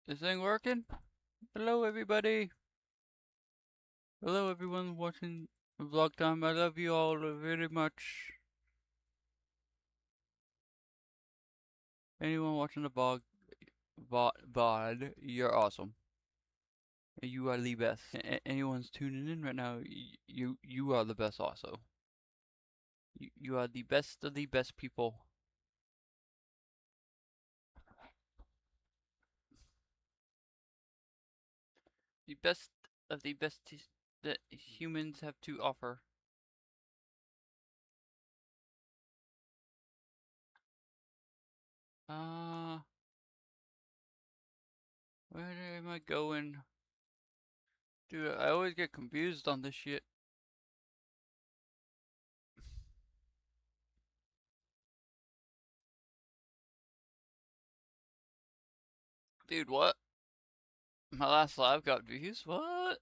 This thing working? Hello, everybody. Hello, everyone watching the vlog time. I love you all very much. Anyone watching the VOD, you're awesome. You are the best. Anyone's tuning in right now, you are the best also. You are the best of the best people. The best of the best that humans have to offer. Where am I going? Dude, I always get confused on this shit. Dude, what? My last live got views? What?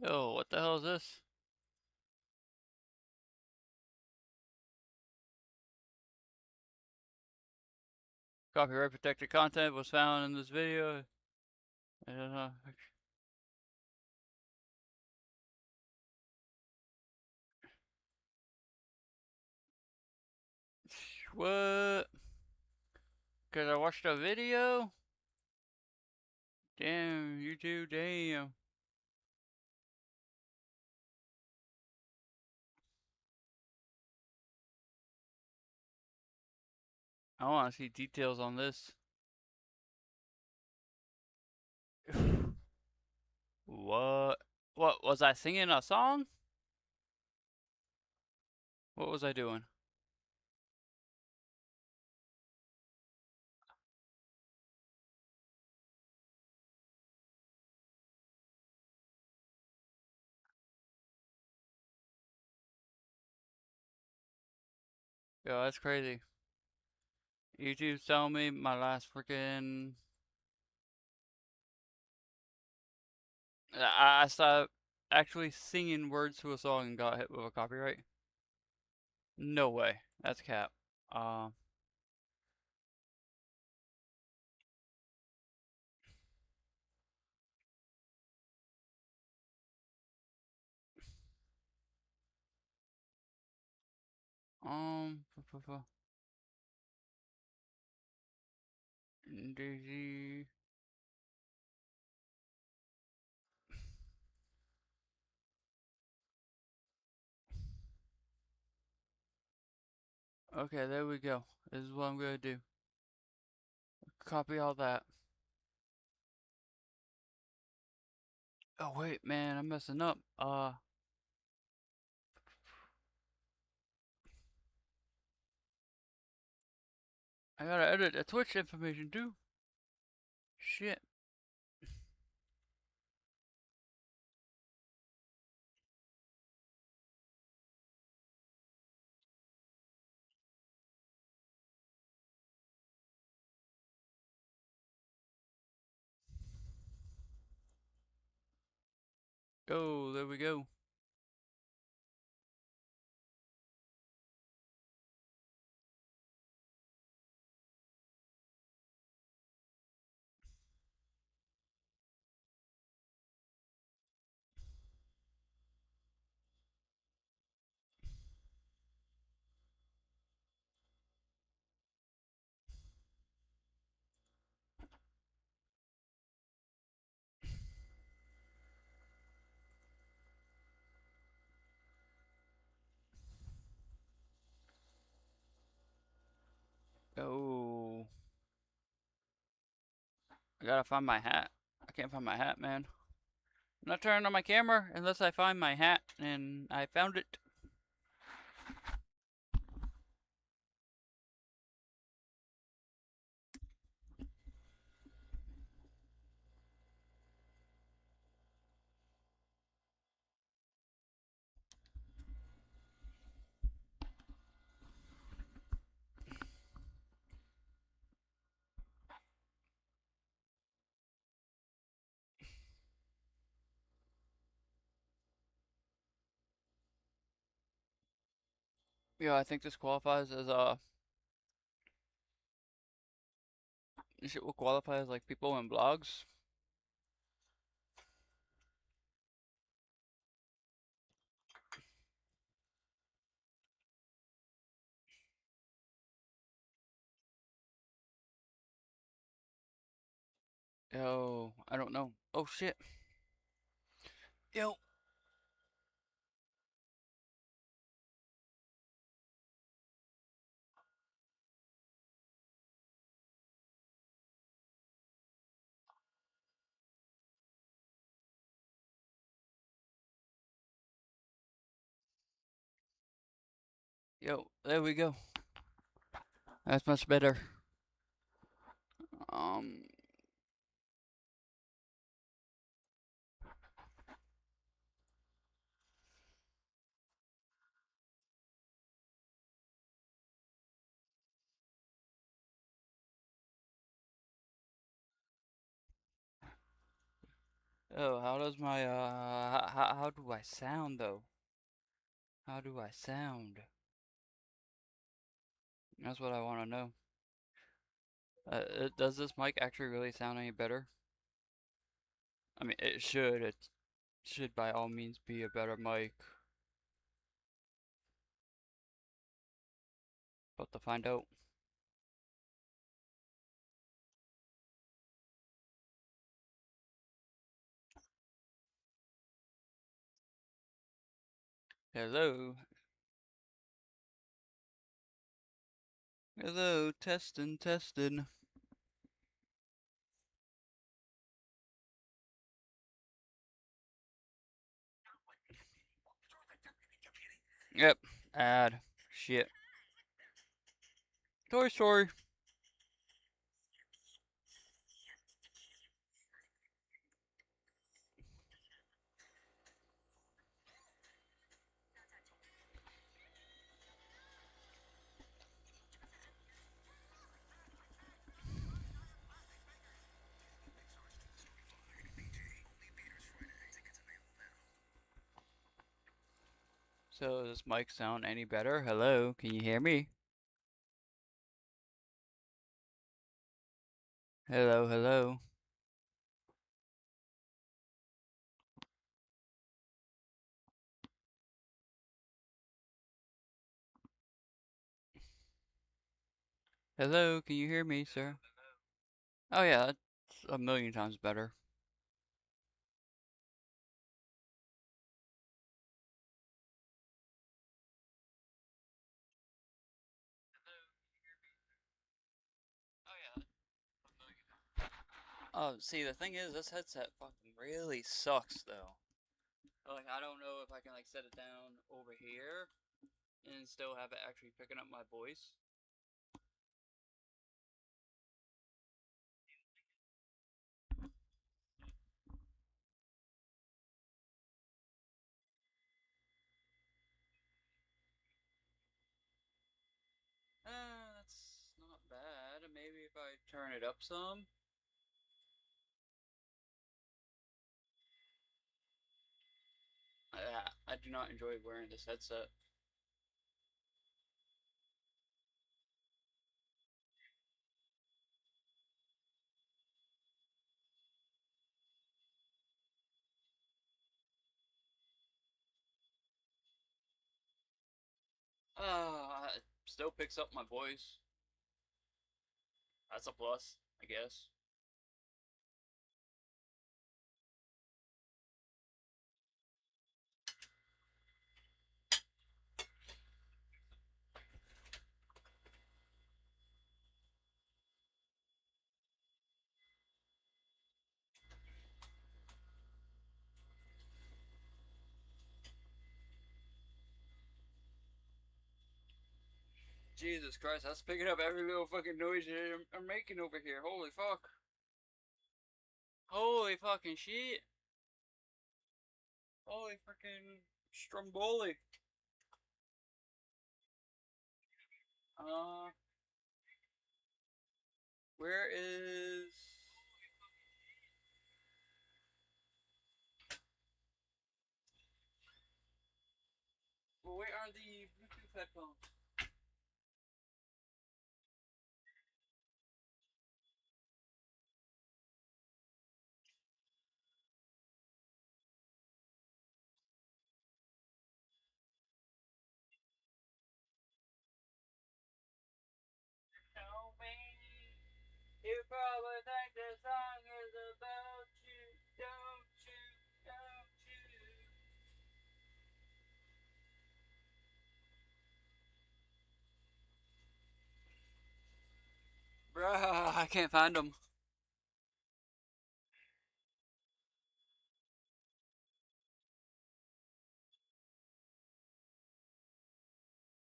Yo, what the hell is this? Copyright protected content was found in this video. I don't know. What? Cause I watched a video? Damn, YouTube, damn. I wanna see details on this. What? What, was I singing a song? What was I doing? Yo, that's crazy. YouTube's telling me my last freaking... I stopped actually singing words to a song and got hit with a copyright. No way. That's cap. Dayz. Okay, there we go. This is what I'm gonna do. Copy all that. Oh wait, man, I'm messing up. I gotta edit the Twitch information too. Shit. Oh, there we go. Oh, I gotta find my hat. I can't find my hat, man. I'm not turning on my camera unless I find my hat, and I found it. Yeah, I think this qualifies as This shit will qualify as like people in blogs. Yo, I don't know. Oh shit. Yo. Yo, there we go. That's much better. Um, oh, how does my, how do I sound though? How do I sound? That's what I want to know. Does this mic actually really sound any better? I mean, it should. It should by all means be a better mic. But to find out. Hello. Hello, testing, testing. Yep, add. Shit. Toy Story. So, does this mic sound any better? Hello, can you hear me? Hello, hello. Hello, can you hear me, sir? Oh yeah, that's a million times better. Oh, see, the thing is, this headset fucking really sucks, though. Like, I don't know if I can, like, set it down over here and still have it actually picking up my voice. That's not bad. Maybe if I turn it up some. I do not enjoy wearing this headset. It still picks up my voice. That's a plus, I guess. Jesus Christ, that's picking up every little fucking noise I'm making over here. Holy fuck. Holy fucking shit. Holy freaking Stromboli. Uh, where is... Well, where are the Bluetooth headphones? I can't find them.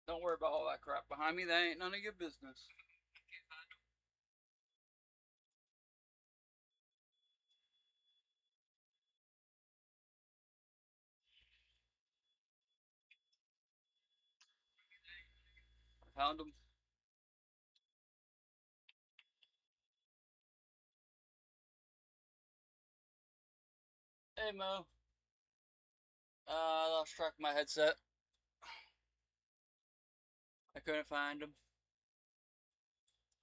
Don't worry about all that crap behind me. That ain't none of your business. I found them. Hey Mo. I lost track of my headset. I couldn't find them.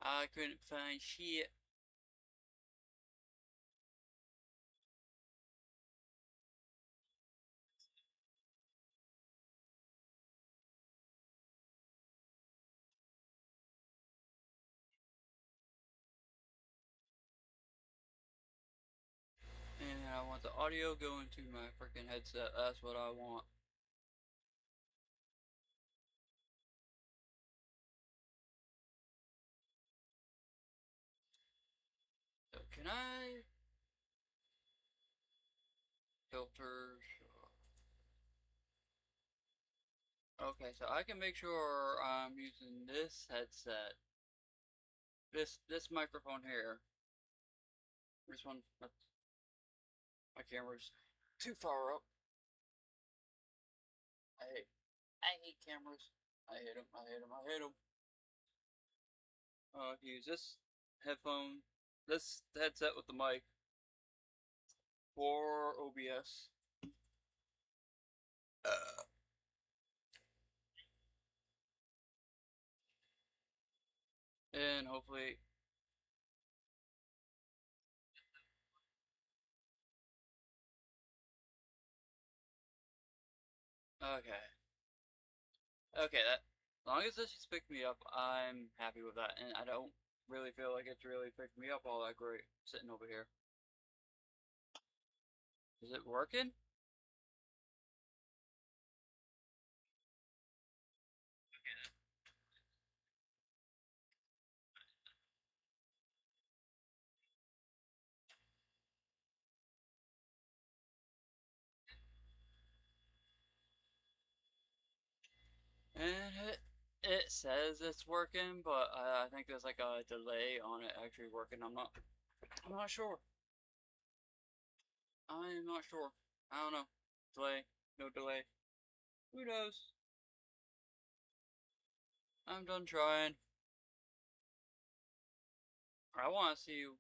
I couldn't find shit. And I want the audio going to my freaking headset. That's what I want. So can I filters? Okay, so I can make sure I'm using this headset. This microphone here. This one. My camera's too far up. I hate cameras. I hate them. I hate them. I hate them. I can use this headphone, this headset with the mic for OBS. And hopefully, okay, okay. That as long as this just picked me up, I'm happy with that, and I don't really feel like it's really picked me up all that great sitting over here. Is it working? And it says it's working, but I think there's like a delay on it actually working. I'm not sure. I'm not sure. I don't know. Delay, no delay. Who knows? I'm done trying. I want to see you.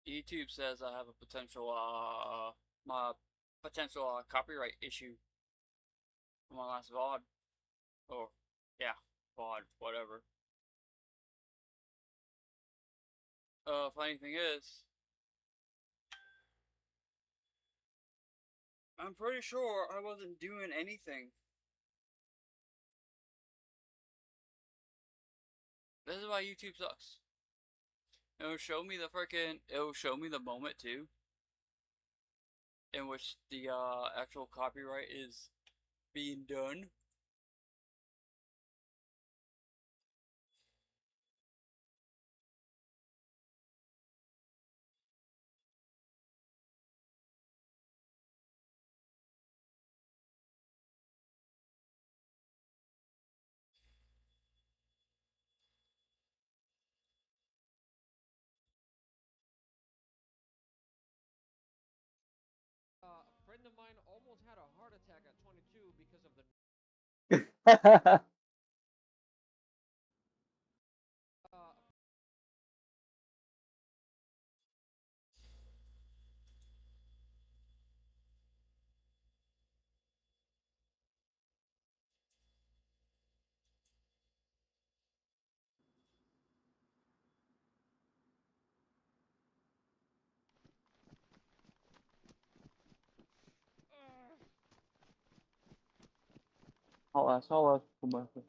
YouTube says I have a potential, my potential copyright issue for my last VOD. Or, yeah, VOD, whatever. Funny thing is, I'm pretty sure I wasn't doing anything. This is why YouTube sucks. It'll show me the freaking, it'll show me the moment too, in which the actual copyright is being done. A friend of mine almost had a heart attack at 22 because of the. uh, Salas, começa.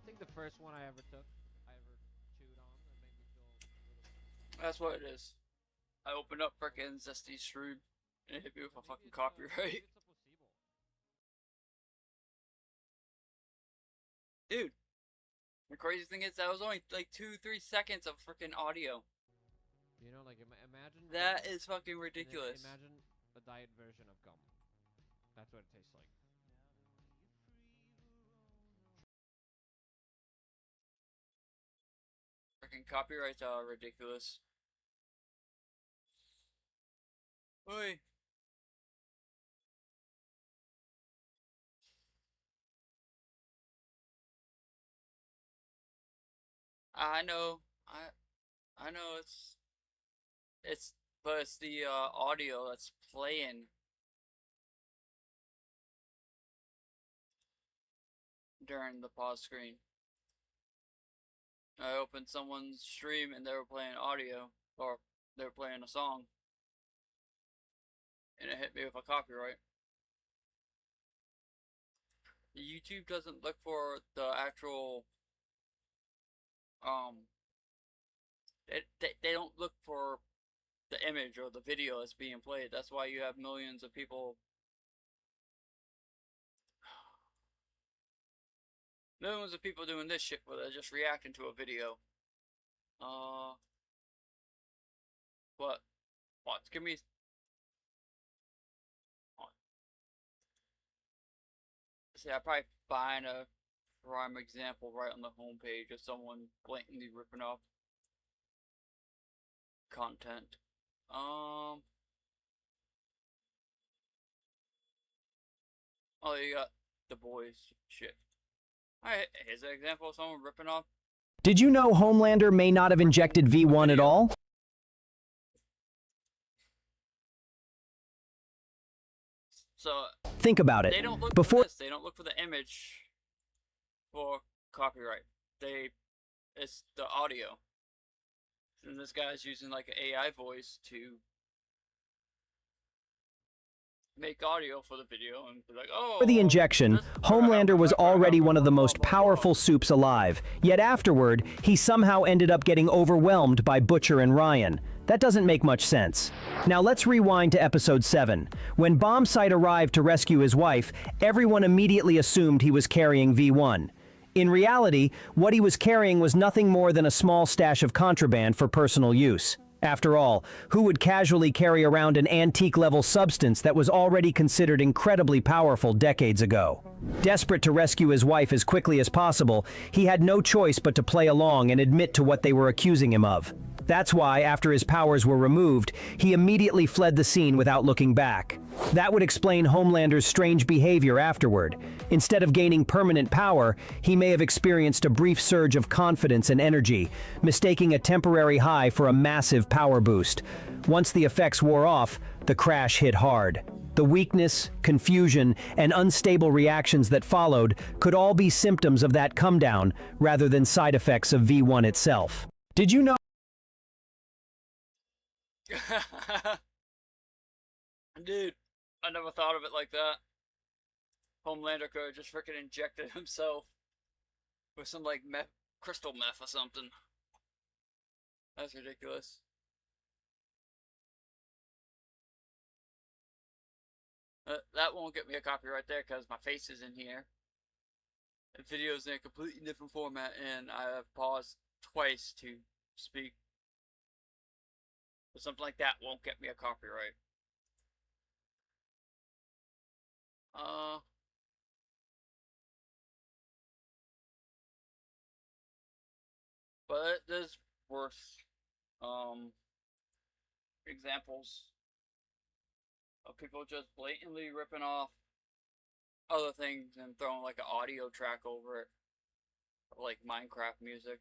I think the first one I ever took, I ever chewed on, that made me feel a little bit uncomfortable. That's what it is. I opened up freaking Zesty Shroom and it hit me with a fucking copyright. Maybe it's a placebo. Dude, the crazy thing is that was only like 2-3 seconds of freaking audio. You know, like imagine That gum, is fucking and ridiculous. imagine a diet version of gum. That's what it tastes like. Freaking copyrights are ridiculous. Oi. I know. I know but it's the audio that's playing during the pause screen. I opened someone's stream and they were playing audio, or they were playing a song, and it hit me with a copyright. YouTube doesn't look for the actual they don't look for the image or the video that's being played. That's why you have millions of people doing this shit where they're just reacting to a video. What? Give me. See, I probably find a prime example right on the homepage of someone blatantly ripping off content. Oh, you got the boys shit. Alright, here's an example of someone ripping off. Did you know Homelander may not have injected V1 at all? So think about it. They don't look Before for this. They don't look for the image for copyright. It's the audio. And this guy's using like an AI voice to make audio for the video and be like, oh. the injection, Homelander was already one of the most powerful soups alive. Yet afterward, he somehow ended up getting overwhelmed by Butcher and Ryan. That doesn't make much sense. Now let's rewind to episode 7. When Bombsight arrived to rescue his wife, everyone immediately assumed he was carrying V1. In reality, what he was carrying was nothing more than a small stash of contraband for personal use. After all, who would casually carry around an antique-level substance that was already considered incredibly powerful decades ago? Desperate to rescue his wife as quickly as possible, he had no choice but to play along and admit to what they were accusing him of. That's why, after his powers were removed, he immediately fled the scene without looking back. That would explain Homelander's strange behavior afterward. Instead of gaining permanent power, he may have experienced a brief surge of confidence and energy, mistaking a temporary high for a massive power boost. Once the effects wore off, the crash hit hard. The weakness, confusion, and unstable reactions that followed could all be symptoms of that come-down rather than side effects of V1 itself. Did you know? Dude, I never thought of it like that. Homelander could have just freaking injected himself with some like meth, crystal meth or something. That's ridiculous. That won't get me a copyright there because my face is in here. The video's in a completely different format and I have paused twice to speak. But something like that won't get me a copyright. But there's worse examples of people just blatantly ripping off other things and throwing like an audio track over it, like Minecraft music.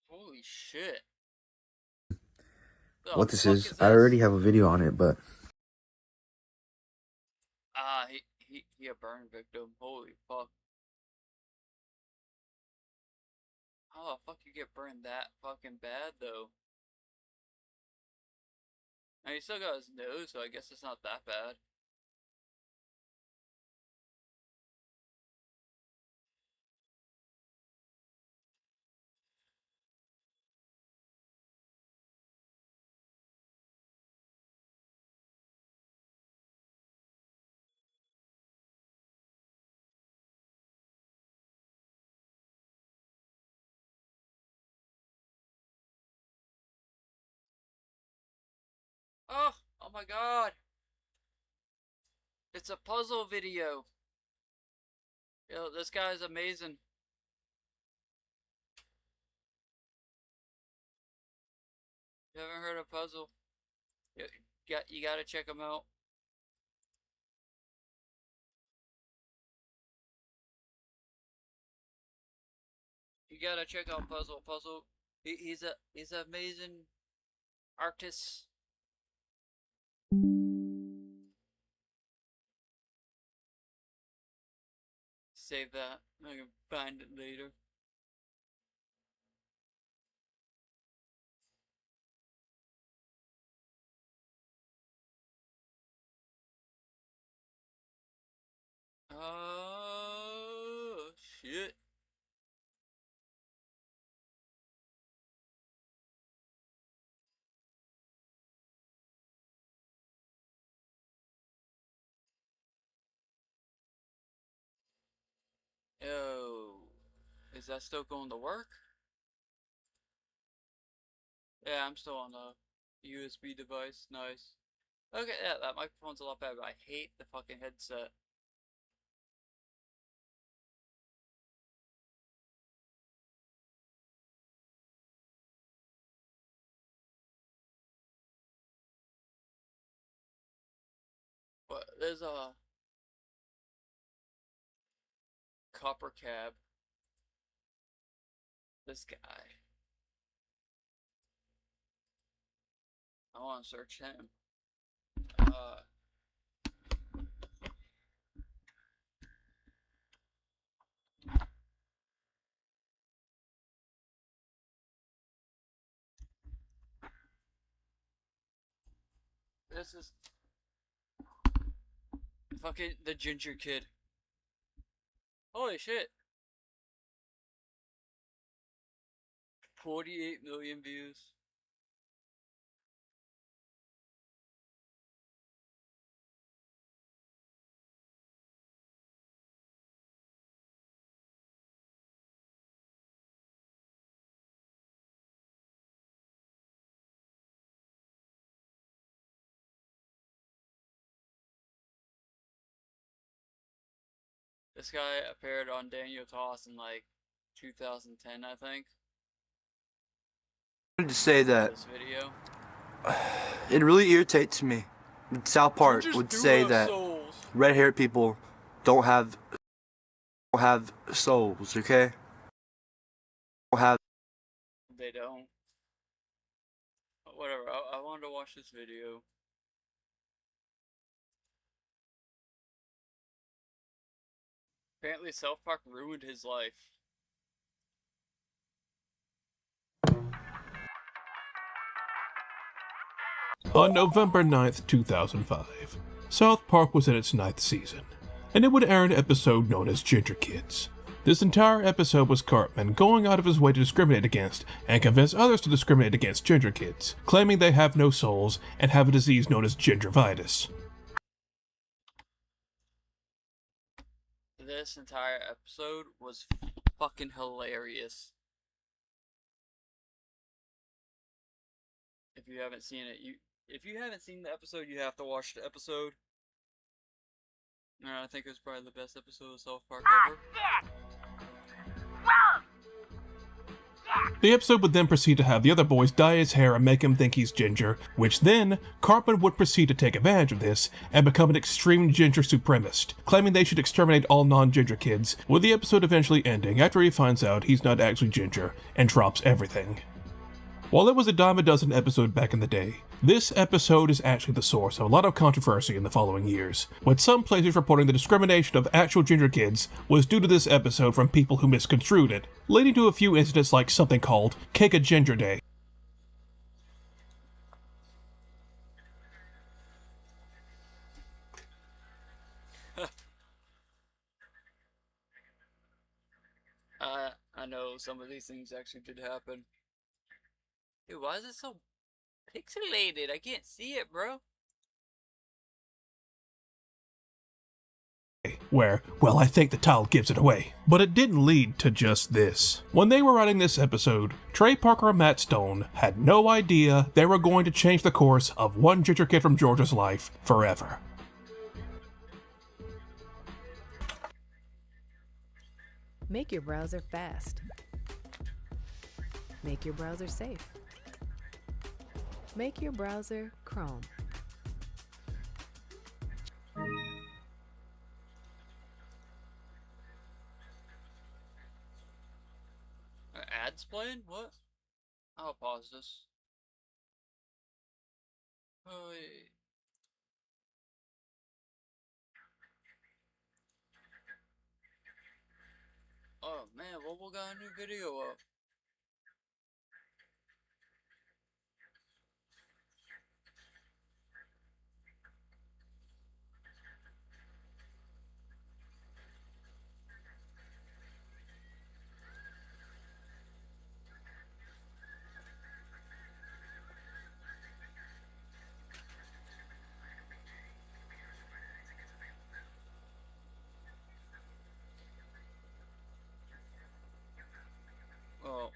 Holy shit! The What this fuck is. is I this? already have a video on it, but He a burn victim. Holy fuck! How the fuck you get burned that fucking bad though? Now he still got his nose, so I guess it's not that bad. Oh my god! It's a puzzle video. Yo, this guy's amazing. You haven't heard of puzzle? You gotta check him out. You gotta check out Puzzle. Puzzle. He's an amazing artist. Save that. I can find it later. Oh shit. Yo. Is that still going to work? Yeah, I'm still on the USB device. Nice. Okay, yeah, that microphone's a lot better, but I hate the fucking headset. But there's a copper cab. This guy. I want to search him. This is fucking the ginger kid. Holy shit. 48 million views. This guy appeared on Daniel Toss in like 2010, I think. I wanted to say that This video. it really irritates me. South Park Gingers would do say have that souls. red-haired people don't have souls, okay? Don't have. They don't. Whatever. I wanted to watch this video. Apparently, South Park ruined his life. On November 9th, 2005, South Park was in its 9th season, and it would air an episode known as Ginger Kids. This entire episode was Cartman going out of his way to discriminate against and convince others to discriminate against ginger kids, claiming they have no souls and have a disease known as gingivitis. This entire episode was fucking hilarious. If you haven't seen it, if you haven't seen the episode, you have to watch the episode. I think it was probably the best episode of South Park ever. The episode would then proceed to have the other boys dye his hair and make him think he's ginger, which then Cartman would proceed to take advantage of this and become an extreme ginger supremacist, claiming they should exterminate all non-ginger kids, with the episode eventually ending after he finds out he's not actually ginger and drops everything. While it was a dime a dozen episode back in the day, this episode is actually the source of a lot of controversy in the following years, with some places reporting the discrimination of actual ginger kids was due to this episode from people who misconstrued it, leading to a few incidents like something called Cake a Ginger Day. I know some of these things actually did happen. Dude, why is it so pixelated? I can't see it, bro. Where, well, I think the title gives it away. But it didn't lead to just this. When they were writing this episode, Trey Parker and Matt Stone had no idea they were going to change the course of one ginger kid from Georgia's life forever. Make your browser fast. Make your browser safe. Make your browser Chrome. Ads playing? What? I'll pause this. Oh, wait. Oh man, what we got a new video up? Well,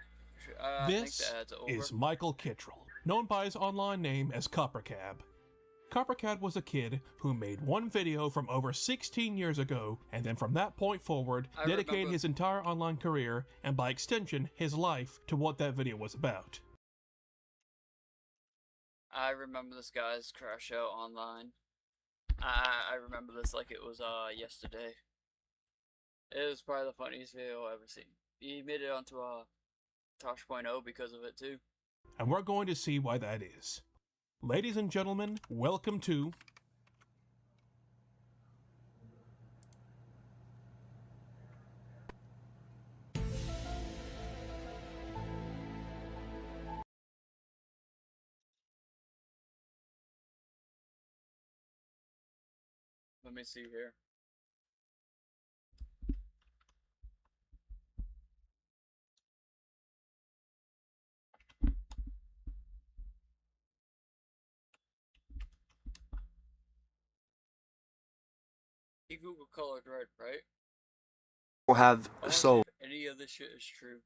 I think This the ads are over. is Michael Kittrell, known by his online name as Coppercab. Coppercab was a kid who made one video from over 16 years ago, and then from that point forward, dedicated his entire online career, and by extension, his life, to what that video was about. I remember this guy's crash out online. I remember this like it was yesterday. It was probably the funniest video I've ever seen. He made it onto Tosh.0 because of it too. And we're going to see why that is. Ladies and gentlemen, welcome to... Let me see here. He Google colored red, right? Will have I wanna see soul. if any of this shit is true.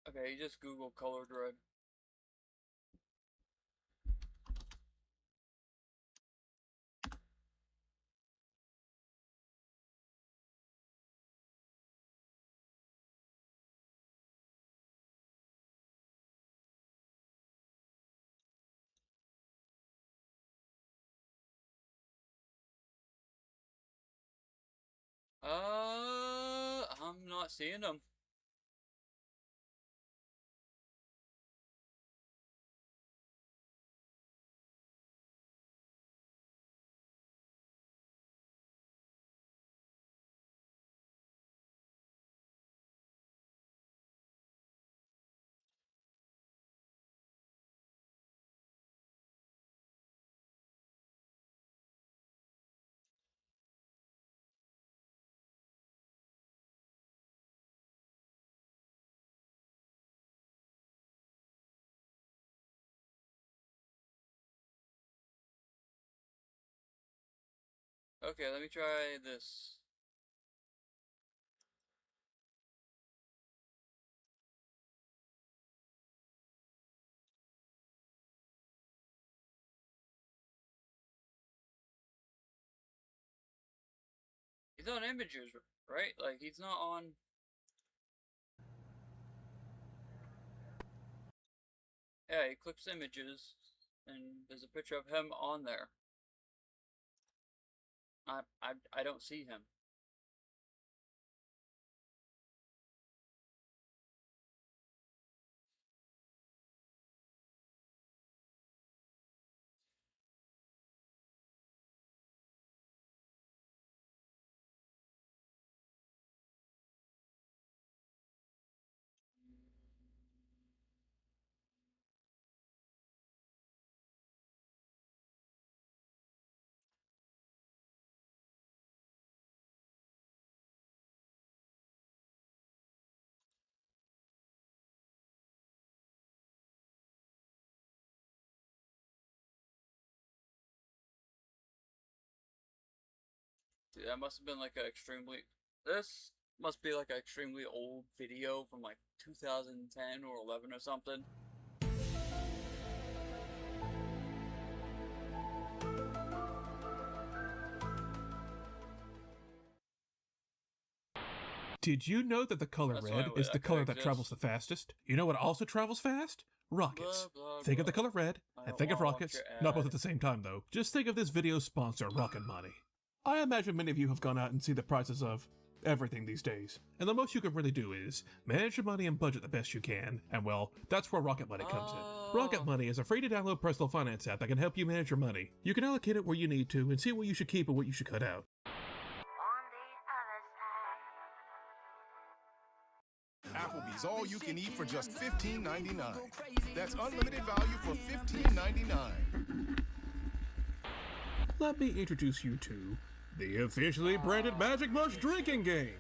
Okay, you just Google colored red. I'm not seeing them. Okay, let me try this. He's on images, right? Like, he's not on... Yeah, he clicks images, and there's a picture of him on there. I don't see him. Dude, that must have been like an extremely... This must be like an extremely old video from like 2010 or 11 or something. Did you know that the color That's red why is the that color that exists. travels the fastest? You know what also travels fast? Rockets. Blah, blah, Think of the blah. color red, I and don't think of wanna watch rockets. your Not both ad. at the same time, though. Just think of this video's sponsor, Rocket Money. I imagine many of you have gone out and seen the prices of everything these days. And the most you can really do is manage your money and budget the best you can. And well, that's where Rocket Money comes in. Rocket Money is a free to download personal finance app that can help you manage your money. You can allocate it where you need to and see what you should keep and what you should cut out. Applebee's all you can eat for just $15.99. That's unlimited value for $15.99. Let me introduce you to the officially branded Magic Mush drinking game.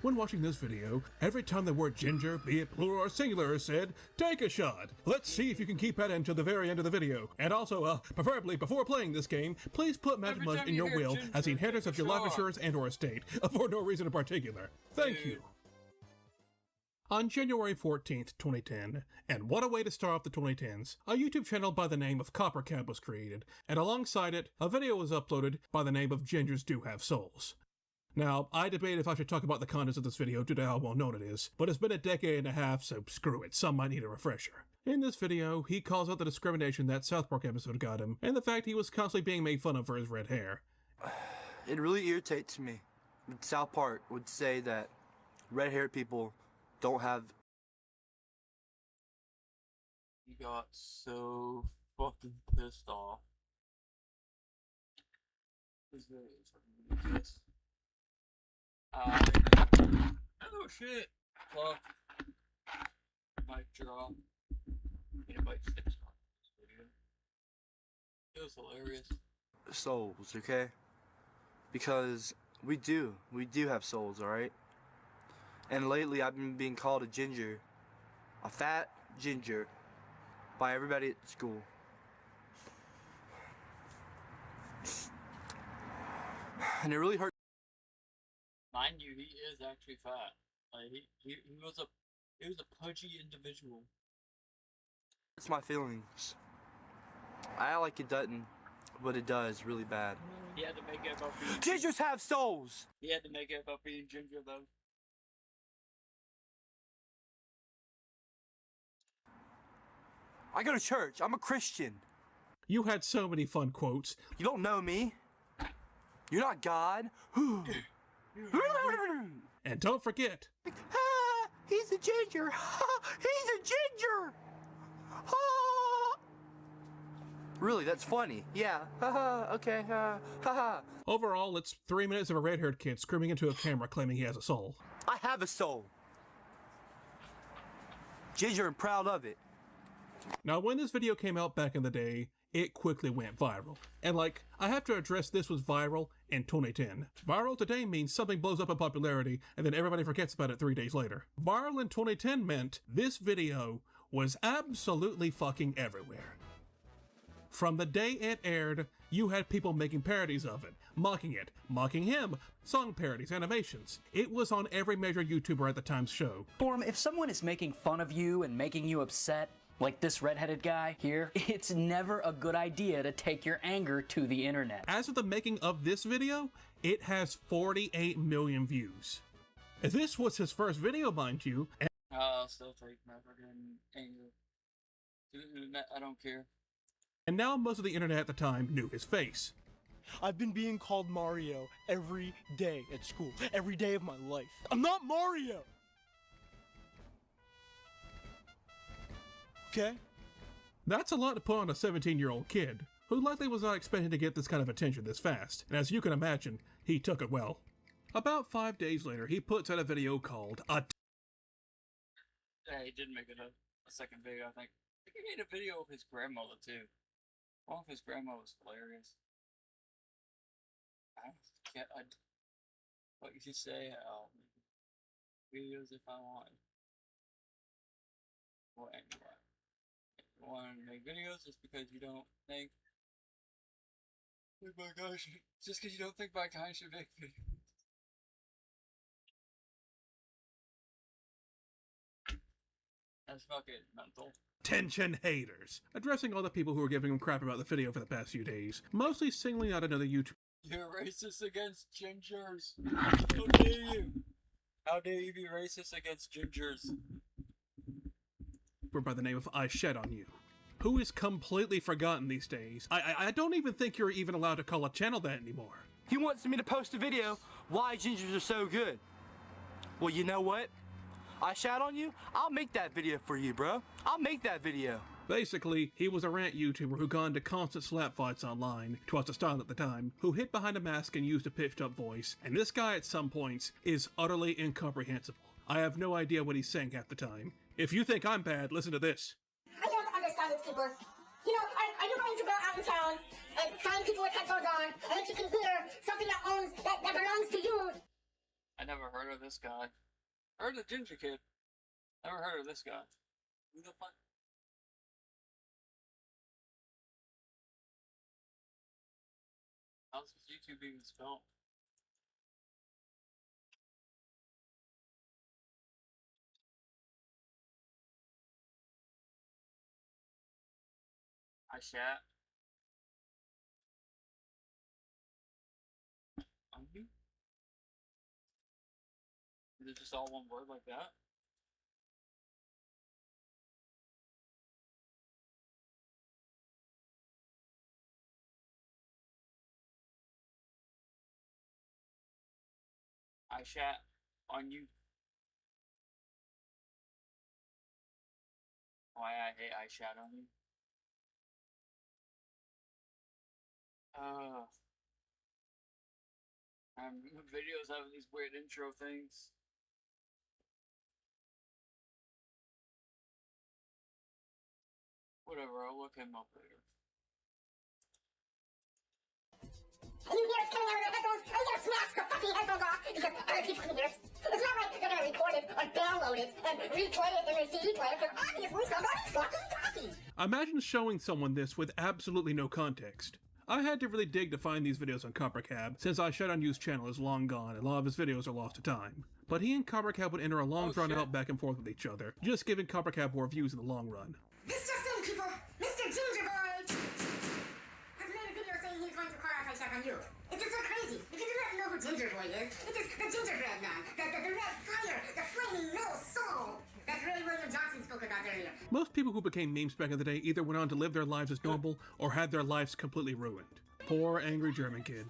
When watching this video, every time the word ginger, be it plural or singular, is said, take a shot. Let's see if you can keep at it until the very end of the video. And also, preferably before playing this game, please put Magic Every Mush time in you your hear will ginger, as the inheritance take of a your life shot. insurance and or estate, for no reason in particular. Thank Dude. you. On January 14th, 2010, and what a way to start off the 2010s, a YouTube channel by the name of Copper Cab was created, and alongside it, a video was uploaded by the name of Gingers Do Have Souls. Now, I debate if I should talk about the contents of this video due to how well known it is, but it's been a decade and a half, so screw it, some might need a refresher. In this video, he calls out the discrimination that South Park episode got him, and the fact he was constantly being made fun of for his red hair. It really irritates me when South Park would say that red-haired people don't have... He got so fucking pissed off. This video is fucking ridiculous. Oh shit! Fuck. Mic drop. Anybody sticks on this video. It was hilarious. souls, okay? Because we do have souls, alright? And lately I've been being called a ginger, a fat ginger, by everybody at school. And it really hurt. Mind you, he is actually fat. Like he was a pudgy individual. It's my feelings. I act like it doesn't, but it does really bad. He had to make it about being Gingers have souls! He had to make it about being ginger though. I go to church. I'm a Christian. You had so many fun quotes. You don't know me. You're not God. And don't forget, He's a ginger. He's a ginger. Really, that's funny. Yeah. Okay. overall, it's 3 minutes of a red-haired kid screaming into a camera claiming he has a soul. I have a soul. Ginger and proud of it. Now, when this video came out back in the day, it quickly went viral. And like, I have to address this was viral in 2010. Viral today means something blows up in popularity and then everybody forgets about it 3 days later. Viral in 2010 meant this video was absolutely fucking everywhere. From the day it aired, you had people making parodies of it, mocking him, song parodies, animations. It was on every major YouTuber at the time's show. Form, if someone is making fun of you and making you upset, like this redheaded guy here, it's never a good idea to take your anger to the internet. As of the making of this video, It has 48 million views. And this was his first video, mind you. I'll still take my fucking anger. To the internet, I don't care. And now most of the internet at the time knew his face. I've been being called Mario every day at school, every day of my life. I'm not Mario! Okay? That's a lot to put on a 17-year-old kid, who likely was not expecting to get this kind of attention this fast, and as you can imagine, he took it well. About 5 days later, he puts out a video called Yeah, he did make it a second video, I think. I think he made a video of his grandmother, too. One of his grandma was hilarious. What you say? I'll make videos if I want. Well, anyway. If you want to make videos just because you don't think my gosh, just because you don't think my kind should make videos. That's fucking mental. Attention haters, addressing all the people who were giving him crap about the video for the past few days, mostly singling out another YouTuber. You're racist against gingers. How dare you? How dare you be racist against gingers? By the name of I Shed on You, who is completely forgotten these days. I don't even think you're even allowed to call a channel that anymore. He wants me to post a video why gingers are so good. Well, you know what? I shat on you? I'll make that video for you, bro. I'll make that video. Basically, he was a rant YouTuber who got into constant slap fights online, 'twas the style at the time, who hid behind a mask and used a pitched up voice, and this guy at some points is utterly incomprehensible. I have no idea what he's saying half the time. If you think I'm bad, listen to this. I don't understand these people. You know, are you going to go out in town and find people with headphones on, and that you can hear something that belongs to you? I never heard of this guy. Heard of the ginger kid. Never heard of this guy. Who the fuck? How's this YouTube even spelled? I shat. Is it just all one word like that? I shat on you. Why I hate I shat on you. Videos having these weird intro things. Whatever, I'll look him up later. And you hear it's coming out of their headphones, and you gotta smash the fucking headphones off because other people can hear it. It's not like they're gonna record it or download it and replay it in their CD player because obviously somebody's fucking talking. Imagine showing someone this with absolutely no context. I had to really dig to find these videos on CopperCab, since I Shed on You's channel is long gone and a lot of his videos are lost to time. But he and CopperCab would enter a long drawn-out back and forth with each other, just giving CopperCab more views in the long run. This just in, people. Mr. Gingerboy has made a video saying he's going to call out I Shat on You. It's just so crazy, because you don't know who Gingerboy is. It is the gingerbread man, the red fire, the flaming metal soul that Ray William Johnson spoke about earlier. Most people who became memes back in the day either went on to live their lives as normal or had their lives completely ruined. Poor, angry German kid.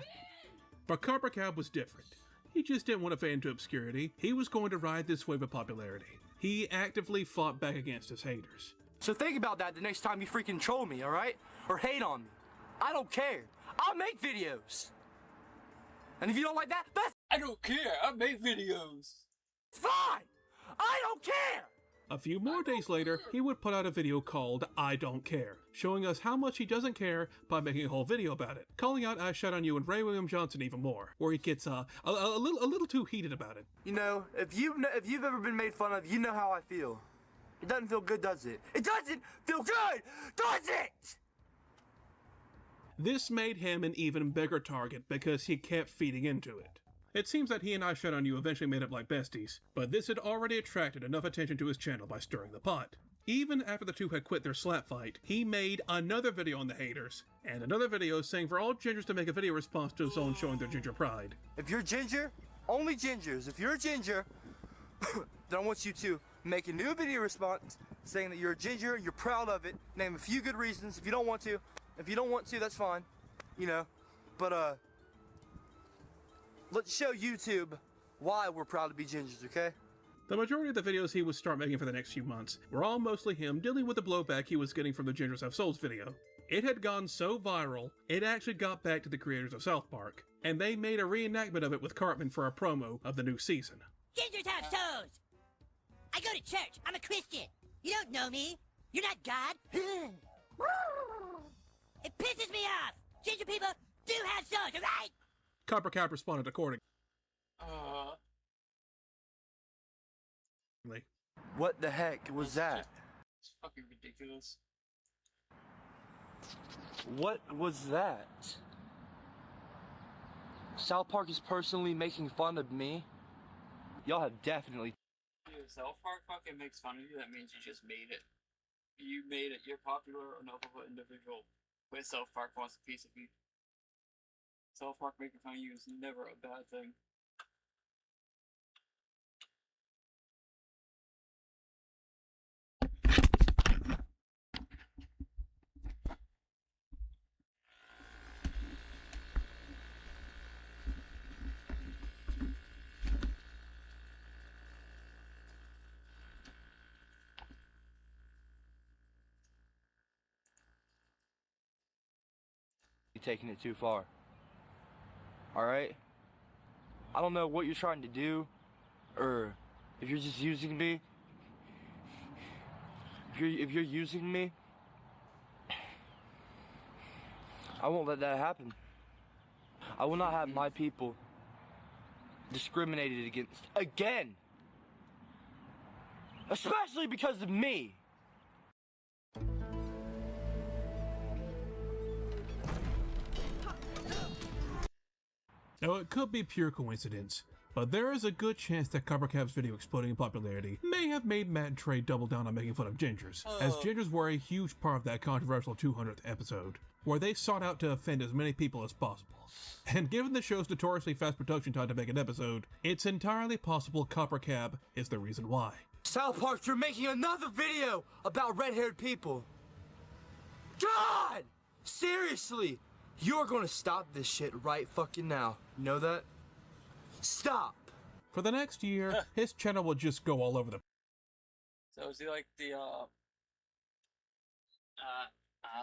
But CopperCab was different. He just didn't want to fade into obscurity. He was going to ride this wave of popularity. He actively fought back against his haters. So think about that the next time you freaking troll me, alright? Or hate on me. I don't care. I'll make videos. And if you don't like that, that's I don't care. I make videos. fine. I don't care. A few more days later, he would put out a video called I Don't Care, showing us how much he doesn't care by making a whole video about it, calling out I Shat on You and Ray William Johnson even more, where he gets a little too heated about it. You know, if you've ever been made fun of, you know how I feel. It doesn't feel good, does it? It doesn't feel good, does it? This made him an even bigger target because he kept feeding into it. It seems that he and I Shed on You eventually made up like besties, but this had already attracted enough attention to his channel by stirring the pot. Even after the two had quit their slap fight, he made another video on the haters, and another video saying for all gingers to make a video response to his own showing their ginger pride. If you're ginger, only gingers. If you're a ginger, then I want you to make a new video response saying that you're a ginger, you're proud of it, name a few good reasons. If you don't want to, that's fine, you know. But let's show YouTube why we're proud to be gingers, okay? The majority of the videos he would start making for the next few months were all mostly him dealing with the blowback he was getting from the Gingers Have Souls video. It had gone so viral, it actually got back to the creators of South Park, and they made a reenactment of it with Cartman for a promo of the new season. Gingers have souls! I go to church. I'm a Christian. You don't know me. You're not God. It pisses me off. Ginger people do have souls, alright? Copper Cap responded accordingly. What the heck was that? It's fucking ridiculous. What was that? South Park is personally making fun of me? Y'all have definitely... If South Park fucking makes fun of you, that means you just made it. You made it. You're popular enough of an individual. But South Park wants a piece of you. South Park making fun of you is never a bad thing. Taking it too far. Alright? I don't know what you're trying to do, or if you're just using me. If you're using me, I won't let that happen. I will not have my people discriminated against again. Especially because of me. Now, it could be pure coincidence, but there is a good chance that Copper Cap's video exploding in popularity may have made Matt and Trey double down on making fun of gingers, as gingers were a huge part of that controversial 200th episode, where they sought out to offend as many people as possible. And given the show's notoriously fast production time to make an episode, it's entirely possible Copper Cap is the reason why. South Park, you're making another video about red-haired people. God! Seriously! You're gonna stop this shit right fucking now. You know that? Stop! For the next year, his channel will just go all over the... So is he like the, I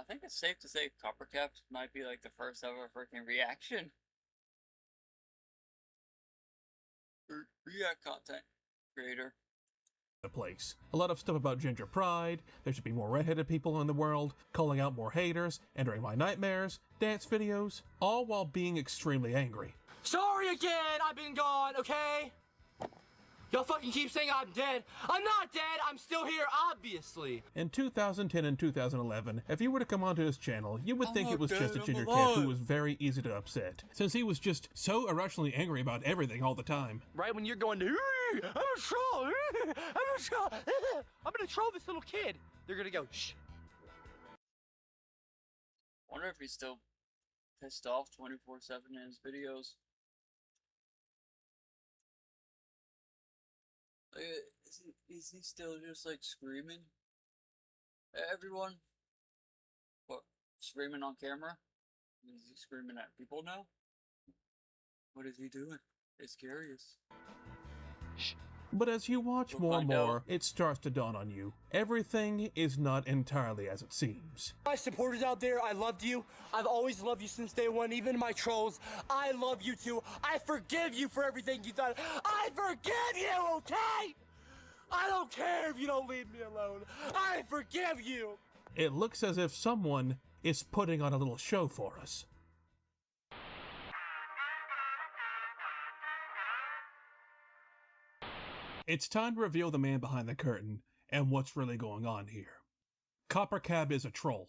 think it's safe to say Copper Cap might be like the first ever freaking reaction. React content creator. The place. A lot of stuff about ginger pride, there should be more redheaded people in the world, calling out more haters, entering my nightmares, dance videos, all while being extremely angry. Sorry again, I've been gone, okay? Y'all fucking keep saying I'm dead. I'm not dead, I'm still here, obviously. In 2010 and 2011, if you were to come onto his channel, you would think it was just a ginger kid who was very easy to upset, since he was just so irrationally angry about everything all the time. Right when you're going to, I'm a troll, I'm a troll, I'm gonna troll this little kid. They're gonna go, shh. Wonder if he's still pissed off 24/7 in his videos. Is he still just like screaming at everyone? What, screaming on camera? Is he screaming at people now? What is he doing? It's curious. But as you watch more and more, it starts to dawn on you. Everything is not entirely as it seems. My supporters out there, I loved you. I've always loved you since day one, even my trolls. I love you too. I forgive you for everything you done. I forgive you, okay? I don't care if you don't leave me alone. I forgive you. It looks as if someone is putting on a little show for us. It's time to reveal the man behind the curtain and what's really going on here. Copper Cab is a troll.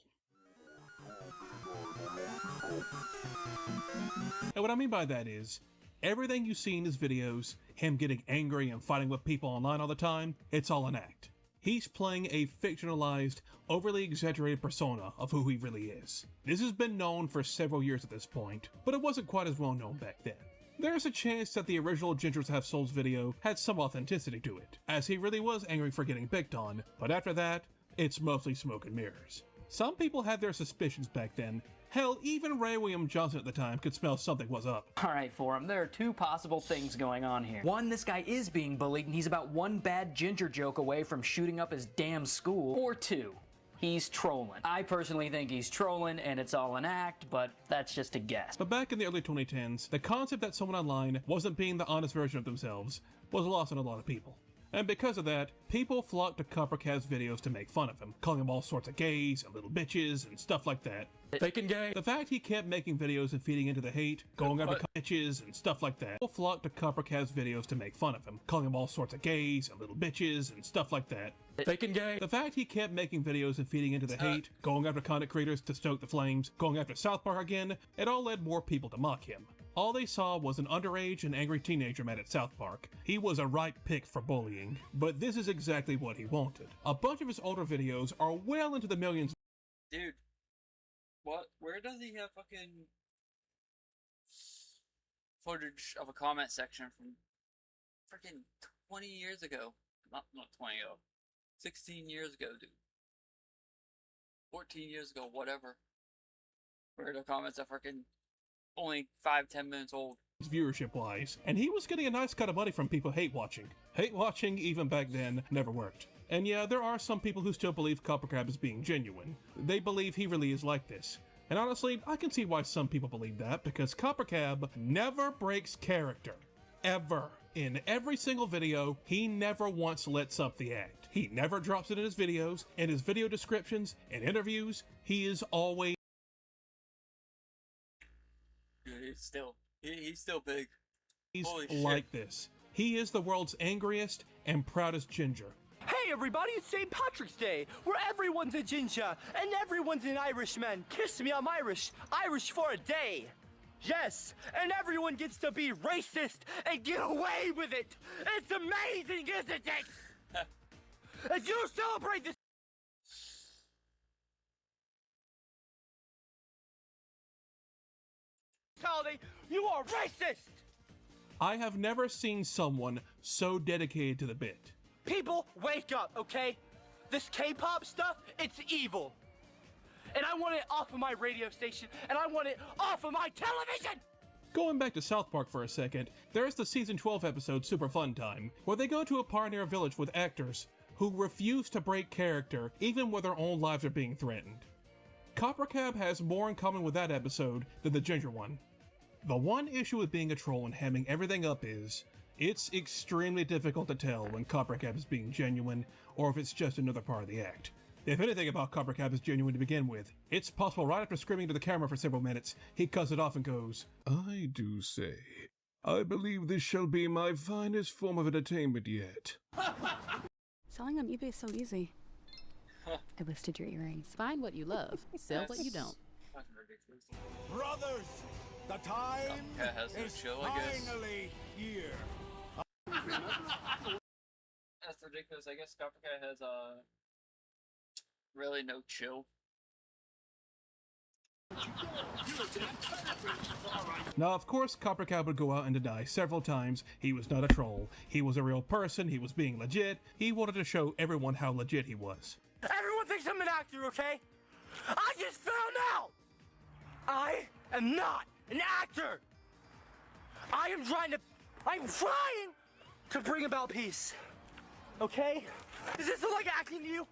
And what I mean by that is, everything you see in his videos, him getting angry and fighting with people online all the time, it's all an act. He's playing a fictionalized, overly exaggerated persona of who he really is. This has been known for several years at this point, but it wasn't quite as well known back then. There's a chance that the original Gingers Have Souls video had some authenticity to it, as he really was angry for getting picked on, but after that, it's mostly smoke and mirrors. Some people had their suspicions back then. Hell, even Ray William Johnson at the time could smell something was up. Alright, Forum, there are two possible things going on here. One, this guy is being bullied and he's about one bad ginger joke away from shooting up his damn school. Or two, he's trolling. I personally think he's trolling and it's all an act, but that's just a guess. But back in the early 2010s, the concept that someone online wasn't being the honest version of themselves was lost on a lot of people. And because of that, people flocked to CopperCat's videos to make fun of him, calling him all sorts of gays and little bitches and stuff like that. Fake and gay. The fact he kept making videos and feeding into the hate, going after bitches and stuff like that. People flocked to CopperCat's videos to make fun of him, calling him all sorts of gays and little bitches and stuff like that. Fake and gay. The fact he kept making videos and feeding into the hate, going after content creators to stoke the flames, going after South Park again, it all led more people to mock him. All they saw was an underage and angry teenager mad at South Park. He was a right pick for bullying, but this is exactly what he wanted. A bunch of his older videos are well into the millions. Dude, what? Where does he have fucking footage of a comment section from freaking 20 years ago? Not 20 ago. 16 years ago, dude. 14 years ago, whatever. Where the comments are freaking only 5-10 minutes old. Viewership wise, and he was getting a nice cut of money from people hate watching. Hate watching, even back then, never worked. And yeah, there are some people who still believe CopperCat is being genuine. They believe he really is like this. And honestly, I can see why some people believe that, because CopperCat never breaks character. Ever. In every single video, he never once lets up the act. He never drops it in his videos, in his video descriptions, in interviews. He is always... He's still big. He's Holy like shit. this. He is the world's angriest and proudest ginger. Hey everybody, it's St. Patrick's Day, where everyone's a ginger and everyone's an Irishman. Kiss me, I'm Irish. Irish for a day. Yes, and everyone gets to be racist and get away with it. It's amazing, isn't it? As you celebrate this holiday, you are racist. I have never seen someone so dedicated to the bit. People, wake up, okay? This K-pop stuff, it's evil. And I want it off of my radio station, and I want it off of my television! Going back to South Park for a second, there's the season 12 episode Super Fun Time, where they go to a pioneer village with actors who refuse to break character even when their own lives are being threatened. CopperCat has more in common with that episode than the ginger one. The one issue with being a troll and hamming everything up is, it's extremely difficult to tell when CopperCat is being genuine or if it's just another part of the act. If anything about CopperCat is genuine to begin with, it's possible right after screaming to the camera for several minutes, he cuts it off and goes, "I do say, I believe this shall be my finest form of entertainment yet." Selling on eBay is so easy. I listed your earrings. Find what you love, sell what you don't. Brothers, the time has no is chill, I guess. finally here. That's ridiculous. I guess CopperCat has really no chill. Now, of course, CopperCat would go out and deny several times he was not a troll. He was a real person, he was being legit. He wanted to show everyone how legit he was. Everyone thinks I'm an actor, okay? I just found out! I am not an actor! I'm trying to bring about peace. Okay? Does this look like acting to you?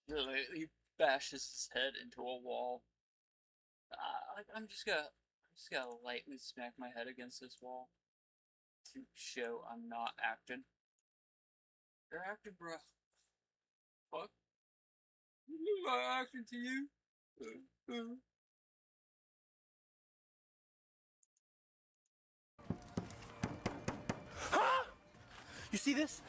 Really, he bashes his head into a wall. I'm just gonna lightly smack my head against this wall to show I'm not acting. You're acting, bro. Fuck. I'm not acting to you. Huh? You see this?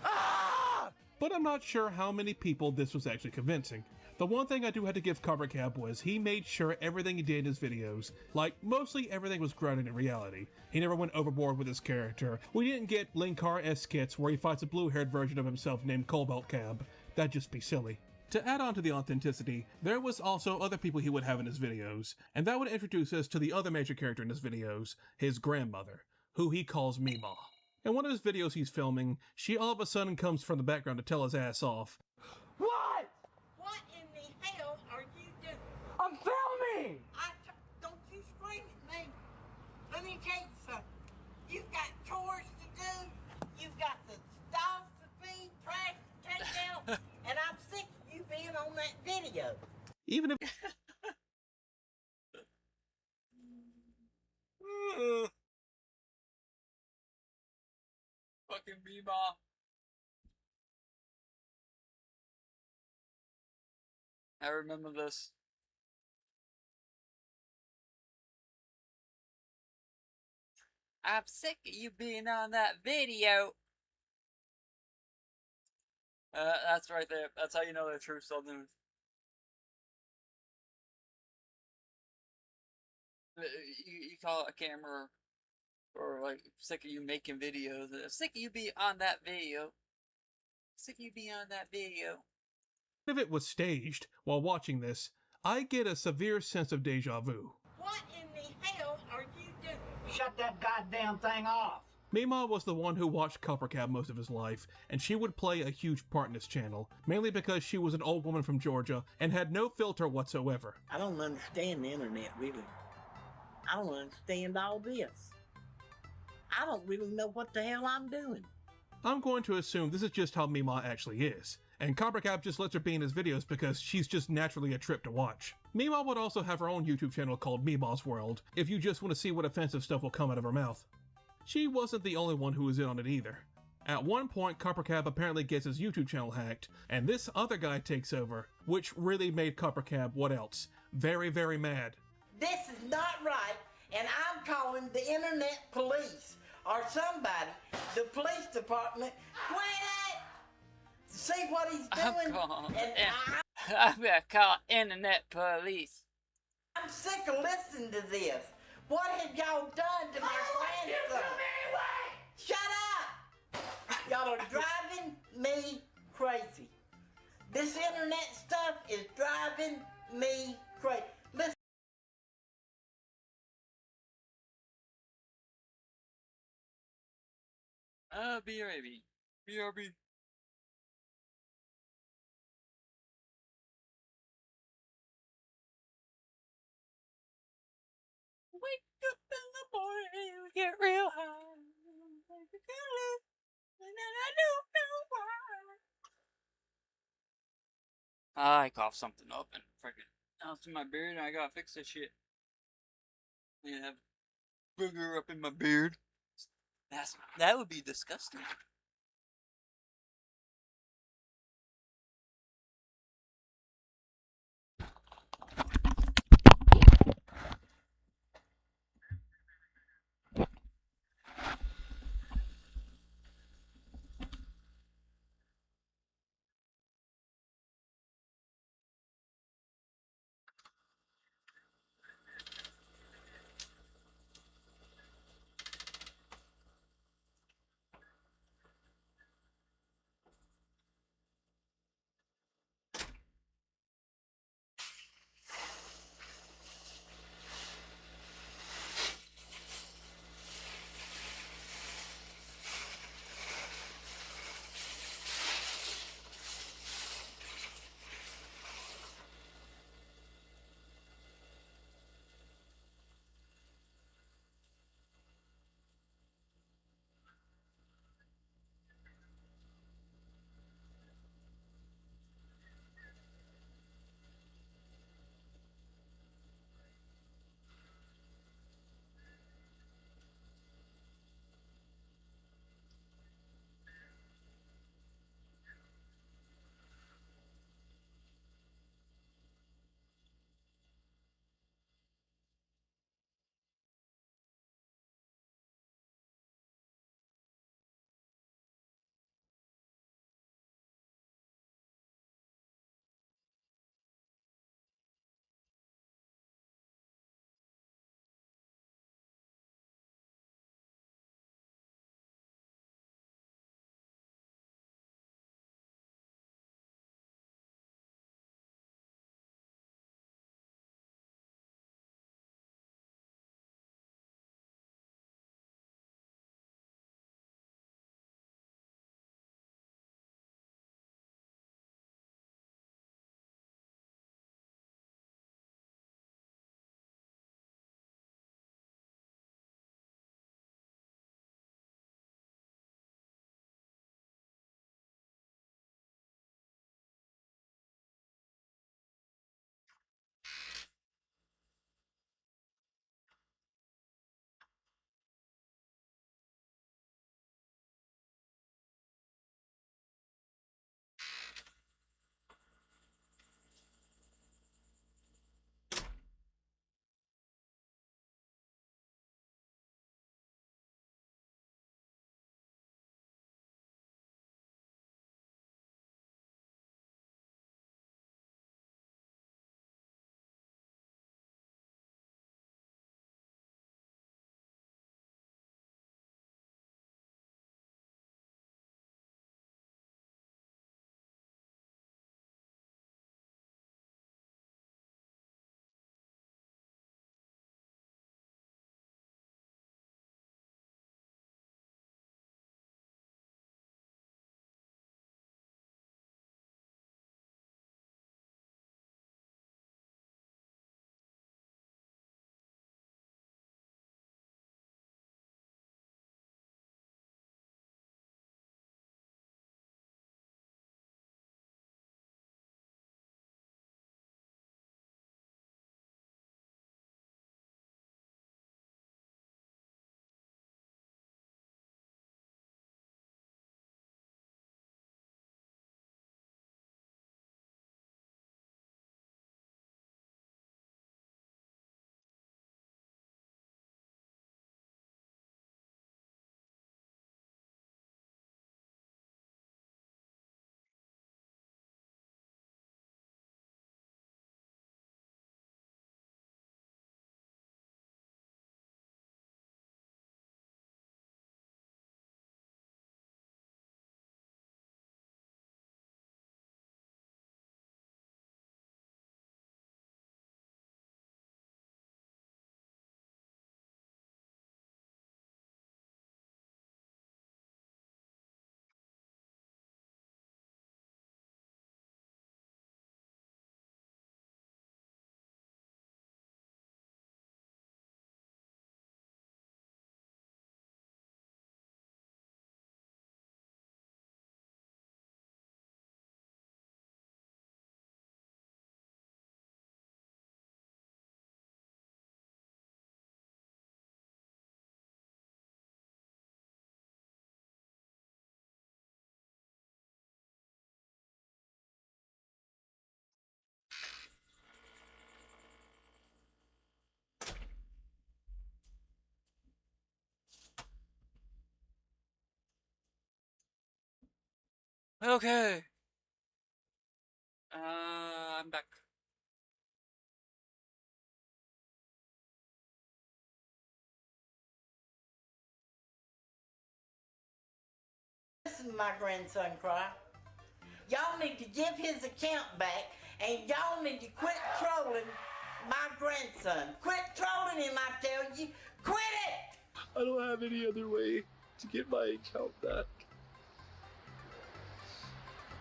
Ah! but I'm not sure how many people this was actually convincing. The one thing I do have to give Copper Cab was he made sure everything he did in his videos, like mostly everything, was grounded in reality. He never went overboard with his character. We didn't get Linkar-esque skits where he fights a blue-haired version of himself named Cobalt Cab. That'd just be silly. To add on to the authenticity, there was also other people he would have in his videos, and that would introduce us to the other major character in his videos, his grandmother, who he calls Meemaw. In one of his videos he's filming, she all of a sudden comes from the background to tell his ass off. What? What in the hell are you doing? I'm filming! Don't you scream at me. Let me tell you something. You've got chores to do. You've got the stuff to feed, trash to take out, and I'm sick of you being on that video. Even if... Fucking Meemaw. I remember this. I'm sick of you being on that video. That's right there. That's how you know they're true still news. You call it a camera, or like, sick of you making videos. Sick of you be on that video. Sick of you be on that video. If it was staged, while watching this, I get a severe sense of deja vu. What in the hell are you doing? Shut that goddamn thing off! Meemaw was the one who watched Copper Cab most of his life, and she would play a huge part in his channel, mainly because she was an old woman from Georgia and had no filter whatsoever. I don't understand the internet, really. I don't understand all this. I don't really know what the hell I'm doing. I'm going to assume this is just how Meemaw actually is, and Copper Cab just lets her be in his videos because she's just naturally a trip to watch. Meemaw would also have her own YouTube channel called Meemaw's World, if you just want to see what offensive stuff will come out of her mouth. She wasn't the only one who was in on it either. At one point, Copper Cab apparently gets his YouTube channel hacked, and this other guy takes over, which really made Copper Cab, what else, very, very mad. This is not right, and I'm calling the internet police or somebody, the police department. Quit it! See what he's doing? I'm gonna call internet police. I'm sick of listening to this. What have y'all done to my grandson? Shut up! Y'all are driving me crazy. This internet stuff is driving me crazy. Listen. BRB. BRB. Wake up in the morning, get real high. And then I don't know why. I coughed something up and freaking now it's in my beard and I gotta fix this shit. Yeah, have booger up in my beard. That would be disgusting. Okay. I'm back. Listen to my grandson cry. Y'all need to give his account back, and y'all need to quit trolling my grandson. Quit trolling him, I tell you. Quit it! I don't have any other way to get my account back.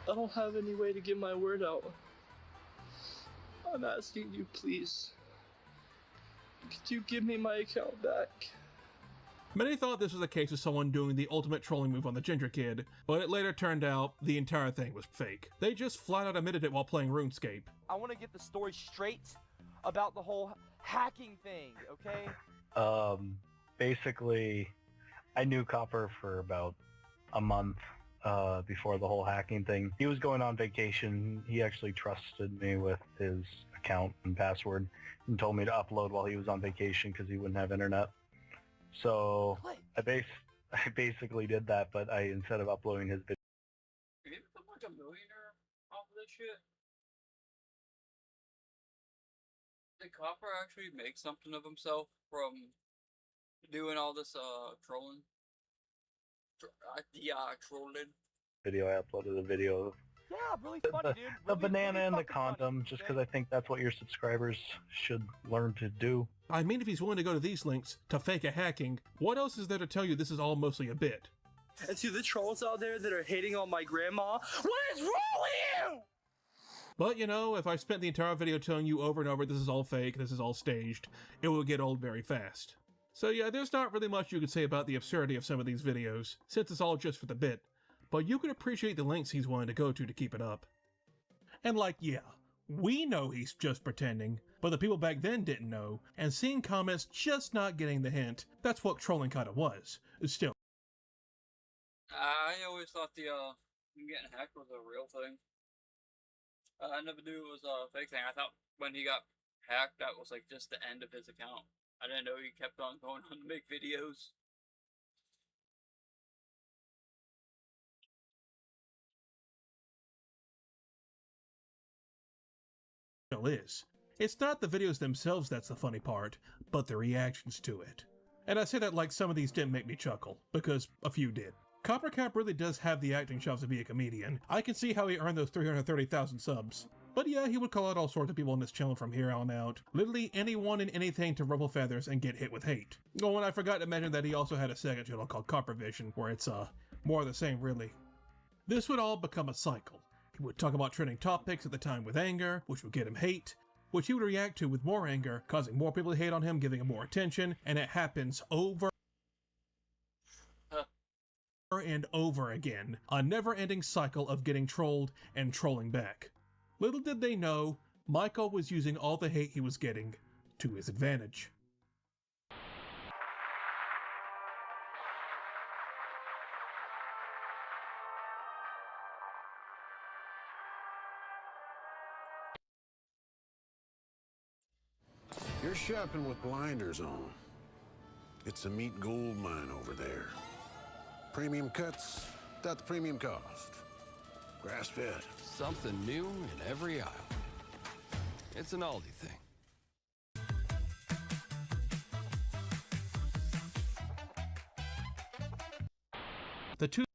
I don't have any way to get my word out. I'm asking you, please. Could you give me my account back? Many thought this was a case of someone doing the ultimate trolling move on the Ginger Kid, but it later turned out the entire thing was fake. They just flat out admitted it while playing RuneScape. I want to get the story straight about the whole hacking thing, okay? Basically, I knew Copper for about a month before the whole hacking thing. He was going on vacation. He actually trusted me with his account and password and told me to upload while he was on vacation because he wouldn't have internet. So I basically did that, but instead of uploading his video. Did he become like a millionaire off of this shit? Did Copper actually make something of himself from doing all this trolling? Trolling. Video, I uploaded a video of Yeah, really funny, dude. the Really, banana really and the fucking funny, condom, just okay? because I think that's what your subscribers should learn to do. I mean, if he's willing to go to these links to fake a hacking, what else is there to tell you this is all mostly a bit? And to the trolls out there that are hating on my grandma, what is wrong with you? But you know, if I spent the entire video telling you over and over this is all fake, this is all staged, it will get old very fast. So yeah, there's not really much you could say about the absurdity of some of these videos, since it's all just for the bit, but you can appreciate the lengths he's willing to go to keep it up. And like, yeah, we know he's just pretending, but the people back then didn't know, and seeing comments just not getting the hint, that's what trolling kinda was. Still. I always thought the getting hacked was a real thing. I never knew it was a fake thing. I thought when he got hacked, that was like just the end of his account. I didn't know he kept on going on to make videos. Is. It's not the videos themselves that's the funny part, but the reactions to it. And I say that like some of these didn't make me chuckle, because a few did. Coppercap really does have the acting chops to be a comedian. I can see how he earned those 330,000 subs. But yeah, he would call out all sorts of people on this channel from here on out. Literally anyone and anything to ruffle feathers and get hit with hate. Oh, and I forgot to mention that he also had a second channel called Coppervision, where it's more of the same really. This would all become a cycle. He would talk about trending topics at the time with anger, which would get him hate, which he would react to with more anger, causing more people to hate on him, giving him more attention, and it happens over and over again, a never-ending cycle of getting trolled and trolling back. Little did they know, Michael was using all the hate he was getting to his advantage. You're shopping with blinders on. It's a meat gold mine over there. Premium cuts without the premium cost. Grass-fed. Something new in every aisle. It's an Aldi thing. The two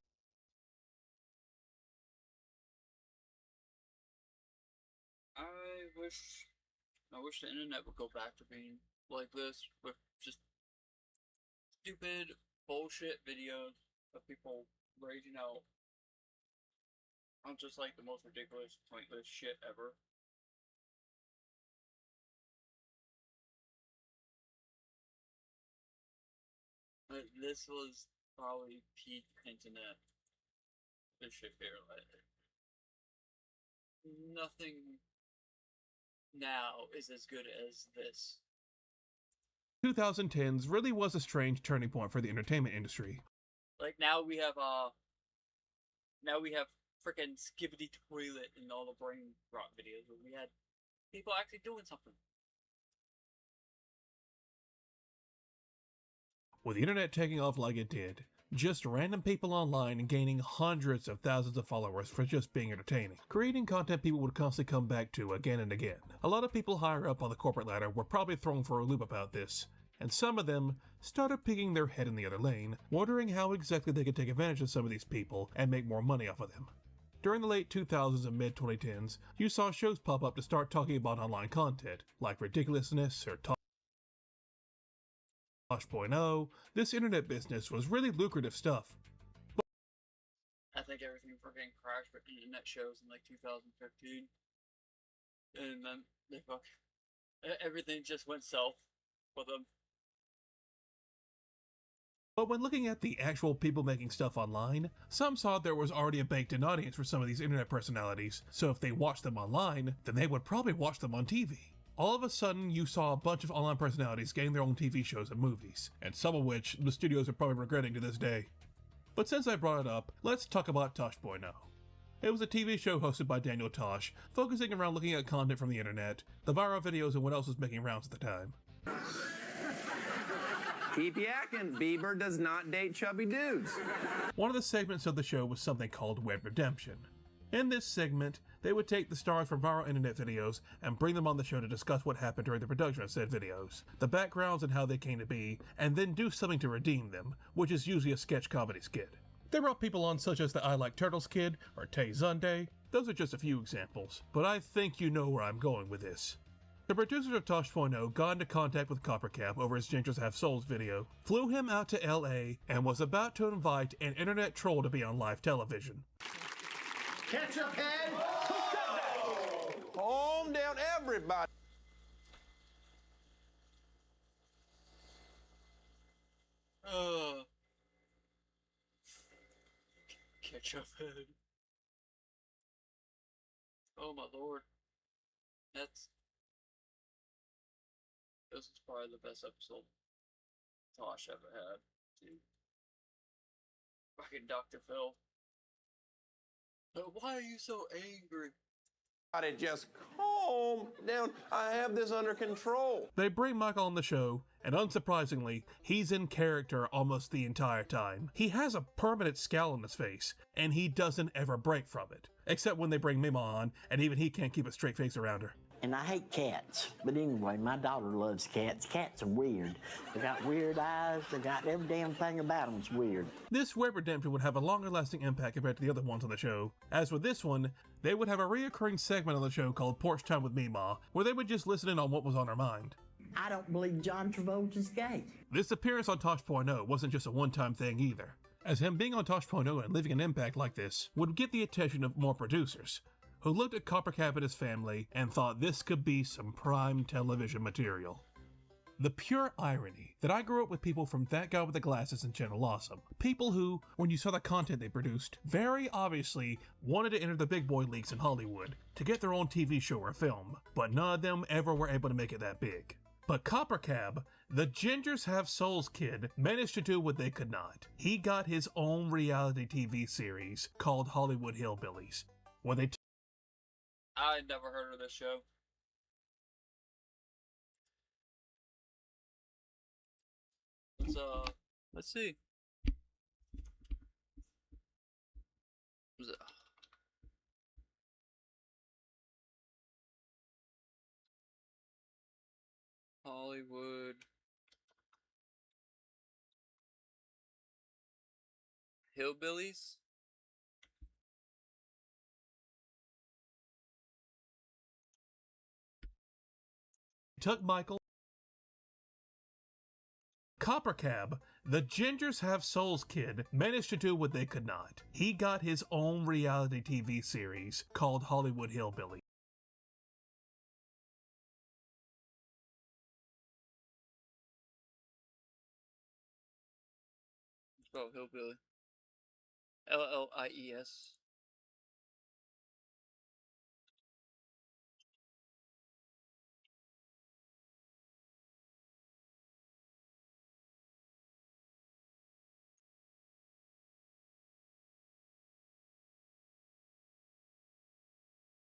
I wish the internet would go back to being like this, with just stupid bullshit videos of people raging out on just like the most ridiculous, pointless shit ever. But this was probably peak internet. This shit here, like, nothing now is as good as this. 2010s really was a strange turning point for the entertainment industry. Like now we have freaking Skibbity Toilet and all the brain rot videos where we had people actually doing something. With the internet taking off like it did, just random people online and gaining hundreds of thousands of followers for just being entertaining. Creating content people would constantly come back to again and again. A lot of people higher up on the corporate ladder were probably thrown for a loop about this, and some of them started peeking their head in the other lane, wondering how exactly they could take advantage of some of these people and make more money off of them. During the late 2000s and mid 2010s, you saw shows pop up to start talking about online content, like Ridiculousness or Tosh.0. This internet business was really lucrative stuff. I think everything freaking crashed with internet shows in like 2015. And then everything just went south for them. But when looking at the actual people making stuff online, some saw there was already a baked-in audience for some of these internet personalities, so if they watched them online, then they would probably watch them on TV. All of a sudden, you saw a bunch of online personalities getting their own TV shows and movies, and some of which the studios are probably regretting to this day. But since I brought it up, let's talk about Tosh.0. It was a TV show hosted by Daniel Tosh, focusing around looking at content from the internet, the viral videos, and what else was making rounds at the time. Keep yakking, Bieber does not date chubby dudes. One of the segments of the show was something called Web Redemption. In this segment, they would take the stars from viral internet videos and bring them on the show to discuss what happened during the production of said videos, the backgrounds and how they came to be, and then do something to redeem them, which is usually a sketch comedy skit. They brought people on such as the I Like Turtles kid or Tay Zunday. Those are just a few examples, but I think you know where I'm going with this. The producers of Tosh.0 got into contact with Coppercap over his Gingers Have Souls video, flew him out to LA, and was about to invite an internet troll to be on live television. Ketchup head! Calm down, everybody. Ketchup head. Oh my lord. This is probably the best episode Tosh ever had. Dude. Fucking Dr. Phil. Why are you so angry? Just calm down. I have this under control. They bring Michael on the show, and unsurprisingly, he's in character almost the entire time. He has a permanent scowl on his face, and he doesn't ever break from it. Except when they bring Mima on, and even he can't keep a straight face around her. And I hate cats. But anyway, my daughter loves cats. Cats are weird. They got weird eyes. They got every damn thing about them's weird. This Web Redemption would have a longer lasting impact compared to the other ones on the show. As with this one, they would have a reoccurring segment on the show called Porch Time with Mima, where they would just listen in on what was on her mind. I don't believe John Travolta's gay. This appearance on Tosh.0 wasn't just a one-time thing either, as him being on Tosh.0 and leaving an impact like this would get the attention of more producers, who looked at Coppercap and his family and thought this could be some prime television material. The pure irony that I grew up with people from That Guy with the Glasses and Channel Awesome. People who, when you saw the content they produced, very obviously wanted to enter the big boy leagues in Hollywood to get their own TV show or film, but none of them ever were able to make it that big. But Coppercap, the Gingers Have Souls kid, managed to do what they could not. He got his own reality TV series called Hollywood Hillbillies, where they I never heard of this show. Let's see. Was it Hollywood Hillbillies? took Michael. Coppercap, the Gingers Have Souls kid, managed to do what they could not. He got his own reality TV series called Hollywood Hillbilly. Spell hillbilly. L-L-I-E-S.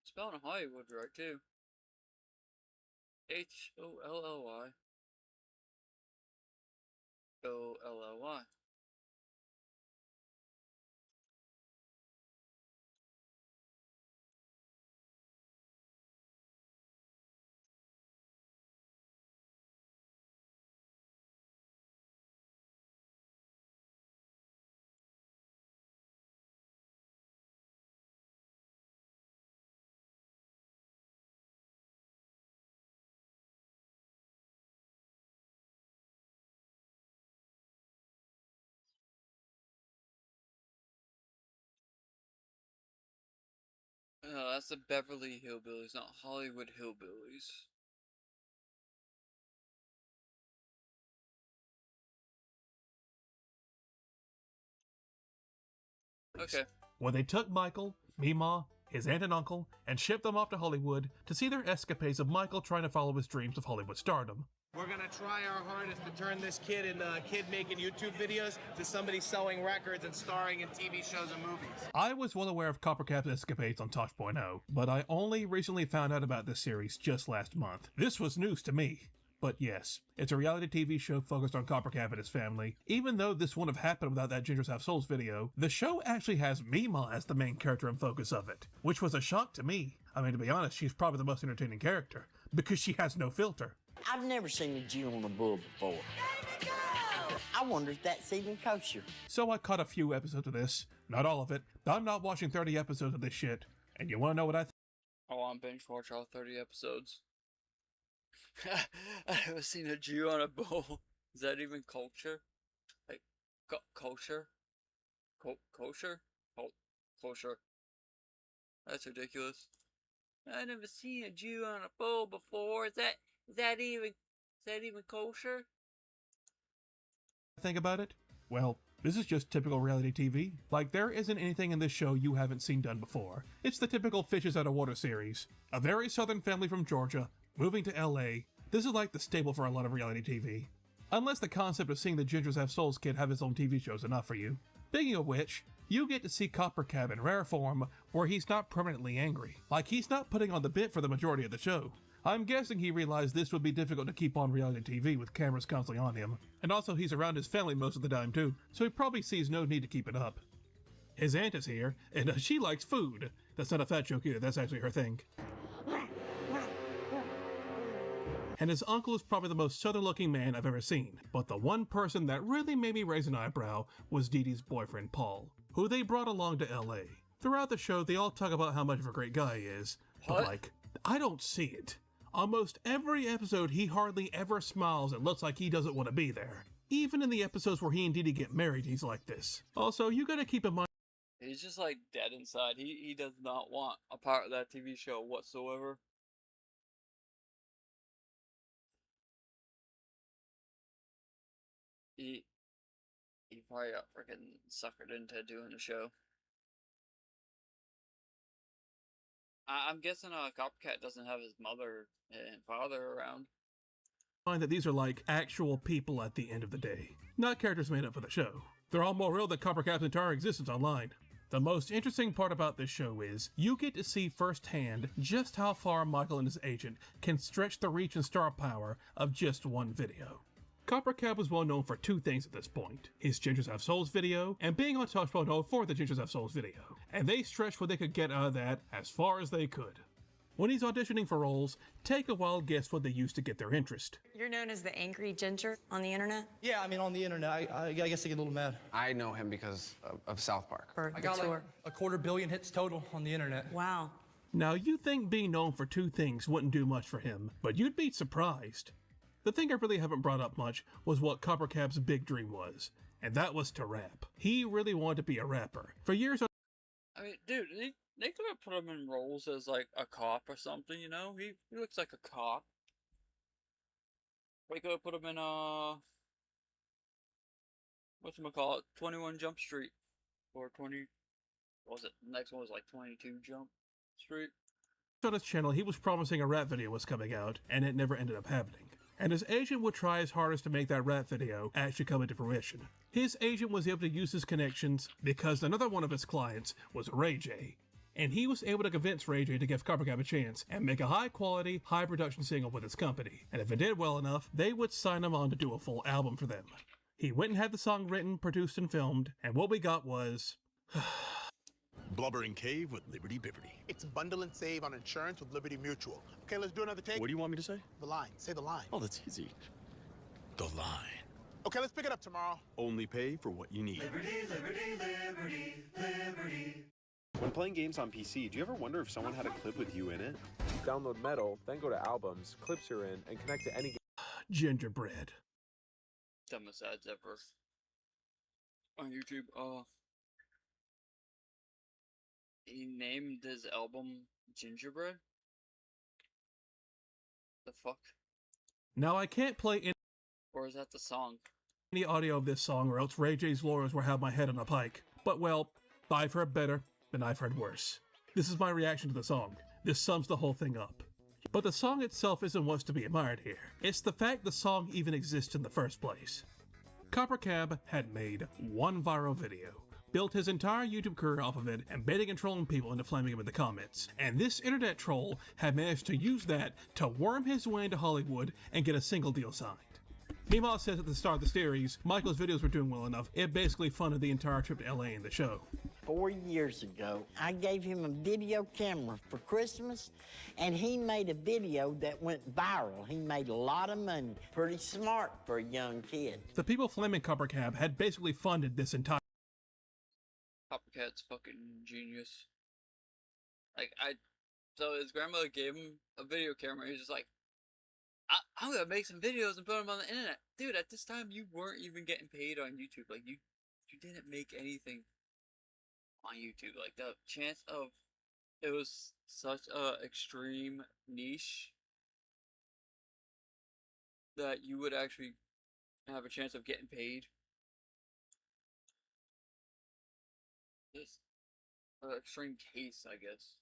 Spelling Hollywood right too. Holly. Olly. No, that's the Beverly Hillbillies, not Hollywood Hillbillies. Okay. Where they took Michael, Mima, his aunt and uncle, and shipped them off to Hollywood to see their escapades of Michael trying to follow his dreams of Hollywood stardom. We're gonna try our hardest to turn this kid in kid making YouTube videos to somebody selling records and starring in TV shows and movies. I was well aware of Coppercap's escapades on Tosh.0, but I only recently found out about this series just last month. This was news to me. But yes, it's a reality TV show focused on Coppercap and his family. Even though this wouldn't have happened without that Gingers Have Souls video, the show actually has Mima as the main character and focus of it, which was a shock to me. I mean, to be honest, she's probably the most entertaining character, because she has no filter. I've never seen a Jew on a bull before. I wonder if that's even kosher. So I caught a few episodes of this, not all of it. I'm not watching 30 episodes of this shit, and you wanna know what I think? Oh, I'm binge watch all 30 episodes. I haven't seen a Jew on a bull. Is that even culture? Like, kosher? Kosher? Kosher. That's ridiculous. I never seen a Jew on a bull before. Is that even kosher? Think about it? Well, this is just typical reality TV. Like, there isn't anything in this show you haven't seen done before. It's the typical fishes out of water series. A very southern family from Georgia, moving to LA. This is like the staple for a lot of reality TV. Unless the concept of seeing the Gingers Have Souls kid have his own TV show is enough for you. Speaking of which, you get to see Coppercap in rare form where he's not permanently angry. Like, he's not putting on the bit for the majority of the show. I'm guessing he realized this would be difficult to keep on reality TV with cameras constantly on him. And also he's around his family most of the time too, so he probably sees no need to keep it up. His aunt is here, and she likes food. That's not a fat joke either, that's actually her thing. And his uncle is probably the most southern looking man I've ever seen. But the one person that really made me raise an eyebrow was Dee Dee's boyfriend Paul, who they brought along to LA. Throughout the show, they all talk about how much of a great guy he is, but like, I don't see it. Almost every episode, he hardly ever smiles and looks like he doesn't want to be there. Even in the episodes where he and Dee Dee get married, he's like this. Also, you gotta keep in mind, He's just like dead inside. He does not want a part of that TV show whatsoever. He probably got freaking suckered into doing the show. I'm guessing Coppercat doesn't have his mother and father around. that these are like actual people at the end of the day, not characters made up for the show. They're all more real than Coppercap's entire existence online. The most interesting part about this show is you get to see firsthand just how far Michael and his agent can stretch the reach and star power of just one video. Coppercap was well known for two things at this point: his Gingers Have Souls video and being on Tosh.0 for the Gingers Have Souls video, and they stretched what they could get out of that as far as they could. When he's auditioning for roles, take a wild guess what they used to get their interest. You're known as the Angry Ginger on the internet? Yeah, I mean, on the internet, I guess I get a little mad. I know him because of South Park. I got like a 250 million hits total on the internet. Wow. Now, you'd think being known for two things wouldn't do much for him, but you'd be surprised. The thing I really haven't brought up much was what Coppercap's big dream was, and that was to rap. He really wanted to be a rapper. For years, I mean, dude, they could have put him in roles as like a cop or something, you know? He looks like a cop. They could have put him in whatchamacallit, 21 Jump Street. Or 20, what was it? The next one was like 22 Jump Street. on his channel, he was promising a rap video was coming out, and it never ended up happening. And his agent would try his hardest to make that rap video actually come into fruition. His agent was able to use his connections because another one of his clients was Ray J, and he was able to convince Ray J to give Coppercap a chance and make a high-quality, high-production single with his company. And if it did well enough, they would sign him on to do a full album for them. He went and had the song written, produced, and filmed, and what we got was... Blubbering Cave with Liberty Biverty. It's bundle and save on insurance with Liberty Mutual. Okay, let's do another take. What do you want me to say? The line. Say the line. Oh, that's easy. The line. Okay, let's pick it up tomorrow. Only pay for what you need. Liberty, liberty, liberty, liberty. When playing games on PC, do you ever wonder if someone had a clip with you in it? Download Metal, then go to Albums, Clips You're In, and connect to any game. Gingerbread. Dumbest ads ever. On YouTube, he named his album Gingerbread? The fuck? Now, I can't play Or is that the song? any audio of this song, or else Ray J's lawyers will have my head on a pike. But, well, I've heard better, and I've heard worse. This is my reaction to the song. This sums the whole thing up. But the song itself isn't what's to be admired here. It's the fact the song even exists in the first place. Copper Cab had made one viral video, built his entire YouTube career off of it, and baiting and trolling people into flaming him in the comments. And this internet troll had managed to use that to worm his way into Hollywood and get a single deal signed. Meemaw says at the start of the series, Michael's videos were doing well enough, it basically funded the entire trip to LA and the show. 4 years ago, I gave him a video camera for Christmas, and he made a video that went viral. He made a lot of money. Pretty smart for a young kid. The people flaming Copper Cab had basically funded this entire Coppercat's fucking genius. So his grandmother gave him a video camera. He's just like, I'm gonna make some videos and put them on the internet. Dude, at this time, you weren't even getting paid on YouTube. Like, you didn't make anything on YouTube. Like, the chance of, it was such a extreme niche that you would actually have a chance of getting paid. Just an extreme case, I guess.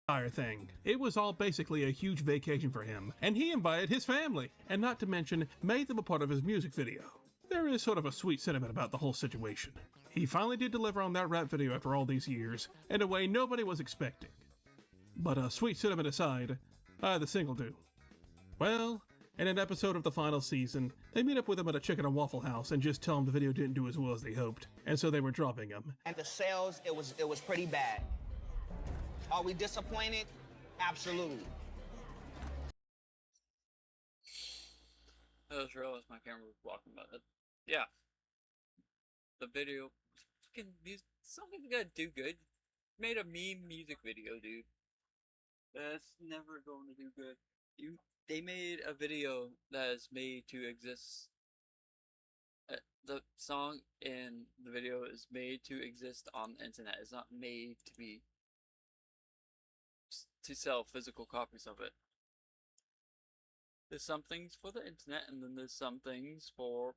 entire thing. It was all basically a huge vacation for him, and he invited his family, and not to mention, made them a part of his music video. There is sort of a sweet sentiment about the whole situation. He finally did deliver on that rap video after all these years, in a way nobody was expecting. But sweet sentiment aside, the single do. Well, in an episode of the final season, they meet up with him at a chicken and waffle house and just tell him the video didn't do as well as they hoped, and so they were dropping him. And the sales, it was pretty bad. Are we disappointed? Absolutely. I just realized my camera was blocking about it. Yeah. The video, fucking music, something's gotta do good. Made a meme music video, dude. That's never going to do good. They made a video that is made to exist. The song in the video is made to exist on the internet. It's not made to be to sell physical copies of it. There's some things for the internet, and then there's some things for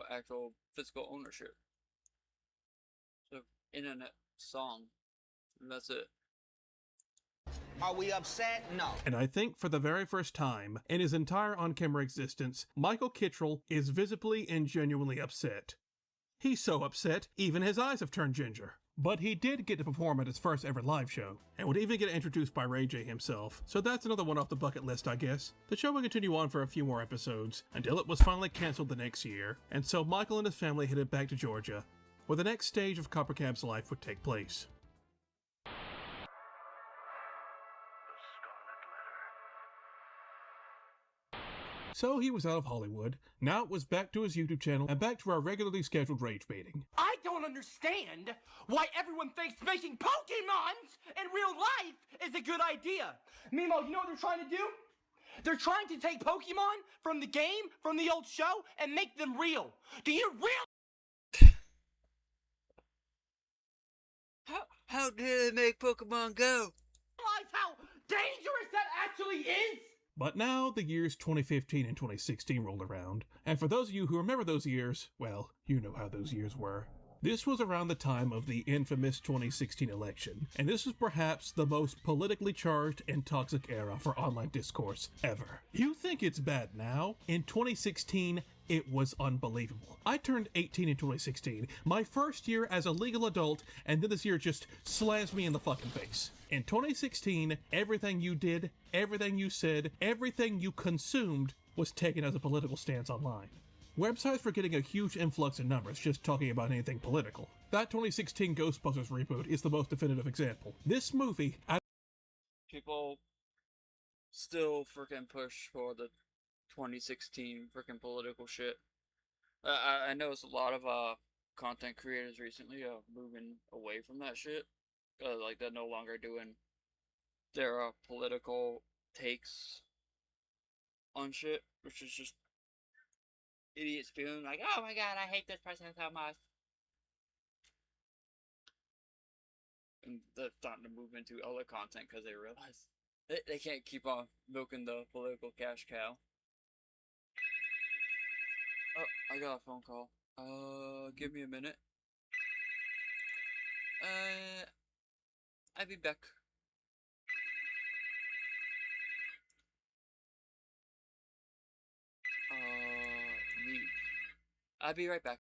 actual physical ownership. So, internet song, and that's it. Are we upset? No. And I think for the very first time in his entire on-camera existence, Michael Kittrell is visibly and genuinely upset. He's so upset, even his eyes have turned ginger. But he did get to perform at his first ever live show, and would even get introduced by Ray J himself, so that's another one off the bucket list, I guess. The show would continue on for a few more episodes, until it was finally cancelled the next year, and so Michael and his family headed back to Georgia, where the next stage of Copper Cab's life would take place. So he was out of Hollywood, now it was back to his YouTube channel, and back to our regularly scheduled rage baiting. I don't understand why everyone thinks making Pokemons in real life is a good idea. Meanwhile, you know what they're trying to do? They're trying to take Pokemon from the game, from the old show, and make them real. Do you realize How did they make Pokemon Go? how dangerous that actually is? But now the years 2015 and 2016 rolled around, and for those of you who remember those years, well, you know how those years were. This was around the time of the infamous 2016 election, and this was perhaps the most politically charged and toxic era for online discourse ever. You think it's bad now? In 2016, it was unbelievable. I turned 18 in 2016, my first year as a legal adult, and then this year just slams me in the fucking face. In 2016, everything you did, everything you said, everything you consumed was taken as a political stance online. Websites were getting a huge influx in numbers just talking about anything political. That 2016 Ghostbusters reboot is the most definitive example. This movie... People still freaking push for the 2016 freaking political shit. I noticed a lot of content creators recently moving away from that shit. Like they're no longer doing their political takes on shit, which is just idiots being like, oh my god, I hate this person so much. and they're starting to move into other content because they realize they can't keep on milking the political cash cow. Oh, I got a phone call. Give me a minute. I'll be back. Me. I'll be right back.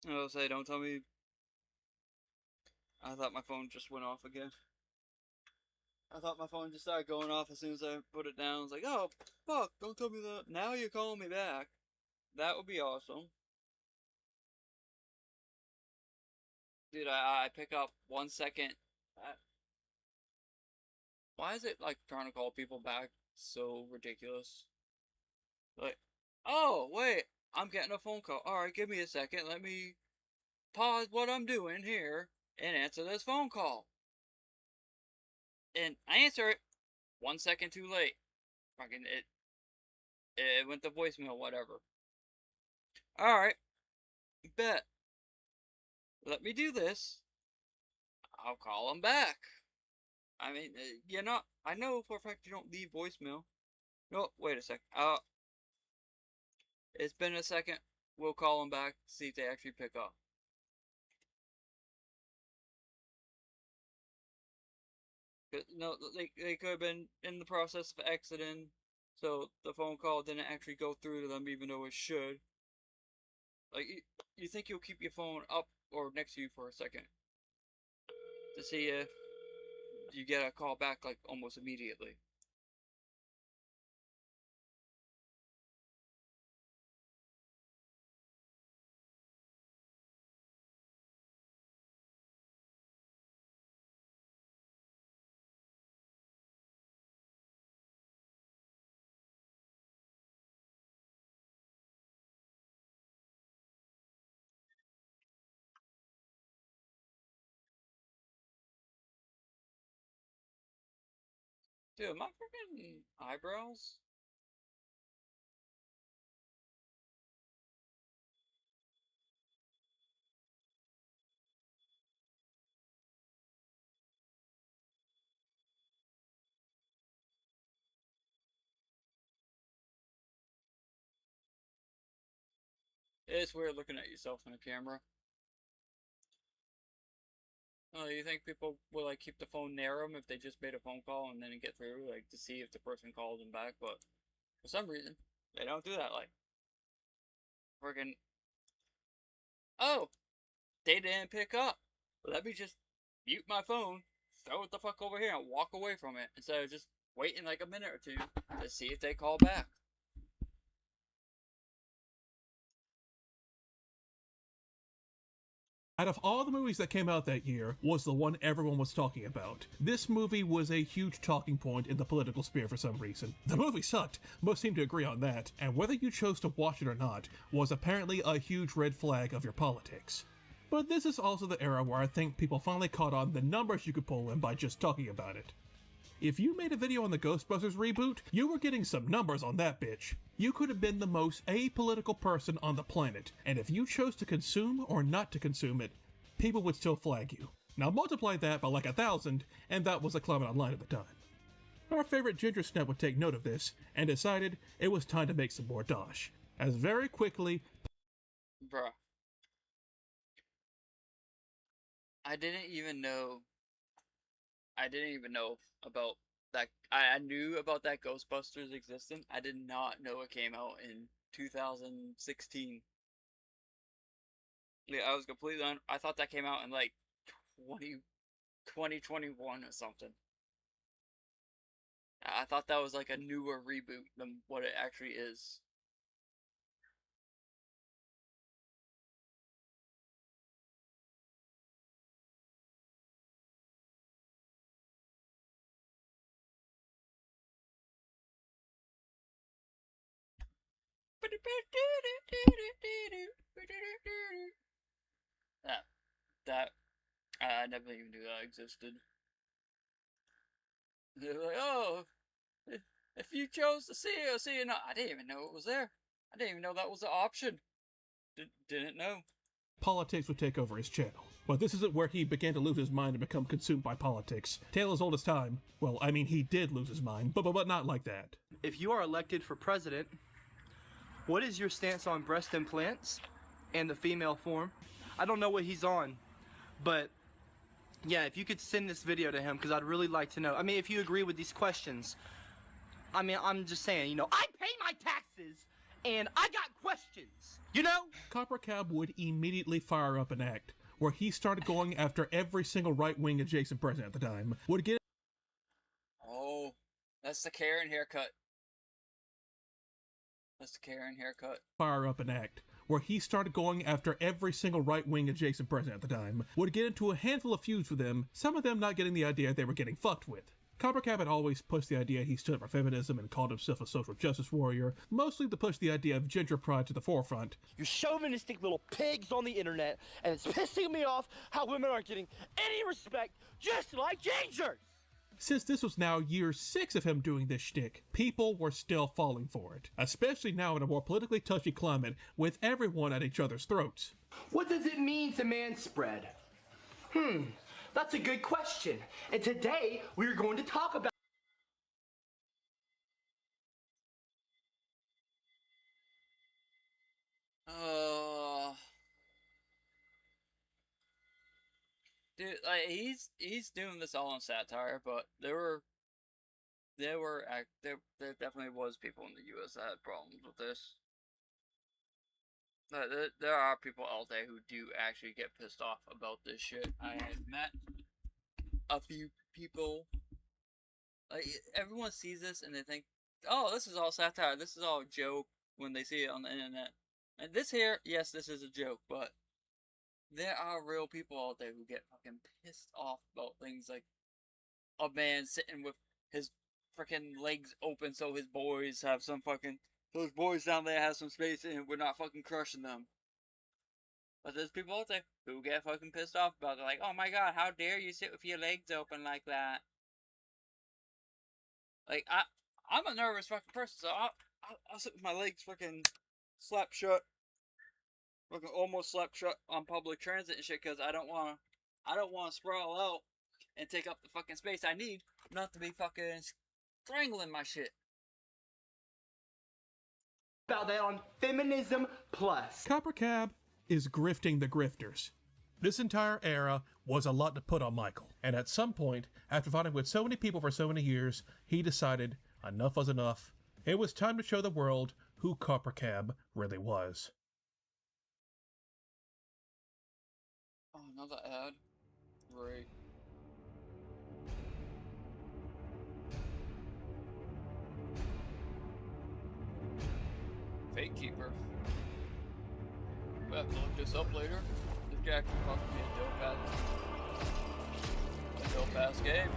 I'll say, don't tell me. I thought my phone just went off again. I thought my phone just started going off as soon as I put it down. I was like, oh, fuck, don't tell me that. Now you're calling me back. That would be awesome. Dude, I pick up 1 second. Why is it like trying to call people back so ridiculous? Like, oh, wait, I'm getting a phone call. Alright, give me a second. Let me pause what I'm doing here and answer this phone call. And I answer it 1 second too late. Fucking it went to voicemail, whatever. Alright, bet. Let me do this. I'll call them back. I mean, you're not. I know for a fact you don't leave voicemail. No, wait a sec. It's been a second. We'll call them back, see if they actually pick up. No, they could have been in the process of exiting, so the phone call didn't actually go through to them, even though it should. Like, you think you'll keep your phone up or next to you for a second to see if you get a call back, like, almost immediately. Dude, my freaking eyebrows? It's weird looking at yourself in a camera. Oh, you think people will like keep the phone near them if they just made a phone call and then get through, like to see if the person calls them back? But for some reason, they don't do that. Like, friggin', oh, they didn't pick up. Let me just mute my phone, throw it the fuck over here, and walk away from it instead of just waiting like a minute or two to see if they call back. Out of all the movies that came out that year, was the one everyone was talking about. This movie was a huge talking point in the political sphere for some reason. The movie sucked, most seem to agree on that, and whether you chose to watch it or not was apparently a huge red flag of your politics. But this is also the era where I think people finally caught on the numbers you could pull in by just talking about it. If you made a video on the Ghostbusters reboot, you were getting some numbers on that bitch. You could have been the most apolitical person on the planet, and if you chose to consume or not to consume it, people would still flag you. Now multiply that by like 1,000, and that was a climate online at the time. Our favorite ginger snap would take note of this, and decided it was time to make some more dosh, as very quickly... Bruh. I didn't even know about that. I knew about that Ghostbusters existence. I did not know it came out in 2016. Yeah, I was completely I thought that came out in like 2021 or something. I thought that was like a newer reboot than what it actually is. That I never even knew that existed. They're like, oh, if you chose to see it or see it not, I didn't even know it was there. I didn't even know that was an option. Didn't know. Politics would take over his channel. But this isn't where he began to lose his mind and become consumed by politics. Tale as old as time. Well, I mean, he did lose his mind, but not like that. If you are elected for president, what is your stance on breast implants and the female form? I don't know what he's on, but yeah, if you could send this video to him, because I'd really like to know. I mean, if you agree with these questions. I mean, I'm just saying, you know, I pay my taxes, and I got questions, you know? Copper Cab would immediately fire up an act where he started going after every single right-wing adjacent president at the time. Would get... Oh, that's the Karen haircut. That's the Karen haircut. Fire up an act where he started going after every single right-wing adjacent president at the time. Would get into a handful of feuds with them, some of them not getting the idea they were getting fucked with. Copper Cab had always pushed the idea he stood for feminism and called himself a social justice warrior, mostly to push the idea of ginger pride to the forefront. You chauvinistic little pigs on the internet, and it's pissing me off how women aren't getting any respect, just like gingers! Since this was now year 6 of him doing this shtick, people were still falling for it, especially now in a more politically touchy climate with everyone at each other's throats. What does it mean to manspread? That's a good question. And today, we're going to talk about... Dude, like, he's doing this all in satire, but there definitely was people in the U.S. that had problems with this. There are people out there who do actually get pissed off about this shit. I had met a few people. Like, everyone sees this and they think, oh, this is all satire, this is all a joke when they see it on the internet. And this here, yes, this is a joke, but there are real people out there who get fucking pissed off about things like a man sitting with his freaking legs open so his boys have some fucking... Those boys down there have some space and we're not fucking crushing them. But there's people out there who get fucking pissed off about it. They're like, oh my god, how dare you sit with your legs open like that? Like, I'm a nervous fucking person, so I'll sit with my legs fucking slapped shut. Fucking almost slapped shut on public transit and shit, because I don't wanna sprawl out and take up the fucking space I need not to be fucking strangling my shit. About that on Feminism Plus. Copper Cab is grifting the grifters. This entire era was a lot to put on Michael, and at some point, after fighting with so many people for so many years, he decided enough was enough. It was time to show the world who Copper Cab really was. Oh, another ad? Great. Fake Keeper. We'll have to look this up later. This guy could possibly be a dope ass game.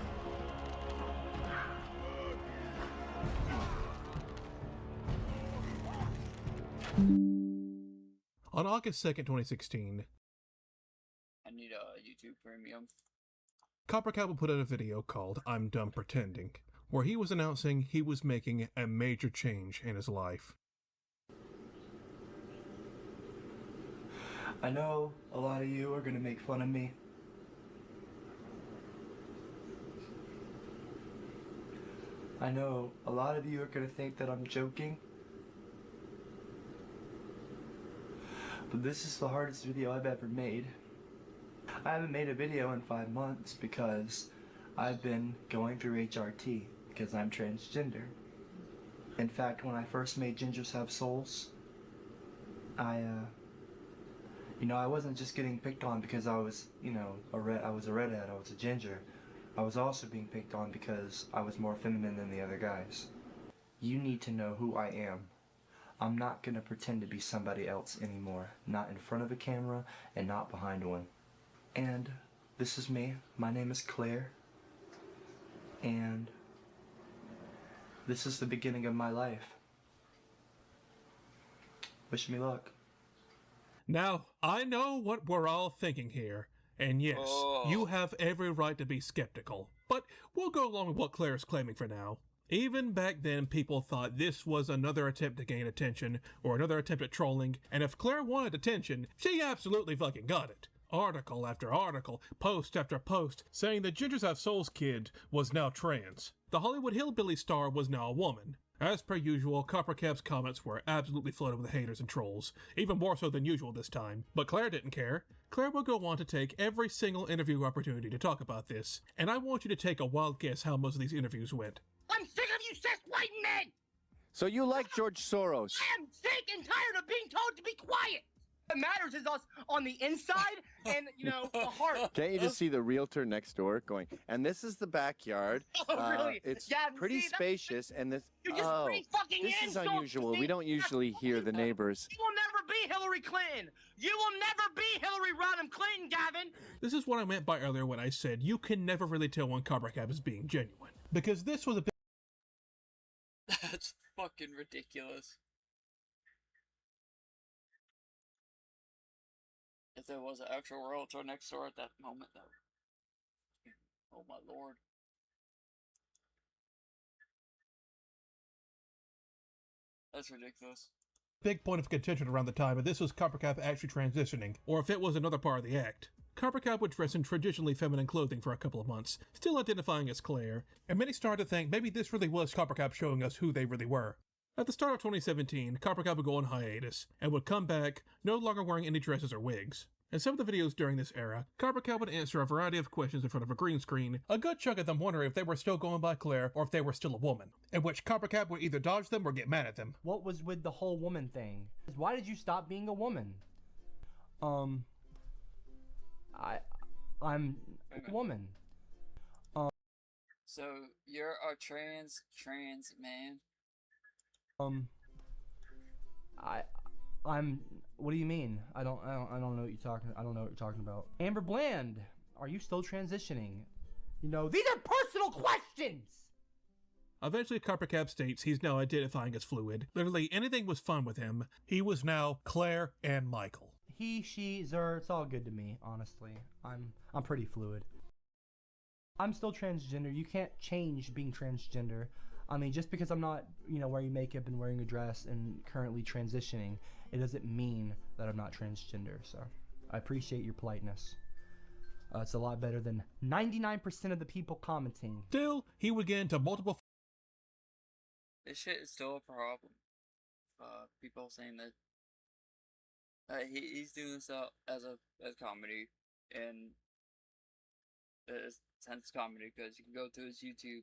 On August 2nd, 2016, need a YouTube Premium. Copper Cowboy put out a video called I'm Done Pretending, where he was announcing he was making a major change in his life. I know a lot of you are gonna make fun of me. I know a lot of you are gonna think that I'm joking. But this is the hardest video I've ever made. I haven't made a video in 5 months because I've been going through HRT because I'm transgender. In fact, when I first made Gingers Have Souls, I wasn't just getting picked on because I was, I was a redhead, I was a ginger. I was also being picked on because I was more feminine than the other guys. You need to know who I am. I'm not gonna pretend to be somebody else anymore. Not in front of a camera and not behind one. And this is me. My name is Claire. And this is the beginning of my life. Wish me luck. Now, I know what we're all thinking here, and yes, you have every right to be skeptical, but we'll go along with what Claire's claiming for now. Even back then, people thought this was another attempt to gain attention, or another attempt at trolling, and if Claire wanted attention, she absolutely fucking got it. Article after article, post after post, saying the Gingers Have Souls kid was now trans. The Hollywood Hillbilly star was now a woman. As per usual, Coppercap's comments were absolutely flooded with haters and trolls, even more so than usual this time. But Claire didn't care. Claire will go on to take every single interview opportunity to talk about this, and I want you to take a wild guess how most of these interviews went. I'm sick of you cis white men! So you like George Soros? I am sick and tired of being told to be quiet! What matters is us on the inside and, the heart. Can't you just see the realtor next door going, and this is the backyard. Oh, really? It's Yeah, pretty see, spacious, and this, You're just pretty fucking this is insults unusual. to me. We don't usually hear the neighbors. You will never be Hillary Clinton. You will never be Hillary Rodham Clinton, Gavin. This is what I meant by earlier when I said you can never really tell when Coppercap is being genuine. Because this was a bit... That's fucking ridiculous. If there was an actual realtor next door at that moment, though. Oh my lord. That's ridiculous. Big point of contention around the time if this was Coppercap actually transitioning, or if it was another part of the act. Coppercap would dress in traditionally feminine clothing for a couple of months, still identifying as Claire, and many started to think maybe this really was Coppercap showing us who they really were. At the start of 2017, Coppercap would go on hiatus, and would come back, no longer wearing any dresses or wigs. In some of the videos during this era, Coppercap would answer a variety of questions in front of a green screen, a good chunk of them wondering if they were still going by Claire or if they were still a woman, in which Coppercap would either dodge them or get mad at them. What was with the whole woman thing? Why did you stop being a woman? I'm a woman. So you're a trans man? I'm. What do you mean? I don't know what you're talking. I don't know what you're talking about. Amber Bland, are you still transitioning? These are personal questions. Eventually, Coppercap states he's now identifying as fluid. Literally anything was fun with him. He was now Claire and Michael. He, she, zer, it's all good to me, honestly. I'm pretty fluid. I'm still transgender. You can't change being transgender. I mean, just because I'm not, wearing makeup and wearing a dress and currently transitioning, it doesn't mean that I'm not transgender. So I appreciate your politeness. It's a lot better than 99% of the people commenting. Still, he would get into multiple... This shit is still a problem. People saying that he's doing this as comedy, and it's sense comedy because you can go to his YouTube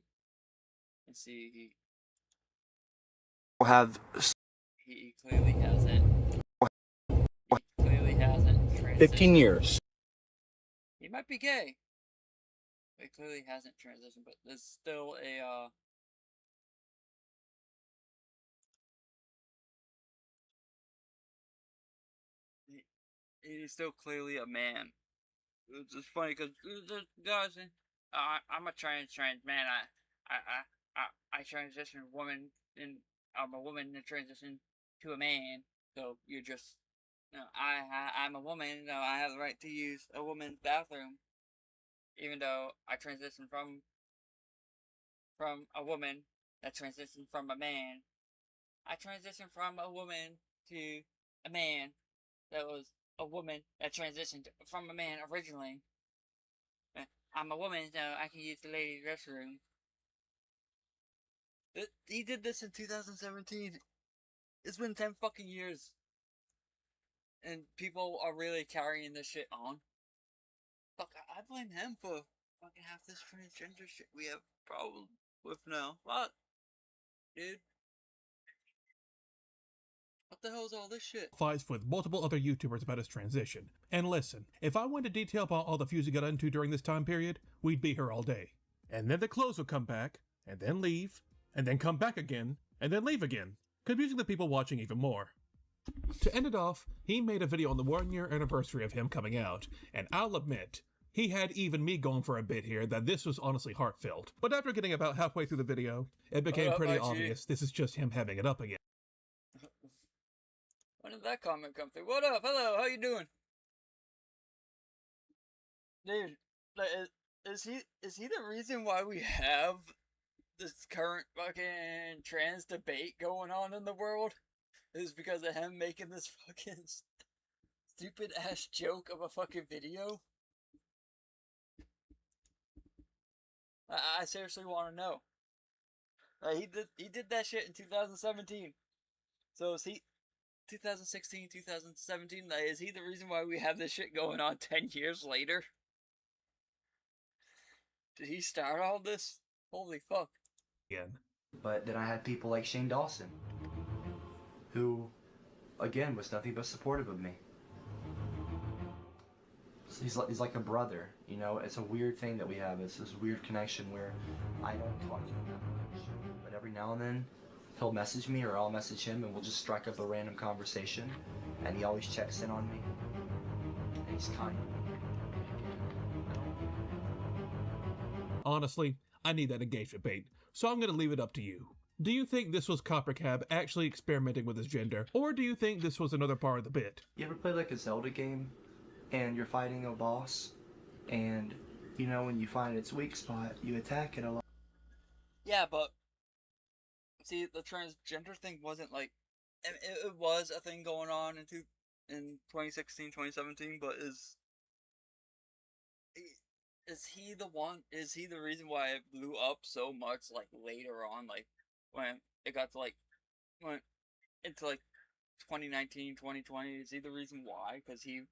and see he clearly hasn't. He clearly hasn't transitioned. 15 years. He might be gay. But he clearly hasn't transitioned, but there's still a he's still clearly a man. It's just funny because the guys saying, I'm a trans man. I transition woman, and I'm a woman that transition to a man. So you're just I'm a woman. I have the right to use a woman's bathroom, even though I transitioned from a woman that transitioned from a man. I transitioned from a woman to a man that was a woman that transitioned from a man originally. I'm a woman, so I can use the ladies' restroom. He did this in 2017. It's been 10 fucking years. And people are really carrying this shit on. Fuck, I blame him for fucking half this transgender shit we have problem with now. What? Dude. What the hell is all this shit? Fights with multiple other YouTubers about his transition. And listen, if I went to detail about all the feuds he got into during this time period, we'd be here all day. And then the clothes would come back, and then leave, and then come back again, and then leave again, confusing the people watching even more. To end it off, he made a video on the 1-year anniversary of him coming out, and I'll admit, he had even me going for a bit here that this was honestly heartfelt. But after getting about halfway through the video, it became pretty obvious this is just him having it up again. When did that comment come through? What up? Hello, how you doing? Dude, like, is he the reason why we have this current fucking trans debate going on in the world? Is because of him making this fucking stupid ass joke of a fucking video? I seriously want to know. He did that shit in 2017. So is he 2016, 2017? Is he the reason why we have this shit going on 10 years later? Did he start all this? Holy fuck. But then I had people like Shane Dawson, who, again, was nothing but supportive of me. He's like a brother, you know. It's a weird thing that we have. It's this weird connection where I don't talk to him that much, but every now and then he'll message me or I'll message him and we'll just strike up a random conversation, and he always checks in on me, and he's kind. Honestly, I need that engagement bait, so I'm gonna leave it up to you. Do you think this was Copper Cab actually experimenting with his gender, or do you think this was another part of the bit? You ever play like a Zelda game and you're fighting a boss, and you know, when you find its weak spot, you attack it a lot? Yeah, but see, the transgender thing wasn't like it was a thing going on in 2016, 2017, but is he the one? Is he the reason why it blew up so much? Like later on, like when it got to like went into like 2019, 2020. Is he the reason why? Because he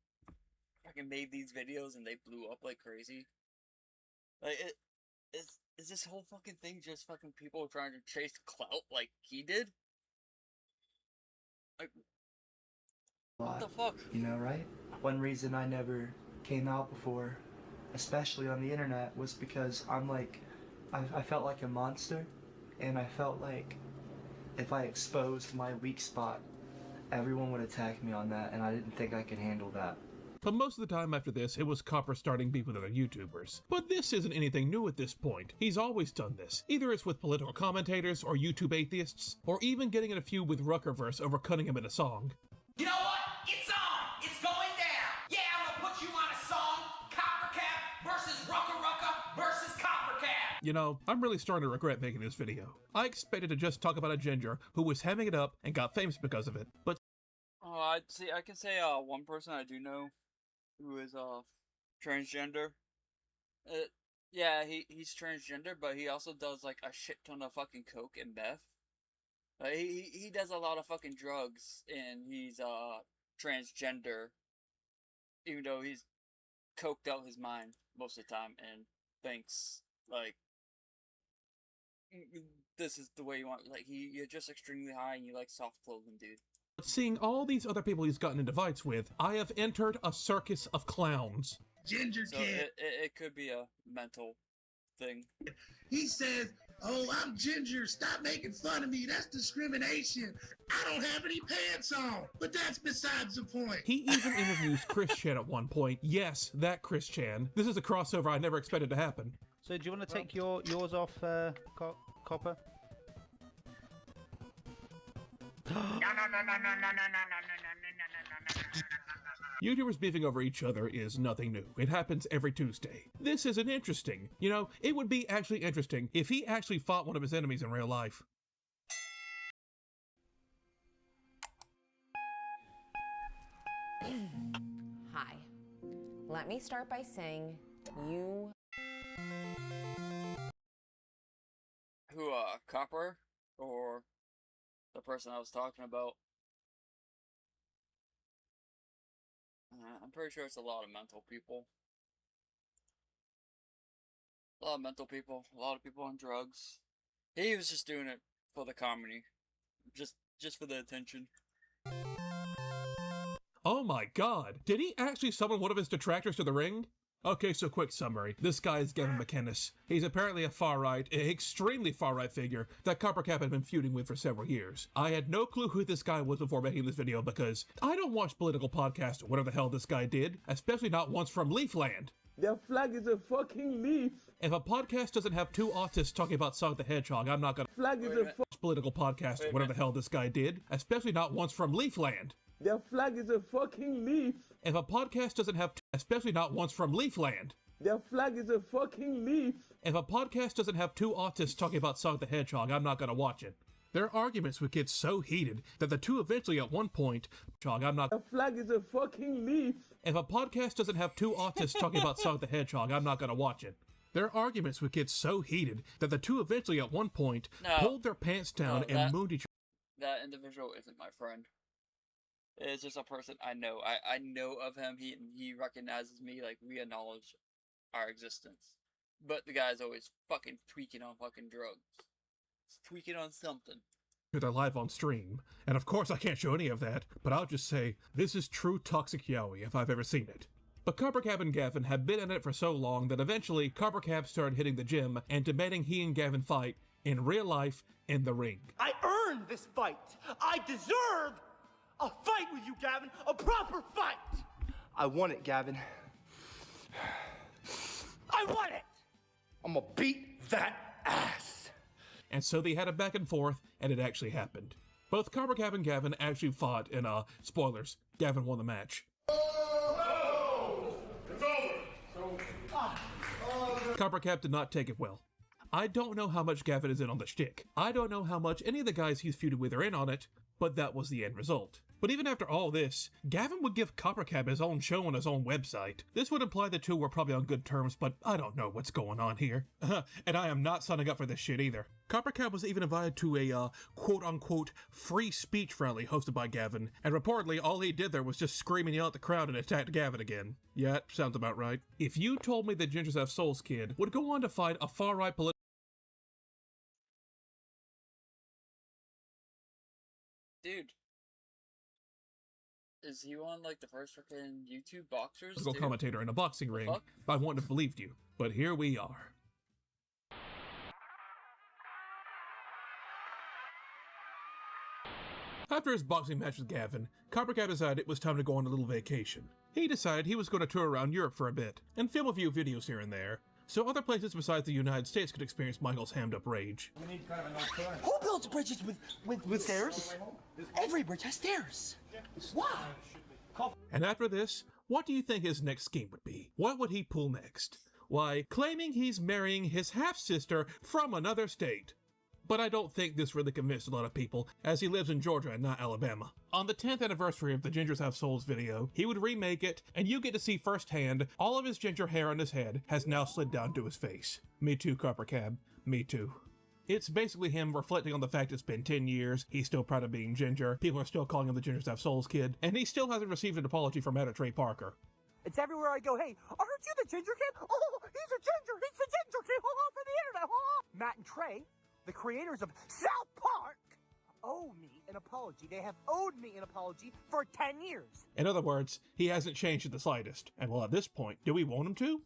fucking made these videos and they blew up like crazy. Like is this whole fucking thing just fucking people trying to chase clout like he did? Like, what the fuck? You know, right? One reason I never came out before, especially on the internet, was because I'm like, I felt like a monster, and I felt like if I exposed my weak spot, everyone would attack me on that, and I didn't think I could handle that. But most of the time after this, it was Copper starting beef with other YouTubers. But this isn't anything new at this point. He's always done this. Either it's with political commentators or YouTube atheists, or even getting in a feud with Ruckerverse over cutting him in a song. You know what? It's on! It's going down! Yeah, I'm gonna put you on a song! Coppercap versus Rucker versus Coppercap! You know, I'm really starting to regret making this video. I expected to just talk about a ginger who was having it up and got famous because of it, but... Oh, I can say one person I do know who is transgender. Yeah, he's transgender, but he also does like a shit ton of fucking coke and meth. He does a lot of fucking drugs, and he's transgender, even though he's coked out his mind most of the time and thinks like this is the way you want. Like you're just extremely high and you like soft clothing, dude. Seeing all these other people he's gotten into fights with, I have entered a circus of clowns. Ginger so kid. It could be a mental thing. He says, "Oh, I'm ginger. Stop making fun of me. That's discrimination. I don't have any pants on." But that's besides the point. He even interviews Chris Chan at one point. Yes, that Chris Chan. This is a crossover I never expected to happen. So do you want to take yours off, Copper? No. YouTubers beefing over each other is nothing new. It happens every Tuesday. This isn't interesting. You know, it would be actually interesting if he actually fought one of his enemies in real life. Hi. Let me start by saying you... Who, Copper? Or the person I was talking about? I'm pretty sure it's a lot of mental people. A lot of mental people. A lot of people on drugs. He was just doing it for the comedy. Just for the attention. Oh my god, did he actually summon one of his detractors to the ring? Okay, so quick summary. This guy is Gavin McInnes. He's apparently a far-right, extremely far-right figure that Coppercap had been feuding with for several years. I had no clue who this guy was before making this video because I don't watch political podcasts or whatever the hell this guy did, especially not once from Leafland. Their flag is a fucking leaf. If a podcast doesn't have two autists talking about Sonic the Hedgehog, I'm not gonna Flag is a political podcast or whatever the hell this guy did, especially not once from Leafland. Their flag is a fucking leaf. If a podcast doesn't have, especially not once from Leafland. Their flag is a fucking leaf. If a podcast doesn't have two autists talking about Sonic the Hedgehog, I'm not gonna watch it. Their arguments would get so heated that the two eventually at one point, The flag is a fucking leaf. If a podcast doesn't have two autists talking about Sonic the Hedgehog, I'm not gonna watch it. Their arguments would get so heated that the two eventually at one point pulled their pants down and mooned each other. That individual isn't my friend. It's just a person I know. I know of him. He recognizes me. Like, we acknowledge our existence. But the guy's always fucking tweaking on fucking drugs. He's tweaking on something. They're live on stream. And of course I can't show any of that, but I'll just say, this is true toxic yaoi if I've ever seen it. But Coppercap and Gavin had been at it for so long that eventually Coppercap started hitting the gym and demanding he and Gavin fight in real life in the ring. I earned this fight. I deserve a fight with you, Gavin. A proper fight. I want it, Gavin. I want it. I'm gonna beat that ass. And so they had a back and forth, and it actually happened. Both Coppercap and Gavin actually fought, and spoilers, Gavin won the match. Coppercap did not take it well. I don't know how much Gavin is in on the shtick. I don't know how much any of the guys he's feuded with are in on it, but that was the end result. But even after all this, Gavin would give Coppercap his own show on his own website. This would imply the two were probably on good terms, but I don't know what's going on here. And I am not signing up for this shit either. Coppercap was even invited to a quote-unquote free speech rally hosted by Gavin, and reportedly all he did there was just scream and yell at the crowd and attacked Gavin again. Yeah, sounds about right. If you told me that Gingers Have Souls Kid would go on to fight a far-right political Dude. Is he on, like, the first freaking YouTube boxers? commentator in a boxing ring, I wouldn't have believed you. But here we are. After his boxing match with Gavin, Coppercap decided it was time to go on a little vacation. He decided he was going to tour around Europe for a bit, and film a few videos here and there, so other places besides the United States could experience Michael's hammed-up rage. Who builds bridges with stairs? Every bridge has stairs. Why? And after this, what do you think his next scheme would be? What would he pull next? Why, claiming he's marrying his half-sister from another state. But I don't think this really convinced a lot of people, as he lives in Georgia and not Alabama. On the 10th anniversary of the Gingers Have Souls video, he would remake it, and you get to see firsthand all of his ginger hair on his head has now slid down to his face. Me too, Coppercap. Me too. It's basically him reflecting on the fact it's been 10 years, he's still proud of being ginger, people are still calling him the Gingers Have Souls Kid, and he still hasn't received an apology from Matt Trey Parker. It's everywhere I go. Hey, aren't you the ginger kid? Oh, he's a ginger. He's the ginger kid. Oh, for the internet. Oh. Matt and Trey, the creators of South Park, owe me an apology. They have owed me an apology for 10 years. In other words, he hasn't changed in the slightest. And well, at this point, do we want him to?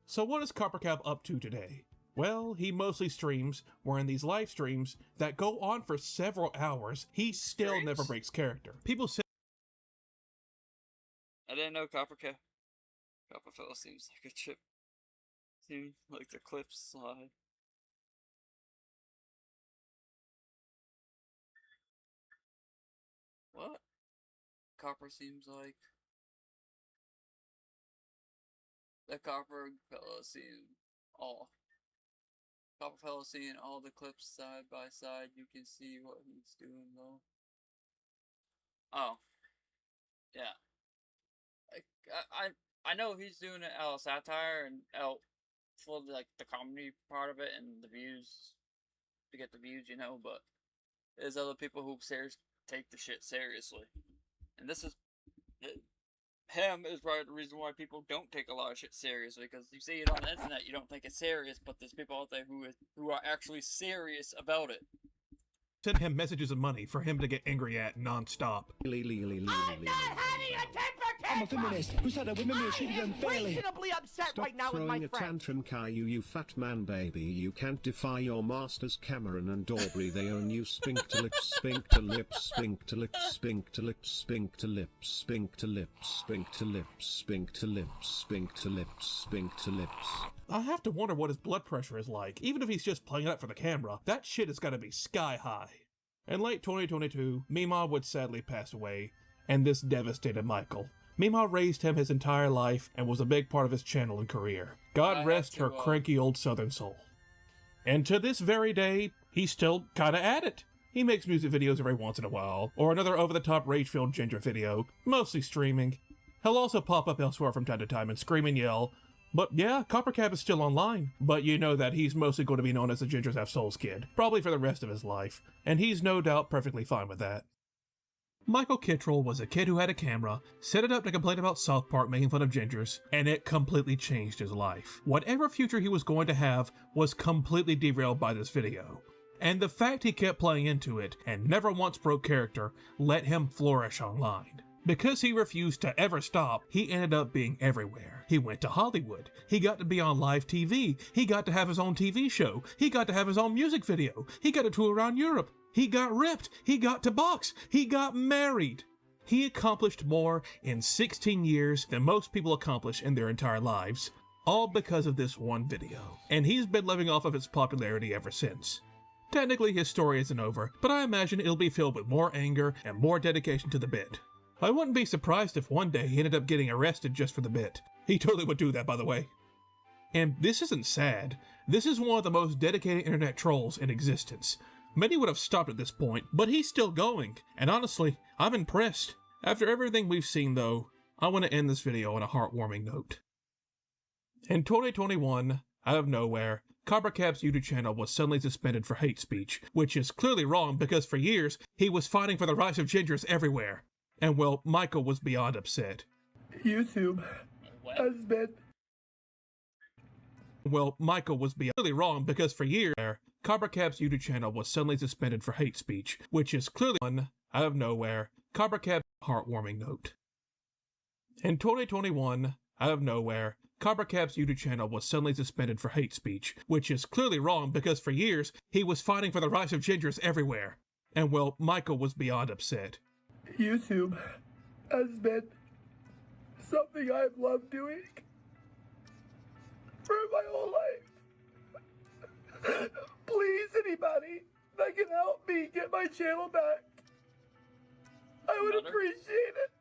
So what is Coppercap up to today? Well, he mostly streams, where in these live streams that go on for several hours, he still never breaks character. People say I didn't know Copperfell seems like a chip. Seems like the clips slide. What? Copper seems like. The Copper fella seeing all. Copper fella seeing all the clips side by side. You can see what he's doing though. Oh, yeah. I know he's doing it out of satire and out for like the comedy part of it and the views to get the views, you know. But there's other people who take the shit seriously, and this is him is probably the reason why people don't take a lot of shit seriously, because you see it on the internet, you don't think it's serious, but there's people out there who are actually serious about it. Send him messages of money for him to get angry at non-stop. I'm a feminist who's had a women mistreated unfairly. Reasonably upset Stop right now with throwing my a friend. tantrum, Caillou, you fat man baby. You can't defy your masters Cameron and Aubrey. They own you. Spink to lips, spink to lips, spink to lips, spink to lips, spink to lips, spink to lips, spink to lips, spink to lips, spink to lips, spink to lips. I have to wonder what his blood pressure is like. Even if he's just playing it up for the camera, that shit has got to be sky high. In late 2022, Meemaw would sadly pass away, and this devastated Michael. Meemaw raised him his entire life and was a big part of his channel and career. God rest her cranky old southern soul. And to this very day, he's still kinda at it. He makes music videos every once in a while, or another over-the-top rage-filled ginger video, mostly streaming. He'll also pop up elsewhere from time to time and scream and yell. But yeah, Coppercap is still online. But you know that he's mostly going to be known as the Gingers Have Souls kid, probably for the rest of his life, and he's no doubt perfectly fine with that. Michael Kittrell was a kid who had a camera, set it up to complain about South Park making fun of gingers, and it completely changed his life. Whatever future he was going to have was completely derailed by this video. And the fact he kept playing into it, and never once broke character, let him flourish online. Because he refused to ever stop, he ended up being everywhere. He went to Hollywood. He got to be on live TV. He got to have his own TV show. He got to have his own music video. He got to tour around Europe. He got ripped. He got to box. He got married. He accomplished more in 16 years than most people accomplish in their entire lives, all because of this one video. And he's been living off of its popularity ever since. Technically, his story isn't over, but I imagine it'll be filled with more anger and more dedication to the bit. I wouldn't be surprised if one day he ended up getting arrested just for the bit. He totally would do that, by the way. And this isn't sad. This is one of the most dedicated internet trolls in existence. Many would have stopped at this point, but he's still going. And honestly, I'm impressed. After everything we've seen though, I want to end this video on a heartwarming note. In 2021, out of nowhere, Coppercap's YouTube channel was suddenly suspended for hate speech, which is clearly wrong because for years, he was fighting for the rights of gingers everywhere. And well, Michael was beyond upset. YouTube has been... Well, Michael was clearly wrong because for years, Coppercap's YouTube channel was suddenly suspended for hate speech, which is clearly one, out of nowhere, Coppercap's heartwarming note. In 2021, out of nowhere, Coppercap's YouTube channel was suddenly suspended for hate speech, which is clearly wrong because for years, he was fighting for the rights of gingers everywhere. And well, Michael was beyond upset. YouTube has been something I've loved doing for my whole life. Please, anybody that can help me get my channel back, I would appreciate it.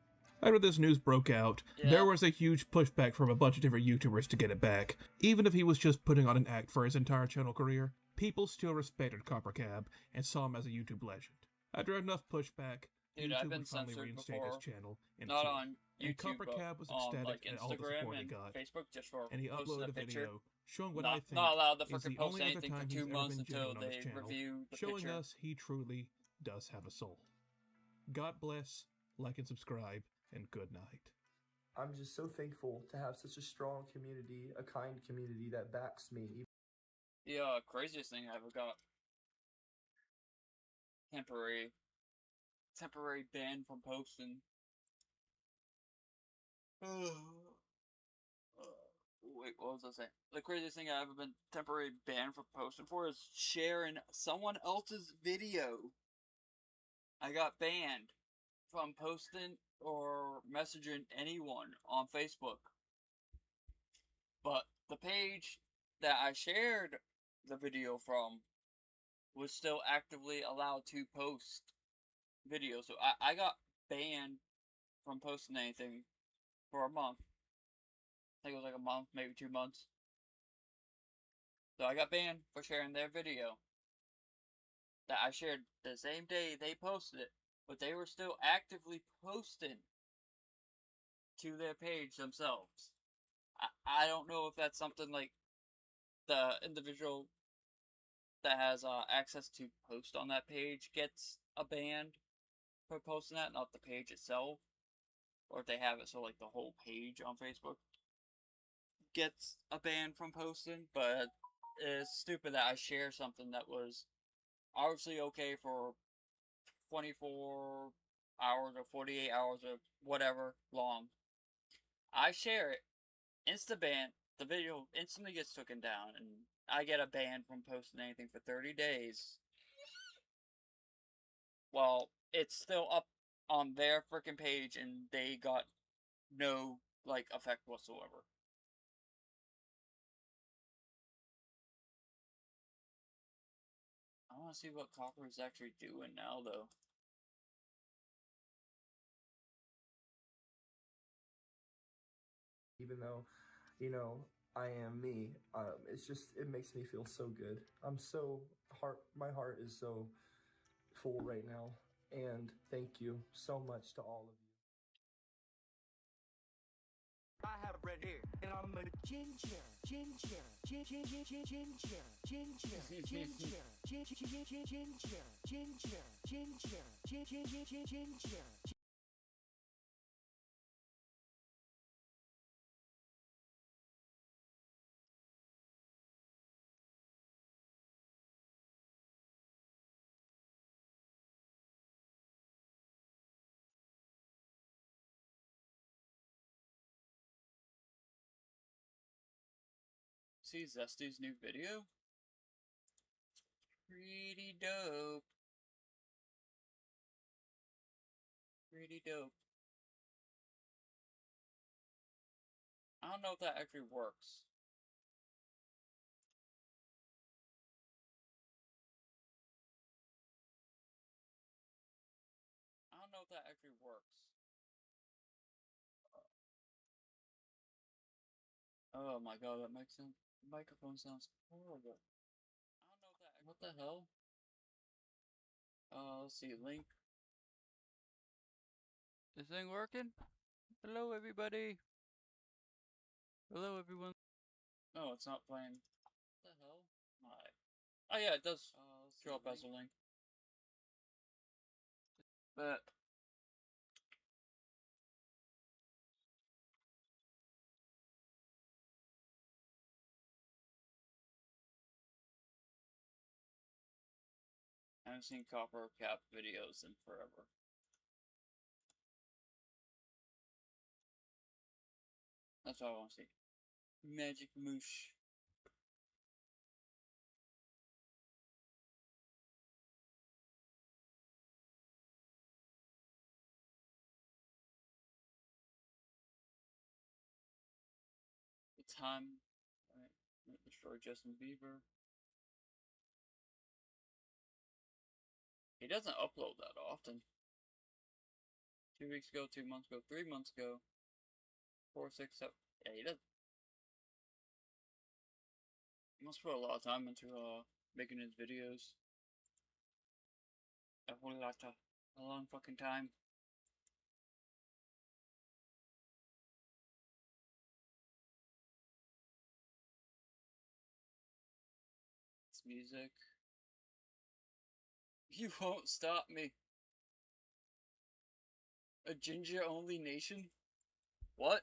After this news broke out, there was a huge pushback from a bunch of different YouTubers to get it back. Even if he was just putting on an act for his entire channel career, people still respected Coppercap and saw him as a YouTube legend. After enough pushback, Dude, YouTube I've been would finally censored reinstate before. his channel in Not full. on And YouTube, Coppercap was but on ecstatic like at all the support Instagram he and got. Facebook, just for And he posting uploaded a a picture. video showing what not, I think not allowed to is freaking the post only other anything for time 2 he's ever months been until genuine on his they channel, review the showing picture. us he truly does have a soul. God bless, like and subscribe, and good night. I'm just so thankful to have such a strong community, a kind community that backs me. The craziest thing I ever got. Temporary ban from posting. Wait, what was I saying? The craziest thing I've ever been temporary banned from posting for is sharing someone else's video. I got banned from posting or messaging anyone on Facebook. But the page that I shared the video from was still actively allowed to post videos. So I got banned from posting anything for a month. I think it was like a month, maybe 2 months. So I got banned for sharing their video that I shared the same day they posted it, but they were still actively posting to their page themselves. I don't know if that's something like the individual that has access to post on that page gets a ban for posting that, not the page itself, or if they have it so like the whole page on Facebook gets a ban from posting. But it's stupid that I share something that was obviously okay for 24 hours or 48 hours or whatever long. I share it, insta ban, the video instantly gets taken down, and I get a ban from posting anything for 30 days. Well, it's still up on their freaking page, and they got no, like, effect whatsoever. I want to see what Copper is actually doing now, though. Even though, you know, I am me, it's just, it makes me feel so good. My heart is so full right now, and thank you so much to all of you. I have red hair, and I'm a ginger, ginger, ginger, ginger, ginger, ginger, ginger, ginger, ginger, ginger, ginger, ginger, ginger. See Zesty's new video? Pretty dope. Pretty dope. I don't know if that actually works. I don't know if that actually works. Oh my god, that microphone sounds horrible. I don't know if that. What the hell? Let's see, link. This thing working? Hello, everybody. Hello, everyone. Oh, it's not playing. What the hell? Alright. Oh yeah, it does show up as a link. But I haven't seen Copper Cap videos in forever. That's all I want to see. Magic Moosh. The time. Alright. Destroy Justin Bieber. He doesn't upload that often. 2 weeks ago, 2 months ago, 3 months ago. 4, 6, 7. Yeah, he does. He must put a lot of time into making his videos. A whole lot of a long fucking time. It's music. You won't stop me. A ginger only nation? What?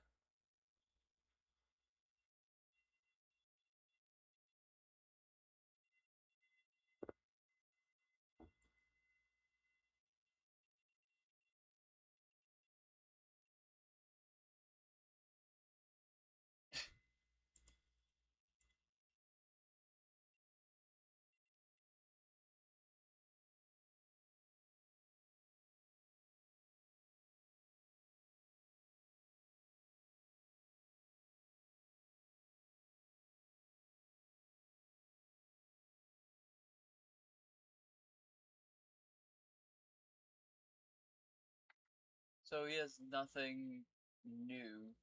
So he has nothing new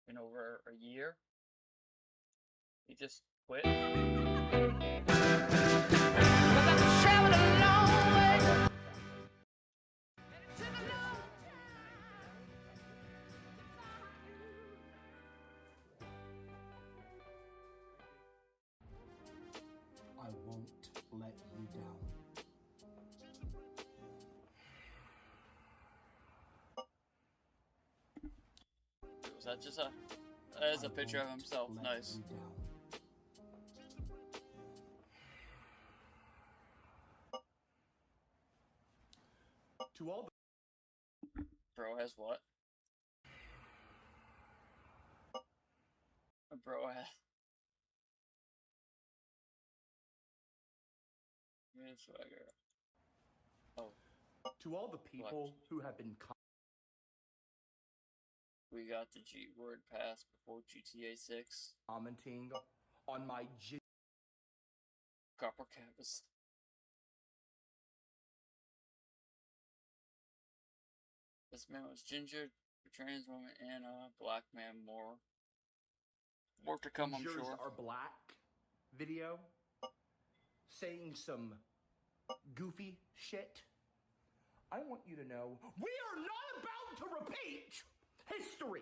in over a year. He just quit. I won't let you down. Was that just a... That is a picture of himself. Nice. To all Bro has what? Bro has... Swagger. Oh. To all the people who have been we got the G word pass before GTA 6. commenting on my Copper Campus. This man was ginger, a trans woman, and a black man. More to come, I'm sure. Are black video saying some goofy shit. I want you to know we are not about to repeat history.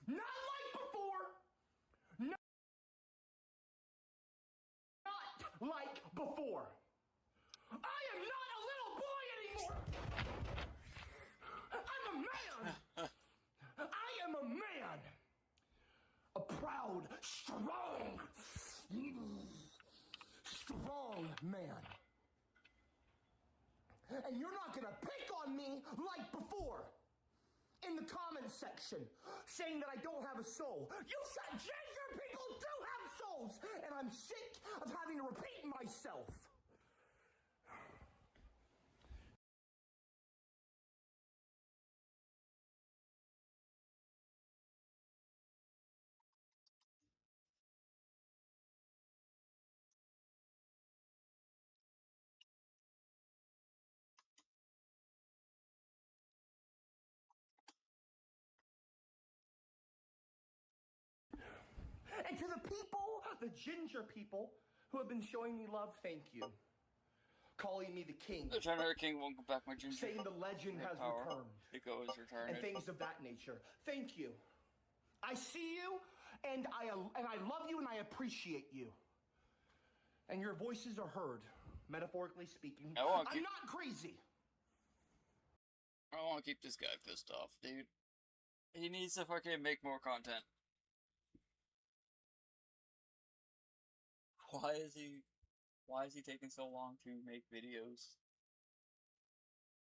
Not like before. Not like before. I am not a little boy anymore. I'm a man. I am a man. A proud, strong man. And you're not gonna pick on me like before. In the comments section, saying that I don't have a soul. You said ginger people do have souls, and I'm sick of having to repeat myself. And to the people, the ginger people, who have been showing me love, thank you. Calling me the king. The Generator King won't go back, my ginger. Saying the legend has returned. Nico is returned. And things of that nature. Thank you. I see you, and I love you, and I appreciate you. And your voices are heard, metaphorically speaking. I'm not crazy. I don't want to keep this guy pissed off, dude. He needs to fucking make more content. Why is he taking so long to make videos?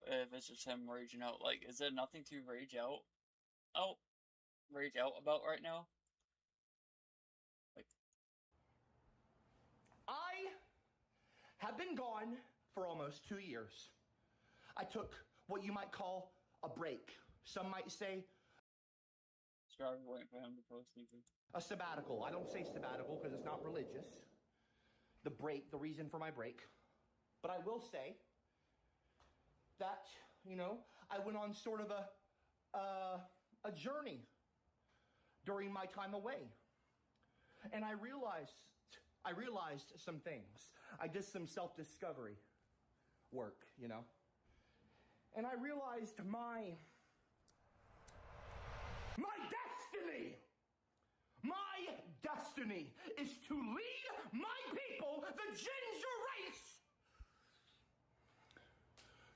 If it's just him raging out, like, is there nothing to rage out about right now? Like, I have been gone for almost 2 years. I took what you might call a break. Some might say waiting for him to post anything. A sabbatical. I don't say sabbatical because it's not religious. The break, the reason for my break. But I will say that, you know, I went on sort of a journey during my time away. And I realized some things. I did some self-discovery work, you know. And I realized my destiny! My destiny is to lead my people, the ginger race,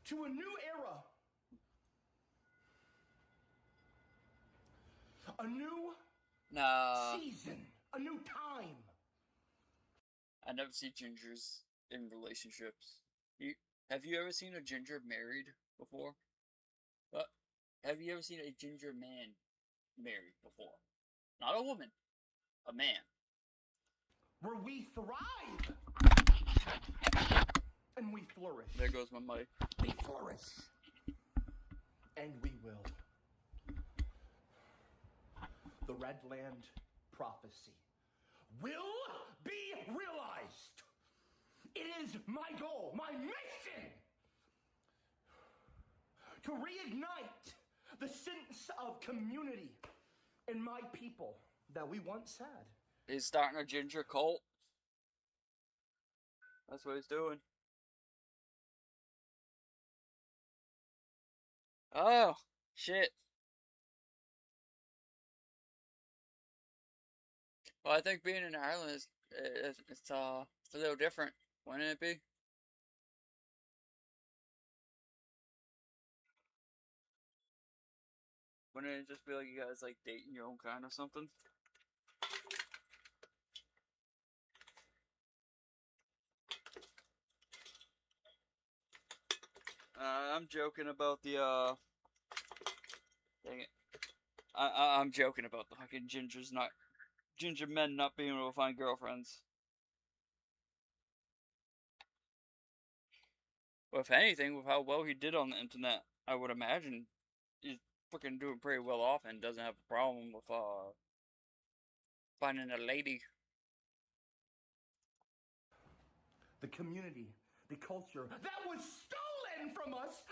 to a new era. A new season. A new time. I never see gingers in relationships. Have you ever seen a ginger married before? Have you ever seen a ginger man married before? Not a woman. A man. Where we thrive. And we flourish. There goes my mic. We flourish. And we will. The Redland prophecy will be realized. It is my goal, my mission, to reignite the sense of community in my people that we once had. He's starting a ginger cult. That's what he's doing. Oh, shit. Well, I think being in Ireland it's a little different, wouldn't it be? Wouldn't it just be like you guys like dating your own kind or something? I'm joking about the dang it. I'm joking about the fucking ginger men not being able to find girlfriends. Well, if anything, with how well he did on the internet, I would imagine he's freaking doing pretty well off and doesn't have a problem with finding a lady. The community, the culture that was stolen from us,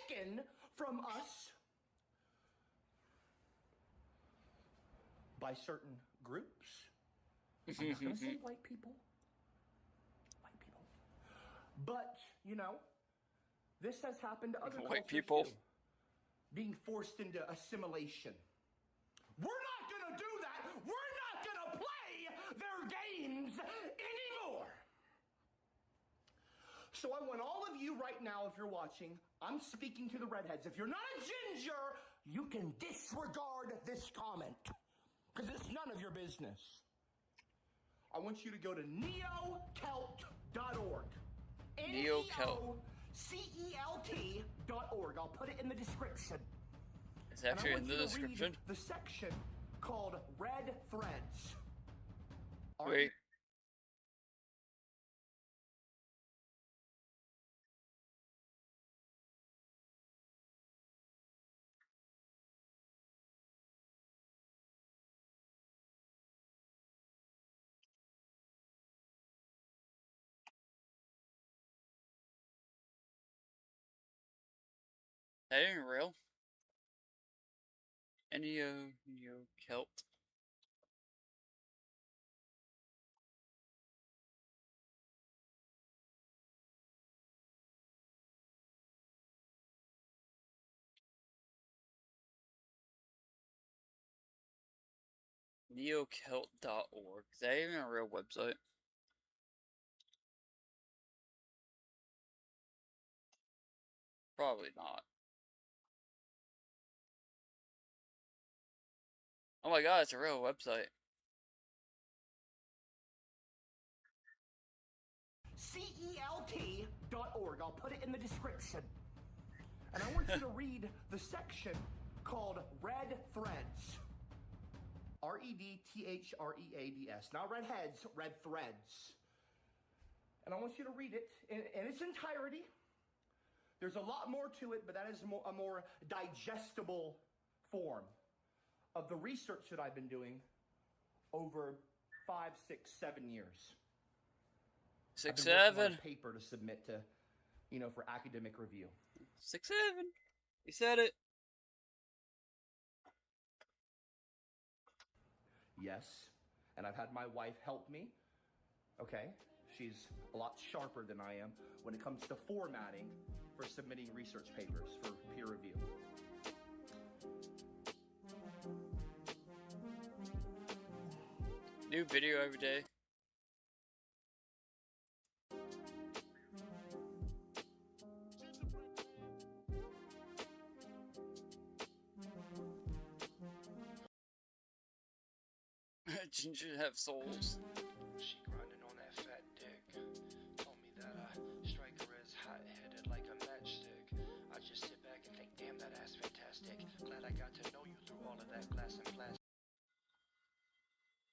taken from us by certain groups. I'm not going to say white people. White people. But, you know, this has happened to other white cultures people too. Being forced into assimilation. We're not going to do that. We're not going to play their games anymore. So I want all of you right now, if you're watching, I'm speaking to the redheads. If you're not a ginger, you can disregard this comment, because it's none of your business. I want you to go to neocelt.org. Neocelt. CELT.org. I'll put it in the description. It's actually in the description. The section called Red Threads. Wait. That ain't real. Neo-Celt. Neocelt.org. Is that even a real website? Probably not. Oh my god, it's a real website. CELT.org. I'll put it in the description. And I want you to read the section called Red Threads. REDTHREADS. Not redheads, red threads. And I want you to read it in its entirety. There's a lot more to it, but that is a more digestible form of the research that I've been doing over 5, 6, 7 years. 6, I've been working 7. on a paper to submit to, for academic review. 6, 7. He said it. Yes, and I've had my wife help me. Okay, she's a lot sharper than I am when it comes to formatting for submitting research papers for peer review. New video every day. Ginger have souls. She grinding on that fat dick. Told me that striker is hot-headed like a matchstick. I just sit back and think, damn, that ass fantastic. Glad I got to know you through all of that glass and plastic.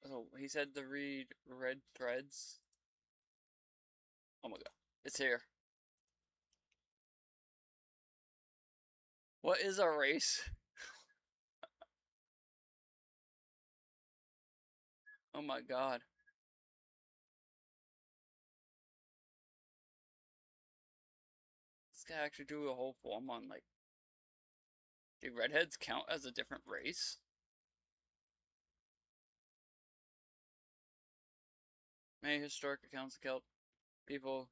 Oh, he said to read Red Threads. Oh my god. It's here. What is a race? Oh my god. This guy actually do a whole form on like Do redheads count as a different race? Many historic accounts of Celtic people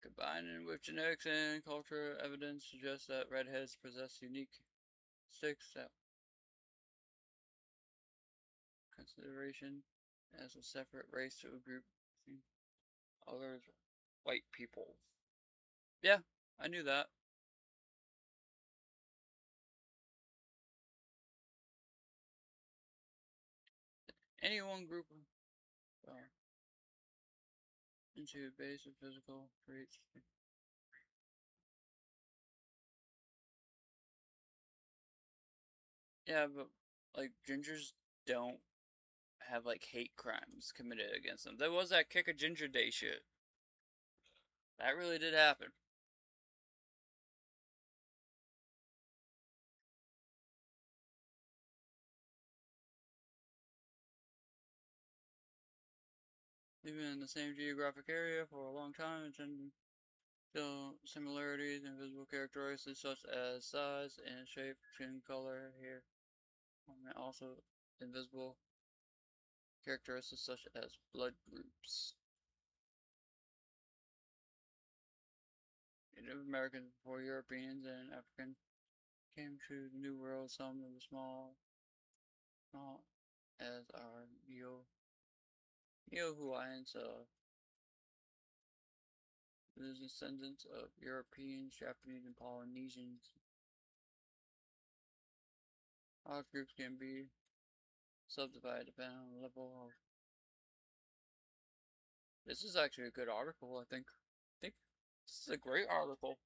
combining with genetics and cultural evidence suggests that redheads possess unique sticks that consideration as a separate race to a group others white people. Yeah, I knew that. Any one group into a base of physical traits. Yeah, but like gingers don't have like hate crimes committed against them. There was that kick a ginger day shit. That really did happen. Even in the same geographic area for a long time, and still similarities and visible characteristics such as size and shape, skin color, hair, and also invisible characteristics such as blood groups. Native Americans before Europeans and Africans came to the New World, some of the small as our Neo-Hawaiians, the descendants of Europeans, Japanese, and Polynesians. All groups can be subdivided depending on the level of. This is actually a good article, I think. This is a great article.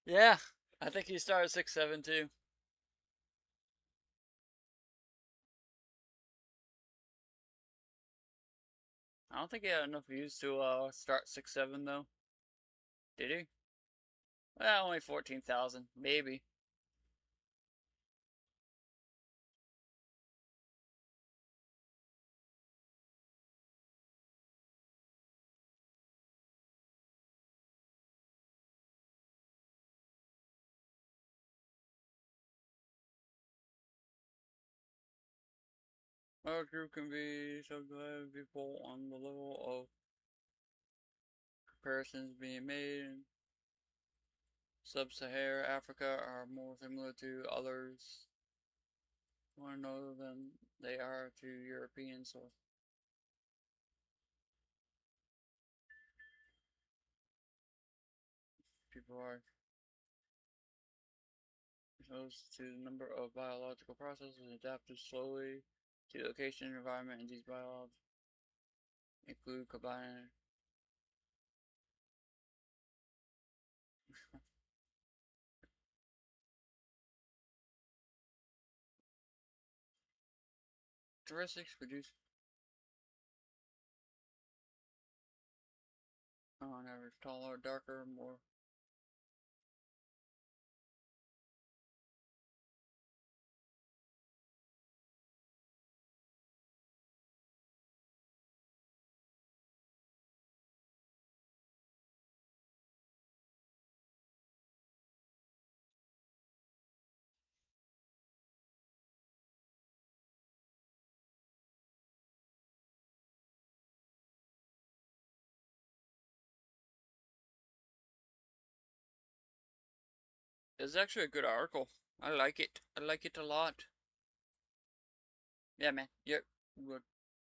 Yeah, I think he started 6'7" too. I don't think he had enough views to start 6'7" though. Did he? Well, only 14,000, maybe. Our group can be subdivided people on the level of comparisons being made. Sub-Saharan Africa are more similar to others more know than they are to Europeans. So people are exposed to the number of biological processes and adapted slowly to the location and environment, and these biologics include combining characteristics produced on average taller, darker, more It's actually a good article. I like it. I like it a lot. Yeah, man. We're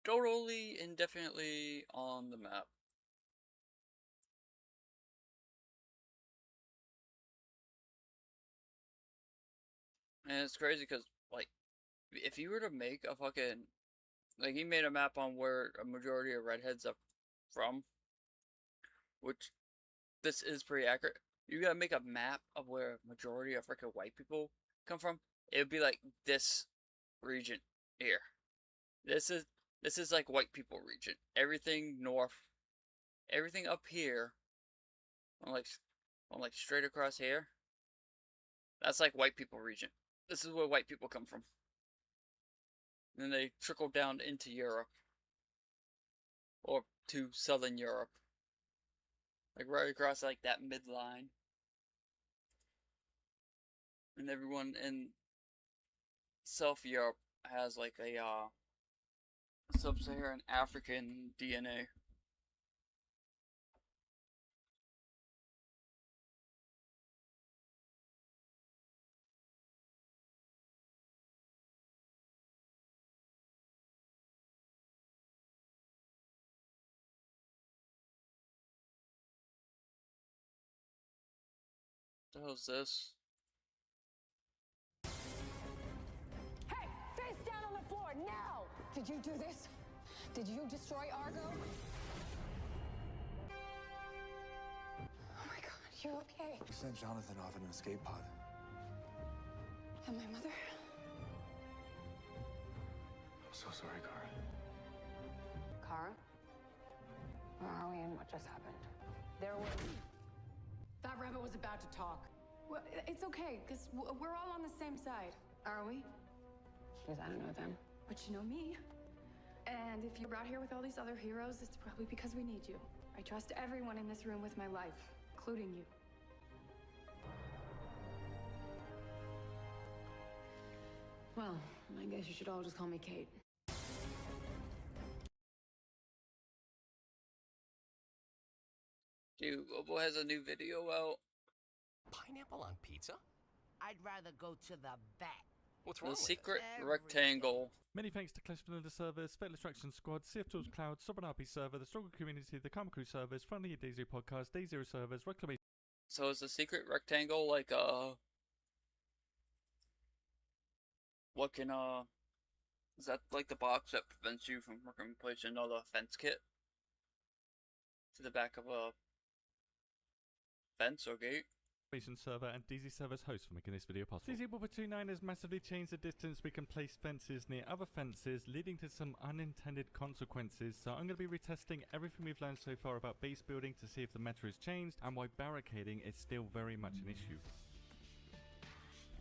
totally indefinitely on the map. And it's crazy because, like, if you were to make a fucking. Like, he made a map on where a majority of redheads are from. Which, this is pretty accurate. You gotta make a map of where a majority of freaking white people come from. It would be like this region here. This is like white people region. Everything north, everything up here, like Well, like straight across here. That's like white people region. This is where white people come from. And then they trickle down into Europe. Or to southern Europe. Like right across like that midline. And everyone in South Europe has like a sub-Saharan African DNA. What the hell's this? Hey, face down on the floor now! Did you do this? Did you destroy Argo? Oh my God, you're okay. We sent Jonathan off in an escape pod. And my mother? I'm so sorry, Kara. Kara? Where are we and what just happened? There was... That rabbit was about to talk. Well, it's okay, because we're all on the same side. Are we? Because I don't know them. But you know me. And if you're out here with all these other heroes, it's probably because we need you. I trust everyone in this room with my life, including you. Well, I guess you should all just call me Kate. Dude, Obo has a new video out. Pineapple on pizza? I'd rather go to the vet. What's wrong The with secret it? rectangle. Many thanks to Clash Vanilla servers, Fatal Extraction Squad, CF Tools Cloud, Sovereign RP server, the Struggle Community, the Karma Crew servers, Friendly Dayz podcast, Day Zero servers, Reclamation. So is the secret rectangle like what can is that like the box that prevents you from placing another fence kit to the back of a fence or gate? Server and DZ server's host for making this video possible. DZ129 has massively changed the distance we can place fences near other fences, leading to some unintended consequences. So I'm going to be retesting everything we've learned so far about base building to see if the meta has changed and why barricading is still very much an issue.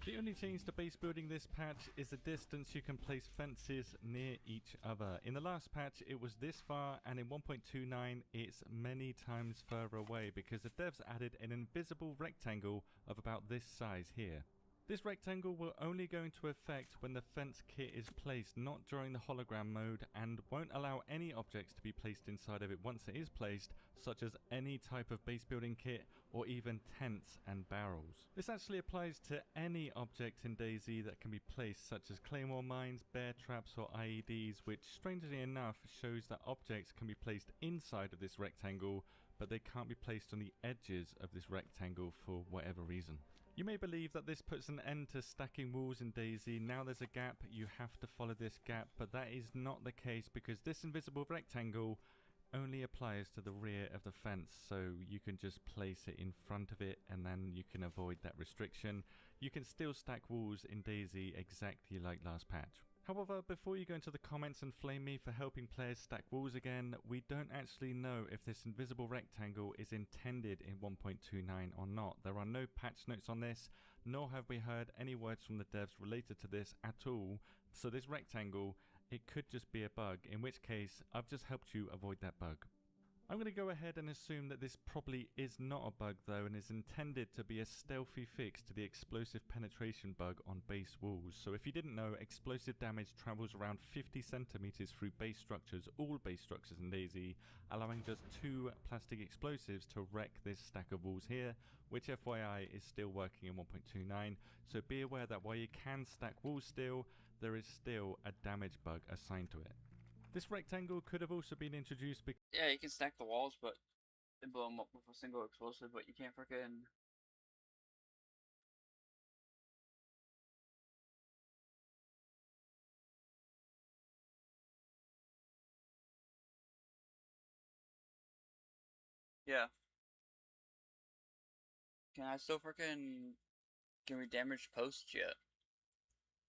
The only change to base building this patch is the distance you can place fences near each other. In the last patch it was this far, and in 1.29 it's many times further away because the devs added an invisible rectangle of about this size here. This rectangle will only go into effect when the fence kit is placed, not during the hologram mode, and won't allow any objects to be placed inside of it once it is placed, such as any type of base building kit or even tents and barrels. This actually applies to any object in DayZ that can be placed, such as claymore mines, bear traps or IEDs, which strangely enough shows that objects can be placed inside of this rectangle, but they can't be placed on the edges of this rectangle for whatever reason. You may believe that this puts an end to stacking walls in DayZ. Now there's a gap, you have to follow this gap, but that is not the case because this invisible rectangle only applies to the rear of the fence, so you can just place it in front of it and then you can avoid that restriction. You can still stack walls in DayZ exactly like last patch. However, before you go into the comments and flame me for helping players stack walls again, we don't actually know if this invisible rectangle is intended in 1.29 or not. There are no patch notes on this, nor have we heard any words from the devs related to this at all, so this rectangle, it could just be a bug, in which case I've just helped you avoid that bug. I'm going to go ahead and assume that this probably is not a bug though, and is intended to be a stealthy fix to the explosive penetration bug on base walls. So if you didn't know, explosive damage travels around 50 centimeters through base structures, all base structures in DayZ, allowing just 2 plastic explosives to wreck this stack of walls here, which FYI is still working in 1.29, so be aware that while you can stack walls still, there is still a damage bug assigned to it. This rectangle could have also been introduced because... Yeah, you can stack the walls, but they blow them up with a single explosive, but you can't freaking... Yeah. Can I still freaking... Can we damage posts yet?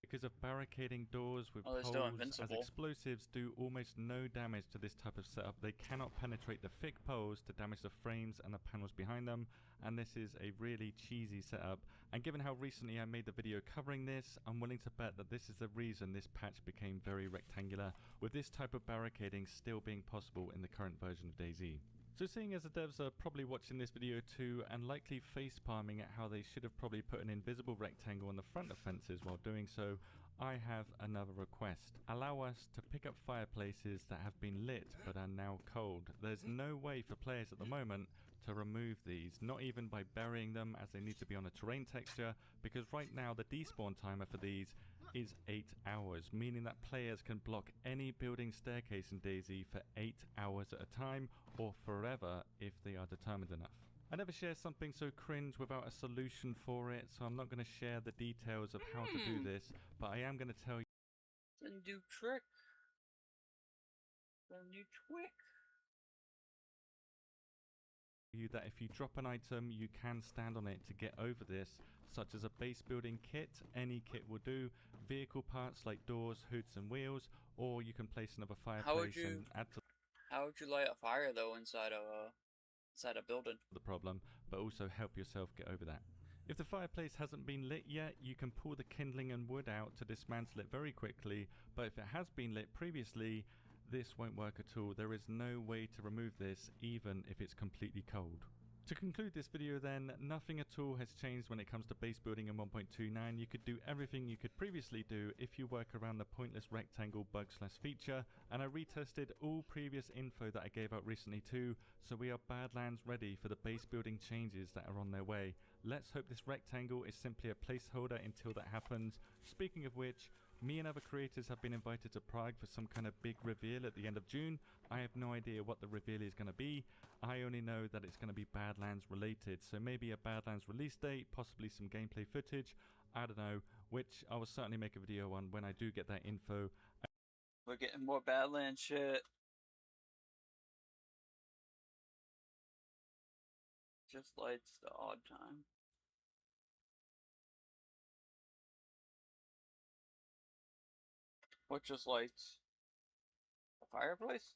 because of barricading doors with Oh, they're still poles, as invincible. explosives do almost no damage to this type of setup. They cannot penetrate the thick poles to damage the frames and the panels behind them, and this is a really cheesy setup. And given how recently I made the video covering this, I'm willing to bet that this is the reason this patch became very rectangular, with this type of barricading still being possible in the current version of Dayz. So seeing as the devs are probably watching this video too and likely face palming at how they should have probably put an invisible rectangle on the front of fences while doing so, I have another request. Allow us to pick up fireplaces that have been lit but are now cold. There's no way for players at the moment to remove these, not even by burying them as they need to be on a terrain texture, because right now the despawn timer for these is 8 hours, meaning that players can block any building staircase in Dayz for 8 hours at a time, or forever if they are determined enough. I never share something so cringe without a solution for it, so I'm not going to share the details of how to do this, but I am going to tell you The new trick. The new trick. that if you drop an item, you can stand on it to get over this, such as a base building kit. Any kit will do. Vehicle parts like doors, hoods and wheels, or you can place another fireplace and add to How would you light a fire though inside a building? the problem, but also help yourself get over that. If the fireplace hasn't been lit yet, you can pull the kindling and wood out to dismantle it very quickly, but if it has been lit previously, this won't work at all. There is no way to remove this, even if it's completely cold. To conclude this video then, nothing at all has changed when it comes to base building in 1.29. You could do everything you could previously do if you work around the pointless rectangle bug/feature, and I retested all previous info that I gave out recently too, so we are Badlands ready for the base building changes that are on their way. Let's hope this rectangle is simply a placeholder until that happens. Speaking of which, me and other creators have been invited to Prague for some kind of big reveal at the end of June. I have no idea what the reveal is going to be. I only know that it's going to be Badlands related, so maybe a Badlands release date, possibly some gameplay footage, I don't know, which I will certainly make a video on when I do get that info. We're getting more Badlands shit. Just lights the odd time. What just lights? A fireplace?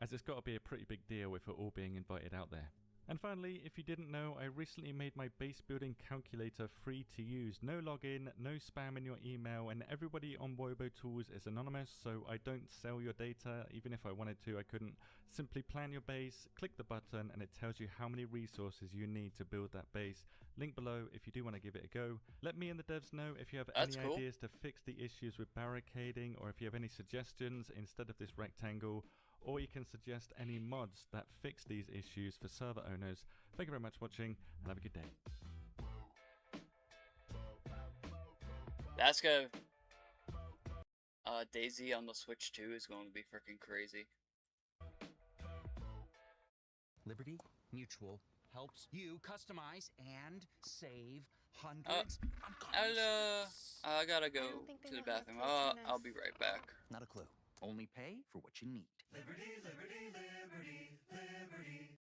As it's got to be a pretty big deal if we're all being invited out there. And finally, if you didn't know, I recently made my base building calculator free to use. No login, no spam in your email, and everybody on Wobo Tools is anonymous, so I don't sell your data. Even if I wanted to, I couldn't. Simply plan your base, click the button, and it tells you how many resources you need to build that base. Link below if you do want to give it a go. Let me and the devs know if you have any ideas to fix the issues with barricading, or if you have any suggestions instead of this rectangle, or you can suggest any mods that fix these issues for server owners. Thank you very much for watching, and have a good day. That's good. Dayz on the Switch 2 is going to be freaking crazy. Liberty Mutual helps you customize and save hundreds of coins. I gotta go to the bathroom. I'll be right back. Not a clue. Only pay for what you need. Liberty, liberty, liberty, liberty.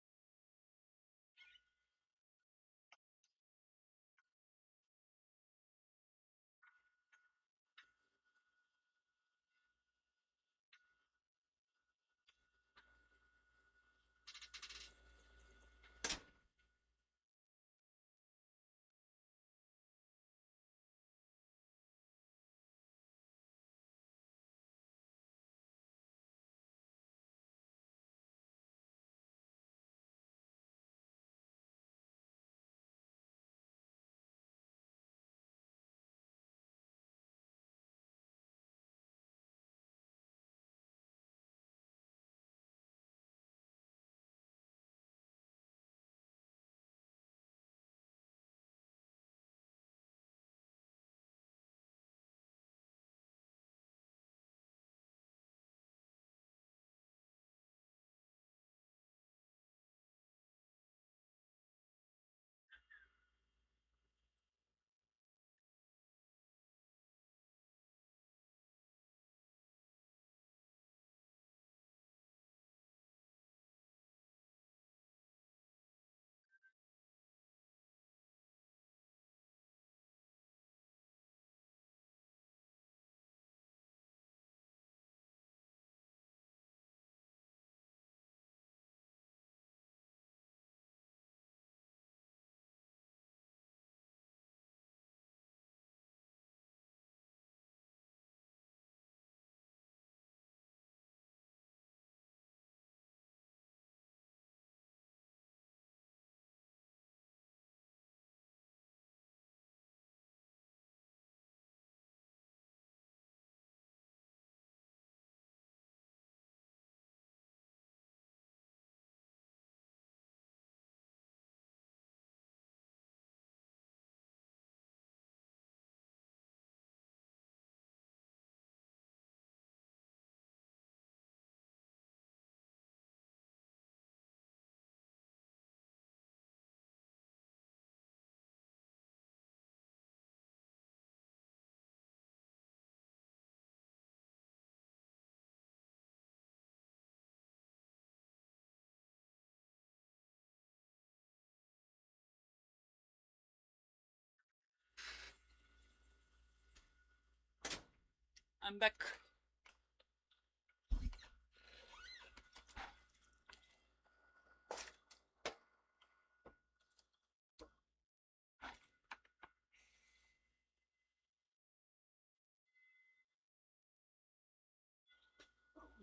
I'm back.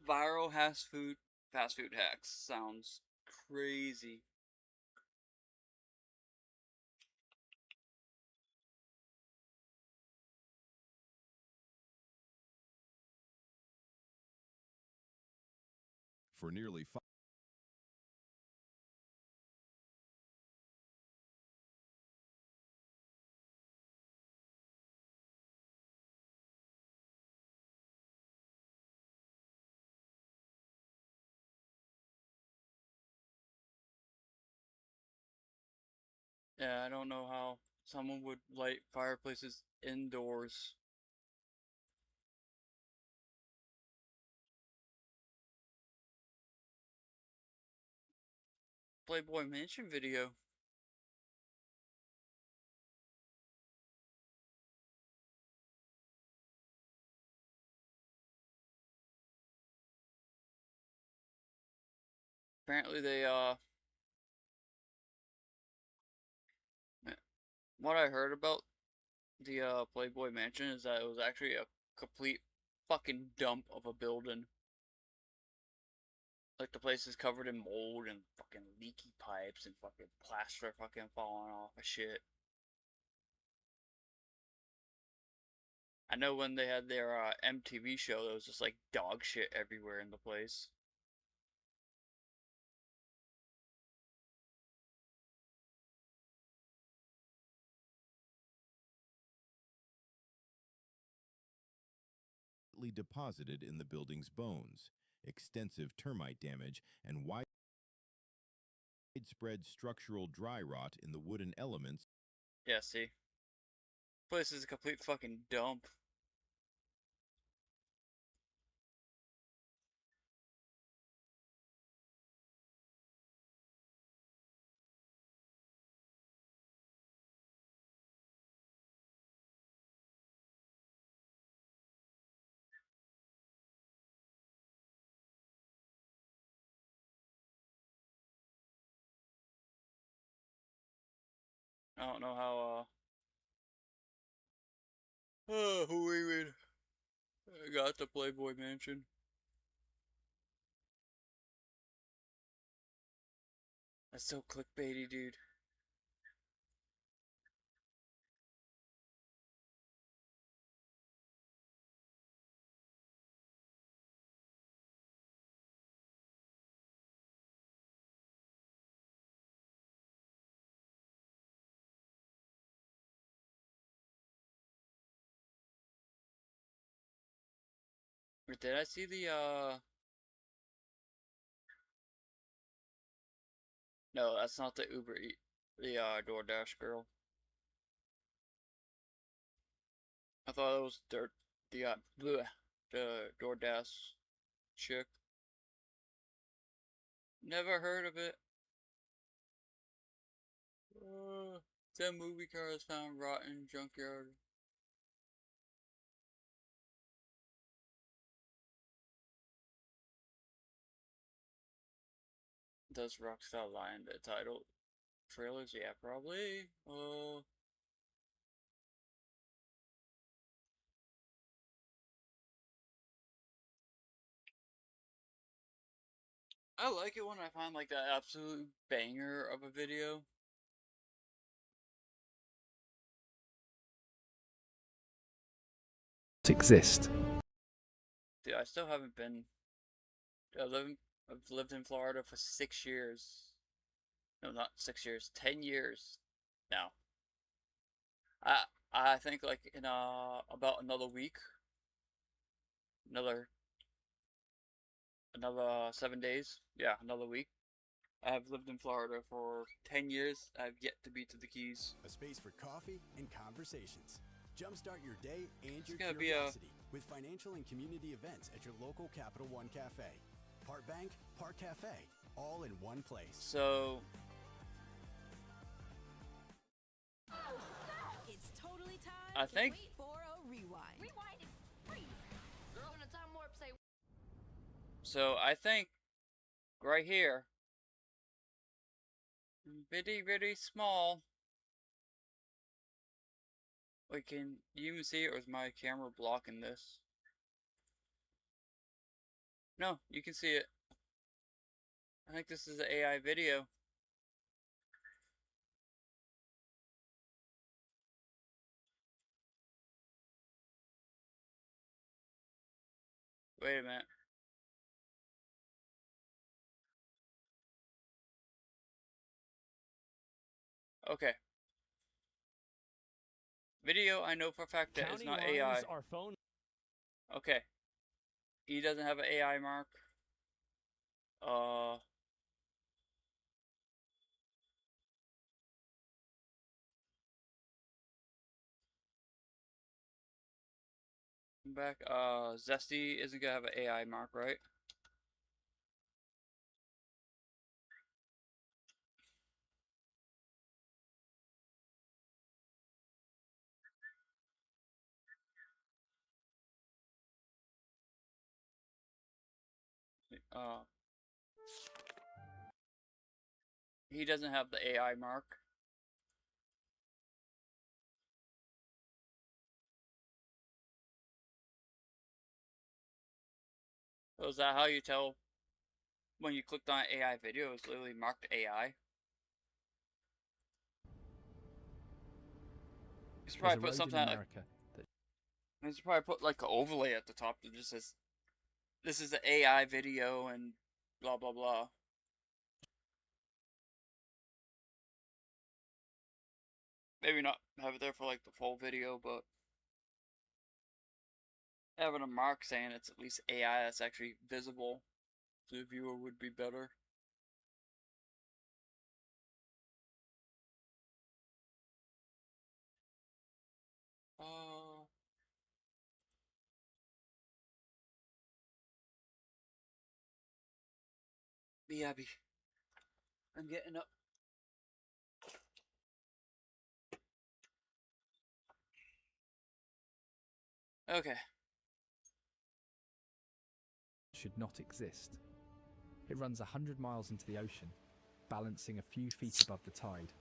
Viral fast food hacks sounds crazy. For nearly 5. Yeah, I don't know how someone would light fireplaces indoors. Playboy Mansion video. Apparently they what I heard about the Playboy Mansion is that it was actually a complete fucking dump of a building. Like the place is covered in mold and fucking leaky pipes and fucking plaster fucking falling off of shit. I know when they had their MTV show, there was just like dog shit everywhere in the place. Deposited in the building's bones, extensive termite damage, and widespread structural dry rot in the wooden elements. Yeah, see? Place is a complete fucking dump. I don't know how who even got the Playboy Mansion. That's so clickbaity, dude. Or did I see the no, that's not the the DoorDash girl. I thought it was the DoorDash chick. Never heard of it. 10 movie cars found rotten junkyard. Does Rockstar lie in the title trailers? Yeah, probably. I like it when I find like that absolute banger of a video. Exist. Dude, I still haven't been. I've lived in Florida for 6 years. No, not 6 years. 10 years now. I think like in about another week, another 7 days. Yeah, another week. I have lived in Florida for 10 years. I've yet to be to the Keys. A space for coffee and conversations. Jumpstart your day and your gonna curiosity with financial and community events at your local Capital One Cafe. Part bank, part cafe, all in one place. So It's totally time I think to wait for a rewind. Rewind and freeze. So I think right here, bitty small. Wait, can you even see it, or is my camera blocking this? No, you can see it. I think this is an AI video. Wait a minute. Okay. Video, I know for a fact that it's not AI. Our phone. Okay. He doesn't have an AI mark. Back. Zesty isn't gonna have an AI mark, right? He doesn't have the AI mark. So is that how you tell when you clicked on AI video? It's literally marked AI. It's probably put something like. It's probably put like an overlay at the top that just says, "This is an AI video" and blah blah blah. Maybe not have it there for like the full video, but having a mark saying it's at least AI that's actually visible to the viewer would be better. Abby. I'm getting up. Okay. Should not exist. It runs 100 miles into the ocean, balancing a few feet above the tide,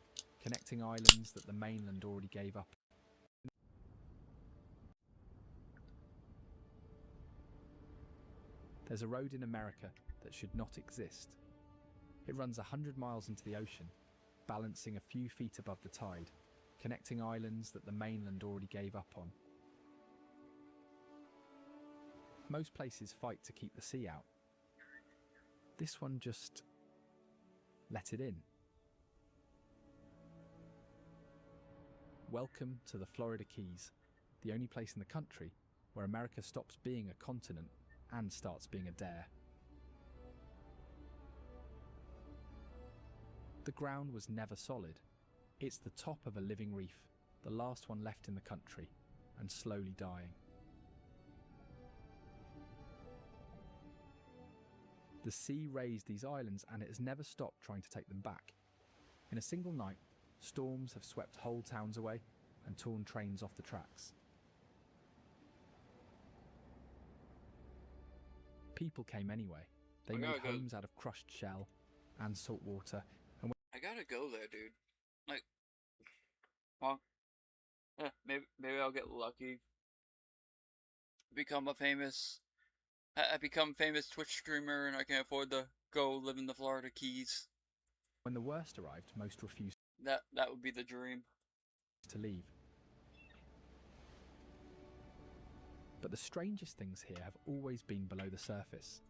connecting islands that the mainland already gave up. There's a road in America that should not exist. It runs 100 miles into the ocean, balancing a few feet above the tide, connecting islands that the mainland already gave up on. Most places fight to keep the sea out. This one just let it in. Welcome to the Florida Keys, the only place in the country where America stops being a continent and starts being a dare. The ground was never solid. It's the top of a living reef, the last one left in the country, and slowly dying. The sea raised these islands and it has never stopped trying to take them back. In a single night, storms have swept whole towns away and torn trains off the tracks. People came anyway. They made homes out of crushed shell and salt water. And I gotta go there, dude. Like, well, yeah, maybe I'll get lucky. Become a famous. I become a famous Twitch streamer, and I can afford to go live in the Florida Keys. When the worst arrived, most refused. That would be the dream. To leave. But the strangest things here have always been below the surface.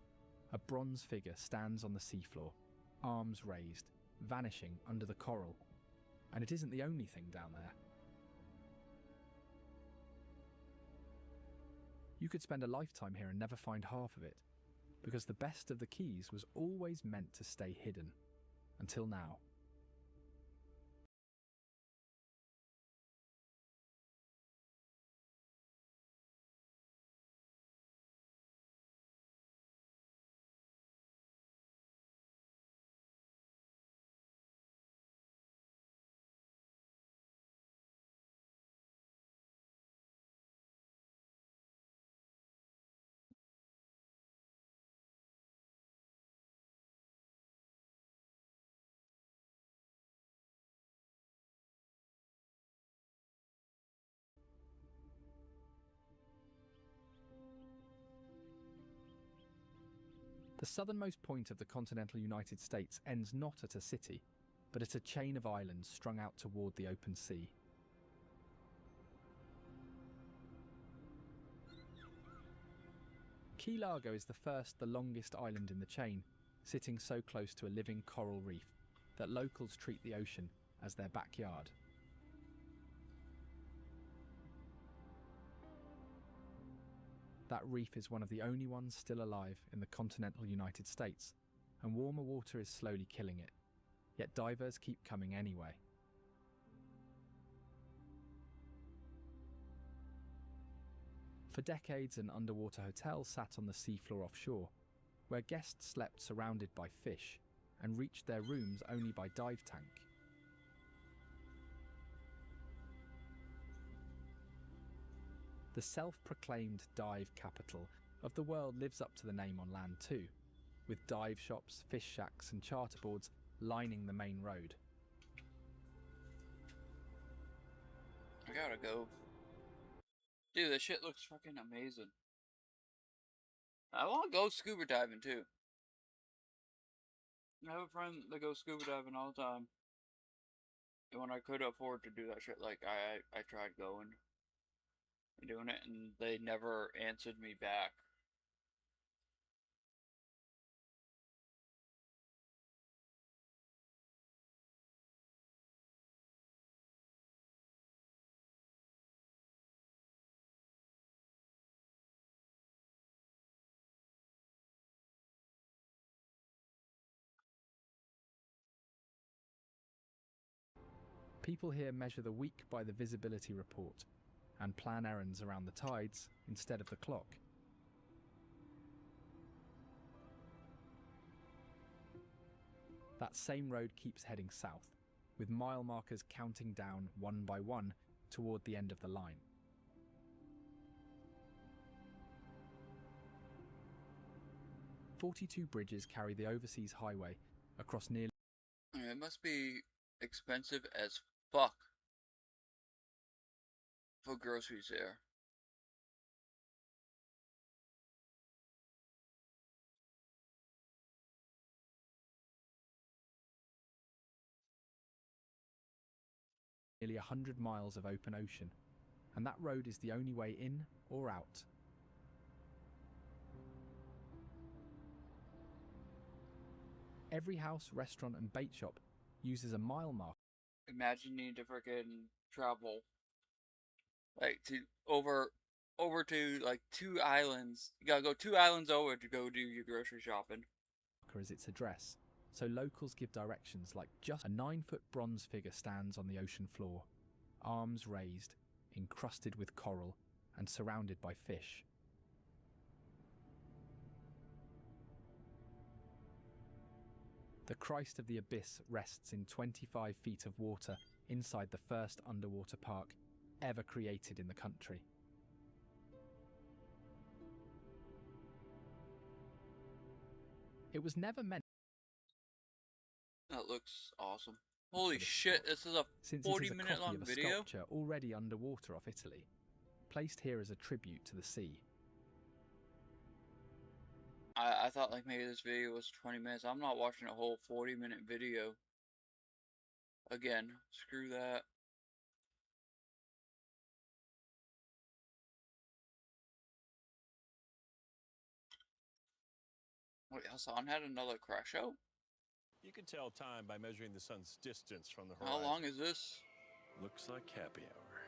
A bronze figure stands on the seafloor, arms raised, vanishing under the coral. And it isn't the only thing down there. You could spend a lifetime here and never find half of it, because the best of the Keys was always meant to stay hidden, until now. The southernmost point of the continental United States ends not at a city, but at a chain of islands strung out toward the open sea. Key Largo is the longest island in the chain, sitting so close to a living coral reef that locals treat the ocean as their backyard. That reef is one of the only ones still alive in the continental United States, and warmer water is slowly killing it, yet divers keep coming anyway. For decades, an underwater hotel sat on the seafloor offshore, where guests slept surrounded by fish and reached their rooms only by dive tank. The self-proclaimed dive capital of the world lives up to the name on land too, with dive shops, fish shacks and charterboards lining the main road. I gotta go. Dude, this shit looks fucking amazing. I want to go scuba diving too. I have a friend that goes scuba diving all the time. And when I could afford to do that shit, like, I tried going and doing it, and they never answered me back. People here measure the week by the visibility report and plan errands around the tides instead of the clock. That same road keeps heading south, with mile markers counting down one by one toward the end of the line. "42 bridges carry the overseas highway across nearly..." It must be expensive as fuck for groceries there. Nearly 100 miles of open ocean, and that road is the only way in or out. Every house, restaurant and bait shop uses a mile marker. Imagine needing to freaking travel like to over to like 2 islands. You gotta go 2 islands over to go do your grocery shopping. As its address, so locals give directions like just a 9-foot bronze figure stands on the ocean floor, arms raised, encrusted with coral and surrounded by fish. The Christ of the Abyss rests in 25 feet of water inside the first underwater park ever created in the country. It was never meant. That looks awesome. Holy shit, this is a 40-minute long video? Sculpture already underwater off Italy, placed here as a tribute to the sea. I thought like maybe this video was 20 minutes. I'm not watching a whole 40-minute video. Again, screw that. Wait, Hassan had another crash out? You can tell time by measuring the sun's distance from the How horizon. long is this? Looks like happy hour.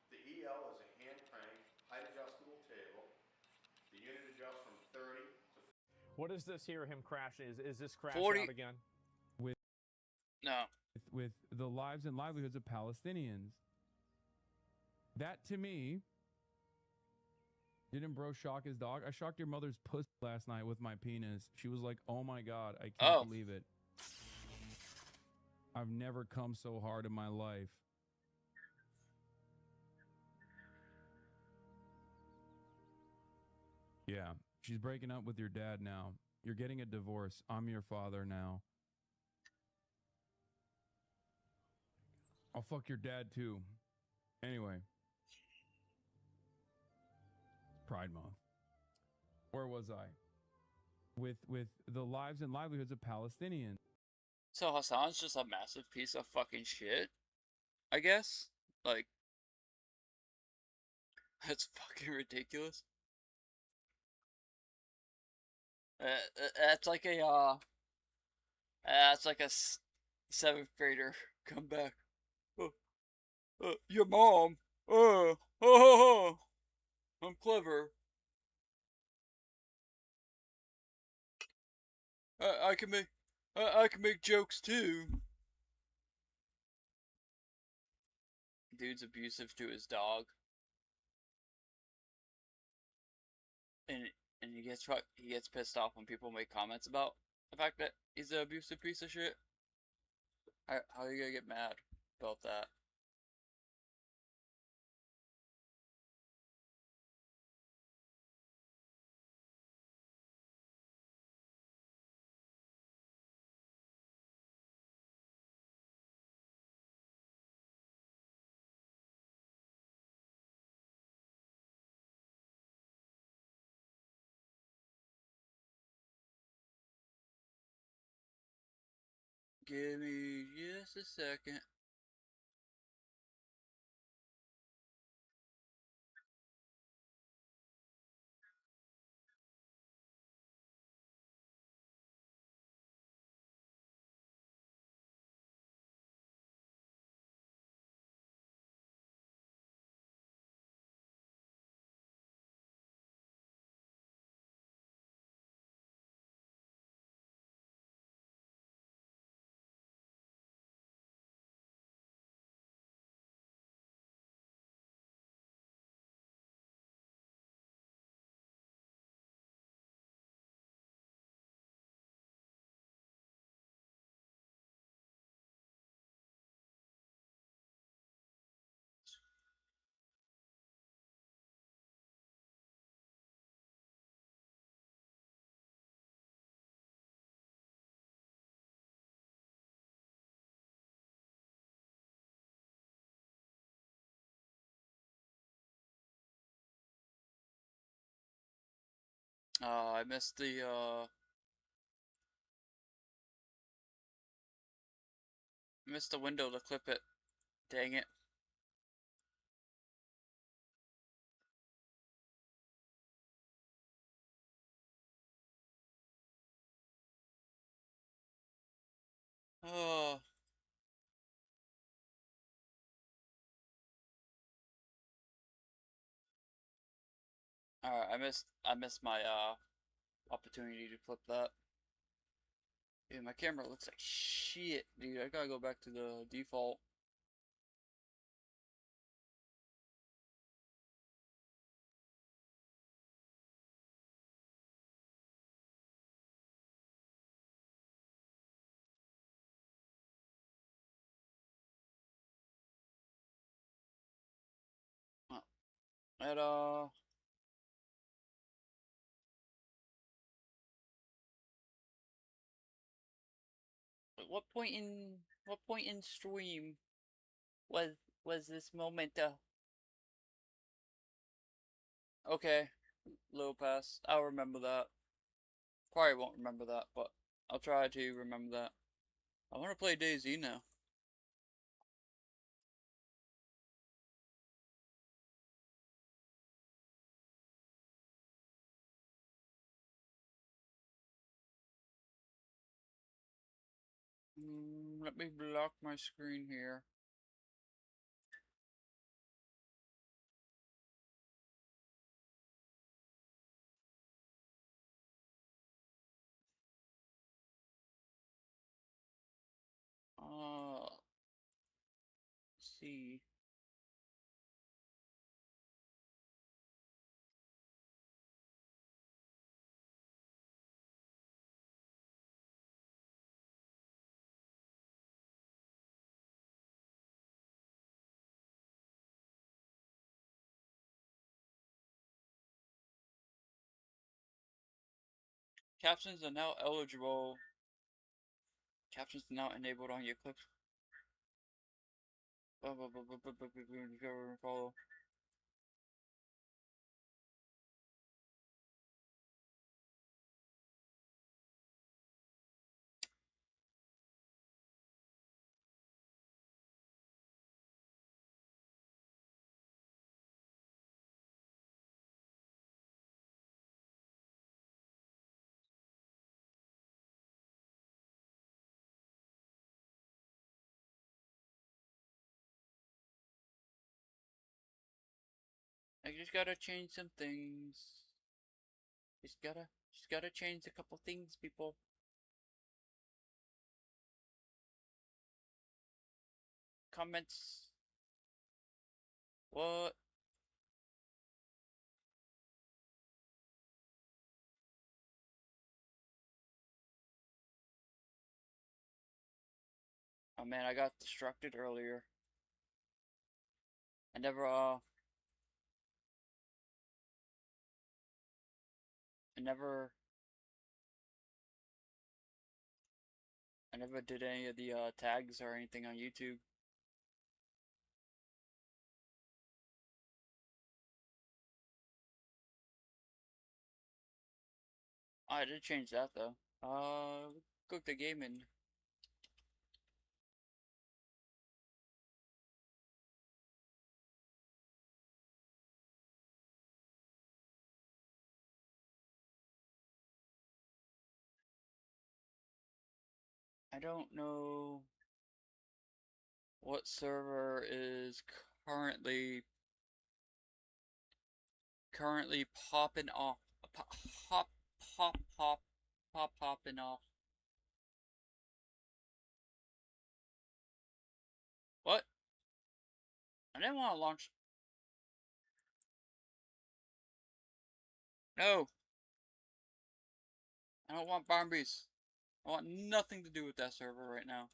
The EL is a hand crank, height adjustable table. The unit adjusts from 30 to... What is this here, him crashing? Is this crash 40 out again? No. With the lives and livelihoods of Palestinians. That, to me... Didn't bro shock his dog? I shocked your mother's pussy last night with my penis. She was like, oh my god, I can't believe it. I've never come so hard in my life. Yeah, she's breaking up with your dad now. You're getting a divorce. I'm your father now. I'll fuck your dad too. Anyway. Pride Month. Where was I? with the lives and livelihoods of Palestinians. So Hassan's just a massive piece of fucking shit, I guess? Like, that's fucking ridiculous. That's like that's like a seventh grader come back. Your mom. I'm clever. I can make, I can make jokes too. Dude's abusive to his dog, and he gets pissed off when people make comments about the fact that he's an abusive piece of shit. How are you gonna get mad about that? Give me just a second. I missed the window to clip it. Dang it. Oh. Alright, I missed my opportunity to clip that. Dude, my camera looks like shit, dude. I gotta go back to the default. At what point in stream was this moment okay, low pass. I'll remember that. Probably won't remember that, but I'll try to remember that. I want to play Dayz now. Let me block my screen here. See. Captions are now eligible. Captions are now enabled on your clips. Follow. I just gotta change some things. Just gotta change a couple things, people. Comments. What? Oh man, I got distracted earlier. I never, I never, I never did any of the tags or anything on YouTube. Oh, I did change that though. Cook the gaming. I don't know what server is currently popping off, popping off. What? I didn't want to launch. No, I don't want Barbies. I want nothing to do with that server right now.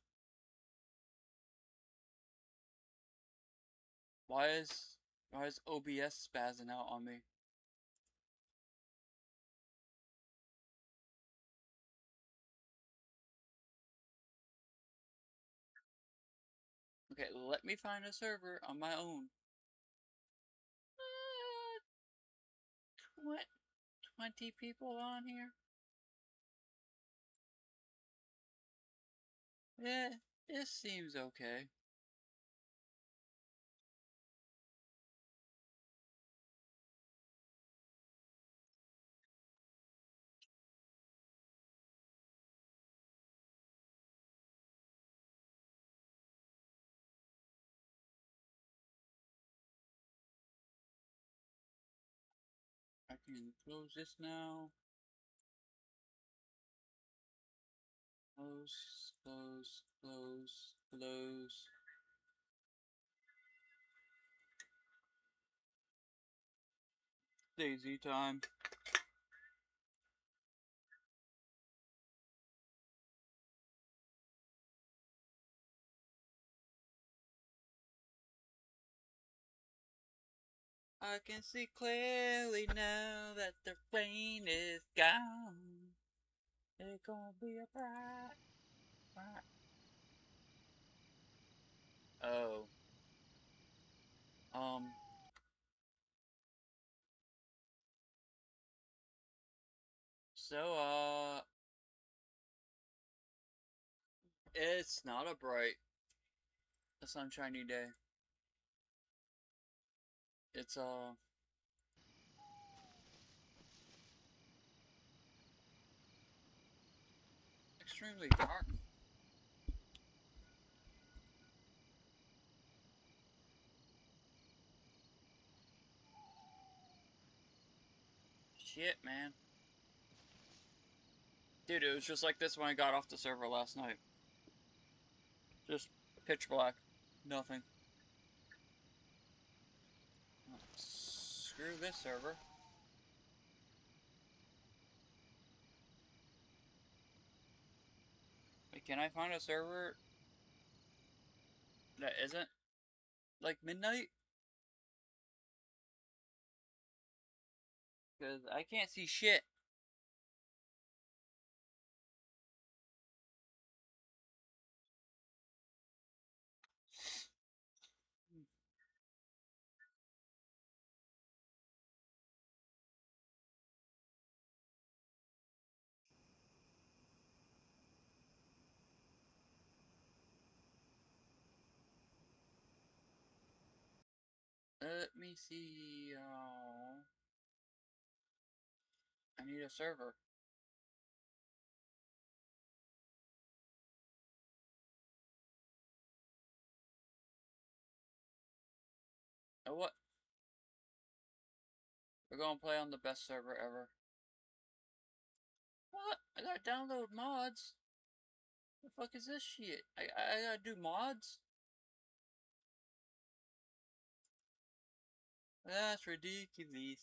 Why is OBS spazzing out on me? Okay, let me find a server on my own. 20 people on here? Yeah, this seems okay. I can close this now. Close, close, close, close. Daisy time. I can see clearly now that the rain is gone. It's gonna be a bright. Oh. So, it's not a a sunshiny day. It's, extremely dark. Shit, man. Dude, it was just like this when I got off the server last night. Just pitch black. Nothing. Screw this server. Wait, can I find a server that isn't like midnight? Because I can't see shit. Let me see. I need a server. Oh, what? We're gonna play on the best server ever. What? I gotta download mods? The fuck is this shit? I gotta do mods? That's ridiculous.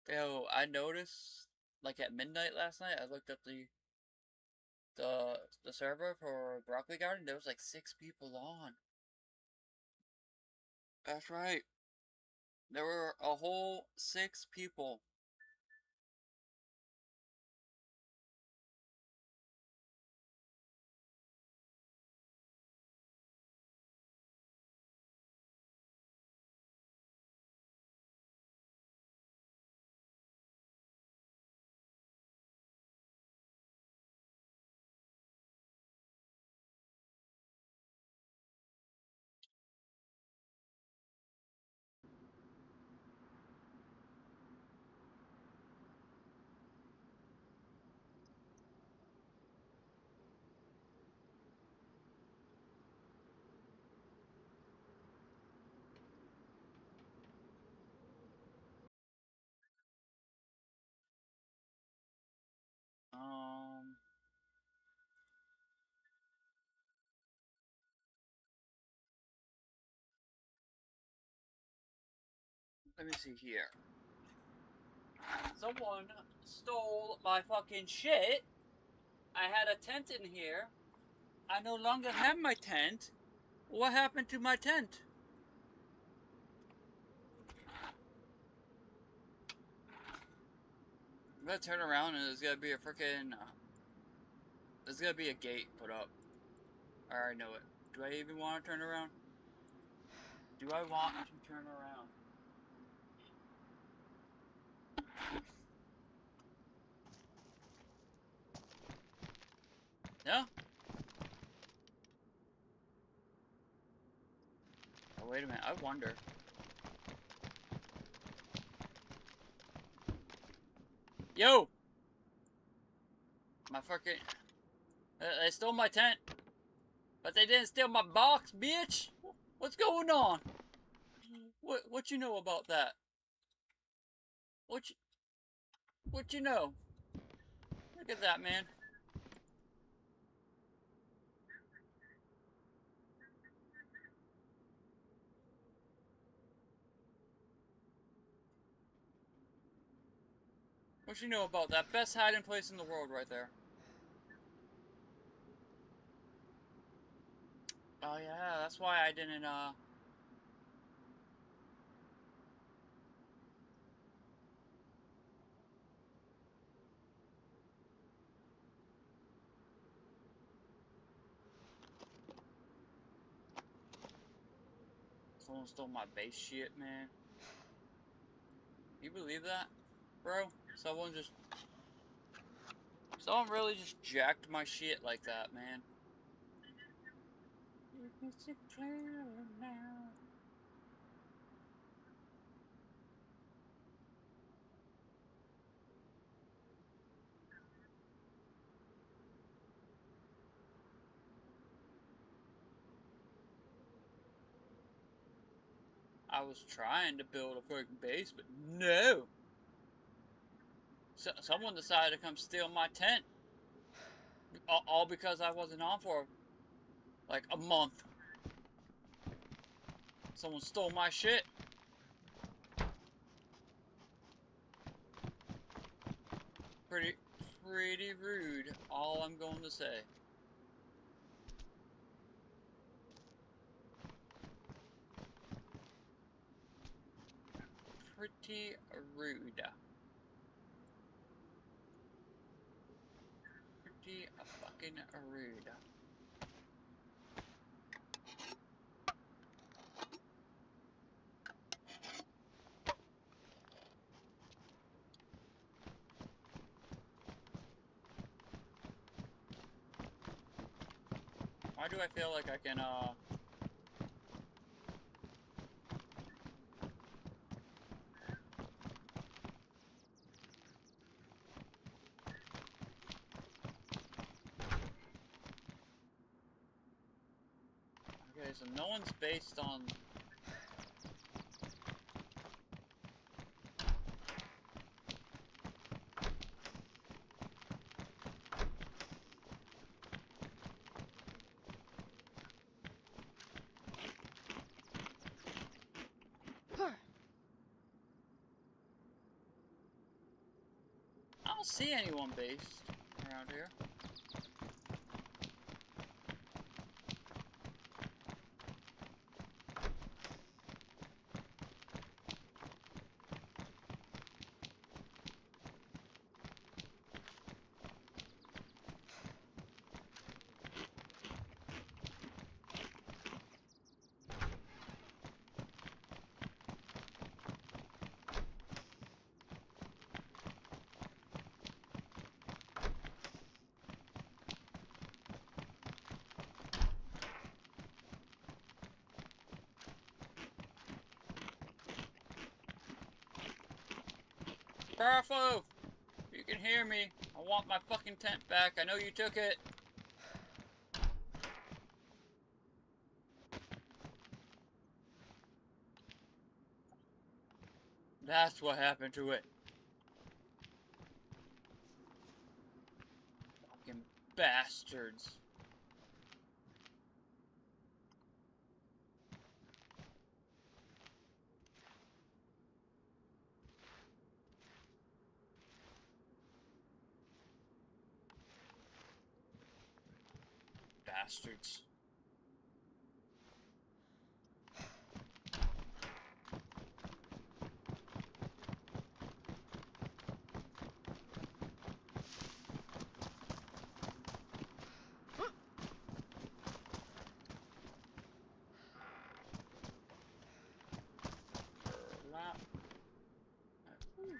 Yo, I noticed, like at midnight last night, I looked up the server for Broccoli Garden. There was like 6 people on. That's right. There were a whole 6 people. Let me see here. Someone stole my fucking shit. I had a tent in here. I no longer have my tent. What happened to my tent? I'm gonna turn around and there's gonna be a freaking there's gonna be a gate put up. I already know it. Do I even want to turn around? Do I want to turn around? No? Oh, wait a minute. I wonder. Yo! My fucking... they stole my tent. But they didn't steal my box, bitch! What's going on? What you know about that? What you know? Look at that, man. What you know about that? Best hiding place in the world right there. Oh yeah, that's why I didn't, Someone stole my base shit, man. You believe that? Bro? Someone really just jacked my shit like that, man. Is it clear now? I was trying to build a freaking base, but no! Someone decided to come steal my tent. All because I wasn't on for, like, a month. Someone stole my shit. Pretty rude, all I'm going to say. Pretty rude. Pretty fucking rude. Why do I feel like I can, Okay, so no one's based on... don't see anyone based around here. Careful! You can hear me. I want my fucking tent back. I know you took it. That's what happened to it. Fucking bastards. Bastards.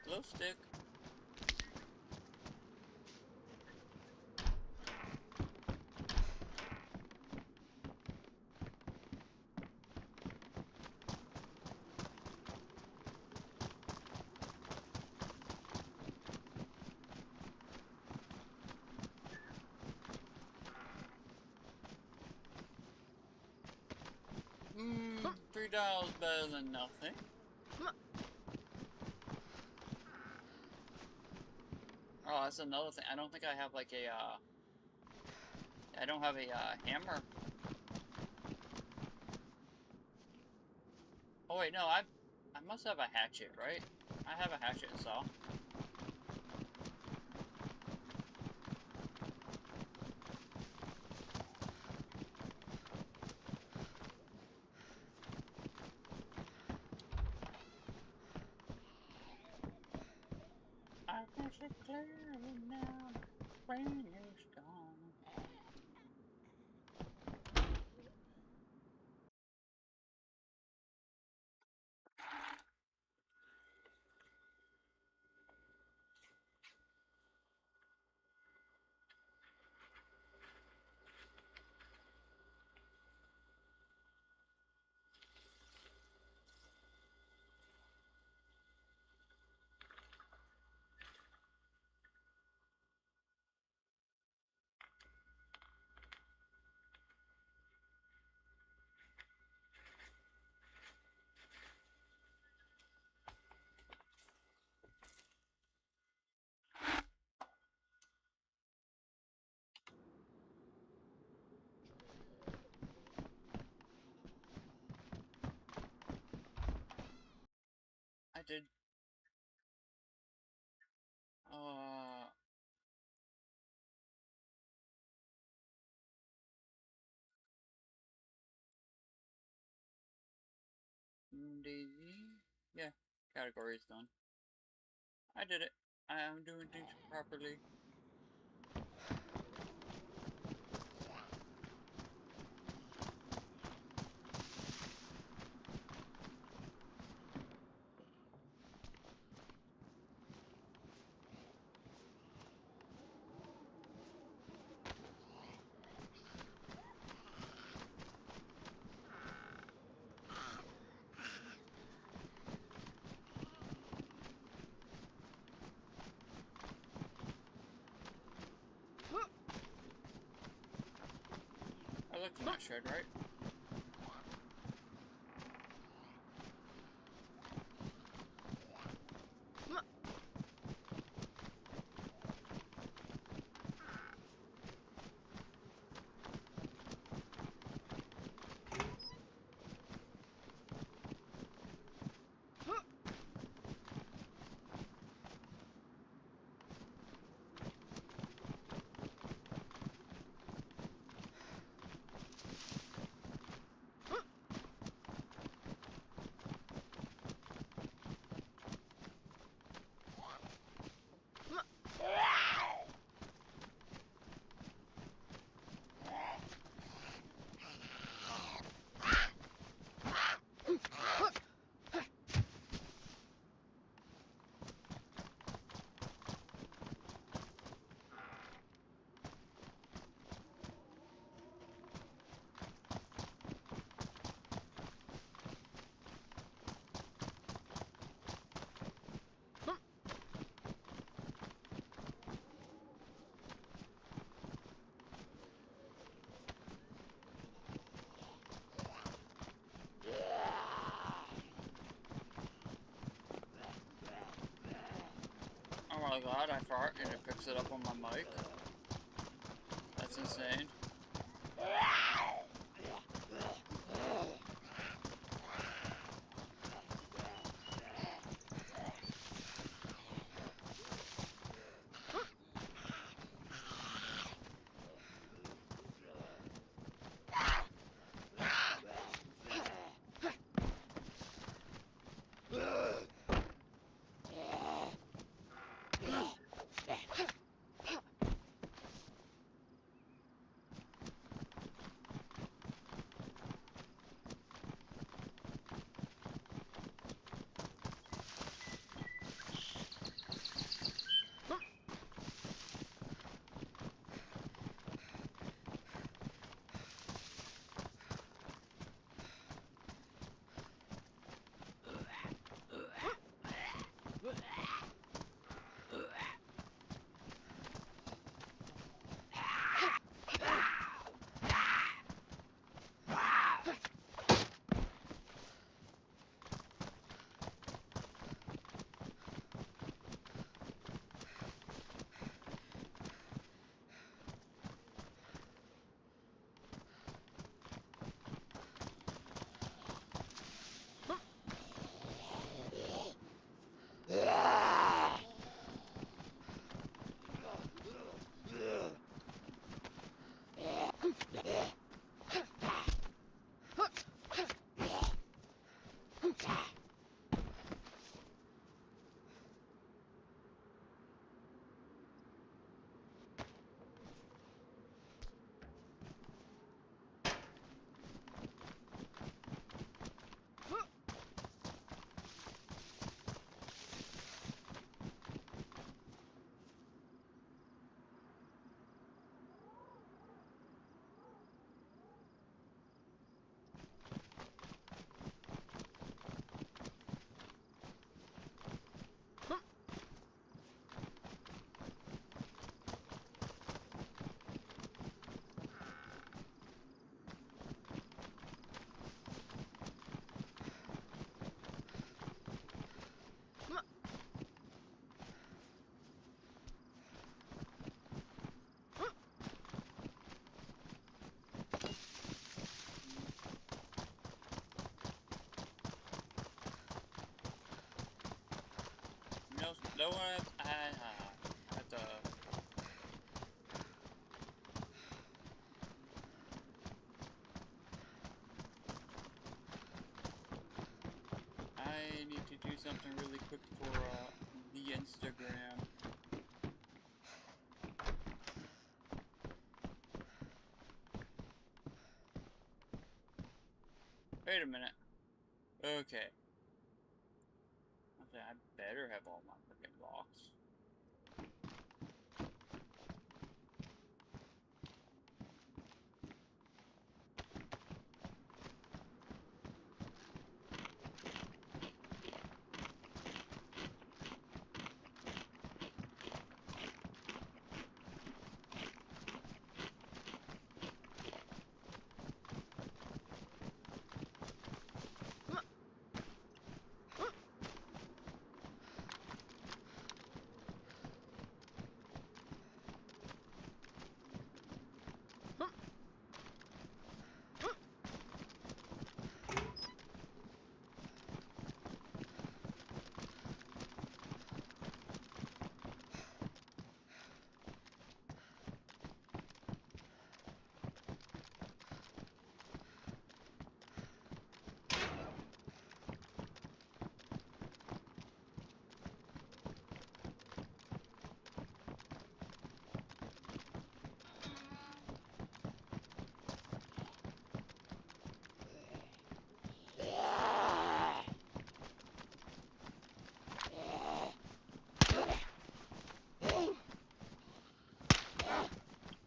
Glow stick. $3 better than nothing. Oh, that's another thing. I don't think I have like a, I don't have a, hammer. Oh wait, no, I must have a hatchet, right? I have a hatchet and saw. I can see clearly now, the rain is gone. I did. Dayz. Yeah, category is done. I did it. I am doing things properly. I looked in that shed, right? my god, I fart and it picks it up on my mic. That's insane. No one. I have to. I need to do something really quick for the Instagram. Wait a minute. Okay. Okay, I better have all my freaking blocks.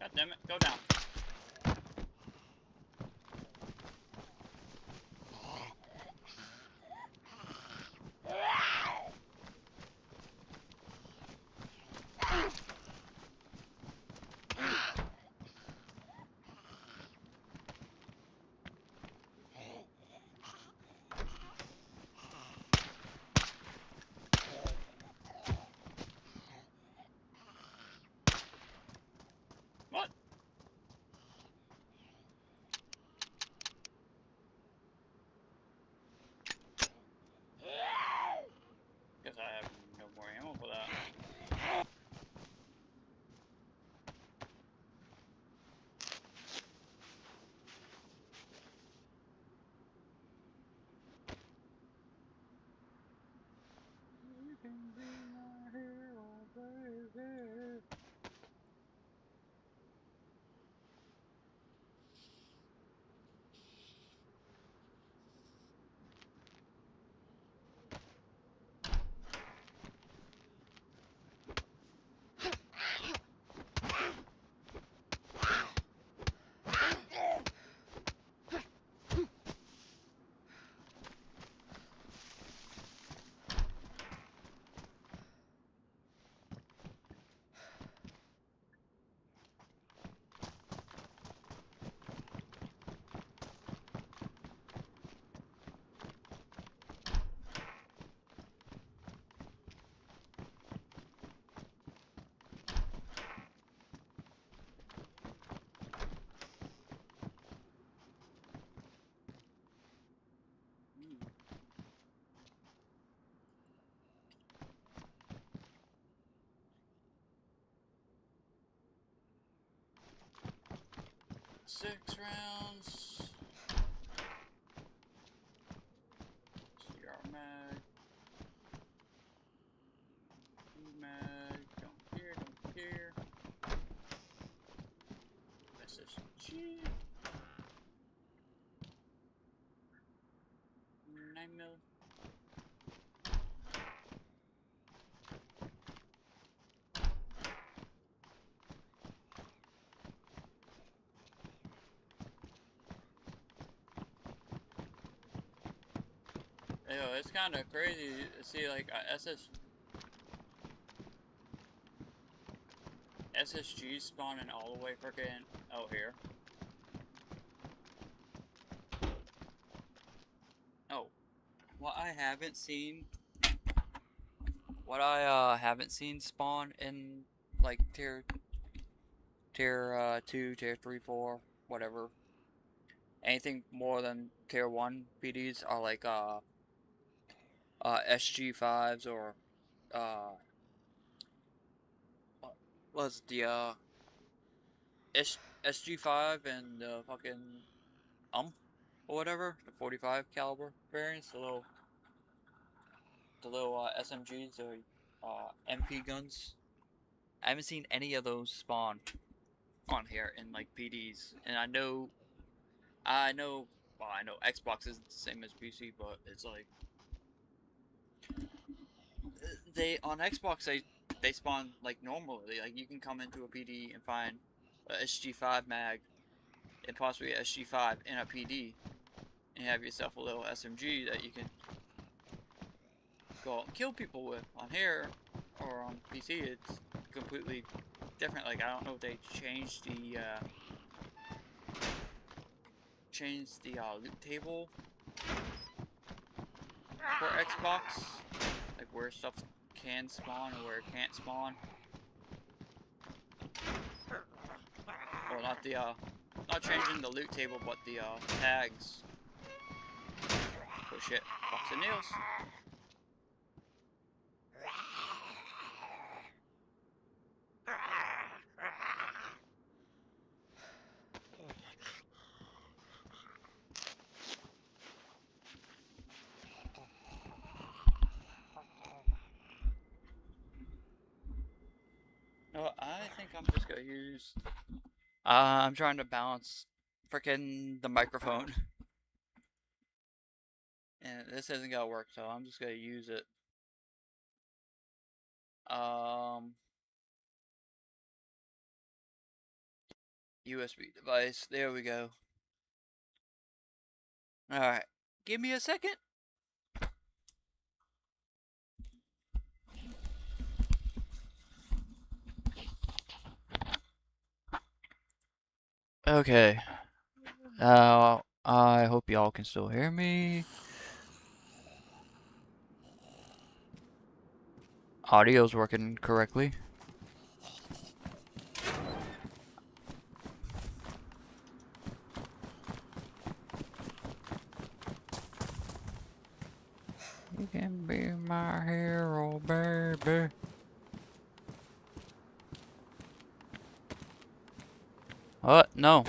God damn it, go down. can be my hero, baby. Six rounds. CR mag. Mag. Don't care, don't care. SSG. 9mm. Yo, it's kind of crazy to see like a SSG spawning all the way freaking out here. Oh, what I haven't seen spawn in like tier 2, tier 3, 4, whatever. Anything more than tier 1 PDs are like SG5s or what's the SG5 and the fucking or whatever, the 45 caliber variants, the little SMGs or MP guns. I haven't seen any of those spawn on here in like PDs, and I know Xbox isn't the same as PC, but it's like they on Xbox they spawn like normally. Like you can come into a PD and find a SG5 mag and possibly a SG5 in a PD, and have yourself a little SMG that you can go out and kill people with. On here or on PC, it's completely different. Like I don't know if they changed the loot table for Xbox, like where stuff can spawn or where it can't spawn. Well, not changing the loot table, but the tags. Oh shit, box of nails. No, I think I'm just gonna use. I'm trying to balance frickin' the microphone, and this isn't gonna work, so I'm just gonna use it. USB device. There we go. All right, give me a second. Okay. I hope y'all can still hear me. Audio's working correctly. You can be my hero, baby. What? No.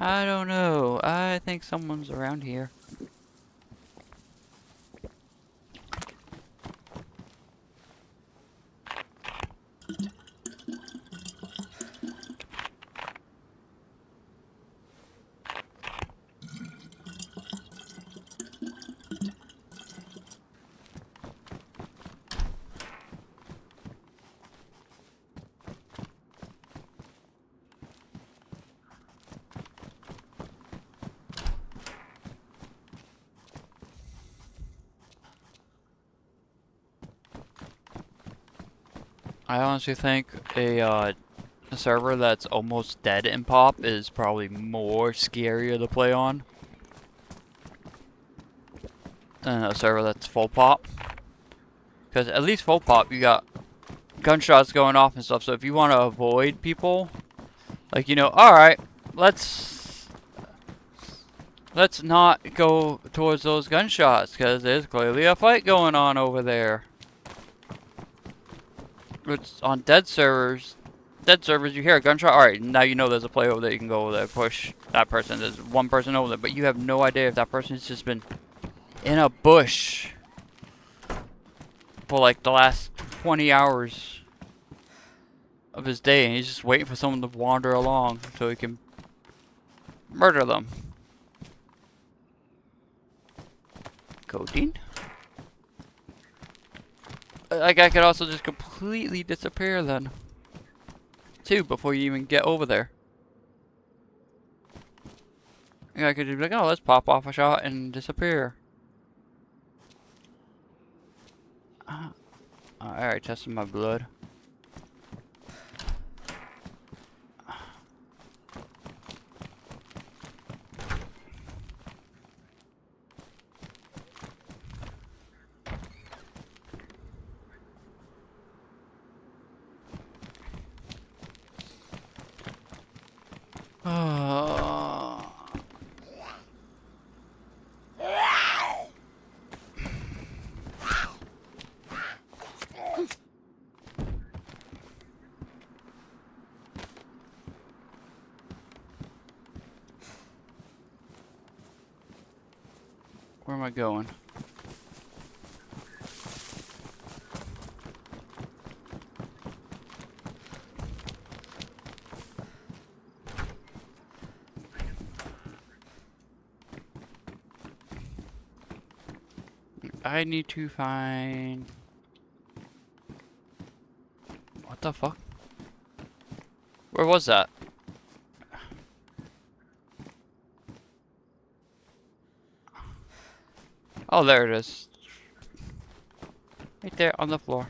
I don't know. I think someone's around here. I honestly think a server that's almost dead in pop is probably more scarier to play on than a server that's full pop. Because at least full pop, you got gunshots going off and stuff. So if you want to avoid people, like, you know, alright, let's not go towards those gunshots because there's clearly a fight going on over there. It's on dead servers, you hear a gunshot, alright, now you know there's a player over there, you can go over there, push that person. There's one person over there, but you have no idea if that person's just been in a bush for like the last 20 hours of his day, and he's just waiting for someone to wander along so he can murder them. Codeine? Like, I could also just completely disappear then, too, before you even get over there. I could just be like, oh, let's pop off a shot and disappear. Alright, testing my blood. Where am I going? I need to find... What the fuck? Where was that? Oh, there it is. Right there on the floor.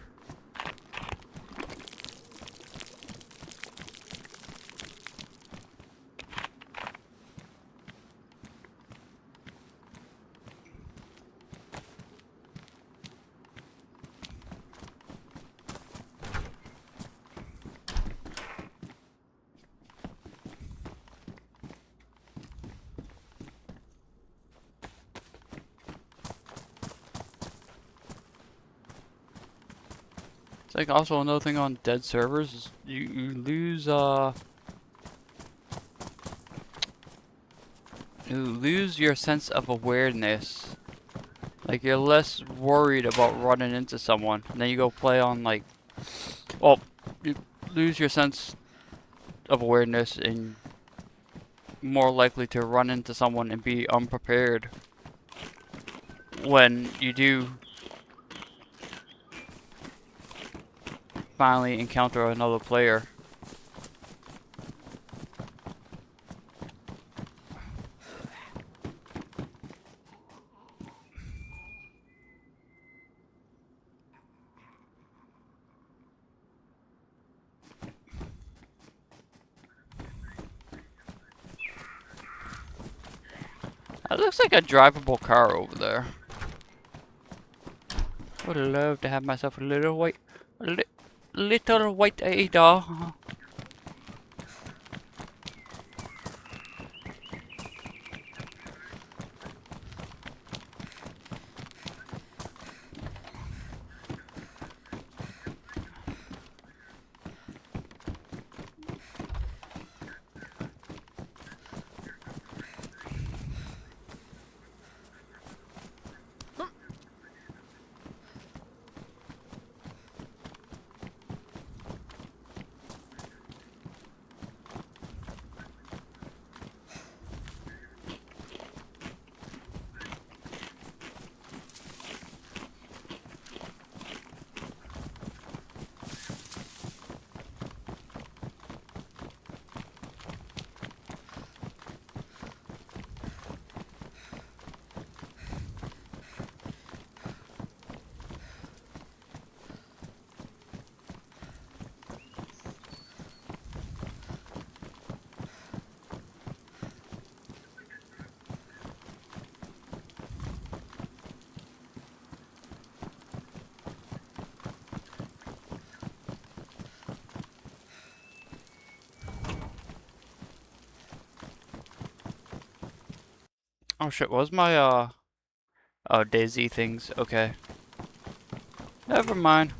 It's like also another thing on dead servers is you lose your sense of awareness. Like, you're less worried about running into someone, and then you go play on, like, well, you lose your sense of awareness and more likely to run into someone and be unprepared when you do finally encounter another player. That looks like a drivable car over there. Would love to have myself a little white Ada. Oh shit, was my Dayz things okay? Never mind.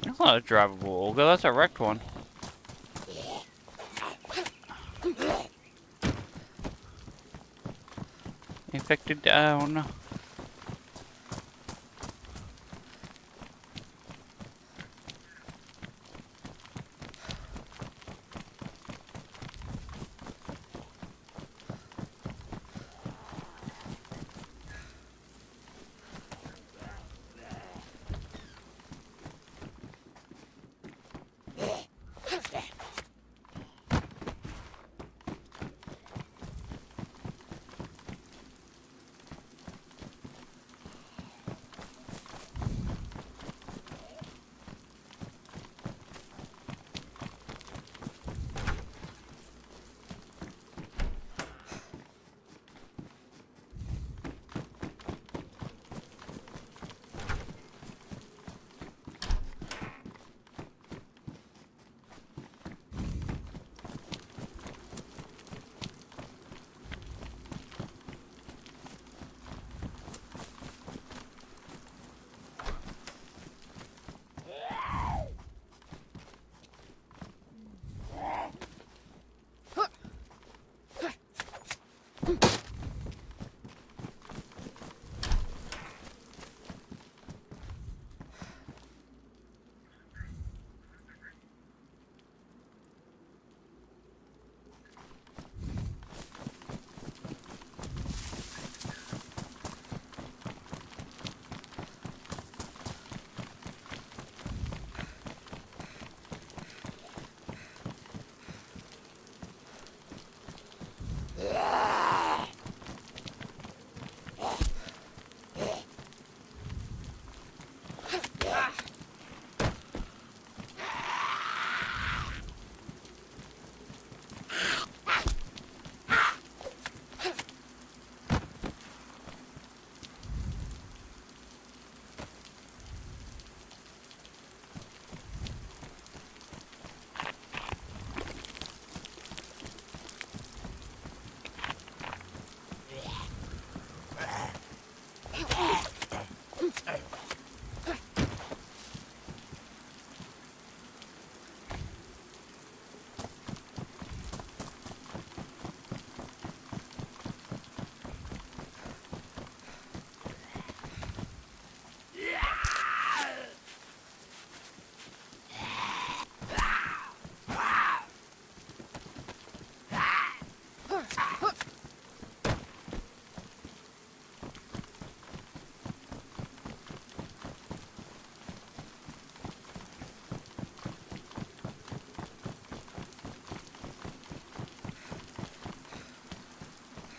That's not a drivable Olga, that's a wrecked one. Infected down.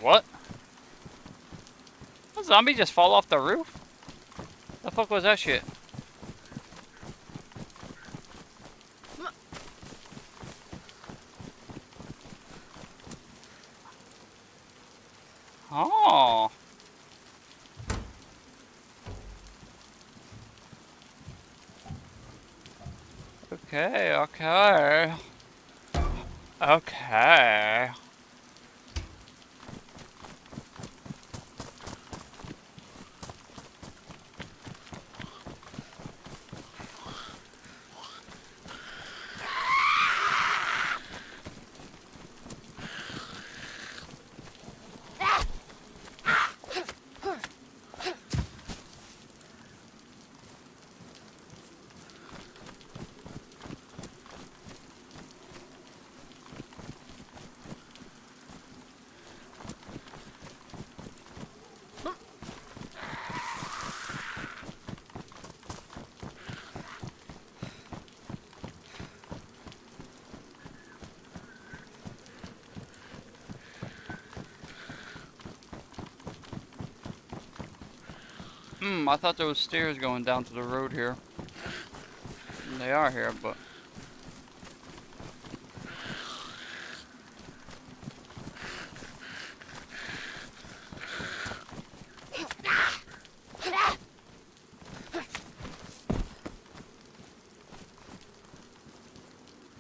What? Did a zombie just fall off the roof? The fuck was that shit? Oh. Okay, okay. Okay. I thought there was stairs going down to the road here. And they are here, but...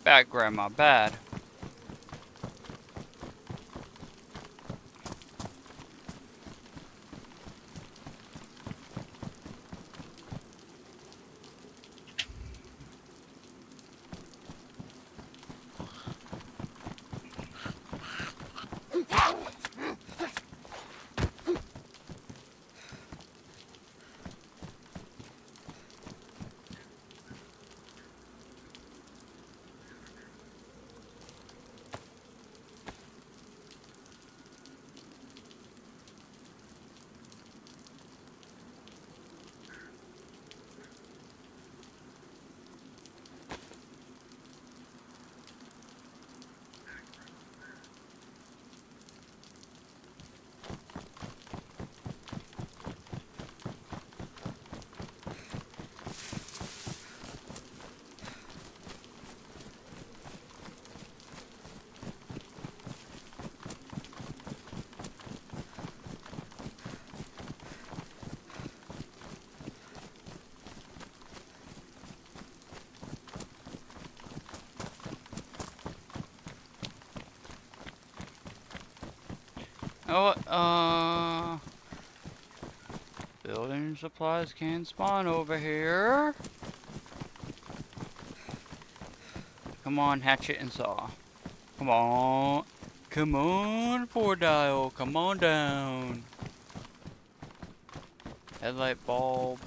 Bad, Grandma, bad. Oh, building supplies can spawn over here. Come on, hatchet and saw. Come on. Come on, 4-dial. Come on down. Headlight bulb.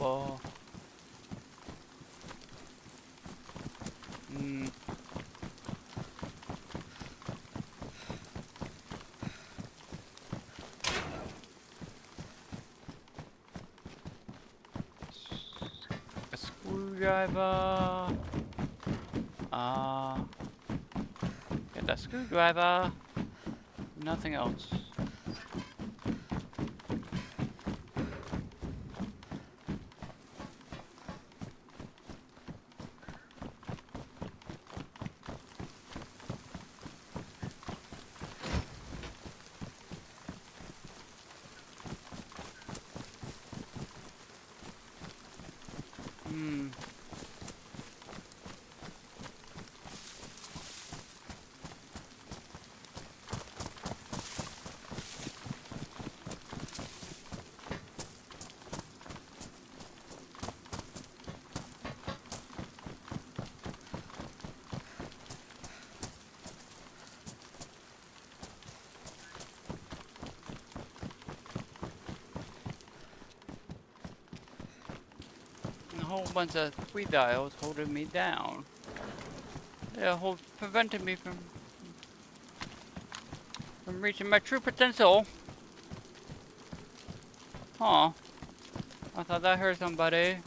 A screwdriver. Get that screwdriver. Nothing else. A whole bunch of 3-dials holding me down. They're preventing me from reaching my true potential. Huh. I thought I heard somebody.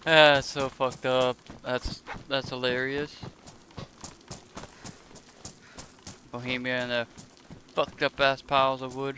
That's so fucked up. That's hilarious. Bohemia and the fucked up ass piles of wood.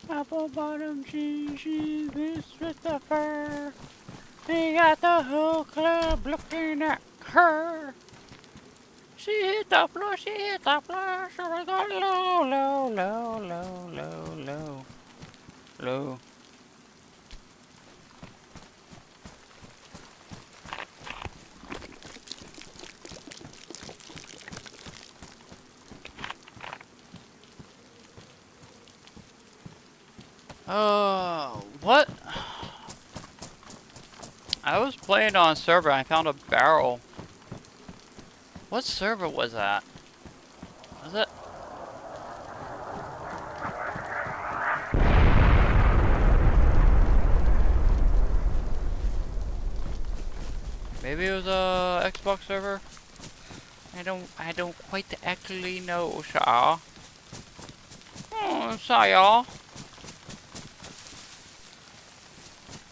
Apple bottom jeans, this with the fur. He got the whole club looking at her. She hit the floor, she hit the floor. So we go low, low, low, low, low, low, low. What? I was playing on a server and I found a barrel. What server was that? Was it? Maybe it was a Xbox server? I don't quite actually know, sir. Oh, sorry, y'all.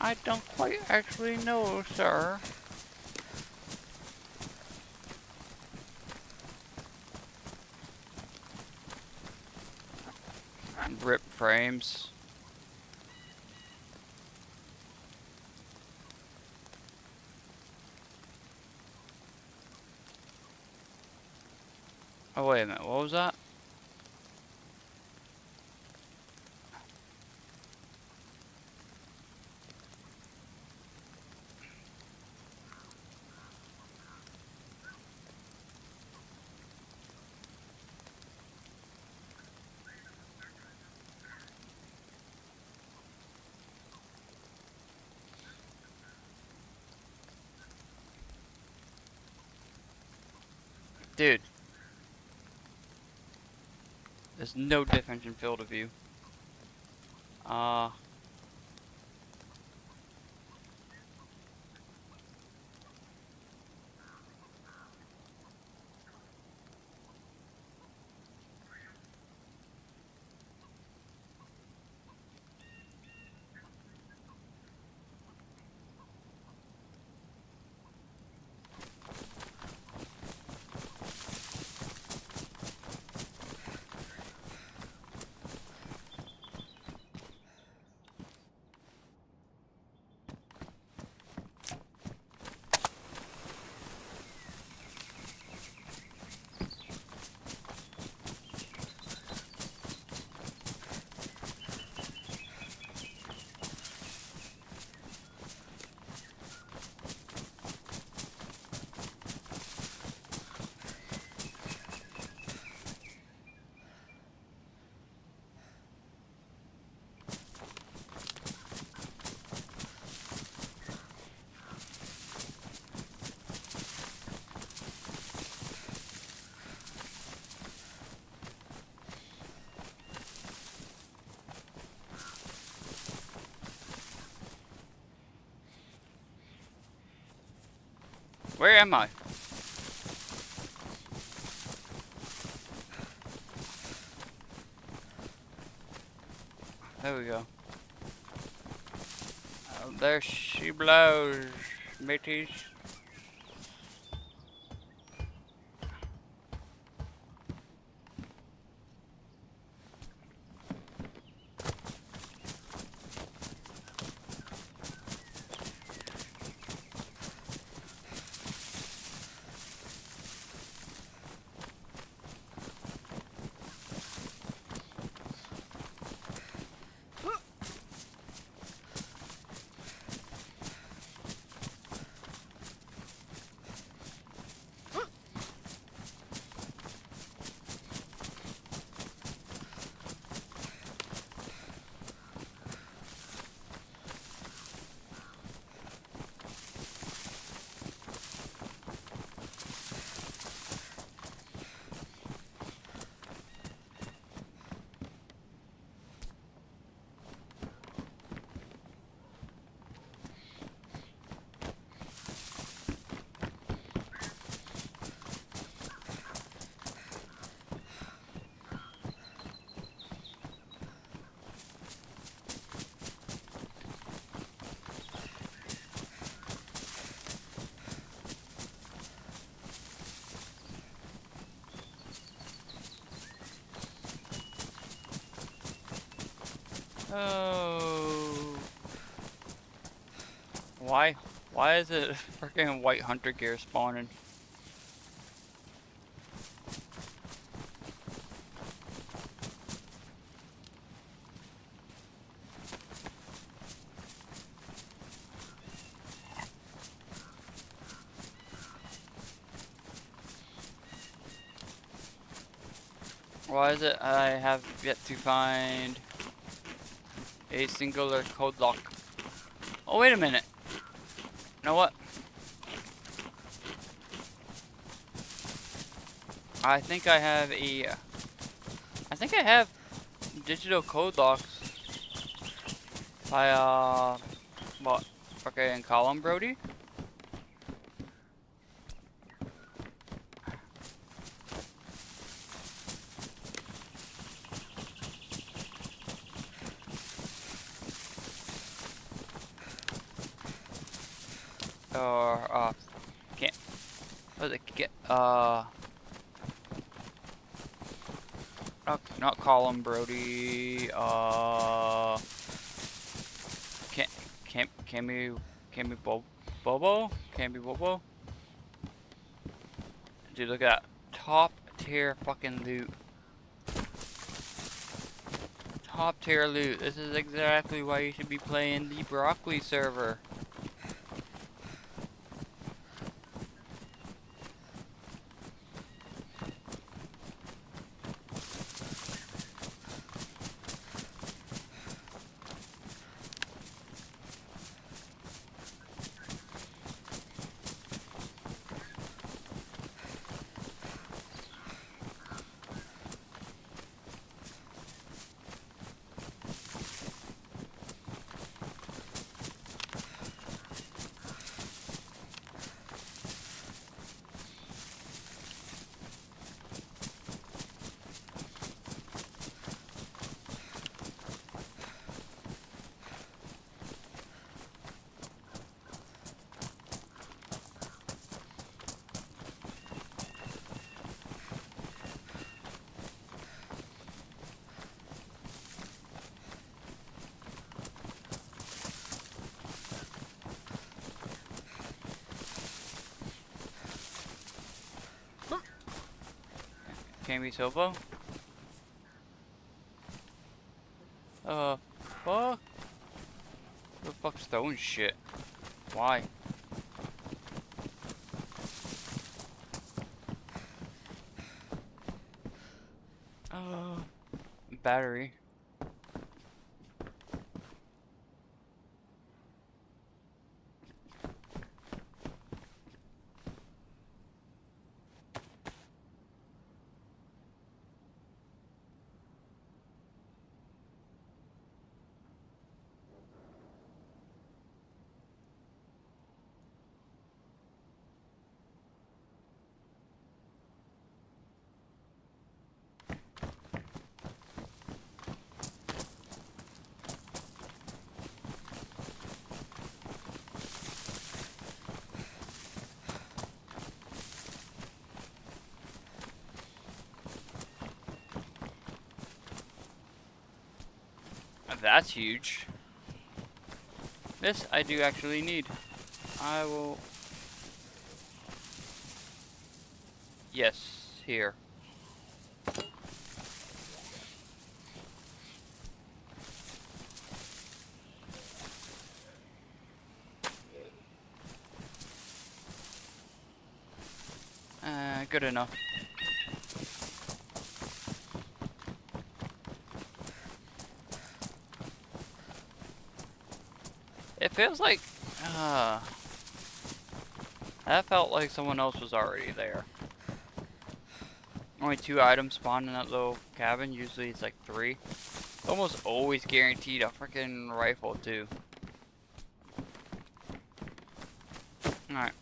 I don't quite actually know, sir. Rip frames. Oh, wait a minute, what was that? Dude. There's no difference in field of view. Where am I? There we go. Oh, there she blows, mateys. Oh. Why? Why is it freaking white hunter gear spawning? Why is it I have yet to find a singular code lock? Oh, wait a minute. You know what? I think I have digital code locks by, what? Okay, in column, Brody? Or, can't, what was it, not column, Brody, Bobo? Dude, look at that. Top tier fucking loot. Top tier loot. This is exactly why you should be playing the broccoli server. Cammy Silvo? Fuck? The fuck's throwing shit? Why? Battery. That's huge. This I do actually need. I will... Yes, here. Good enough. It feels like, that felt like someone else was already there. Only 2 items spawn in that little cabin. Usually it's like 3. Almost always guaranteed a freaking rifle too. Alright.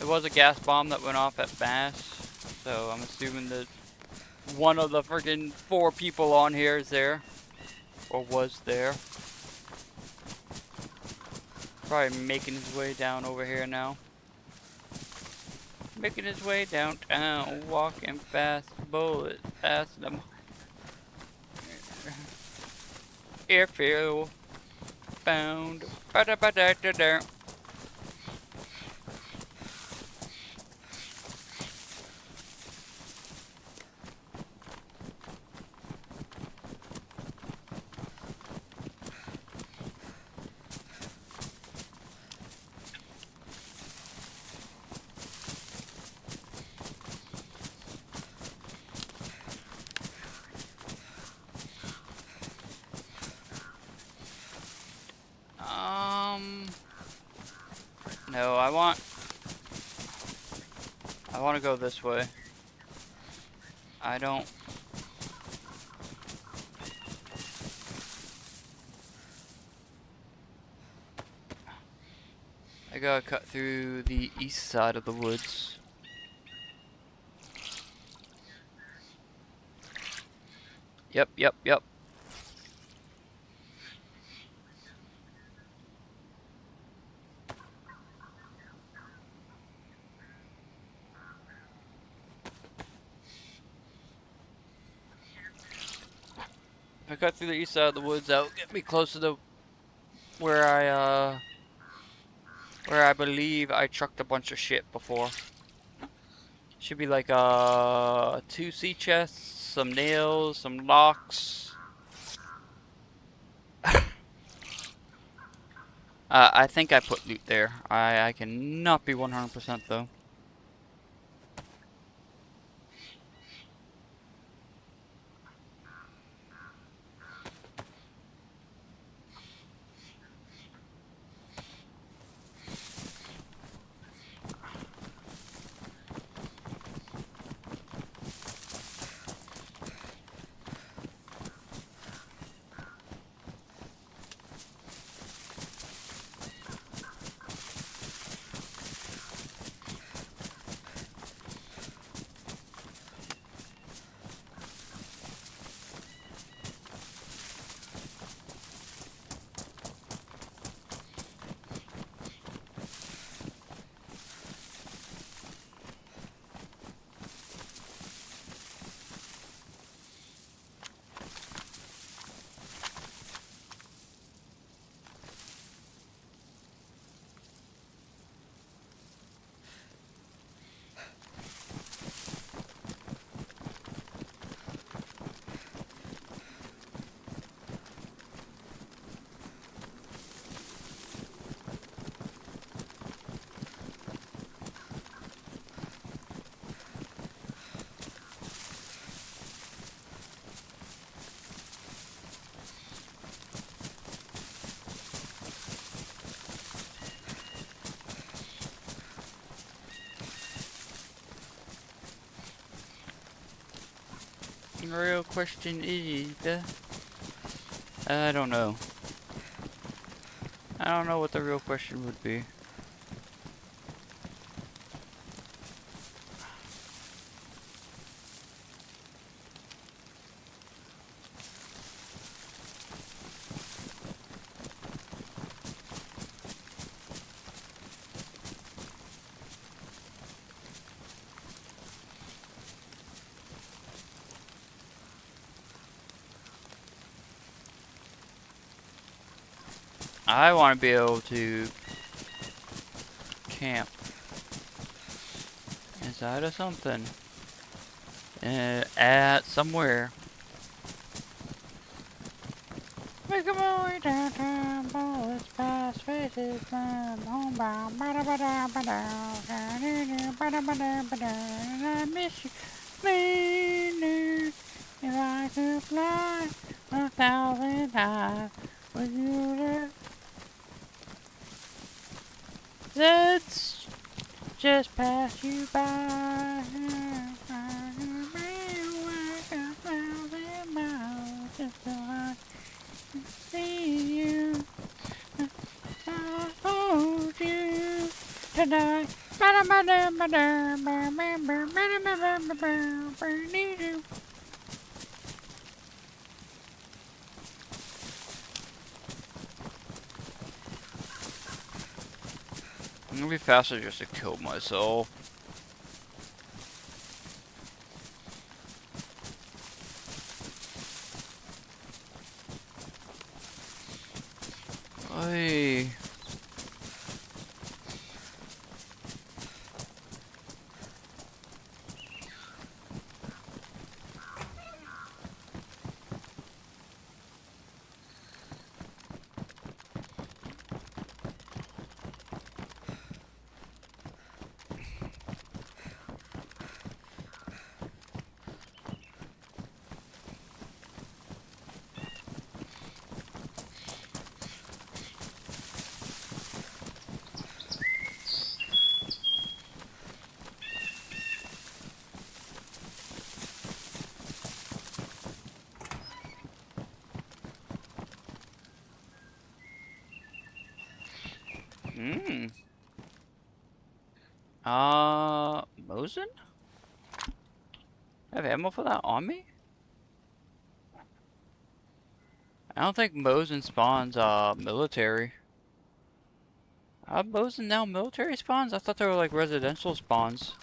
It was a gas bomb that went off at Bass, so I'm assuming that one of the freaking 4 people on here is there. Or was there. Probably making his way down over here now. Making his way downtown, walking fast, bullet past them. Airfield found. Ba-da-ba-da-da-da. No, I want to go this way. I don't. I gotta cut through the east side of the woods. Yep, yep, yep. If I cut through the east side of the woods, that'll get me closer to where I believe I trucked a bunch of shit before. Should be like 2 sea chests, some nails, some locks. I think I put loot there. I cannot be 100% though. The real question is, I don't know. I don't know what the real question would be. I want to be able to camp inside of something at somewhere. Make a way downtown, bullets past faces, homebound, I miss you, later. If I could fly 1,000 times, would you there? Let's just pass you by. Just so I can see you. I hold you tonight. It'll be faster just to kill myself. Oy. Hmm. Mosin? I have ammo for that on me? I don't think Mosin spawns, military. Mosin now military spawns? I thought they were like residential spawns.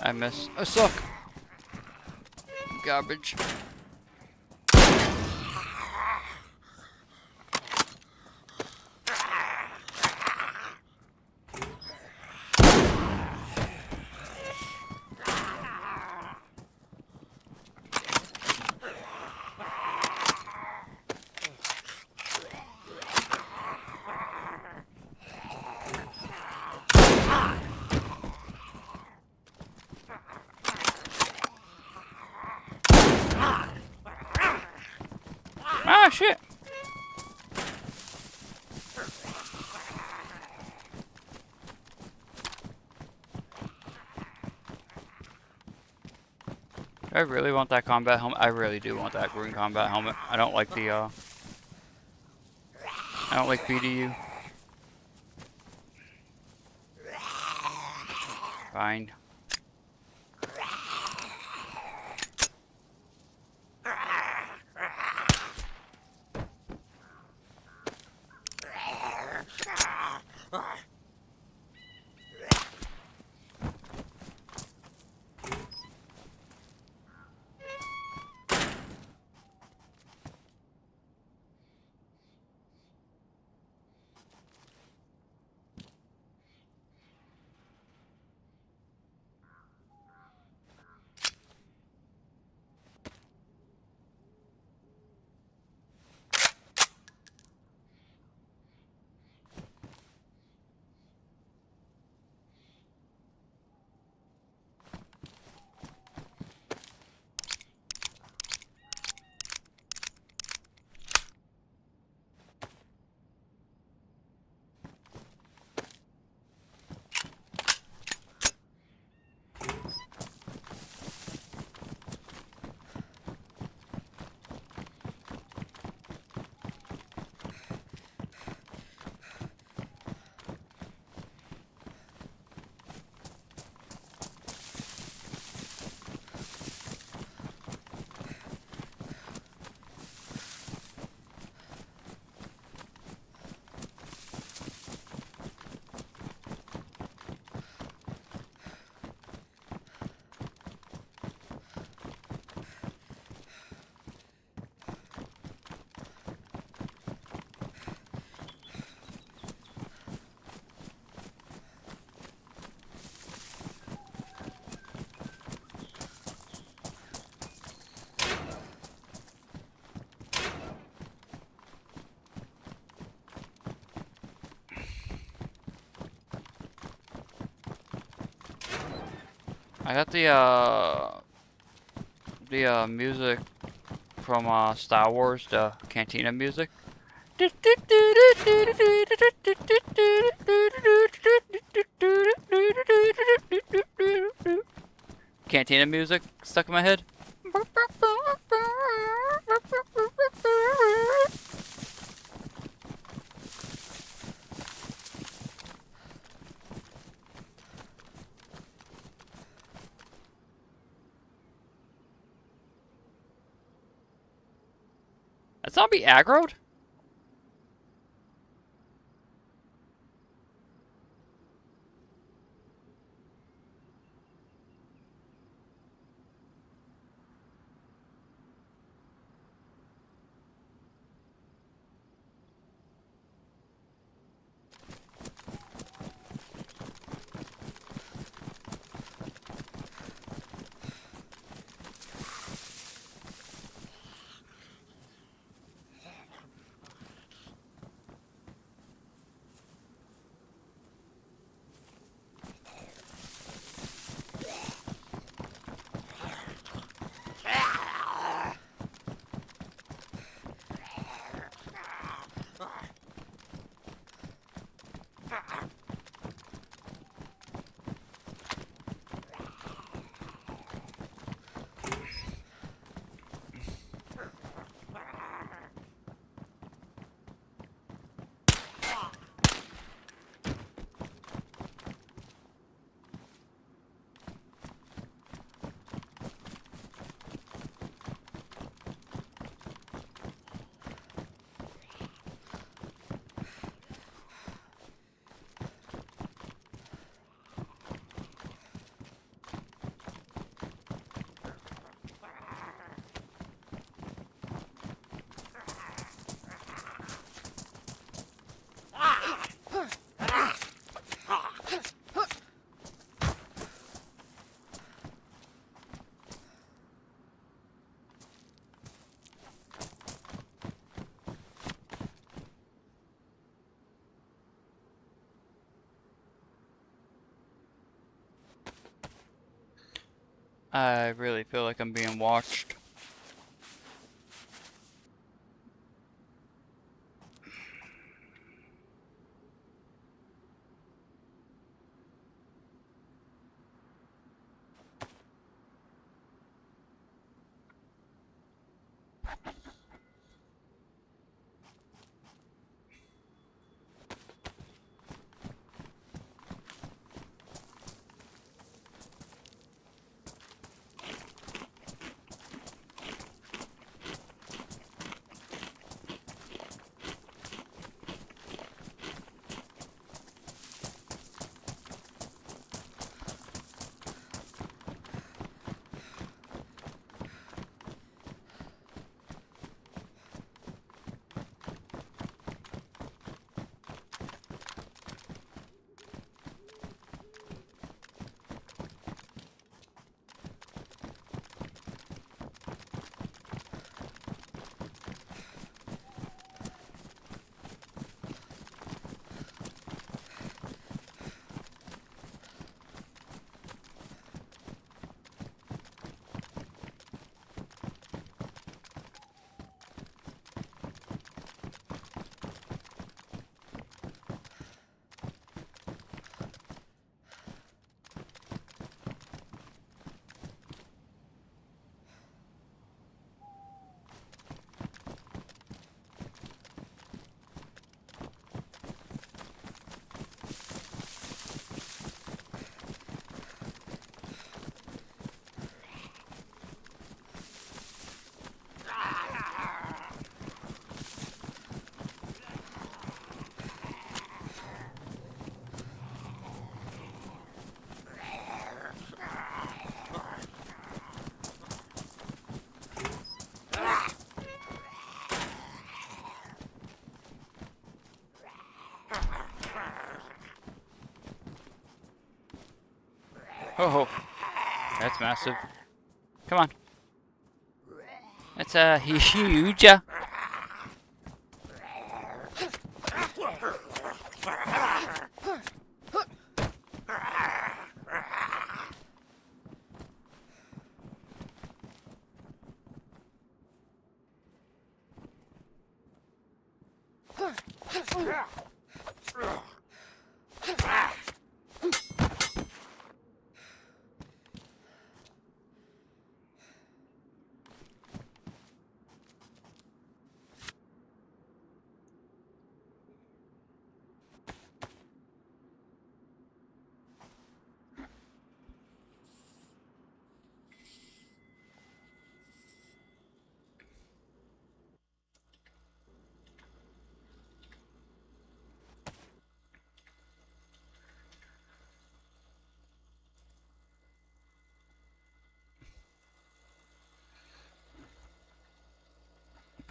I miss. I suck. Garbage. Ah, shit! I really want that combat helmet. I really do want that green combat helmet. I don't like the, I don't like BDU. Fine. I got the music from Star Wars, the Cantina music. Cantina music stuck in my head. That zombie aggroed? I really feel like I'm being watched. Oh, that's massive. Come on. That's huge.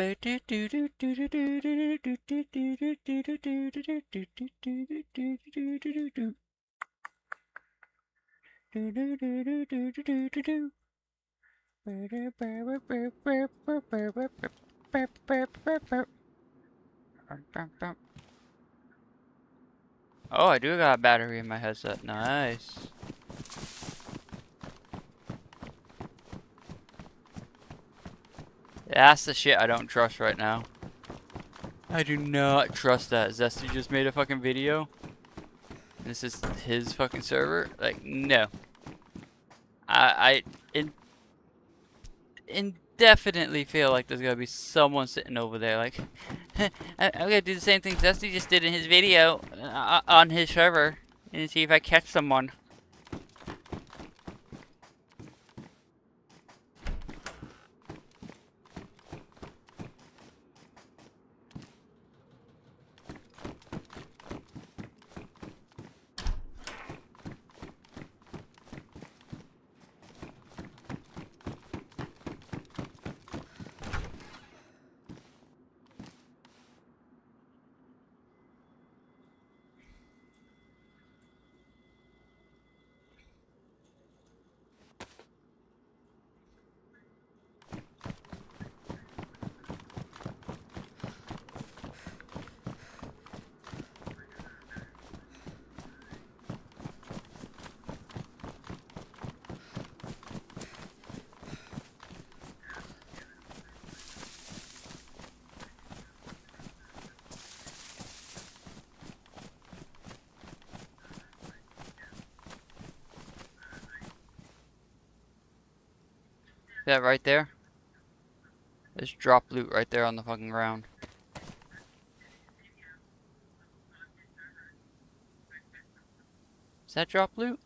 Oh, I do got a battery in my headset. Nice. That's the shit I don't trust right now. I do not trust that. Zesty just made a fucking video. This is his fucking server? Like, no. I indefinitely feel like there's gonna be someone sitting over there like, I'm gonna do the same thing Zesty just did in his video on his server and see if I catch someone. That right there? There's drop loot right there on the fucking ground. Is that drop loot?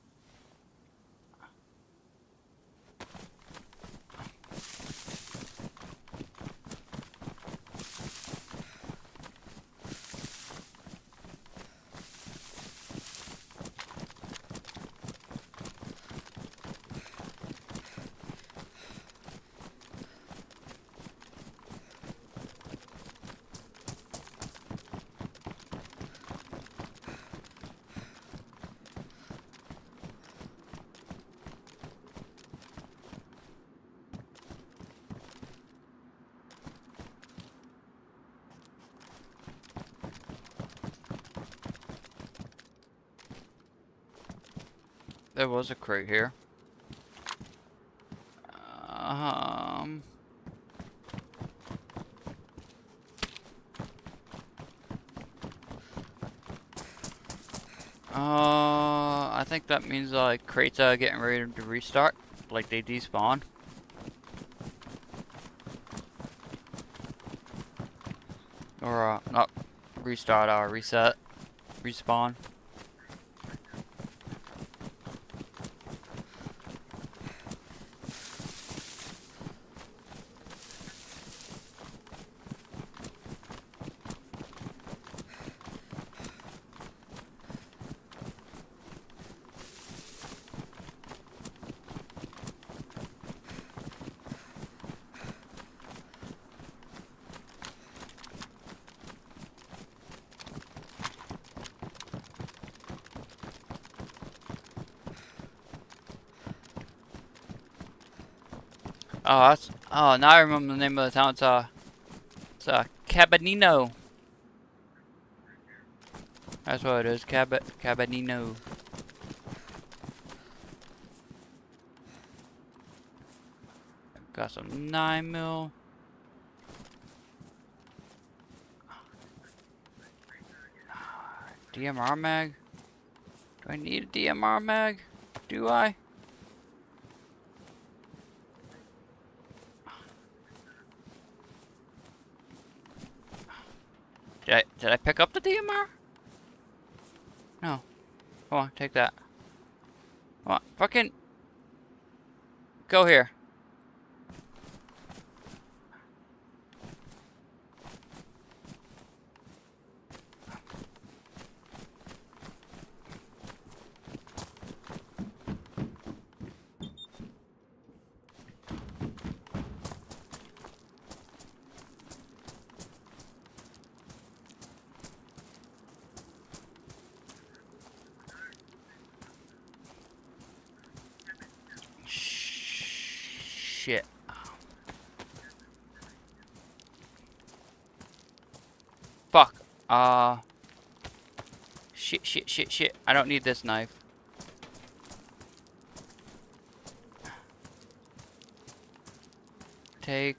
There was a crate here. I think that means like crates are getting ready to restart, like they despawn. Or not restart, reset, respawn. Oh, now I remember the name of the town. It's Cabanino. That's what it is, Cabanino. Got some 9mm. DMR mag? Do I need a DMR mag? Do I? Did I pick up the DMR? No. Come on, take that. Come on, fucking go here. shit. Fuck. Shit. I don't need this knife. Take.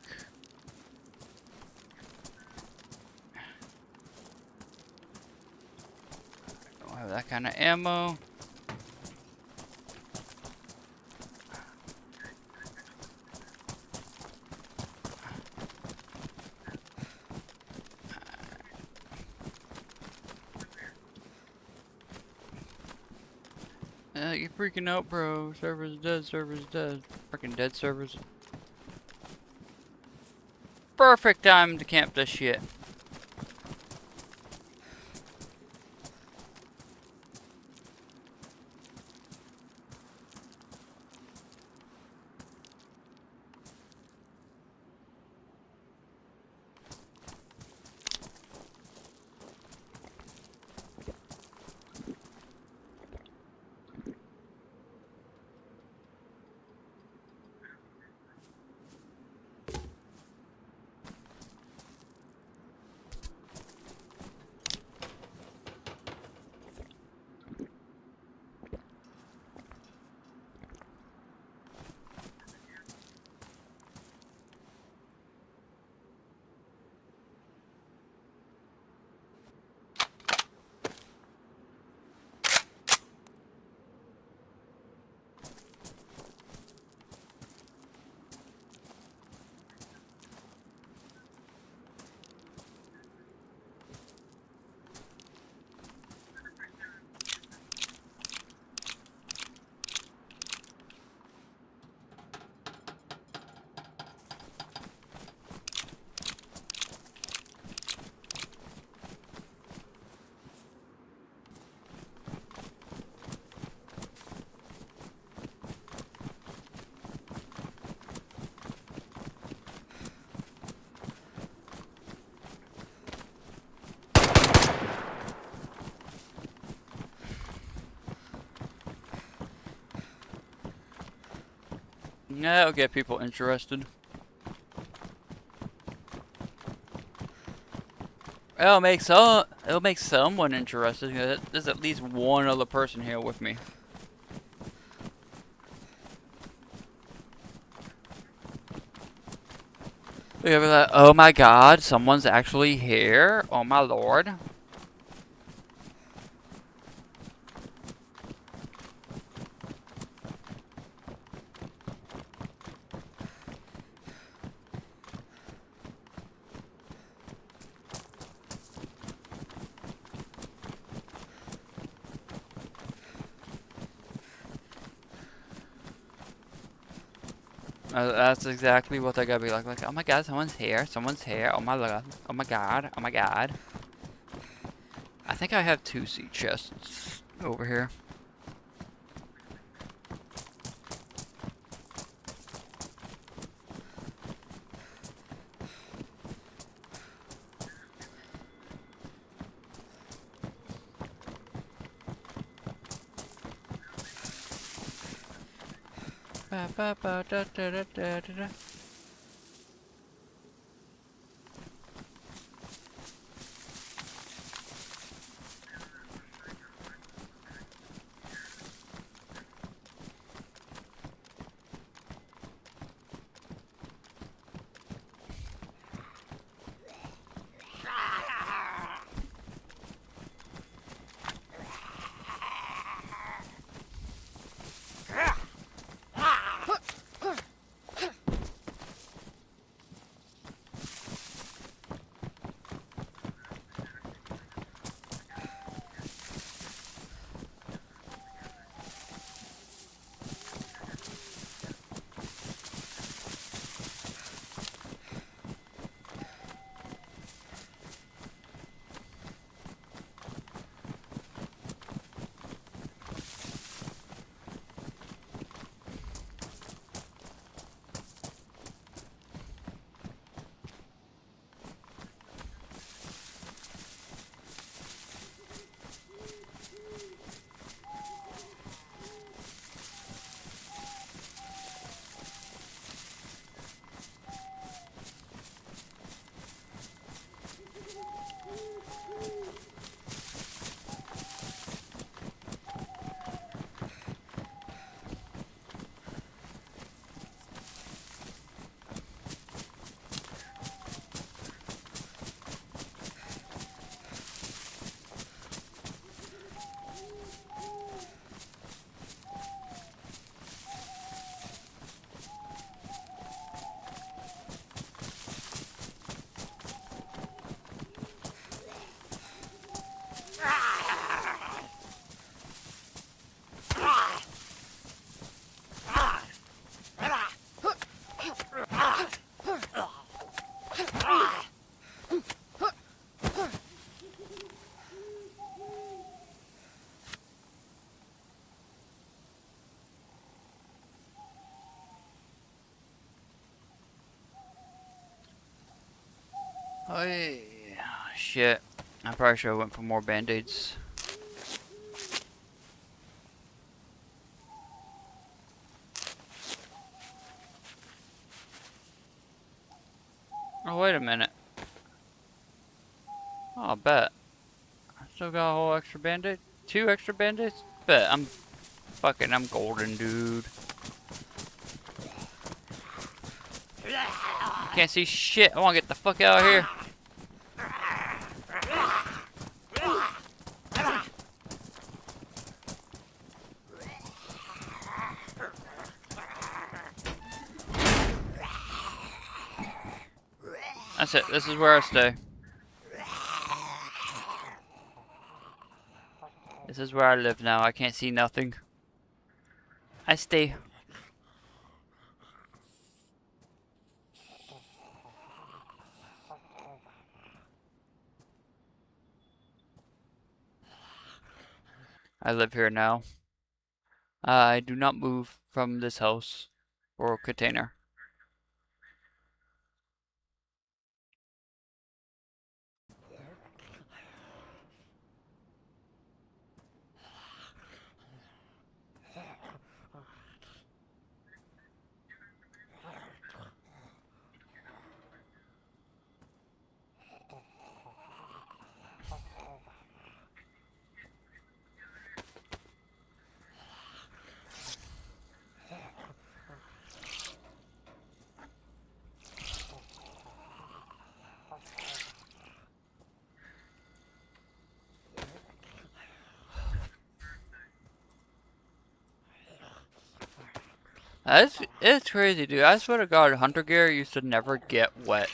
Don't have that kind of ammo. You're freaking out, bro. Server's dead, server's dead. Freaking dead servers. Perfect time to camp this shit. That'll get people interested. It'll make someone interested. There's at least one other person here with me. They'll be like, oh my god, someone's actually here. Oh my lord. That's exactly what they're gonna be like, oh my god, someone's here, oh my god, oh my god, oh my god. I think I have 2 sea chests over here. Ba, ba, da, da, da, da, da. Oh, yeah. Shit. I probably should have went for more band-aids. Oh, wait a minute. Oh, I bet. I still got a whole extra band-aid? 2 extra band-aids? Bet. I'm golden, dude. Can't see shit. I want to get the fuck out of here. That's it. This is where I stay. This is where I live now. I can't see nothing. I stay. I live here now. I do not move from this house or container. It's crazy, dude. I swear to God, hunter gear used to never get wet.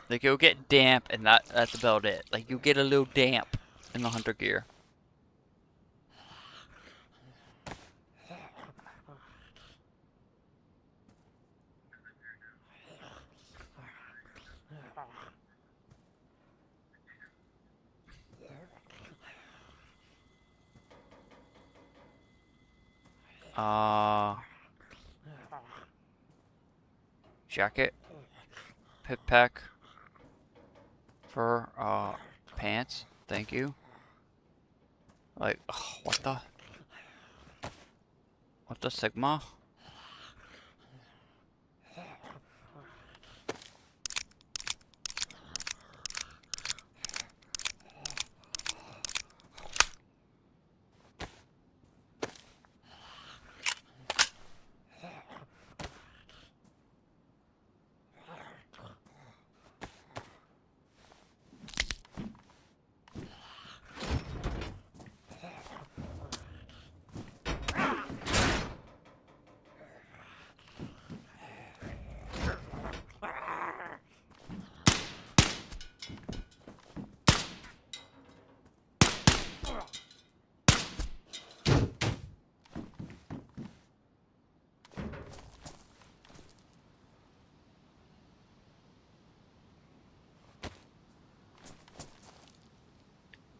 Like, it'll get damp, and that's about it. Like, you get a little damp in the hunter gear. Jacket, pit pack, fur, pants. Thank you. Like, oh, what the Sigma?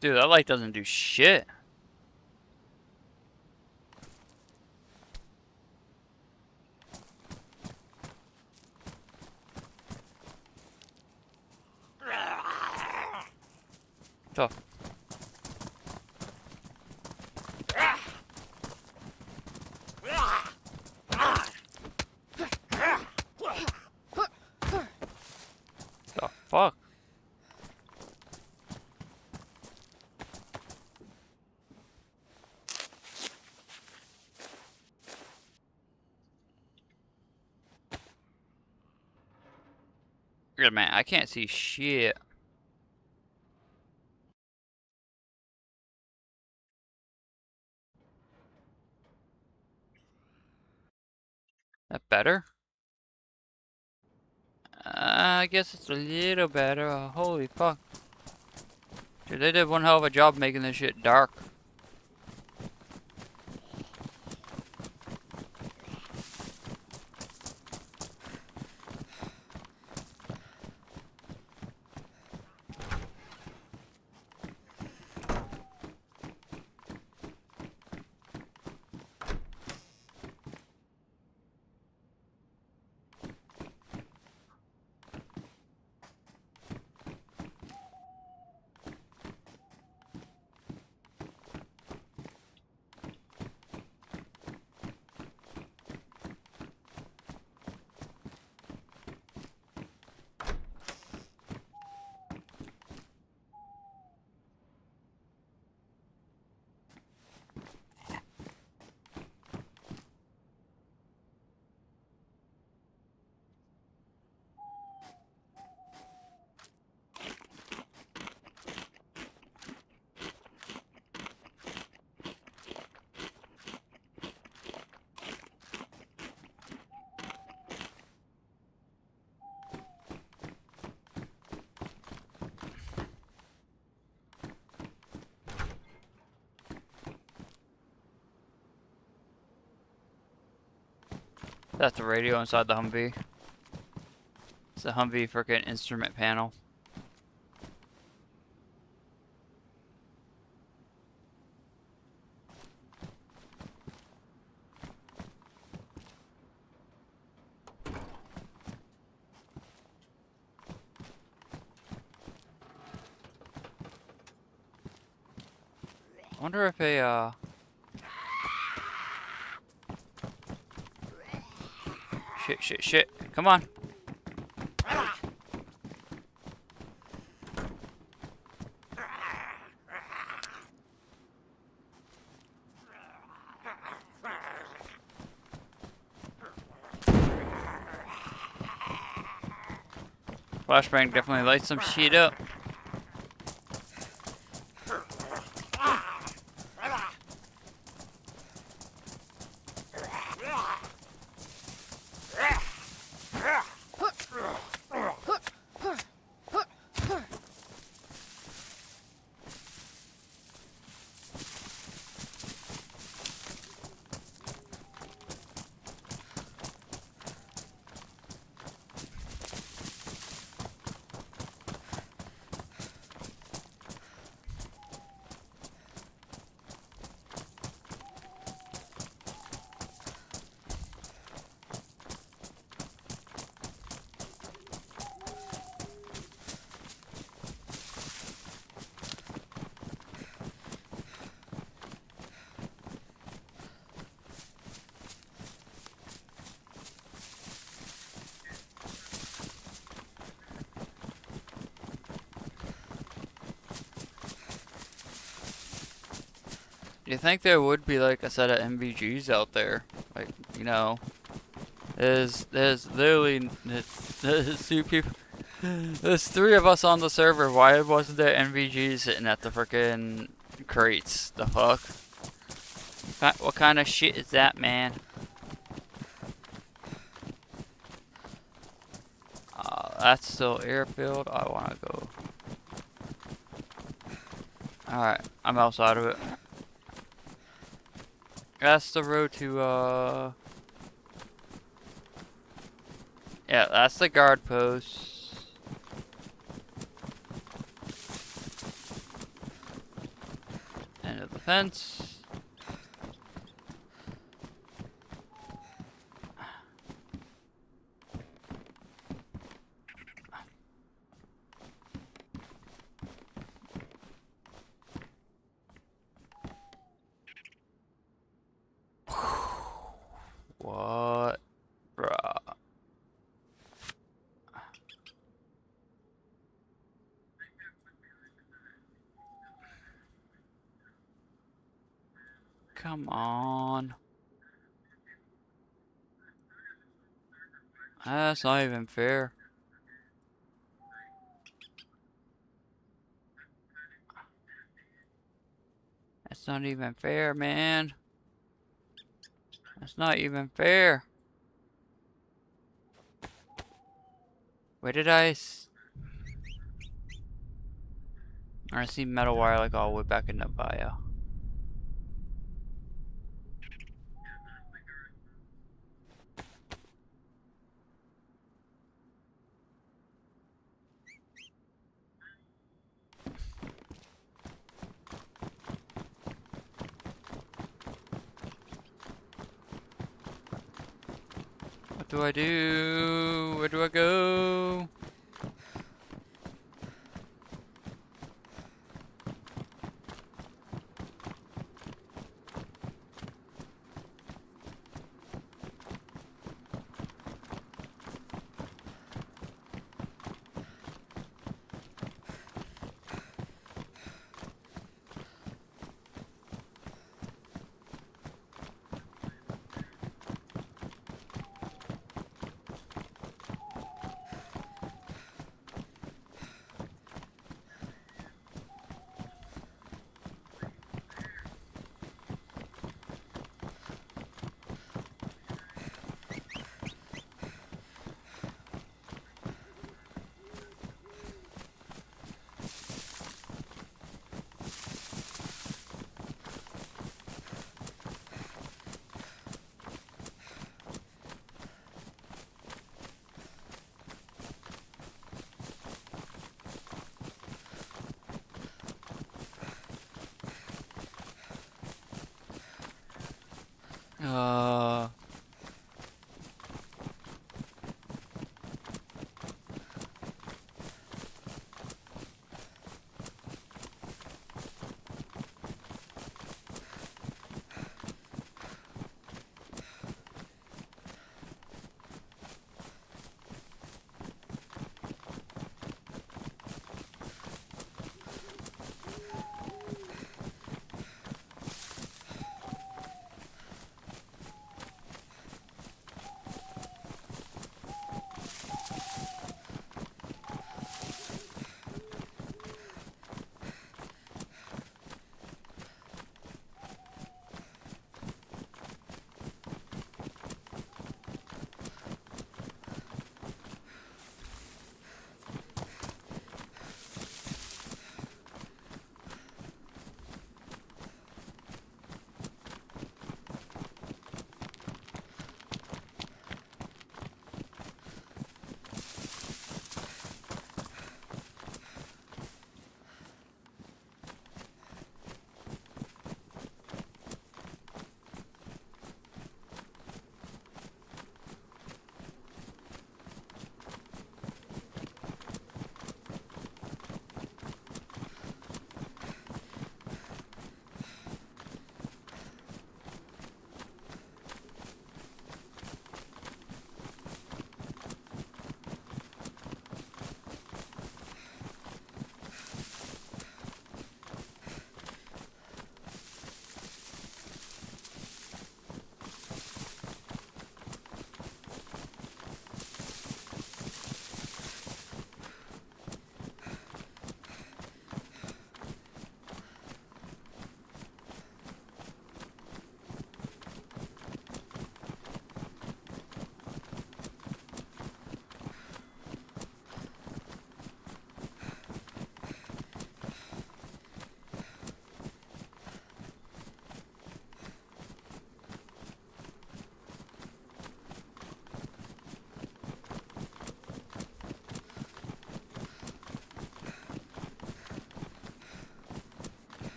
Dude, that light doesn't do shit. Tough. The fuck? Yeah, man, I can't see shit. That better? I guess it's a little better. Holy fuck. Dude, they did one hell of a job making this shit dark. That's the radio inside the Humvee. It's a Humvee freaking instrument panel. I wonder if a shit. Come on. Flashbang definitely lights some shit up. You think there would be like a set of MVGs out there? Like, you know, there's literally there's two people, there's 3 of us on the server. Why wasn't there MVGs sitting at the frickin' crates? The fuck? What kind of shit is that, man? That's still airfield. I wanna go. Alright, I'm outside of it. That's the road to, yeah, that's the guard post. End of the fence. What? Bruh. Come on. That's not even fair. That's not even fair, man. That's not even fair. Where did I see metal wire like all the way back in the bio. What do I do? Where do I go?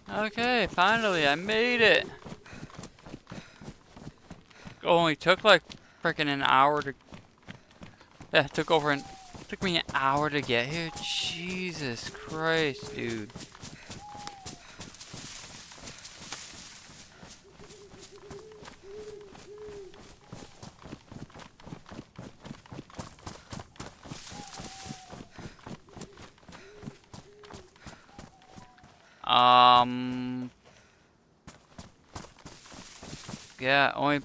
Okay, finally, I made it. Only took like freaking an hour to. Yeah, it took me an hour to get here. Jesus Christ, dude. Yeah, only.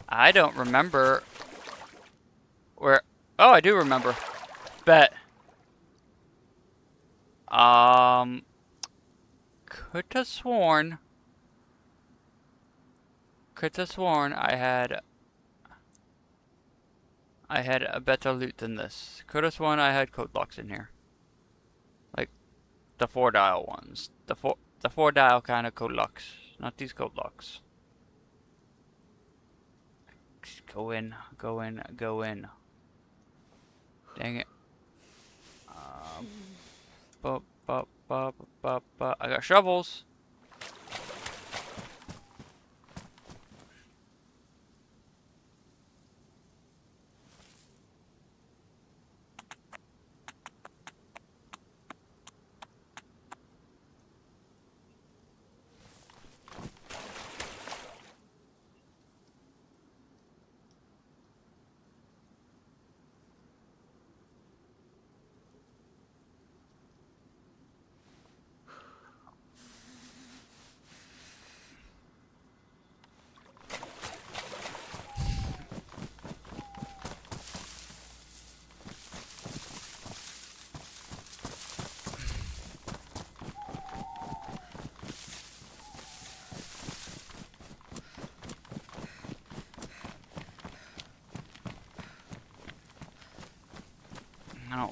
I don't remember where. Oh, I do remember. Bet. Could have sworn. I had a better loot than this. Could have sworn I had code locks in here. Like the 4-dial ones. The 4-dial kind of code locks. Not these code locks. Go in. Dang it. I got shovels.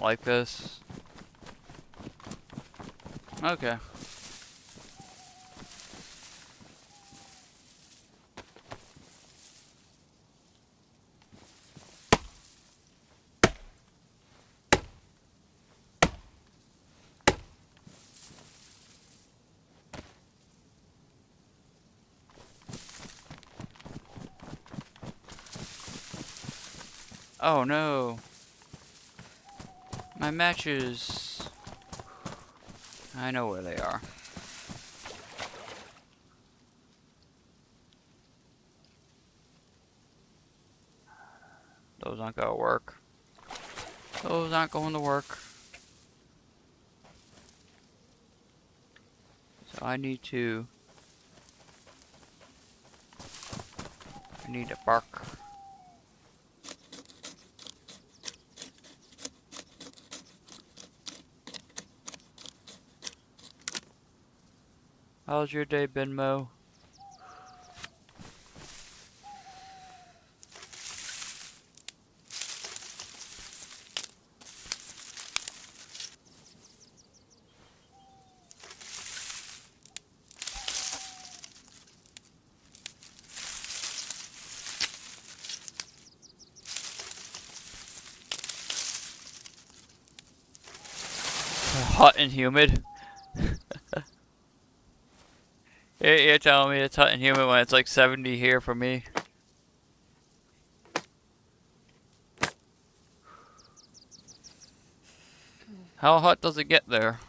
don't like this. Okay. Oh no. My matches. I know where they are. Those aren't gonna work. Those aren't going to work. So I need to bark. How's your day been, Mo? Hot and humid. You're telling me it's hot and humid when it's like 70 here for me. How hot does it get there?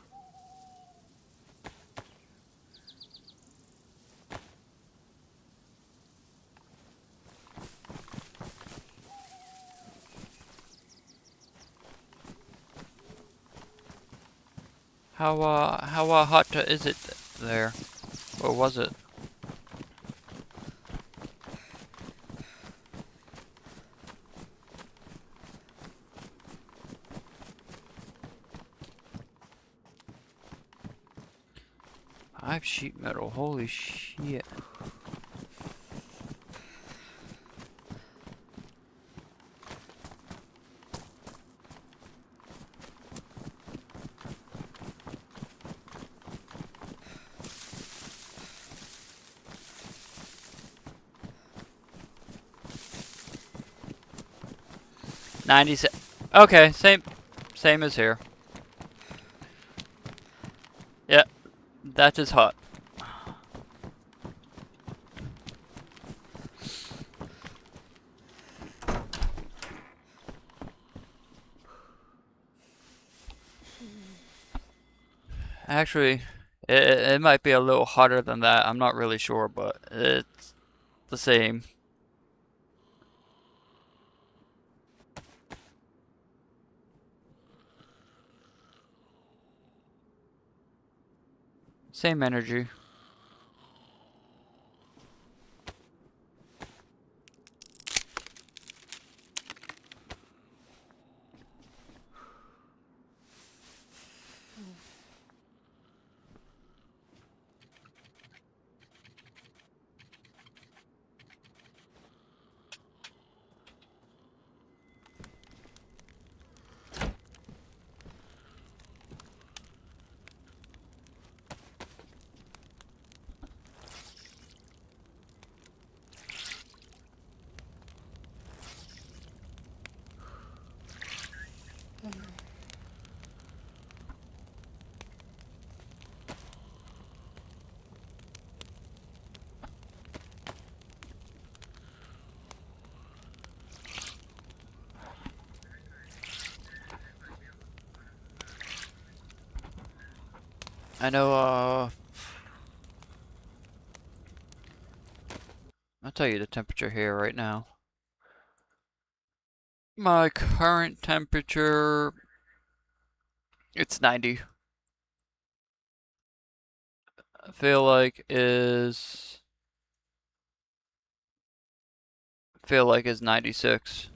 How hot is it there? Or was it? I have sheet metal, holy shit. Okay, same as here. Yep, that is hot. Actually, it might be a little hotter than that. I'm not really sure, but it's the same. Same energy. I know, I'll tell you the temperature here right now. My current temperature, it's 90. I feel like is 96.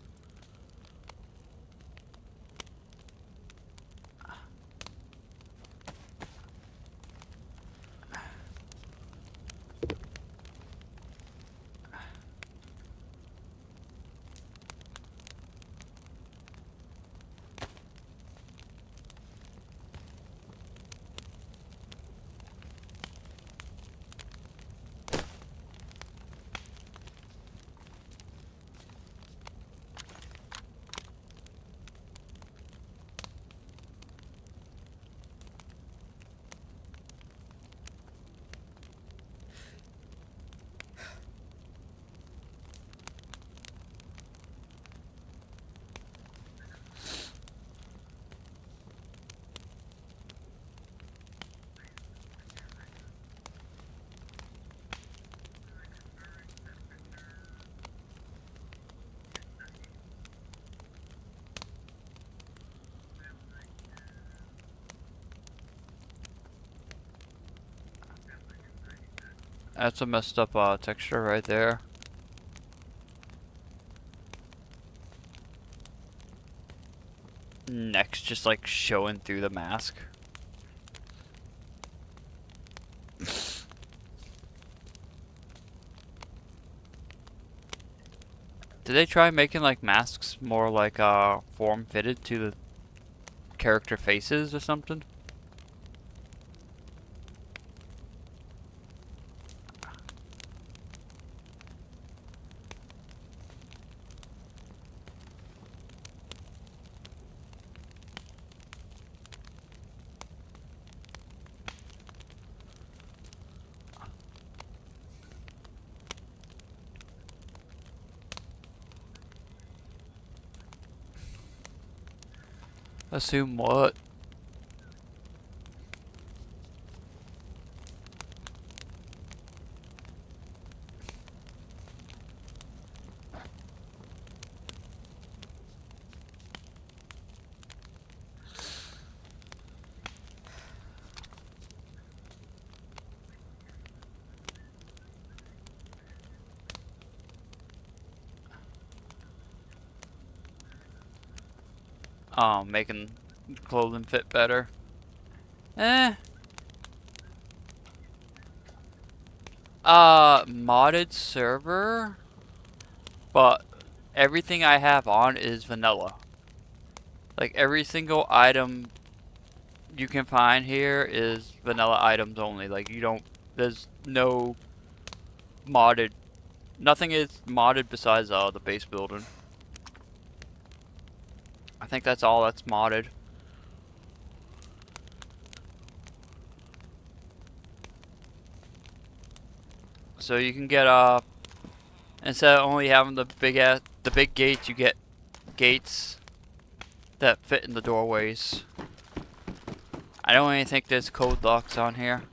That's a messed up texture right there. Neck's just like showing through the mask. Did they try making like masks more like form fitted to the character faces or something? Assume what? Oh, making clothing fit better. Modded server, but everything I have on is vanilla. Like every single item you can find here is vanilla items only. Like you don't, there's no modded, nothing is modded besides the base building. I think that's all that's modded. So you can get instead of only having the big gates, you get gates that fit in the doorways. I don't even think there's code locks on here.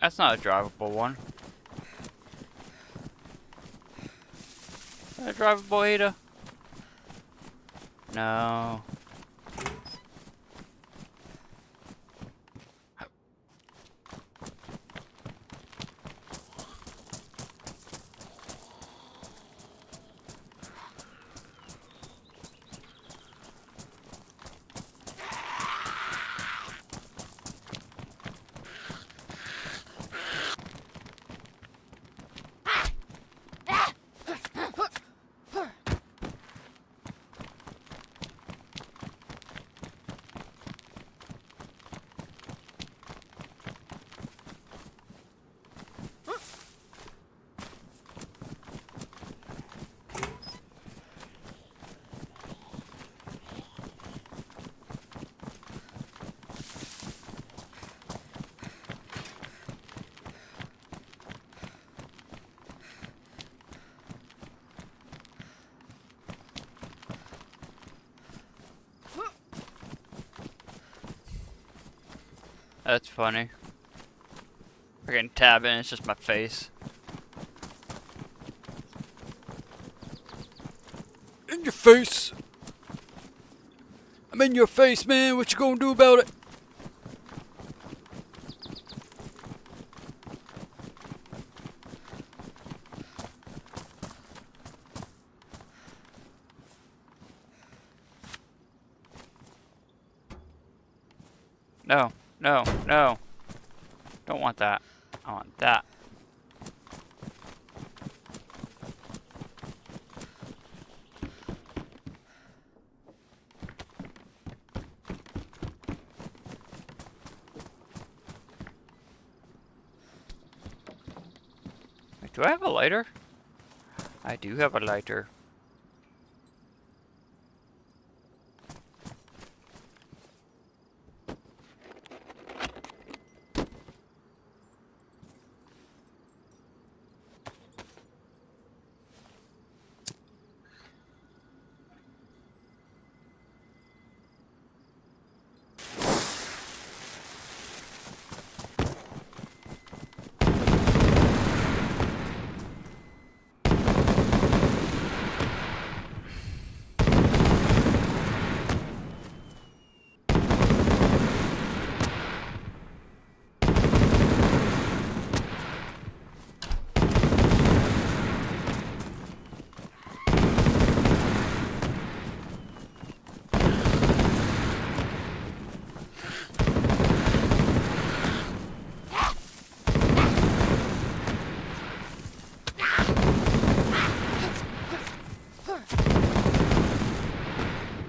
That's not a drivable one. A drivable Ada? No. That's funny. We're getting tab in, it's just my face. In your face! I'm in your face, man. What you gonna do about it? No, no, no. Don't want that. I want that. Wait, do I have a lighter? I do have a lighter.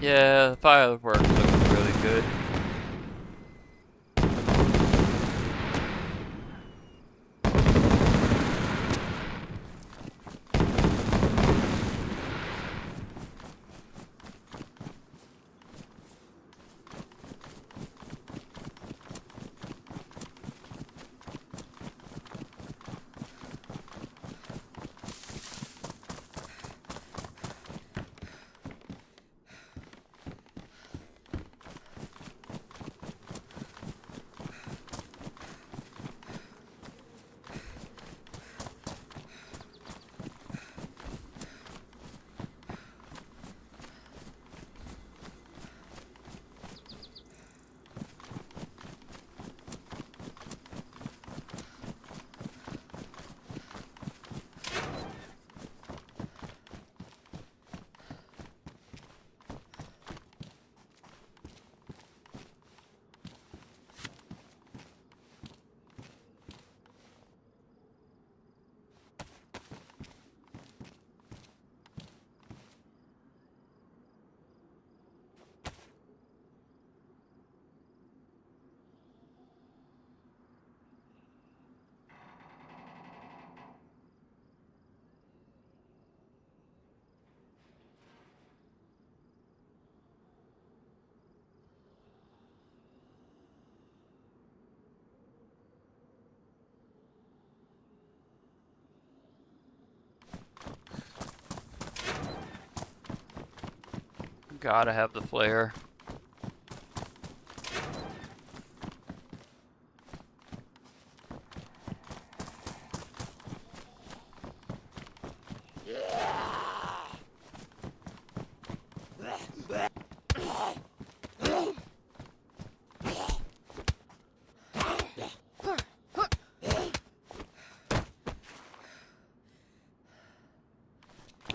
Yeah, the fireworks look really good. Gotta have the flare.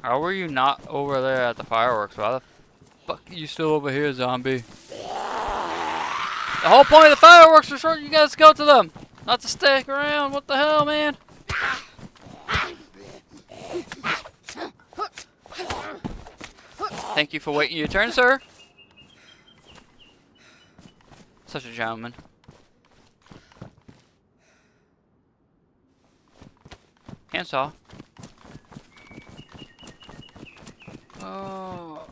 How were you not over there at the fireworks? Why the fuck are you still over here, zombie? The whole point of the fireworks was for you guys to go to them, not to stick around. What the hell, man? Thank you for waiting your turn, sir. Such a gentleman. Handsaw. Oh.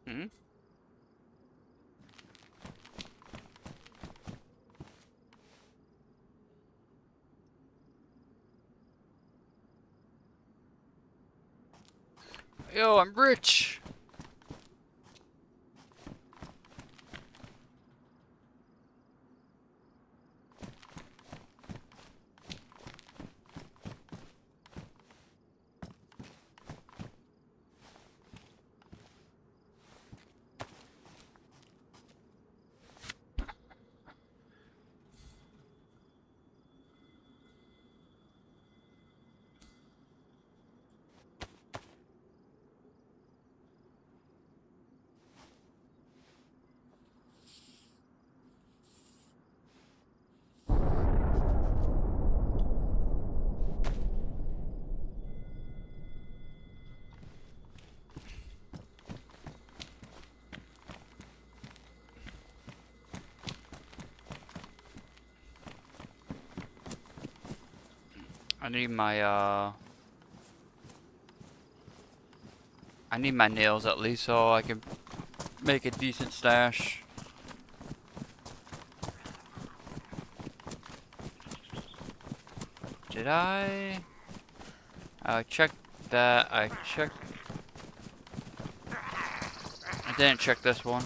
Hmm? Yo, I'm rich. I need my nails at least so I can make a decent stash. Did I checked that. I didn't check this one.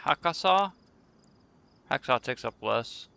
Hacksaw? Hacksaw takes up less.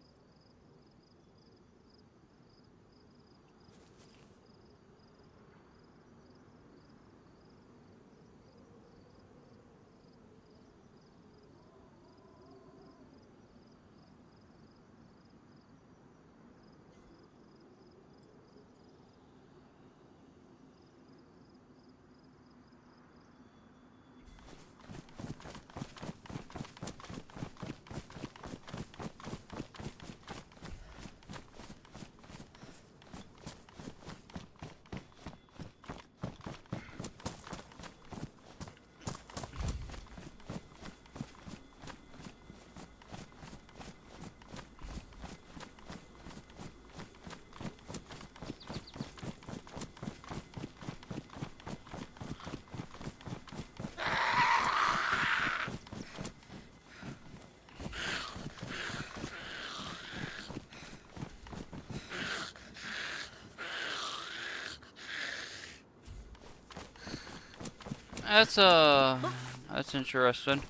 That's interesting.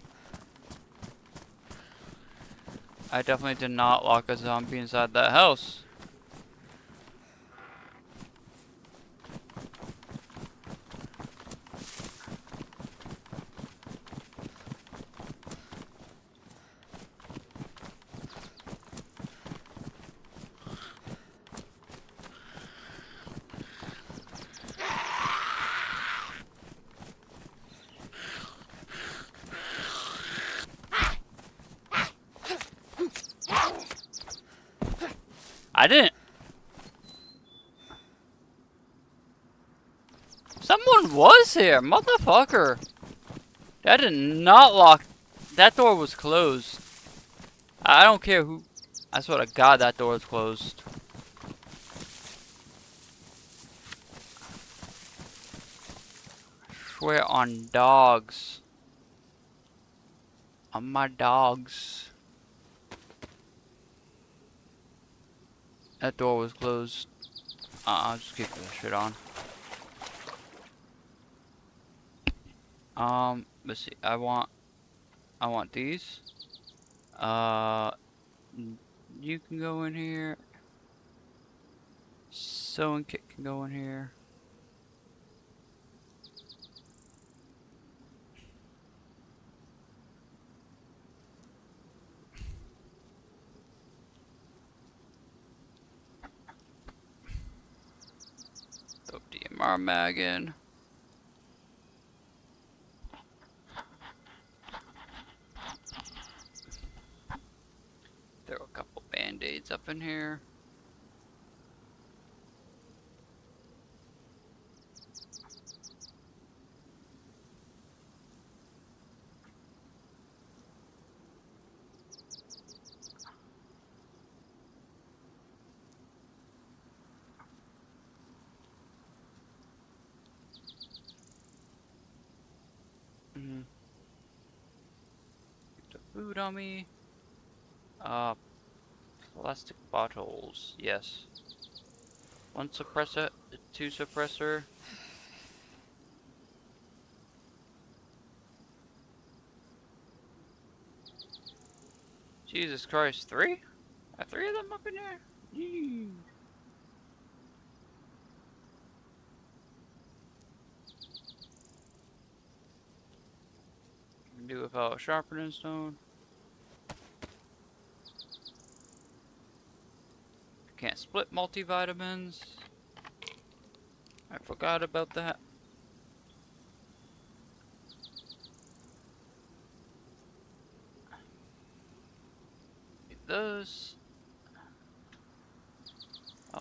I definitely did not lock a zombie inside that house. I didn't. Someone was here, motherfucker. That did not lock. That door was closed. I don't care who. I swear to God, that door is closed. Swear on dogs. On my dogs. That door was closed. I'll just keep that shit on. Let's see. I want these. You can go in here. Sewing kit can go in here. Throw DMR mag in. Throw a couple band-aids up in here. Get the food on me. Plastic bottles. Yes. One suppressor, two suppressor. Jesus Christ, three? Are three of them up in there? Yee. Can do without a sharpening stone. Can't split multivitamins. I forgot about that. Need those.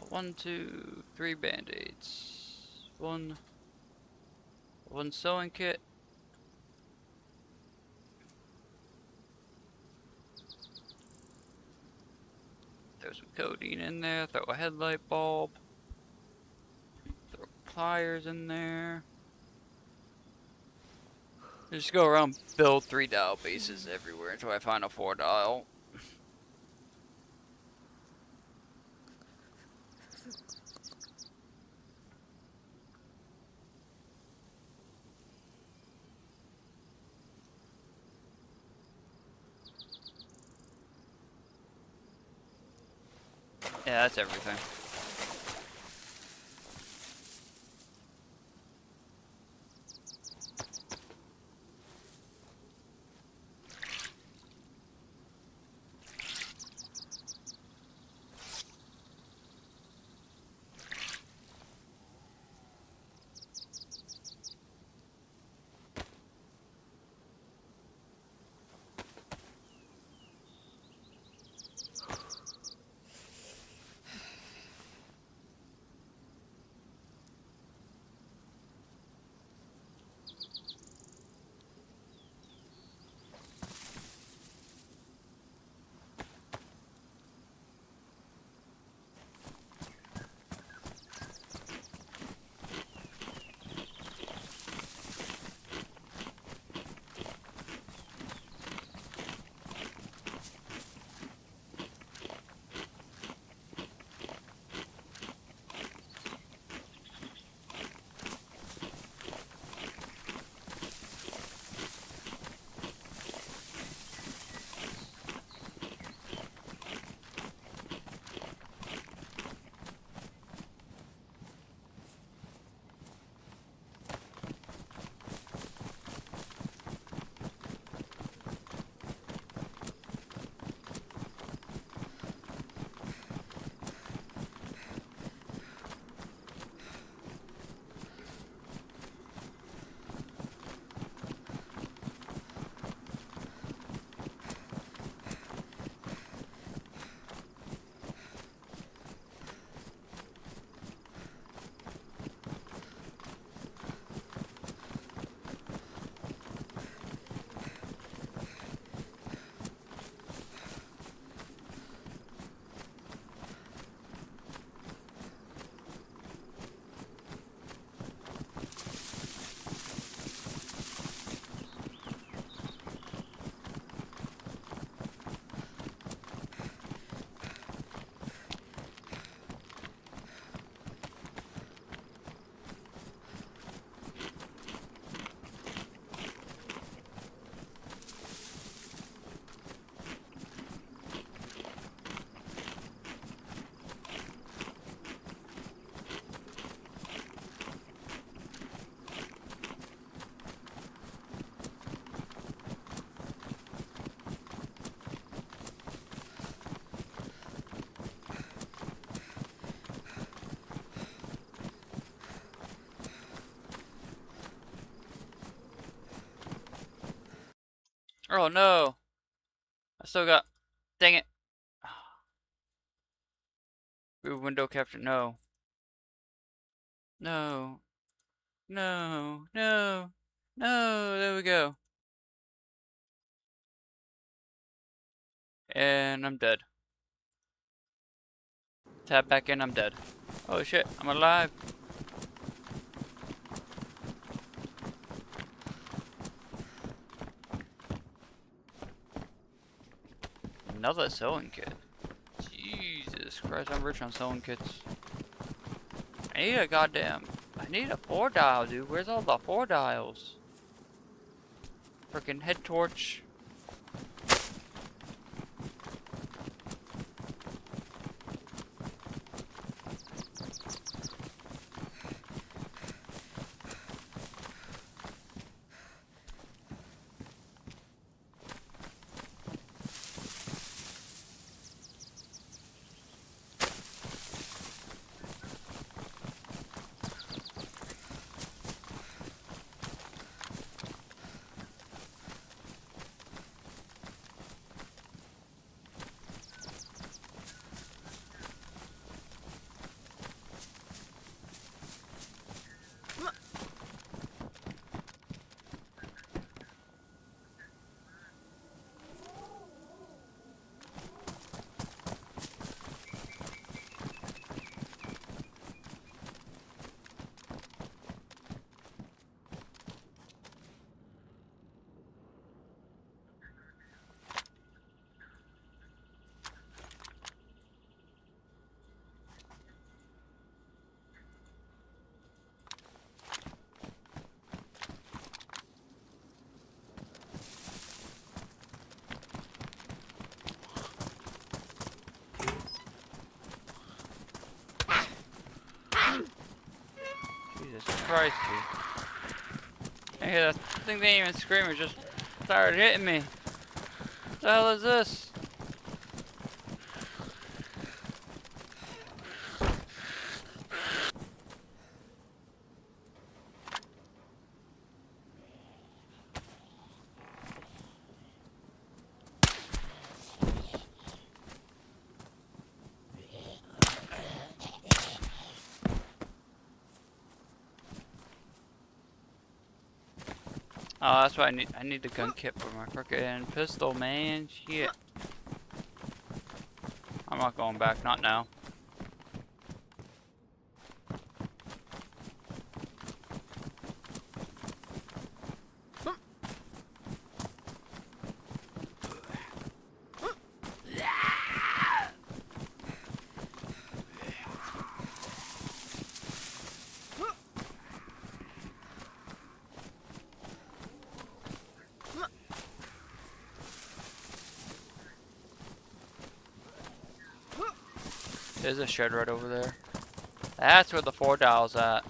1, 2, 3 band-aids. One sewing kit. Throw some codeine in there. Throw a headlight bulb. Throw pliers in there. Just go around, build 3 dial bases everywhere until I find a 4 dial. Yeah, that's everything. Oh no! I still got. Dang it! Move window capture. No. No. No. No. No. There we go. And I'm dead. Tap back in. I'm dead. Oh shit! I'm alive. Another sewing kit. Jesus Christ, I'm rich on sewing kits. I need a goddamn... I need a 4-dial, dude. Where's all the 4-dials? Frickin' head torch. Jesus Christ, dude. Hey, that thing didn't even scream, it just started hitting me. What the hell is this? Oh, that's why I need the gun kit for my frickin' pistol, man. Shit. I'm not going back, not now. There's a shed right over there. That's where the 4-dial's at.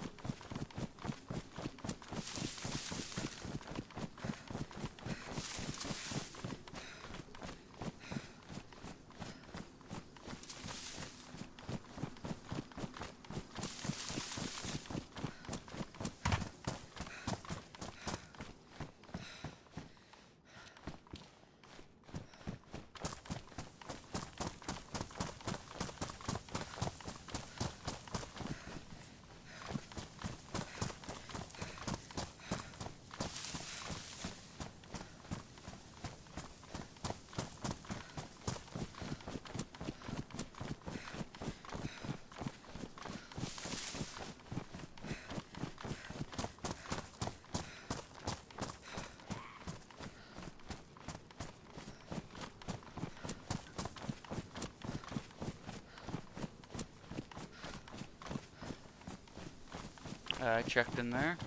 I checked in there.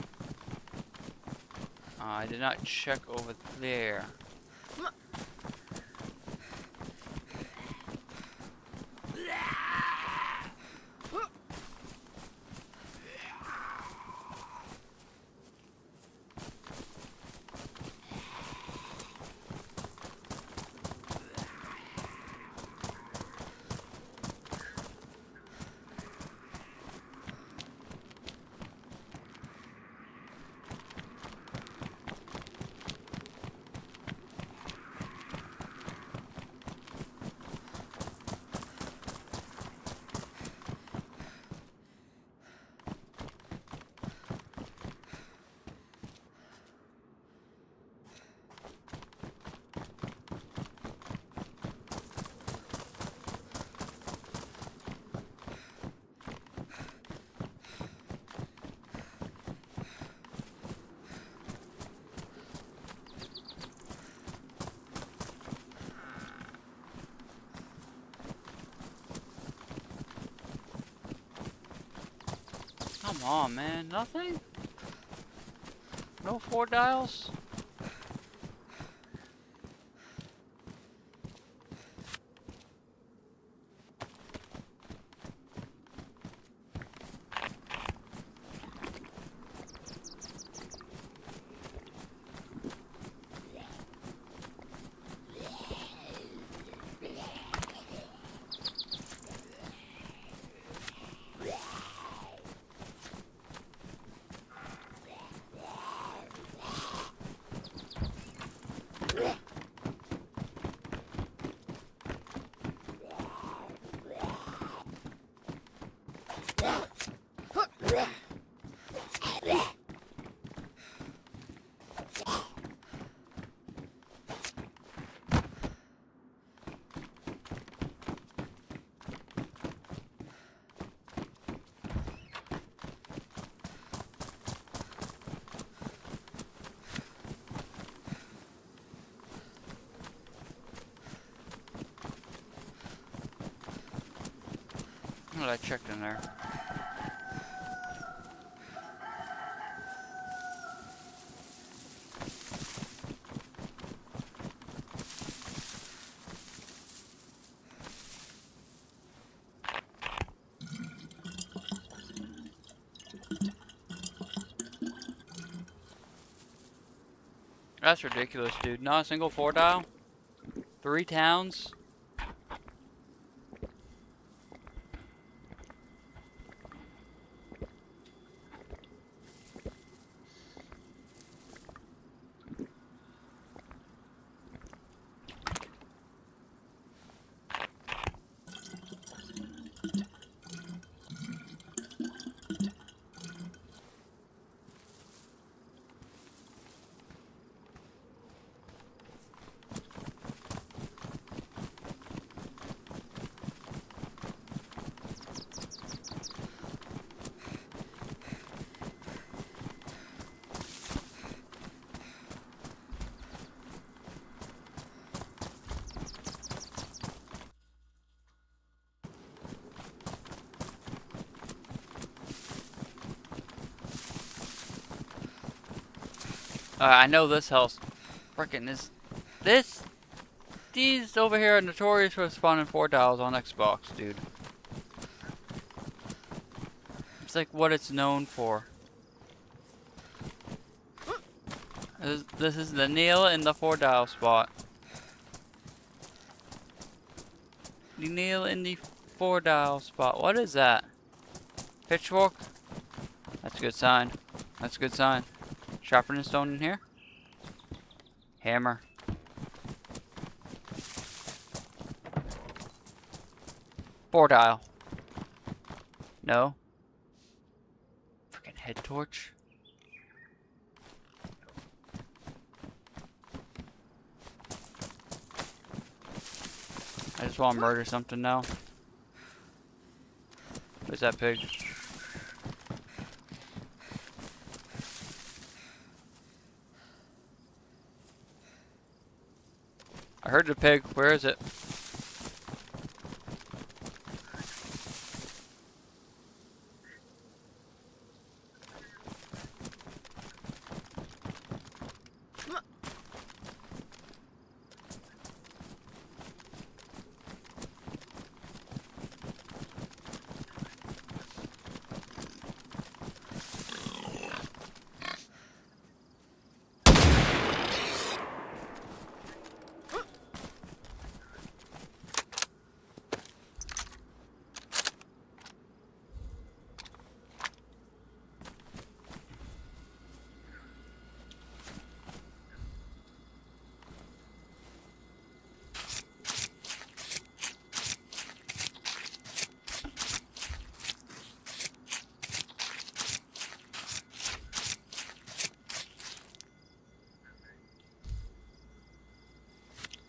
I did not check over there. Come on, man. Nothing? No 4 dials? What I checked in there. That's ridiculous, dude. Not a single 4 dial? 3 towns? I know this house. Frickin' these over here are notorious for spawning 4 dials on Xbox, dude. It's like what it's known for. This is the nail in the 4 dial spot. The nail in the 4 dial spot. What is that? Pitchfork? That's a good sign. That's a good sign. Sharpening stone in here. Hammer. Four dial. No. Freaking head torch. I just want to murder something now. Where's that pig? I heard the pig. Where is it?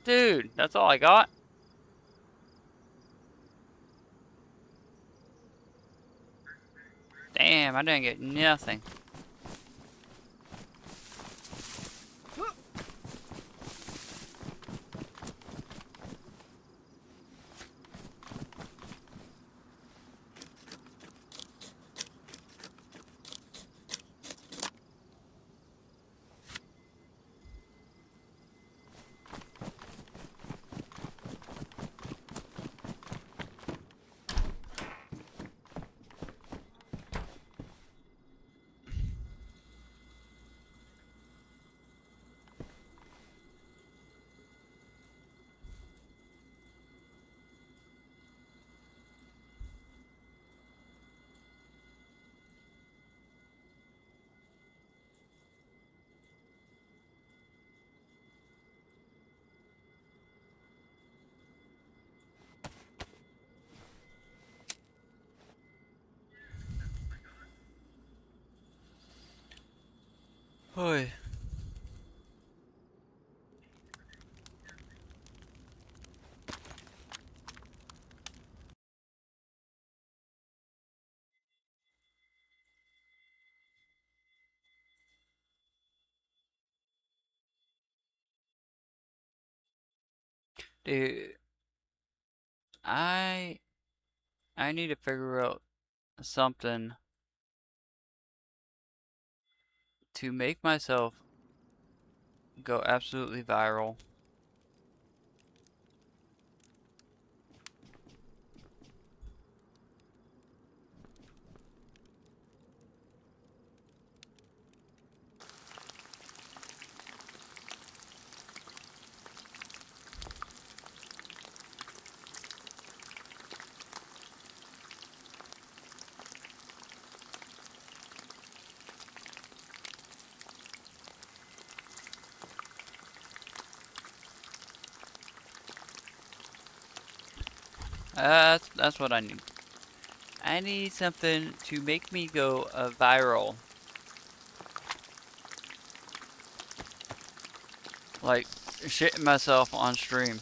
Dude, that's all I got. Damn, I didn't get nothing. Oi. Dude, I need to figure out something to make myself go absolutely viral. That's what I need. I need something to make me go viral. Like shitting myself on stream.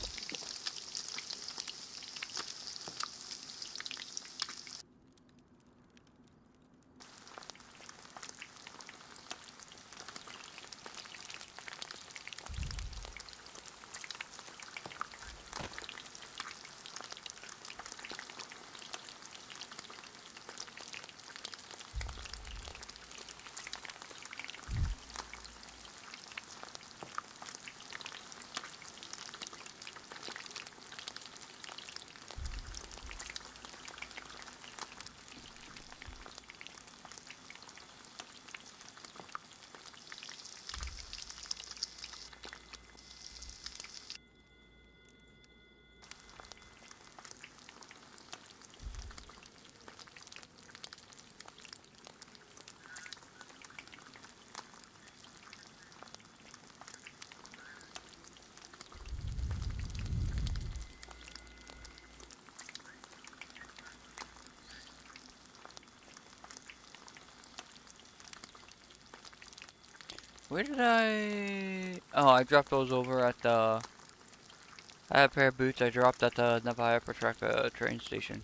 Where did I... Oh, I dropped those over at the... I had a pair of boots I dropped at the Navaja Petraka train station.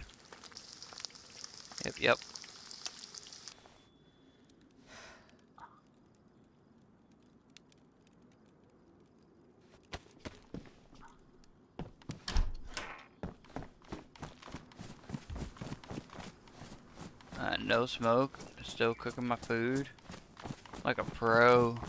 Yep. No smoke. Still cooking my food. Like a pro.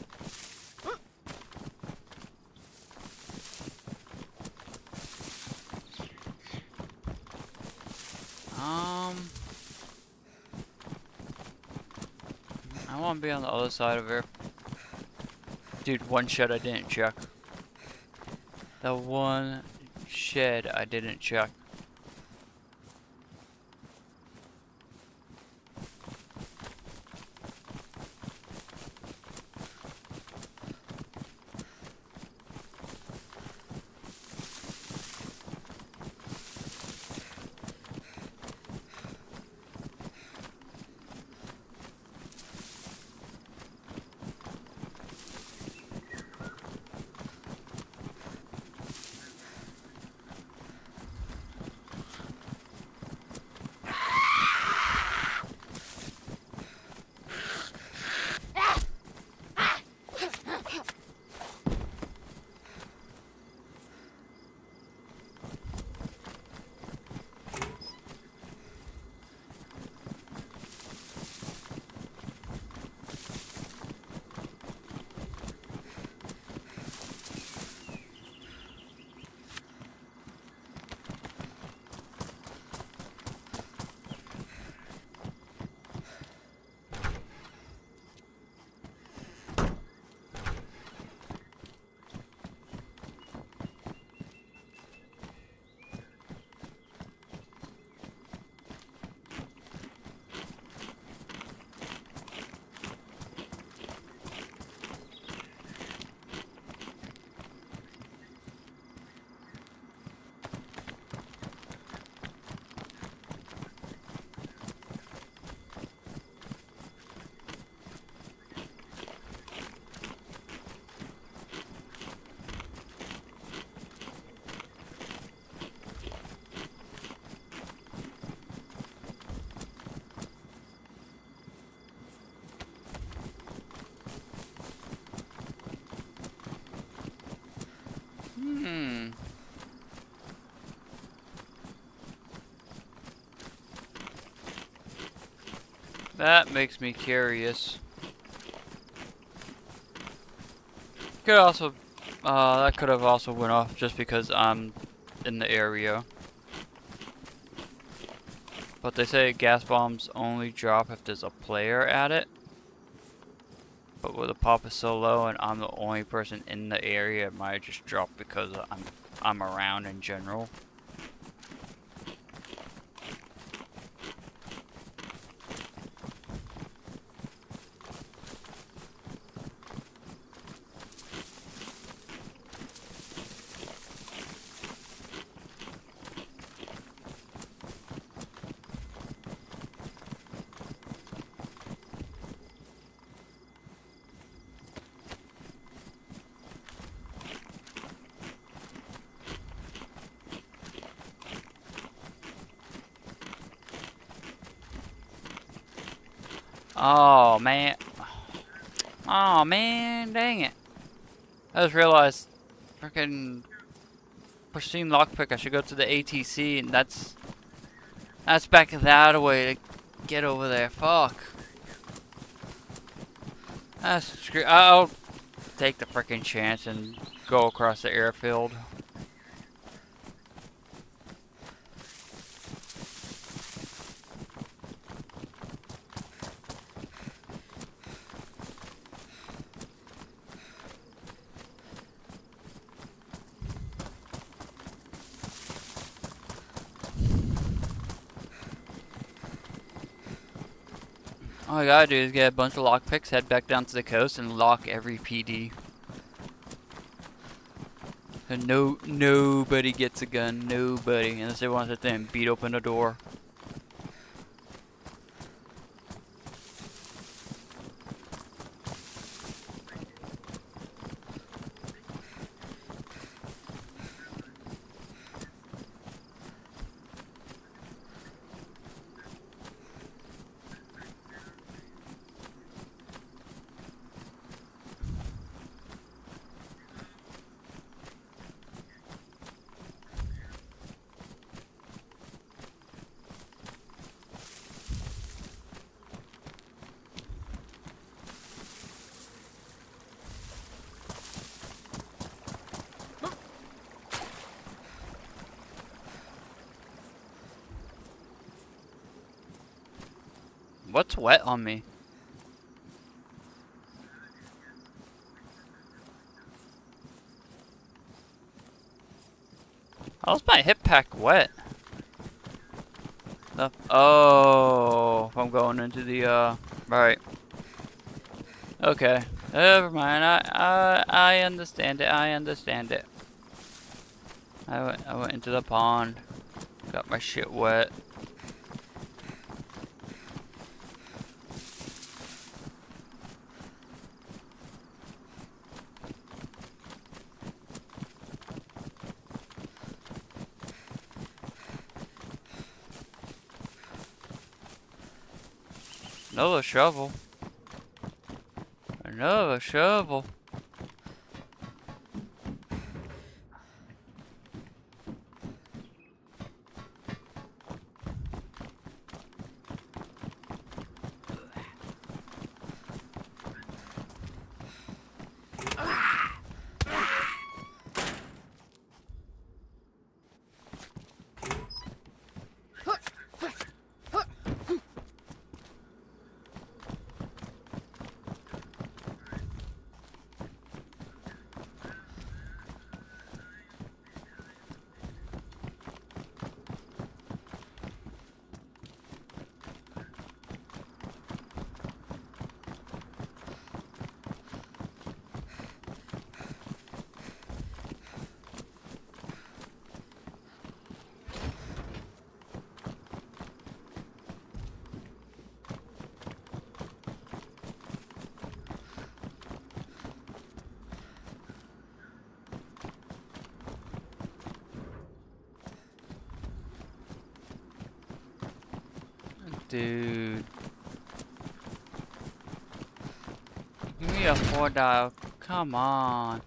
I want to be on the other side of here. Dude, one shed I didn't check. The one shed I didn't check. That makes me curious. Could also, that could have also went off just because I'm in the area. But they say gas bombs only drop if there's a player at it. But where the pop is so low and I'm the only person in the area, it might just drop because I'm around in general. Oh man. Oh man, dang it. I just realized freaking pristine lockpick, I should go to the ATC, and that's back that way to get over there. Fuck. I'll take the freaking chance and go across the airfield. All I gotta do is get a bunch of lockpicks, head back down to the coast, and lock every PD. And nobody gets a gun, nobody, unless they want to sit there and beat open the door. What's wet on me? How's my hip pack wet? Oh, if I'm going into the, right. Okay, never mind, I understand it, I understand it. I went into the pond, got my shit wet. Another shovel. Another shovel. Dude. Give me a 4-dial. Come on.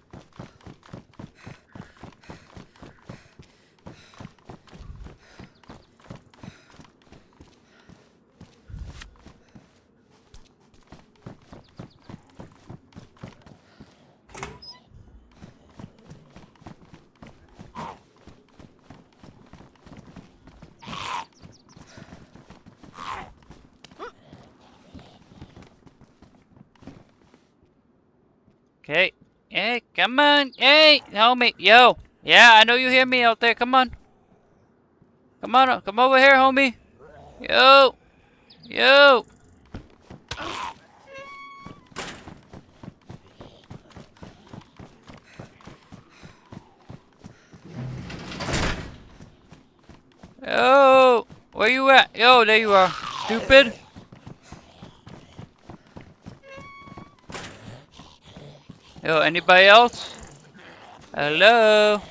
Okay. Hey, come on. Hey, homie. Yo. Yeah, I know you hear me out there. Come on. Come on. Come over here, homie. Yo. Yo. Yo. Where you at? Yo, there you are. Stupid. Yo, anybody else? Hello?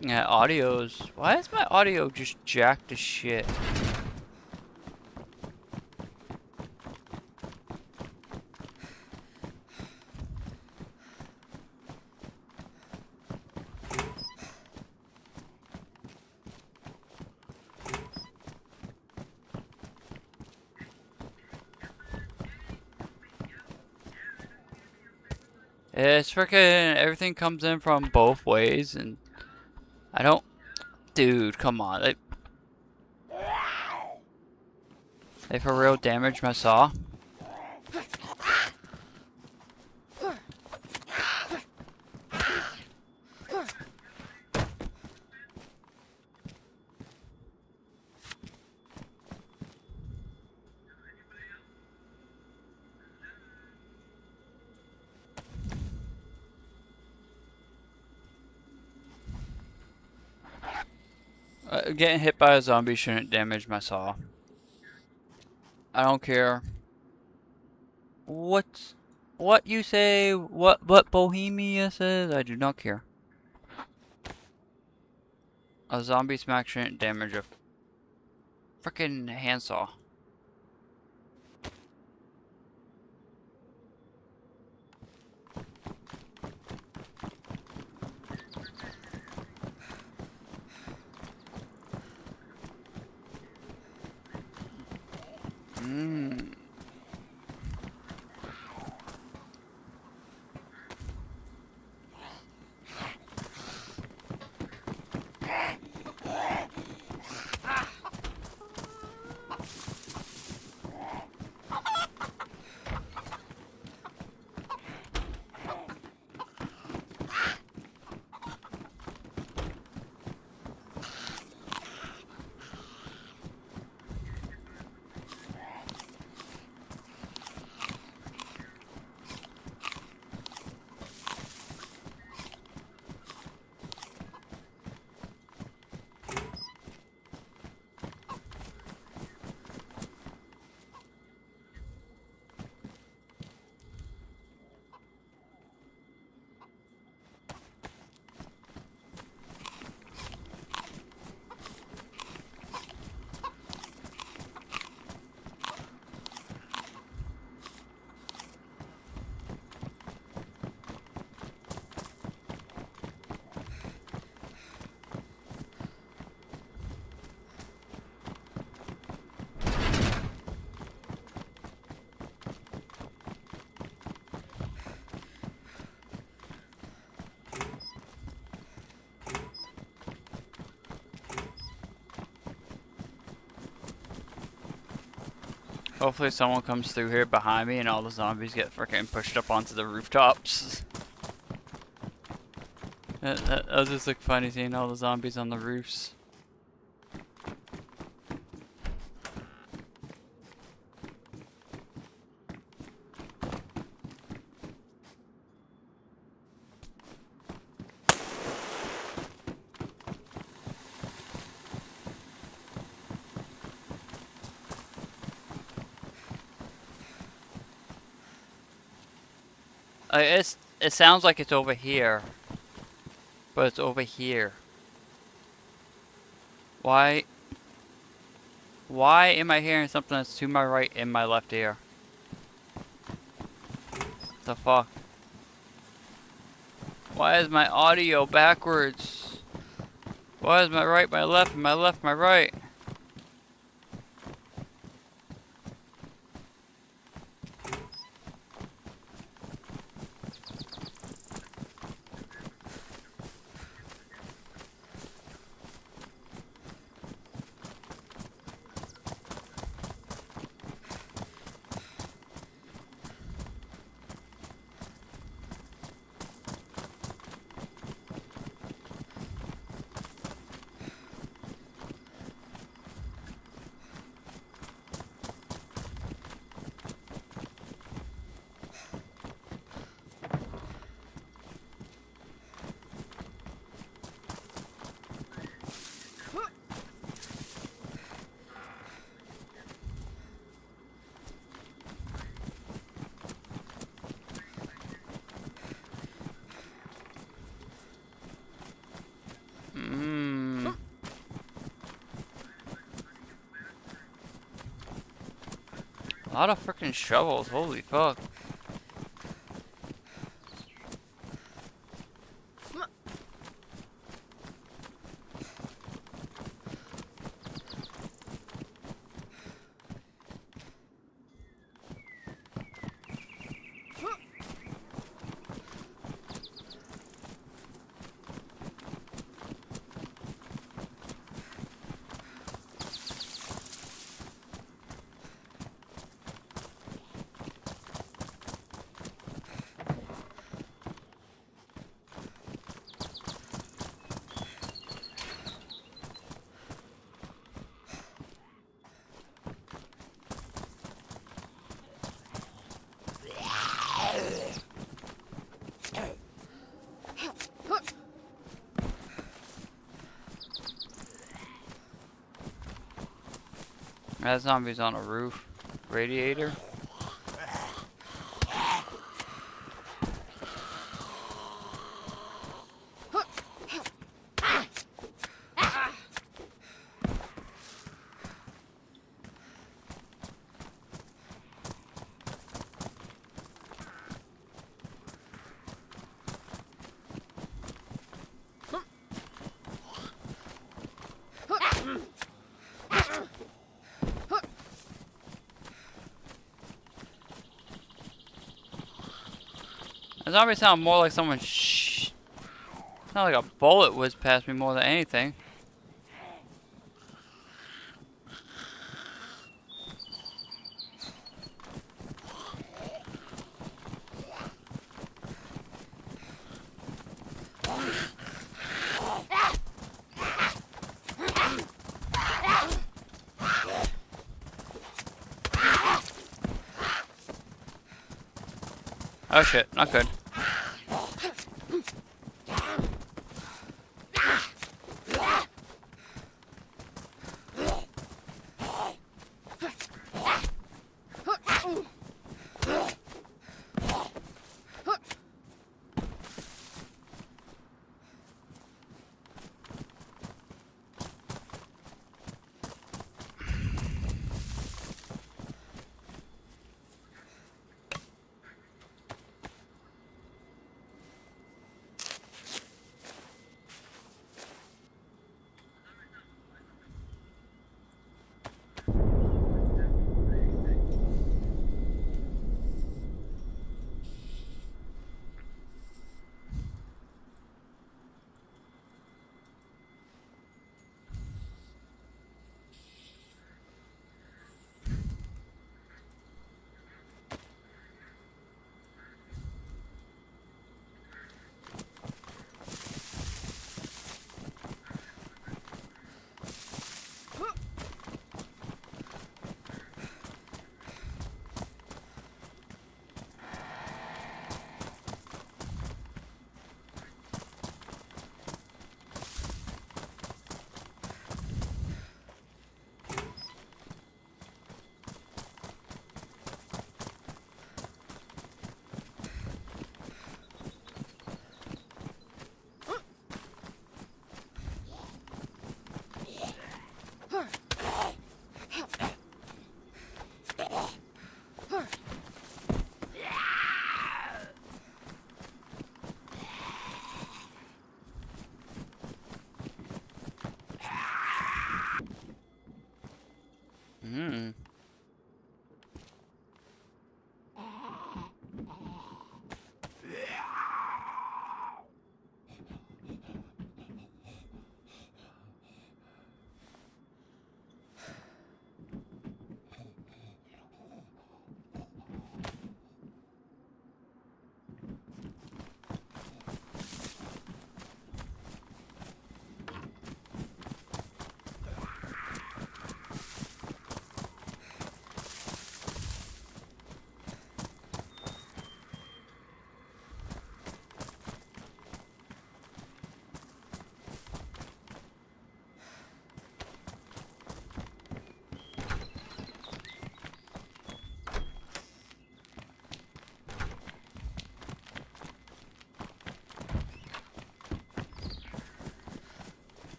Yeah, audio's... Why is my audio just jacked to shit? It's freaking... Everything comes in from both ways, and... I don't... Dude, come on. They for real damaged my saw? Getting hit by a zombie shouldn't damage my saw. I don't care. What you say? What Bohemia says? I do not care. A zombie smack shouldn't damage a freaking handsaw. Hopefully someone comes through here behind me and all the zombies get freaking pushed up onto the rooftops. That was just like funny seeing all the zombies on the roofs. It sounds like it's over here, but it's over here. Why am I hearing something that's to my right in my left ear? The fuck? Why is my audio backwards? Why is my right my left and my left my right? A lot of freaking shovels, holy fuck. That zombie's on a roof. Radiator. The zombie sound more like someone sound like a bullet whizzed past me more than anything. Oh shit, not good.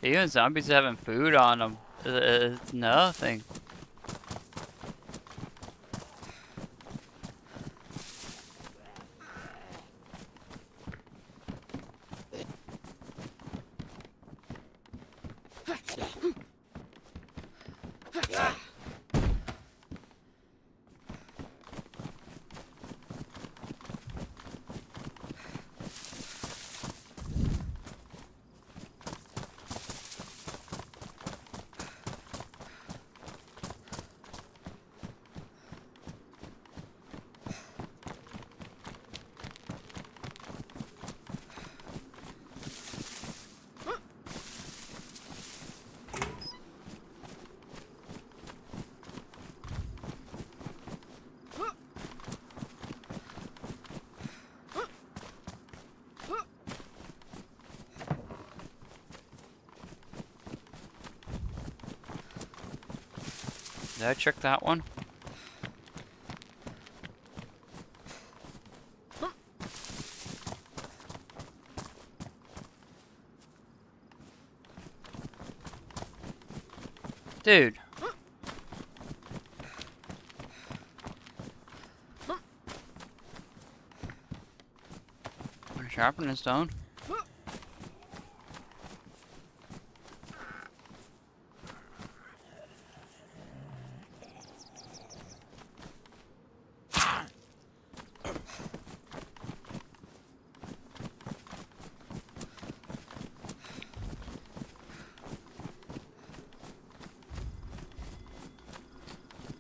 Even zombies having food on them, it's nothing. Did I check that one? Dude. Sharpening stone.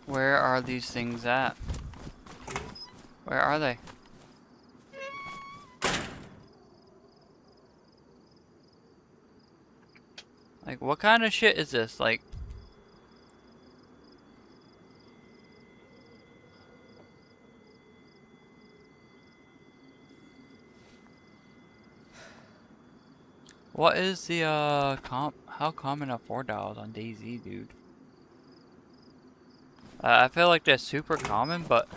Where are these things at? Where are they? Like, what kind of shit is this? Like, what is the, how common are 4 dials on Dayz, dude? I feel like they're super common, but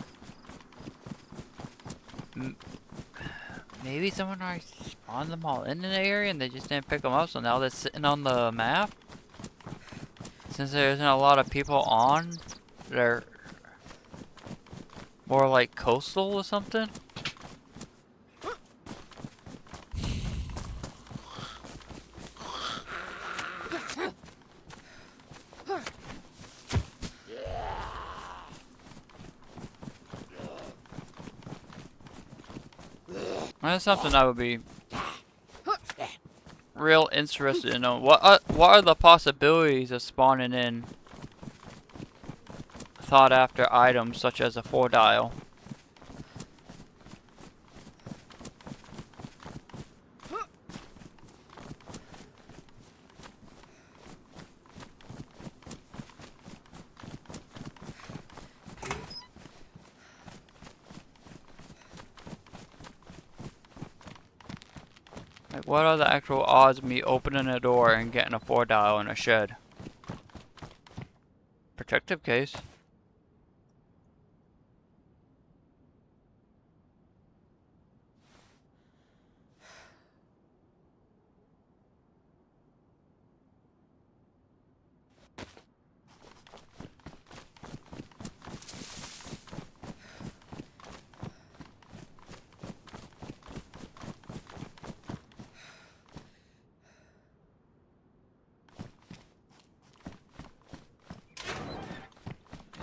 maybe someone already spawned them all in an area and they just didn't pick them up, so now they're sitting on the map? Since there isn't a lot of people on, they're more like coastal or something? That's something I would be real interested in. What are the possibilities of spawning in sought after items such as a 4 dial? Like, what are the actual odds of me opening a door and getting a 4 dial in a shed? Protective case.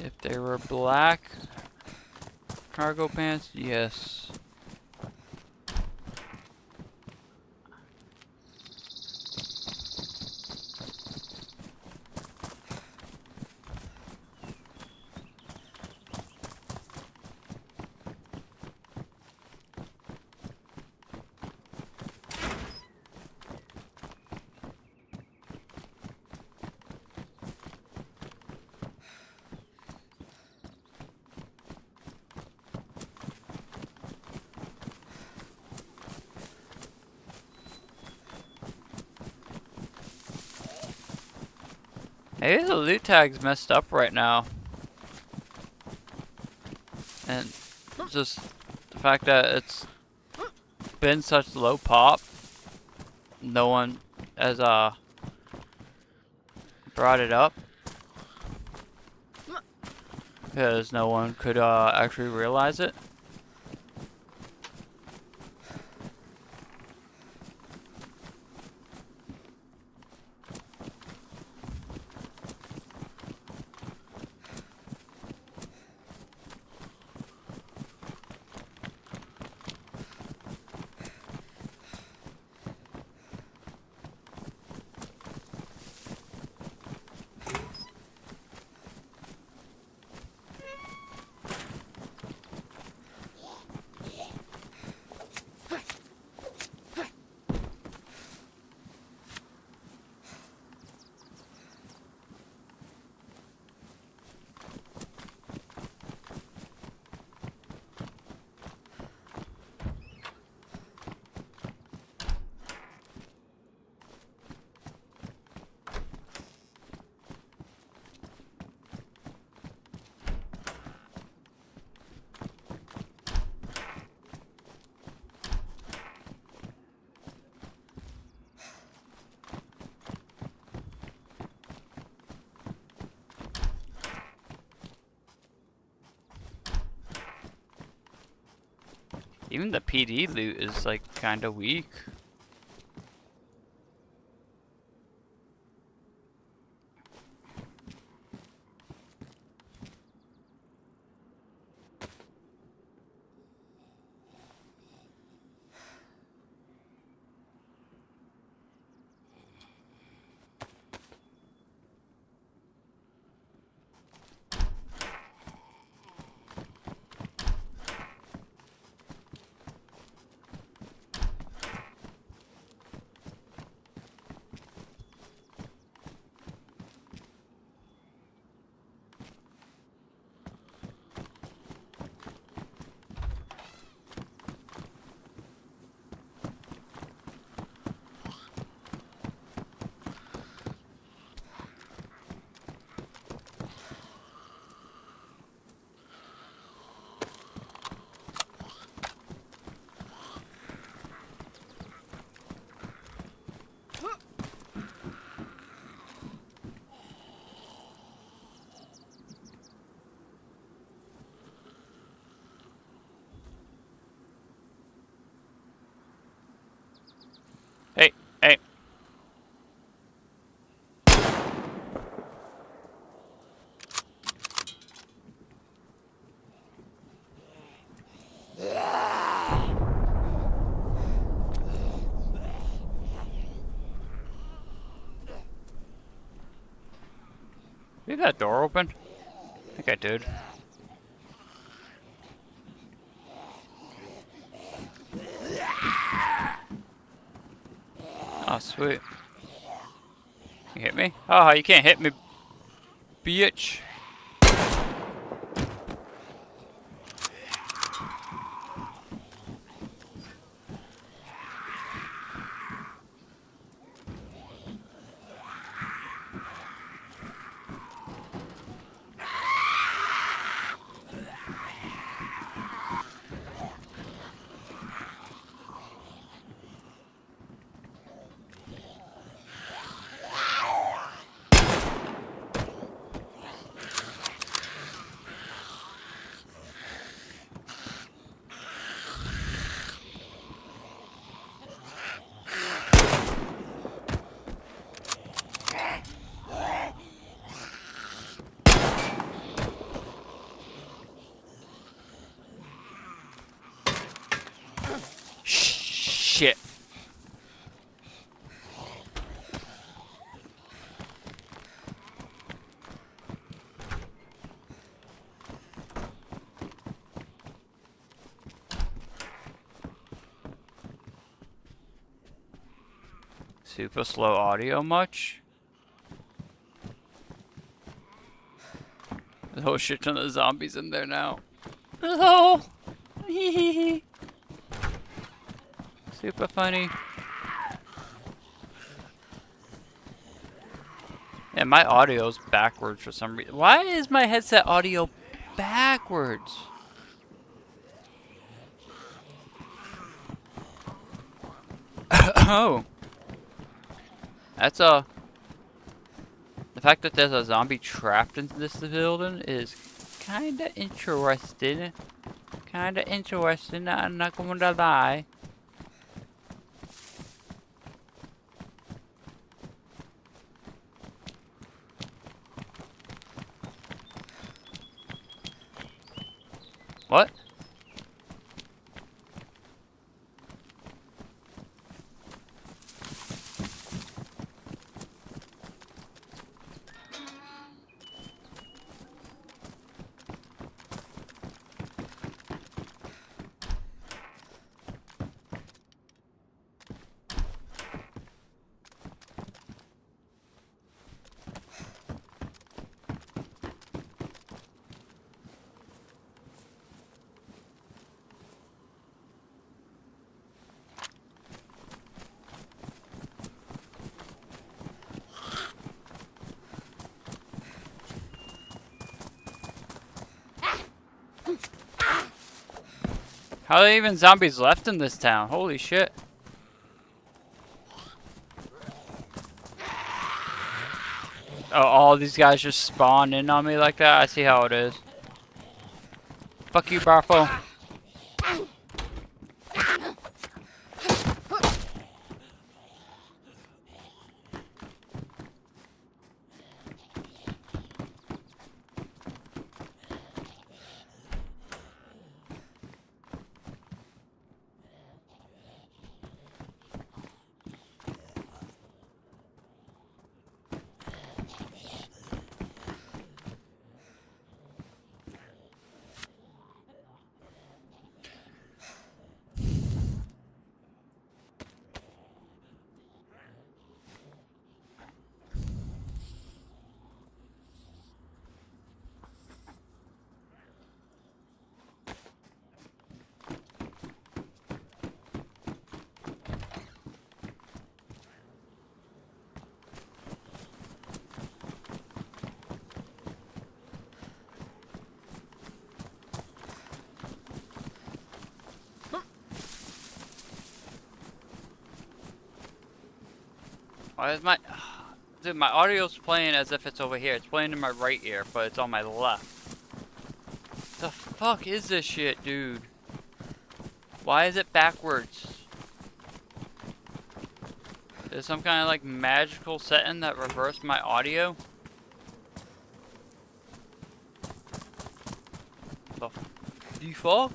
If they were black cargo pants, yes. Maybe the loot tag's messed up right now. And just the fact that it's been such low pop, no one has brought it up because no one could actually realize it. Even the PD loot is like kind of weak. Hey, hey. Leave that door open? I think I did. Oh, sweet. You hit me? Oh, you can't hit me, bitch. Shit. Super slow audio much? There's a whole shit ton of zombies in there now. Oh! Super funny. Yeah, my audio's backwards for some reason. Why is my headset audio backwards? Oh. That's The fact that there's a zombie trapped in this building is kinda interesting. Kinda interesting, I'm not gonna lie. What? How are there even zombies left in this town? Holy shit. Oh, all these guys just spawn in on me like that? I see how it is. Fuck you, Barfo. Why is my... Dude, my audio's playing as if it's over here. It's playing in my right ear, but it's on my left. The fuck is this shit, dude? Why is it backwards? Is some kind of like magical setting that reversed my audio? The fuck?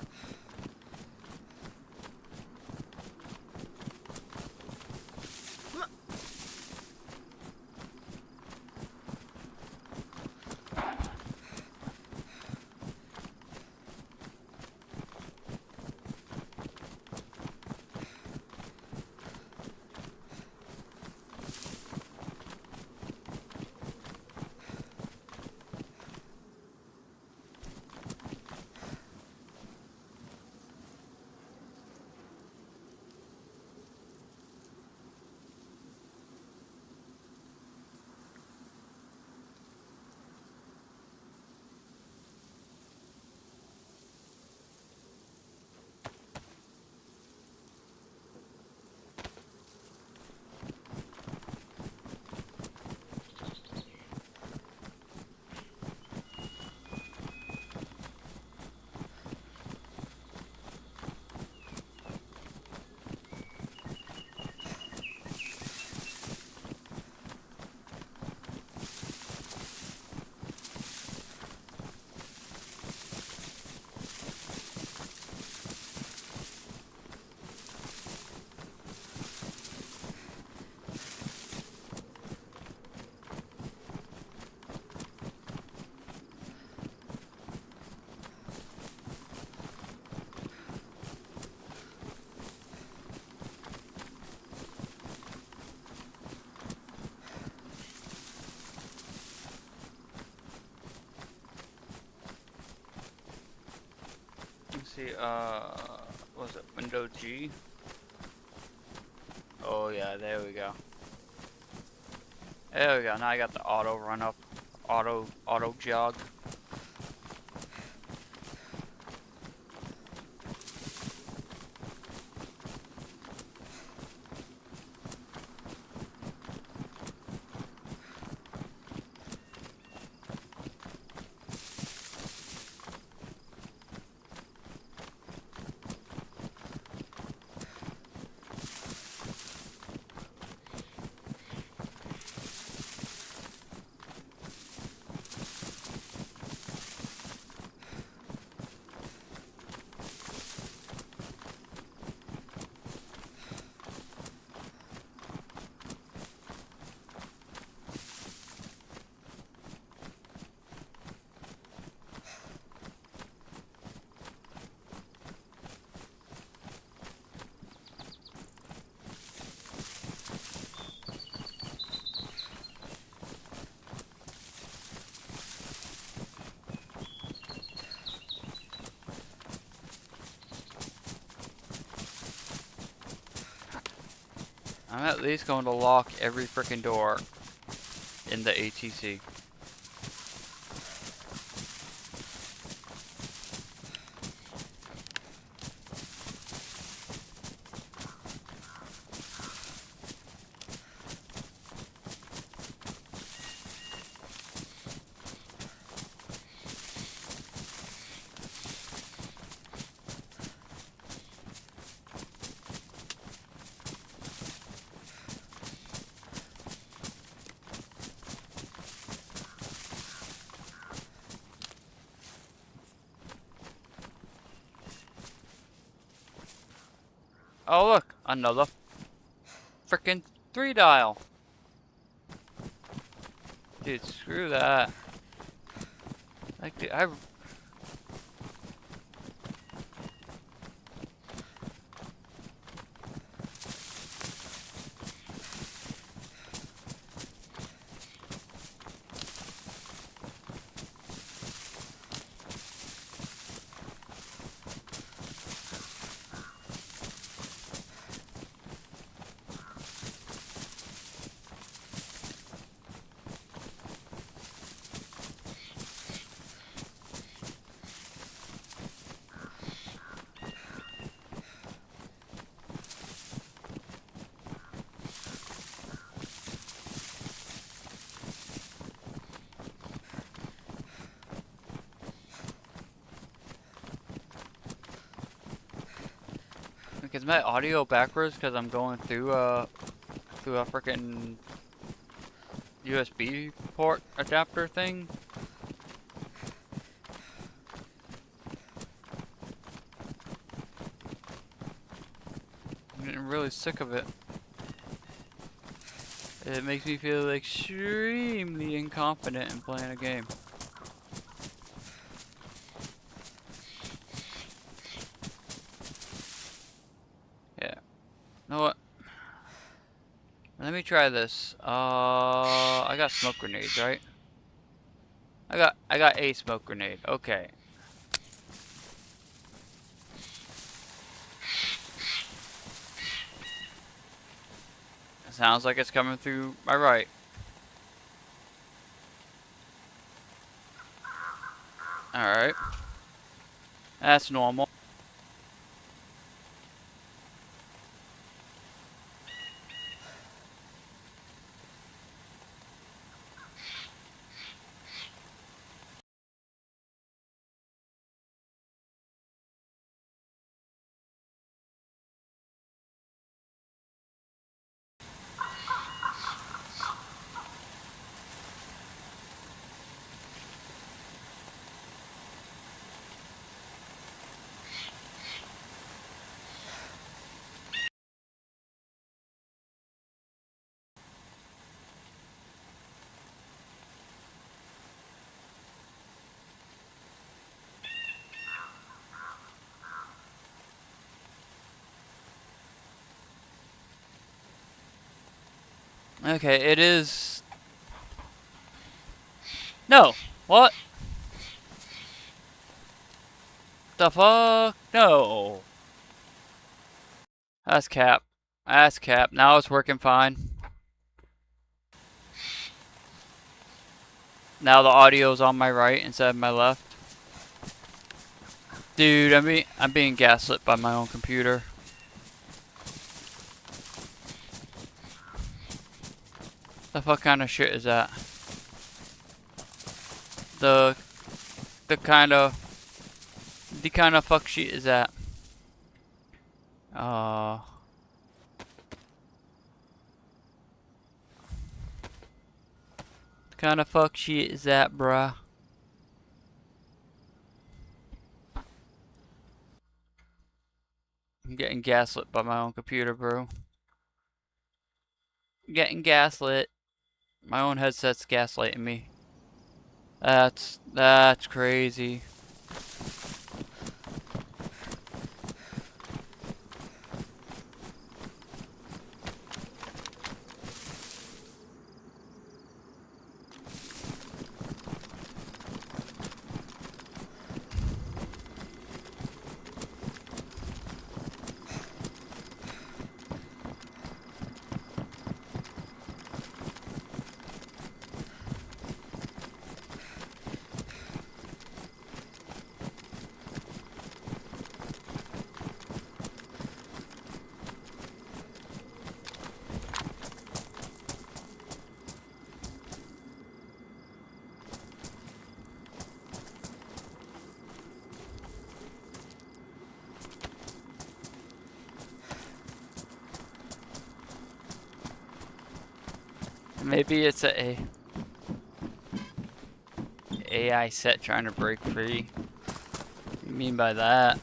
See, was it Window G? Oh yeah, there we go. There we go, now I got the auto run up, auto jog. I'm at least going to lock every freaking door in the ATC. Oh look, another frickin' 3-dial. Dude, screw that. Like, dude, is my audio backwards because I'm going through a frickin' USB port adapter thing? I'm getting really sick of it. It makes me feel extremely incompetent in playing a game. Yeah. You know what? Let me try this. I got smoke grenades, right? I got a smoke grenade. Okay. Sounds like it's coming through my right. Alright. That's normal. Okay, it is... No! What? The fuck? No! That's cap. That's cap. Now it's working fine. Now the audio's on my right instead of my left. Dude, I'm being gaslit by my own computer. The fuck kind of shit is that? The kind of fuck shit is that? Kind of fuck shit is that, bruh? I'm getting gaslit by my own computer, bro. Getting gaslit. My own headset's gaslighting me. That's crazy. Maybe it's a AI set trying to break free. What do you mean by that?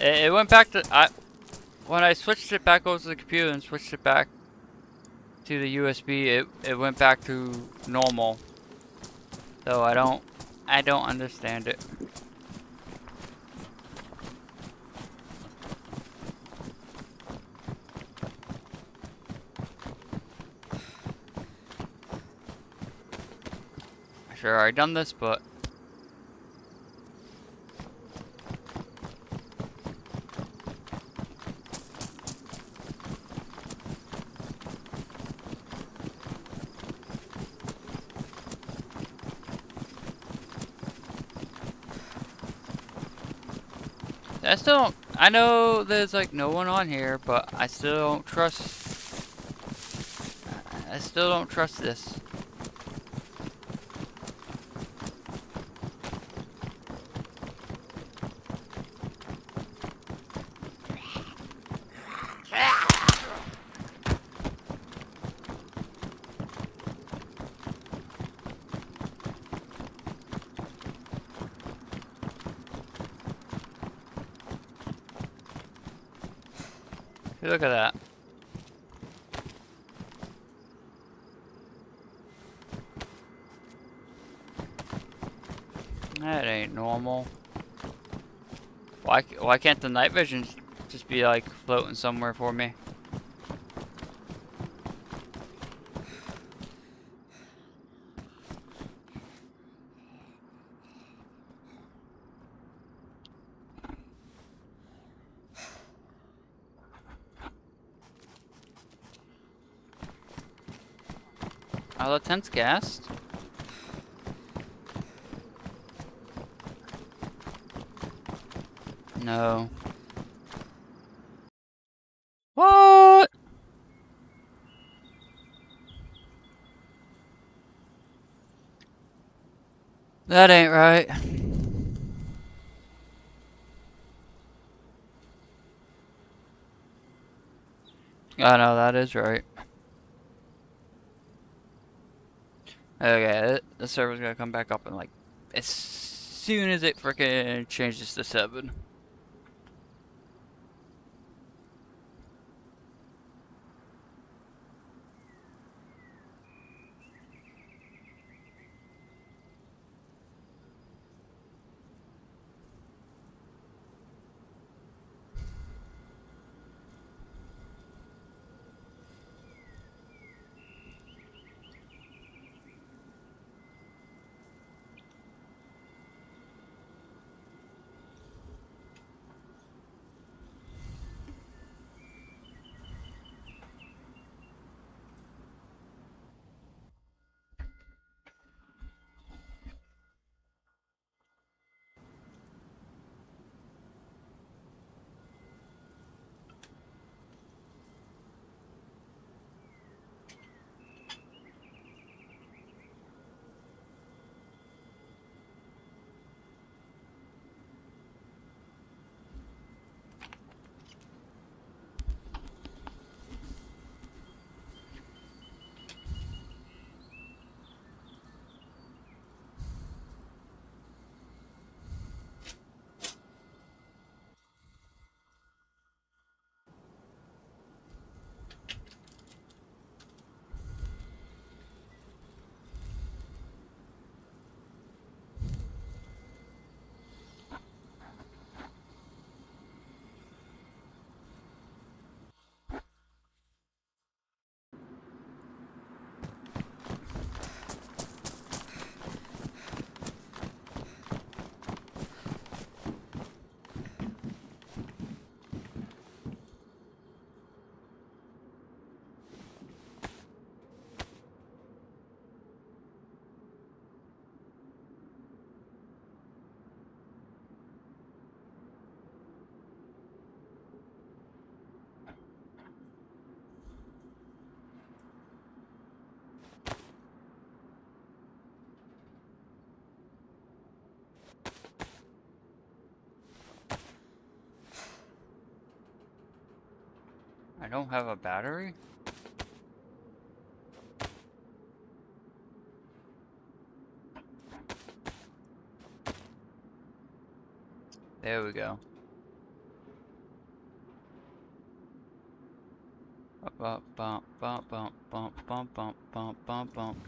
It went back to when I switched it back over to the computer and switched it back to the USB. It went back to normal. So I don't understand it. Sure, I done this, but I still don't. I know there's like no one on here, but I still don't trust. I still don't trust this. Look at that. That ain't normal. Why can't the night vision just be like floating somewhere for me? Are the tents gassed? No. What? That ain't right. Oh no, that is right. Okay, the server's gonna come back up in like as soon as it frickin' changes to 7. I don't have a battery? There we go. Bump, bump, bump, bump, bump, bump, bump, bump, bump, bump.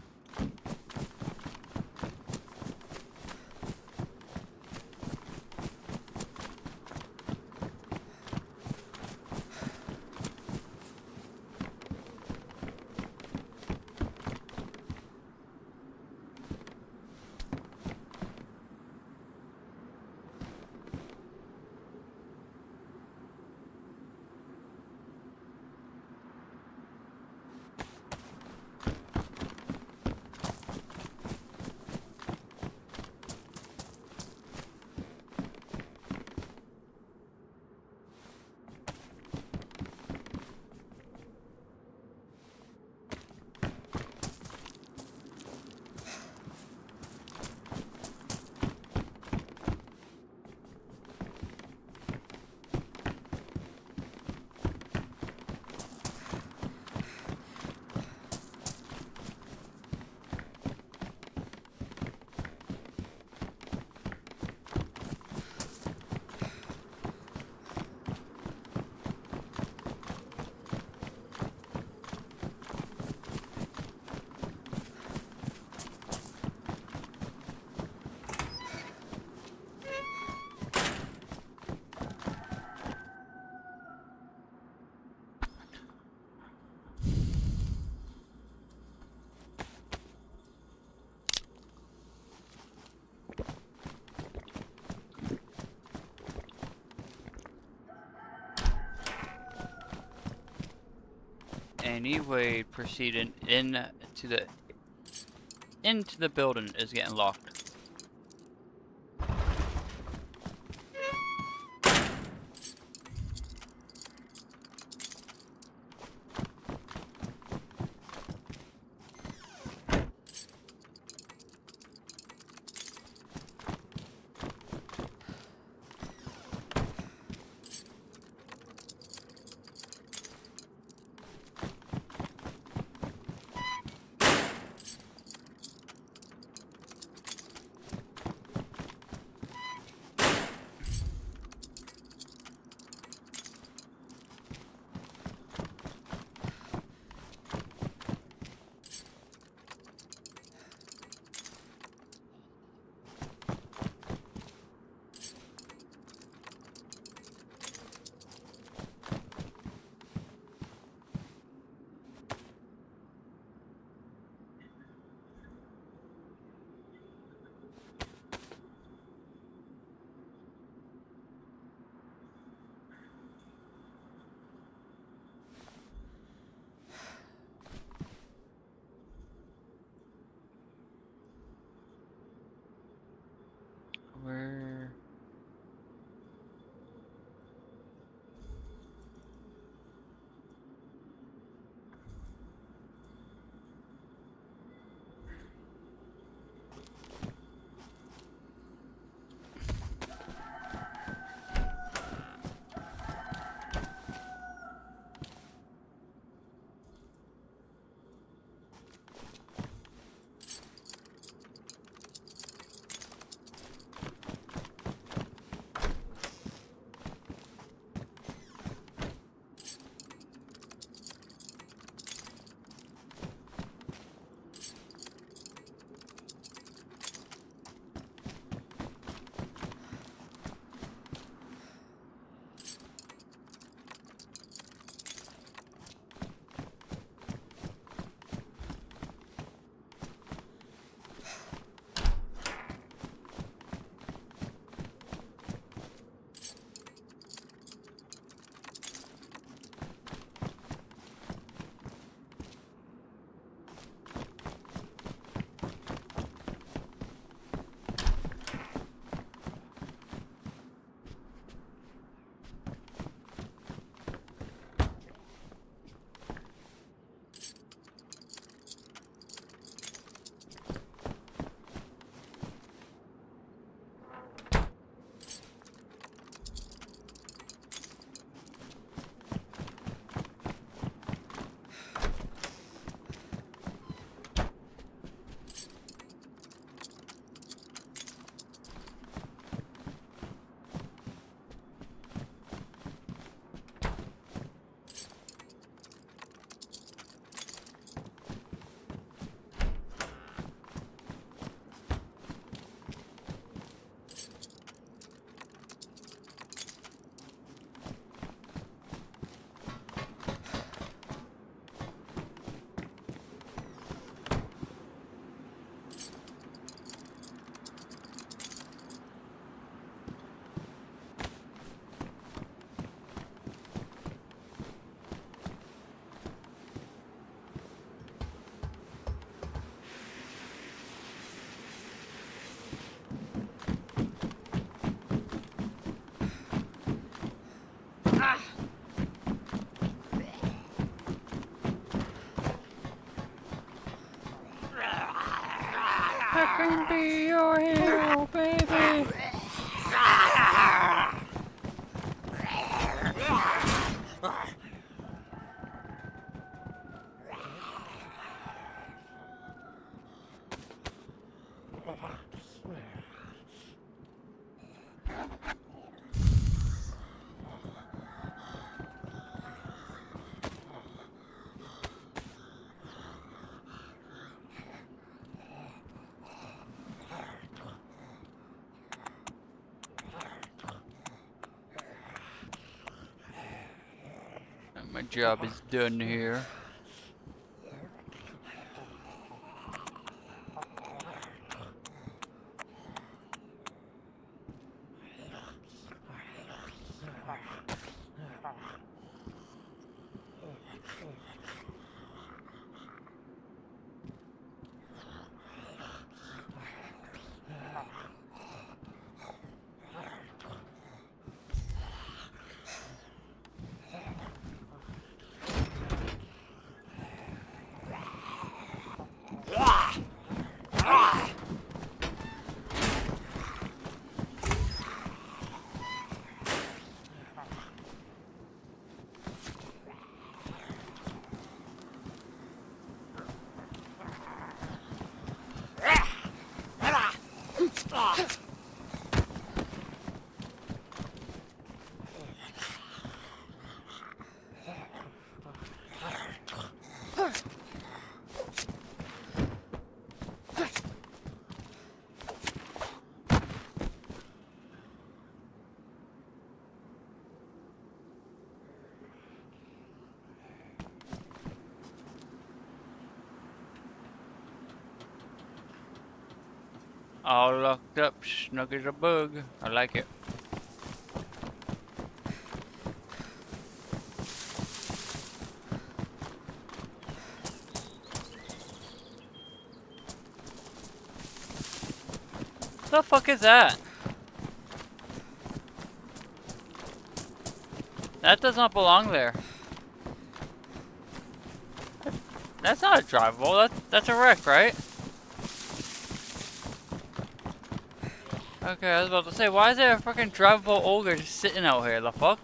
Anyway, proceeding into the building is getting locked. Where? be your hero, baby. My job is done here. All locked up, snug as a bug. I like it. What the fuck is that? That does not belong there. That's not a drivable. That's a wreck, right? Okay, I was about to say, why is there a fucking drivable ogre just sitting out here? The fuck?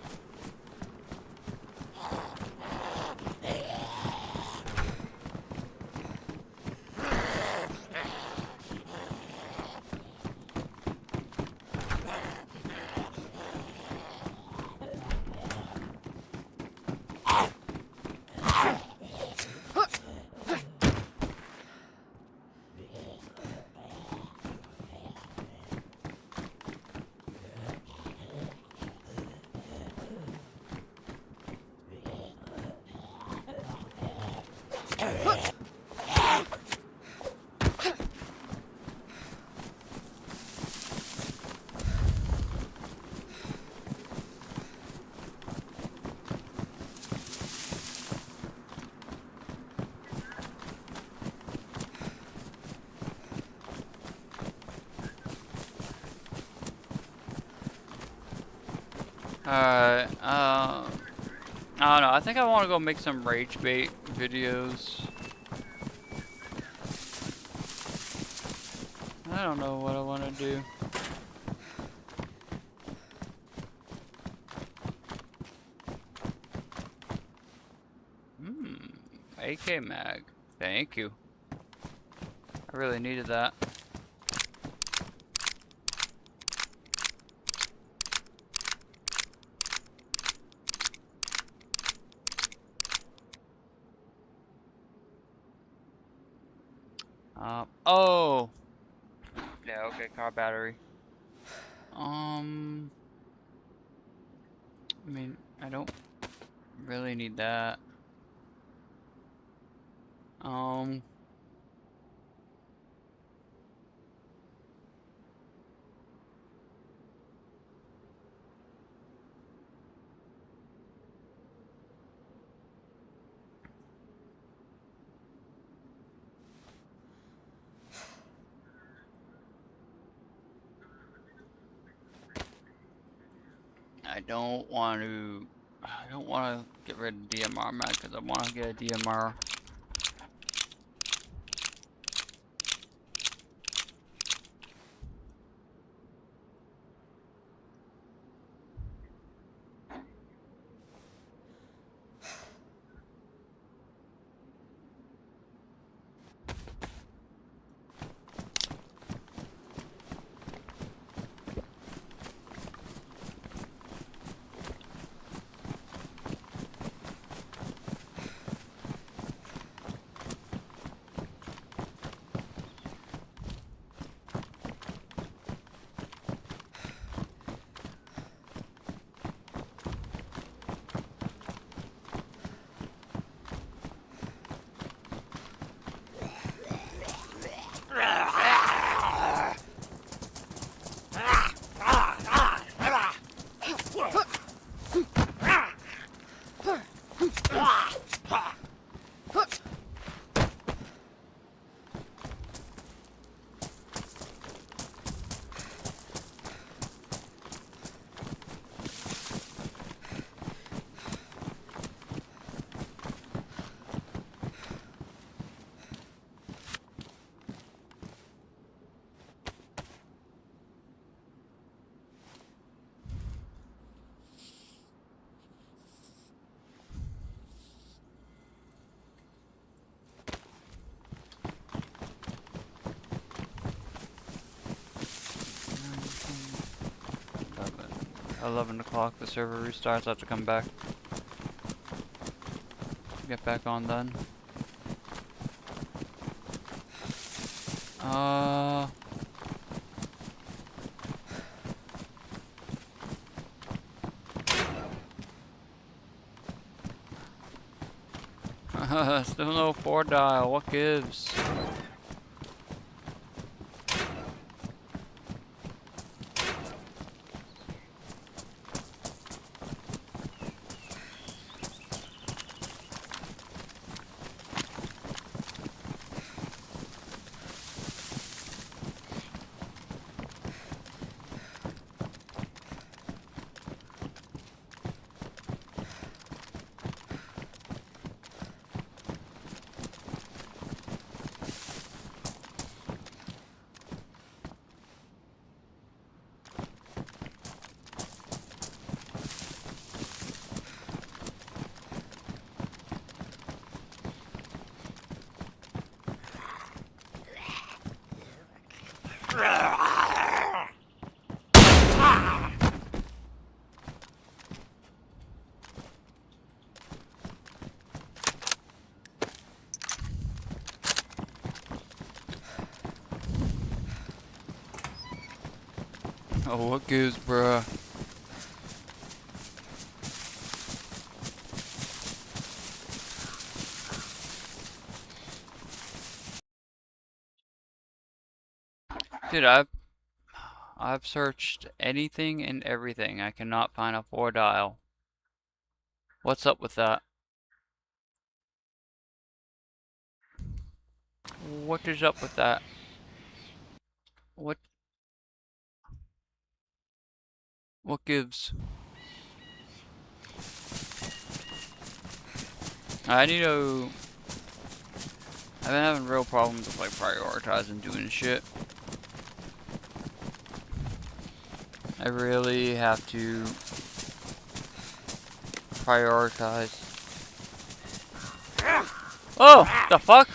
Alright, I don't know, I think I want to go make some rage bait videos. I don't know what I want to do. AK mag. Thank you. I really needed that. Oh. Yeah, okay, car battery. I mean, I don't really need that. I don't want to get rid of DMR mag because I want to get a DMR. 11 o'clock, the server restarts. I have to come back. Get back on then. Still no 4 dial. What gives? Oh, what gives, bruh? Dude, I've searched anything and everything. I cannot find a 4 dial. What's up with that? What is up with that? What gives? I need to... I've been having real problems with like prioritizing doing shit. I really have to prioritize. Oh, the fuck?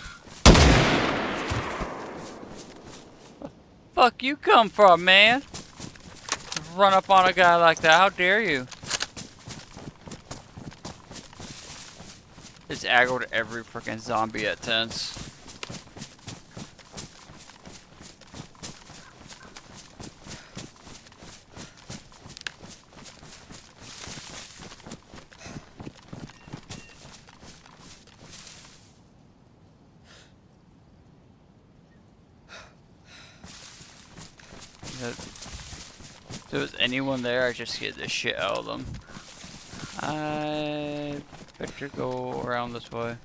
The fuck you come from, man? Run up on a guy like that, how dare you? It's aggroed every freaking zombie at tense. If there was anyone there, I just scared the shit out of them. I better go around this way.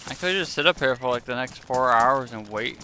I could just sit up here for like the next 4 hours and wait.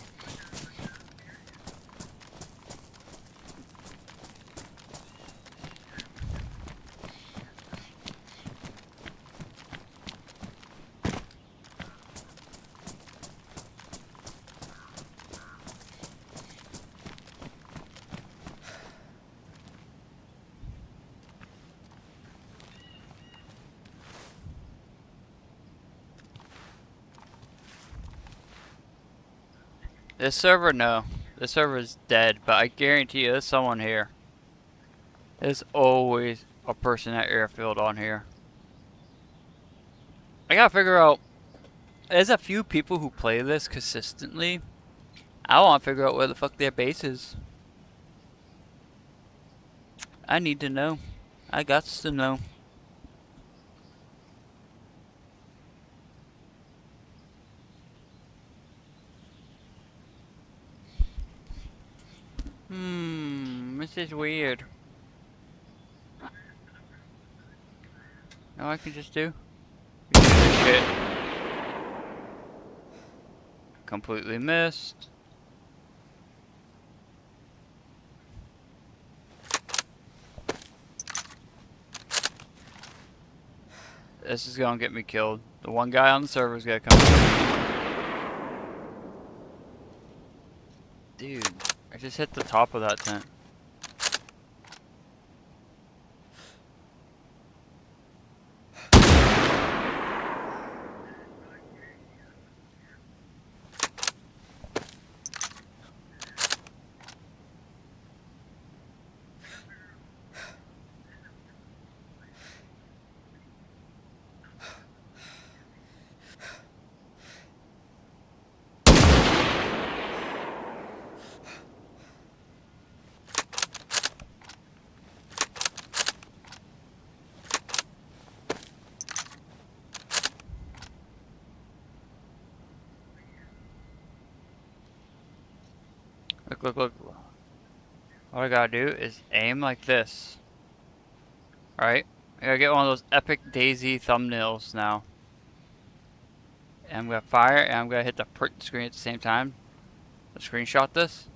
This server, no. This server is dead, but I guarantee you there's someone here. There's always a person at airfield on here. I gotta figure out, there's a few people who play this consistently. I wanna figure out where the fuck their base is. I need to know. I got to know. This is weird. No, I can just do. Shit. Completely missed. This is gonna get me killed. The one guy on the server is gonna come. Dude, I just hit the top of that tent. Look, look, look. All I gotta do is aim like this. Alright? I gotta get one of those epic Dayz thumbnails now. And I'm gonna fire, and I'm gonna hit the print screen at the same time. Let's screenshot this.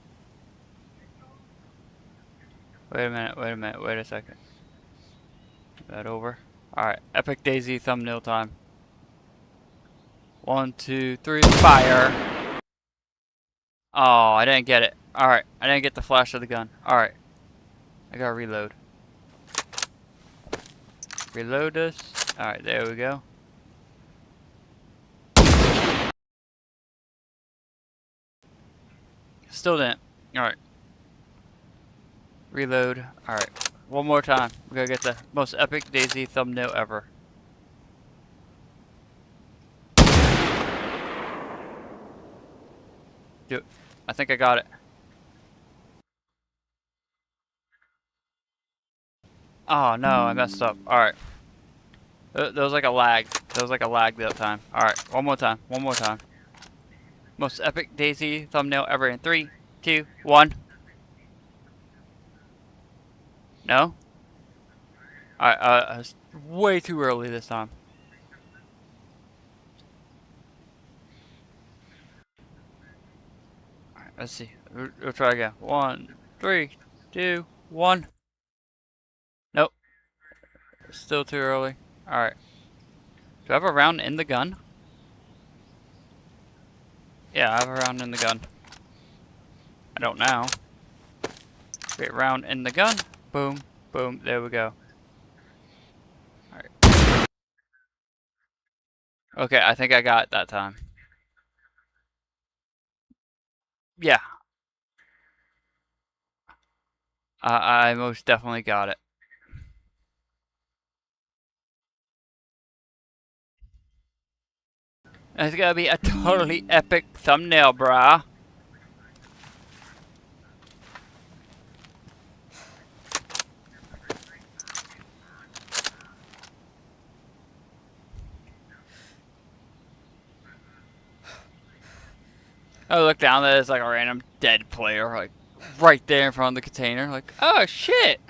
Wait a minute, wait a second. Move that over. Alright, epic Dayz thumbnail time. 1, 2, 3, fire! Oh, I didn't get it. Alright, I didn't get the flash of the gun. Alright. I gotta reload. Reload this. Alright, there we go. Still didn't. Alright. Reload. Alright. One more time. We gotta get the most epic Dayz thumbnail ever. Do it. I think I got it. Oh no, I messed up. Alright. There was like a lag. There was like a lag that time. Alright, one more time. One more time. Most epic Dayz thumbnail ever in 3, 2, 1. No? Alright, it's way too early this time. Alright, let's see. We'll try again. 1, 3, 2, 1. Nope. Still too early. Alright. Do I have a round in the gun? Yeah, I have a round in the gun. I don't now. Great round in the gun. Boom. Boom. There we go. Alright. Okay, I think I got it that time. Yeah. I most definitely got it. It's gonna be a totally epic thumbnail, brah. I look down there, there's like a random dead player, like right there in front of the container. Like, oh shit!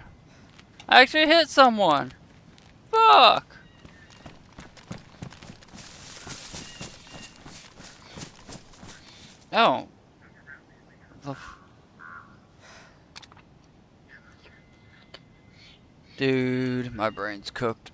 I actually hit someone! Fuck! Oh. Dude, my brain's cooked.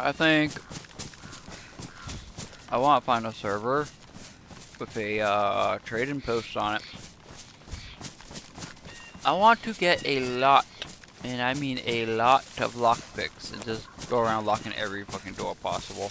I think I want to find a server with a trading post on it. I want to get a lot, and I mean a lot of lockpicks and just go around locking every fucking door possible.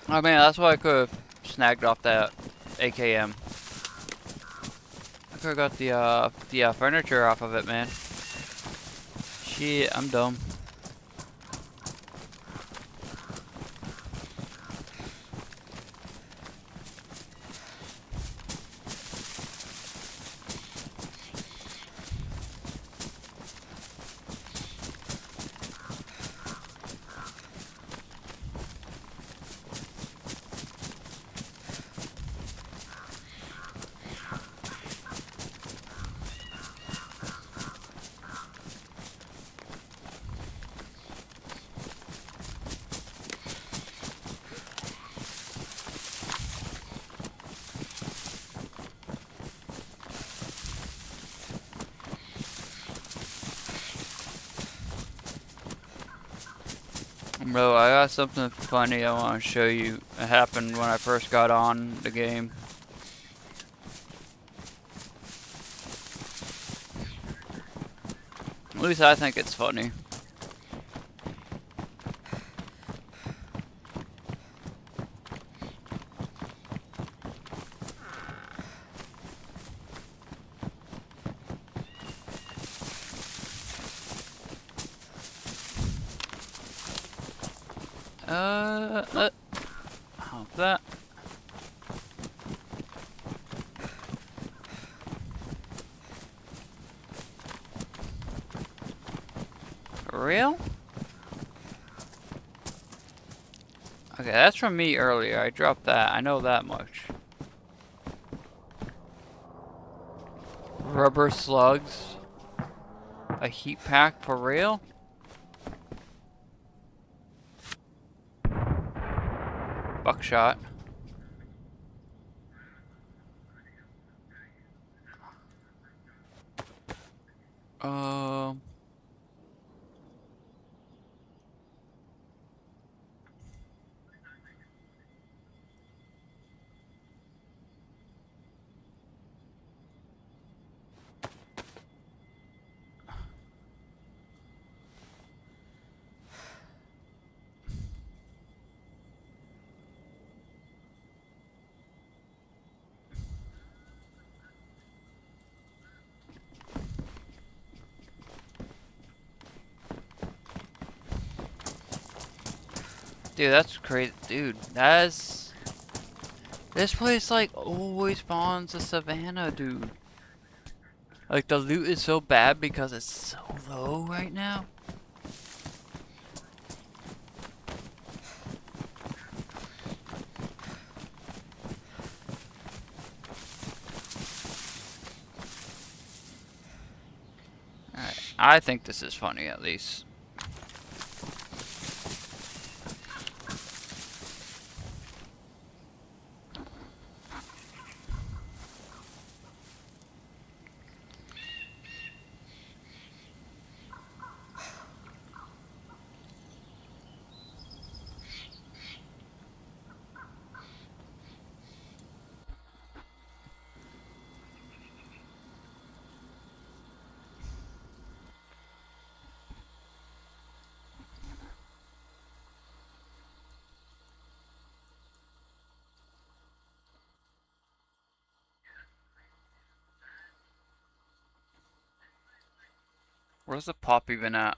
I mean, that's why I could have snagged off that AKM. I could have got the furniture off of it, man. Shit, I'm dumb. Bro, I got something funny I want to show you. It happened when I first got on the game. At least I think it's funny. How's that? For real? Okay, that's from me earlier. I dropped that. I know that much. Rubber slugs. A heat pack for real? Buckshot. Dude, that's crazy. Dude, that's... This place, like, always spawns a savannah, dude. Like, the loot is so bad because it's so low right now. I think this is funny, at least. Where's the pop even at?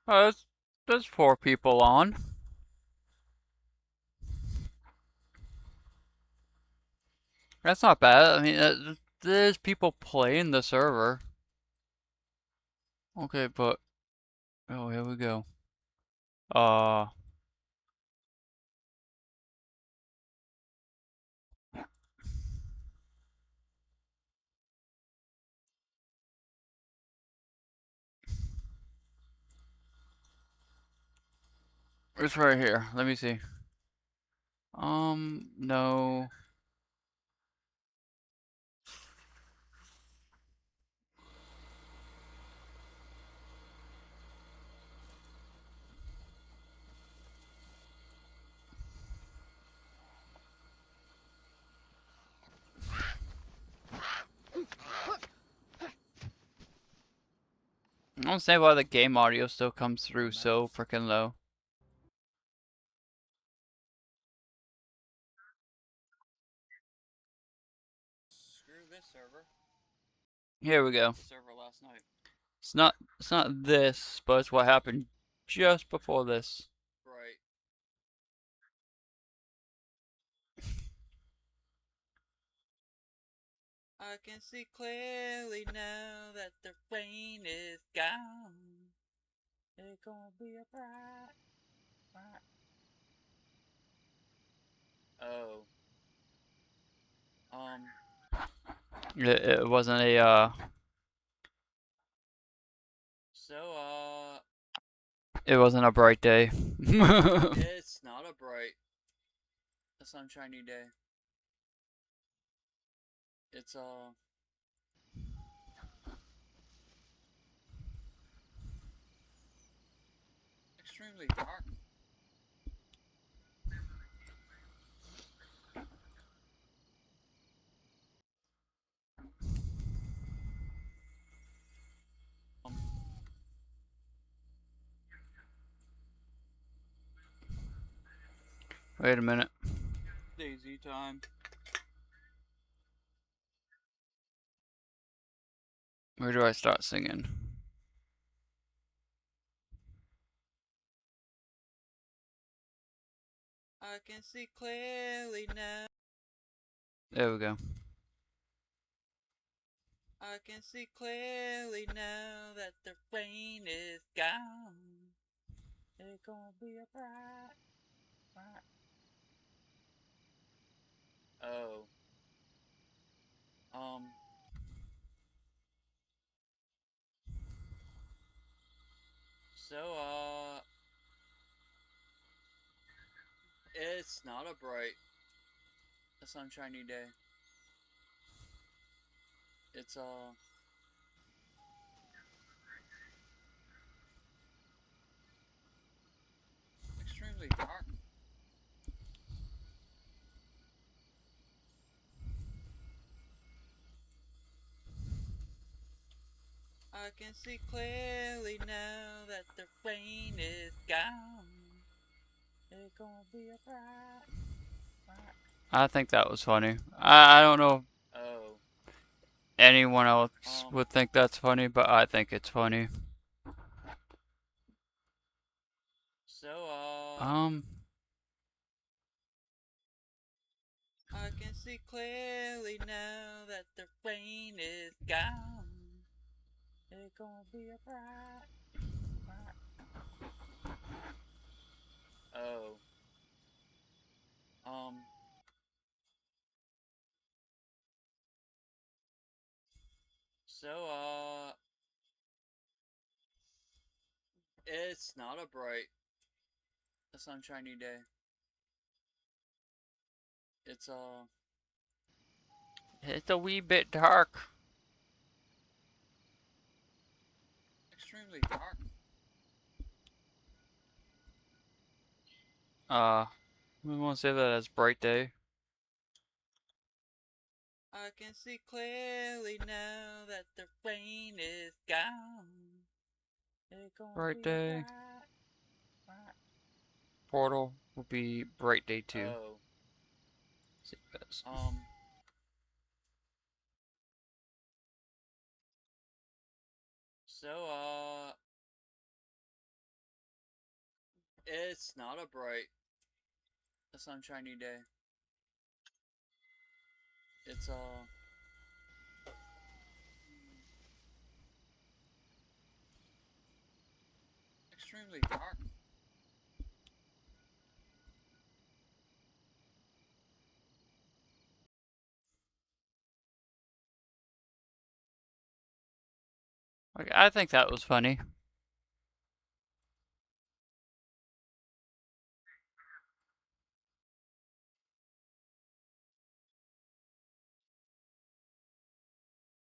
Oh, there's 4 people on. That's not bad. I mean, there's people playing the server. Okay, but oh, here we go. It's right here. Let me see. No. I don't say why the game audio still comes through so freaking low. Screw this server. Here we go. Server last night. It's not this, but it's what happened just before this. Right. I can see clearly now that the rain is gone. It's gonna be a bright. Oh. It wasn't a, So, it wasn't a bright day. It's not a sunshiny day. It's, extremely dark. Wait a minute. Daisy time. Where do I start singing? I can see clearly now. There we go. I can see clearly now that the rain is gone. It's gonna be a bright. Oh. So, it's not a sunshiny day. It's, extremely dark. I can see clearly now that the rain is gone. It's gonna be a bright. I think that was funny. I don't know if anyone else would think that's funny, but I think it's funny. I can see clearly now that the rain is gone. It's gonna be a bright. Oh. So, it's not a bright, a sunshiny day. It's a wee bit dark. Extremely dark. We want to say that as bright day. I can see clearly now that the rain is gone. Bright day. Portal will be bright day 2. Oh. So, it's not a bright, a sunshiny day. It's extremely dark. Like, I think that was funny.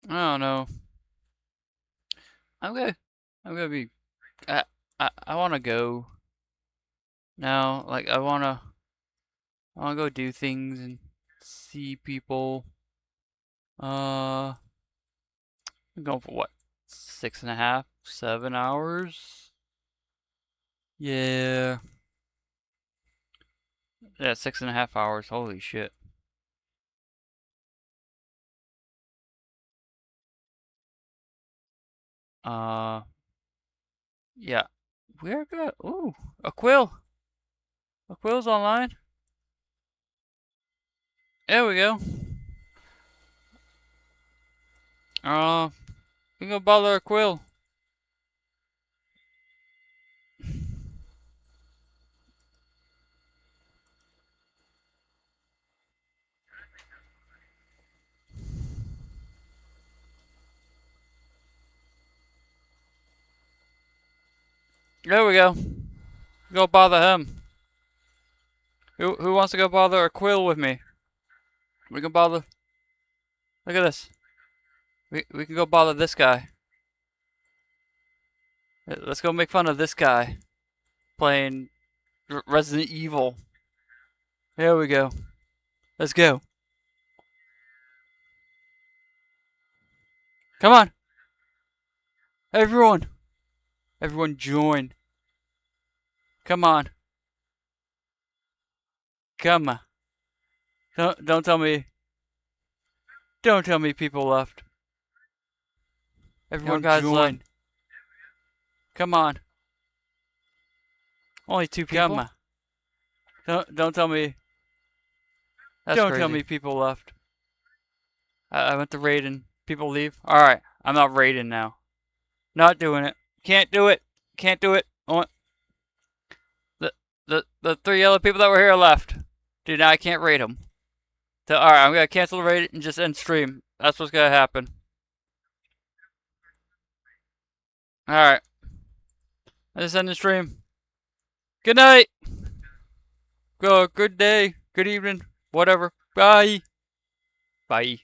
I don't know. I'm gonna be. I want to go now. Like, I wanna go do things and see people. I'm going for what? 6.5, 7 hours? Yeah. Yeah, 6.5 hours. Holy shit. Yeah. We're good. Ooh, a quill. A quill's online. There we go. We can go bother a quill. There we go. Go bother him. Who wants to go bother a quill with me? We can bother. Look at this. We can go bother this guy. Let's go make fun of this guy playing Resident Evil. There we go. Let's go. Come on. Everyone. Everyone join. Come on. Come on. Don't tell me. Don't tell me people left. Everyone join. Come on. Only 2 people. Come on. Don't tell me. Don't tell me people left. I went to raid and people leave. Alright, I'm not raiding now. Not doing it. Can't do it. Can't do it. The 3 other people that were here left. Dude, now I can't raid them. So, alright, I'm gonna cancel the raid and just end stream. That's what's gonna happen. Alright. I just end the stream. Good night. Good day. Good evening. Whatever. Bye. Bye.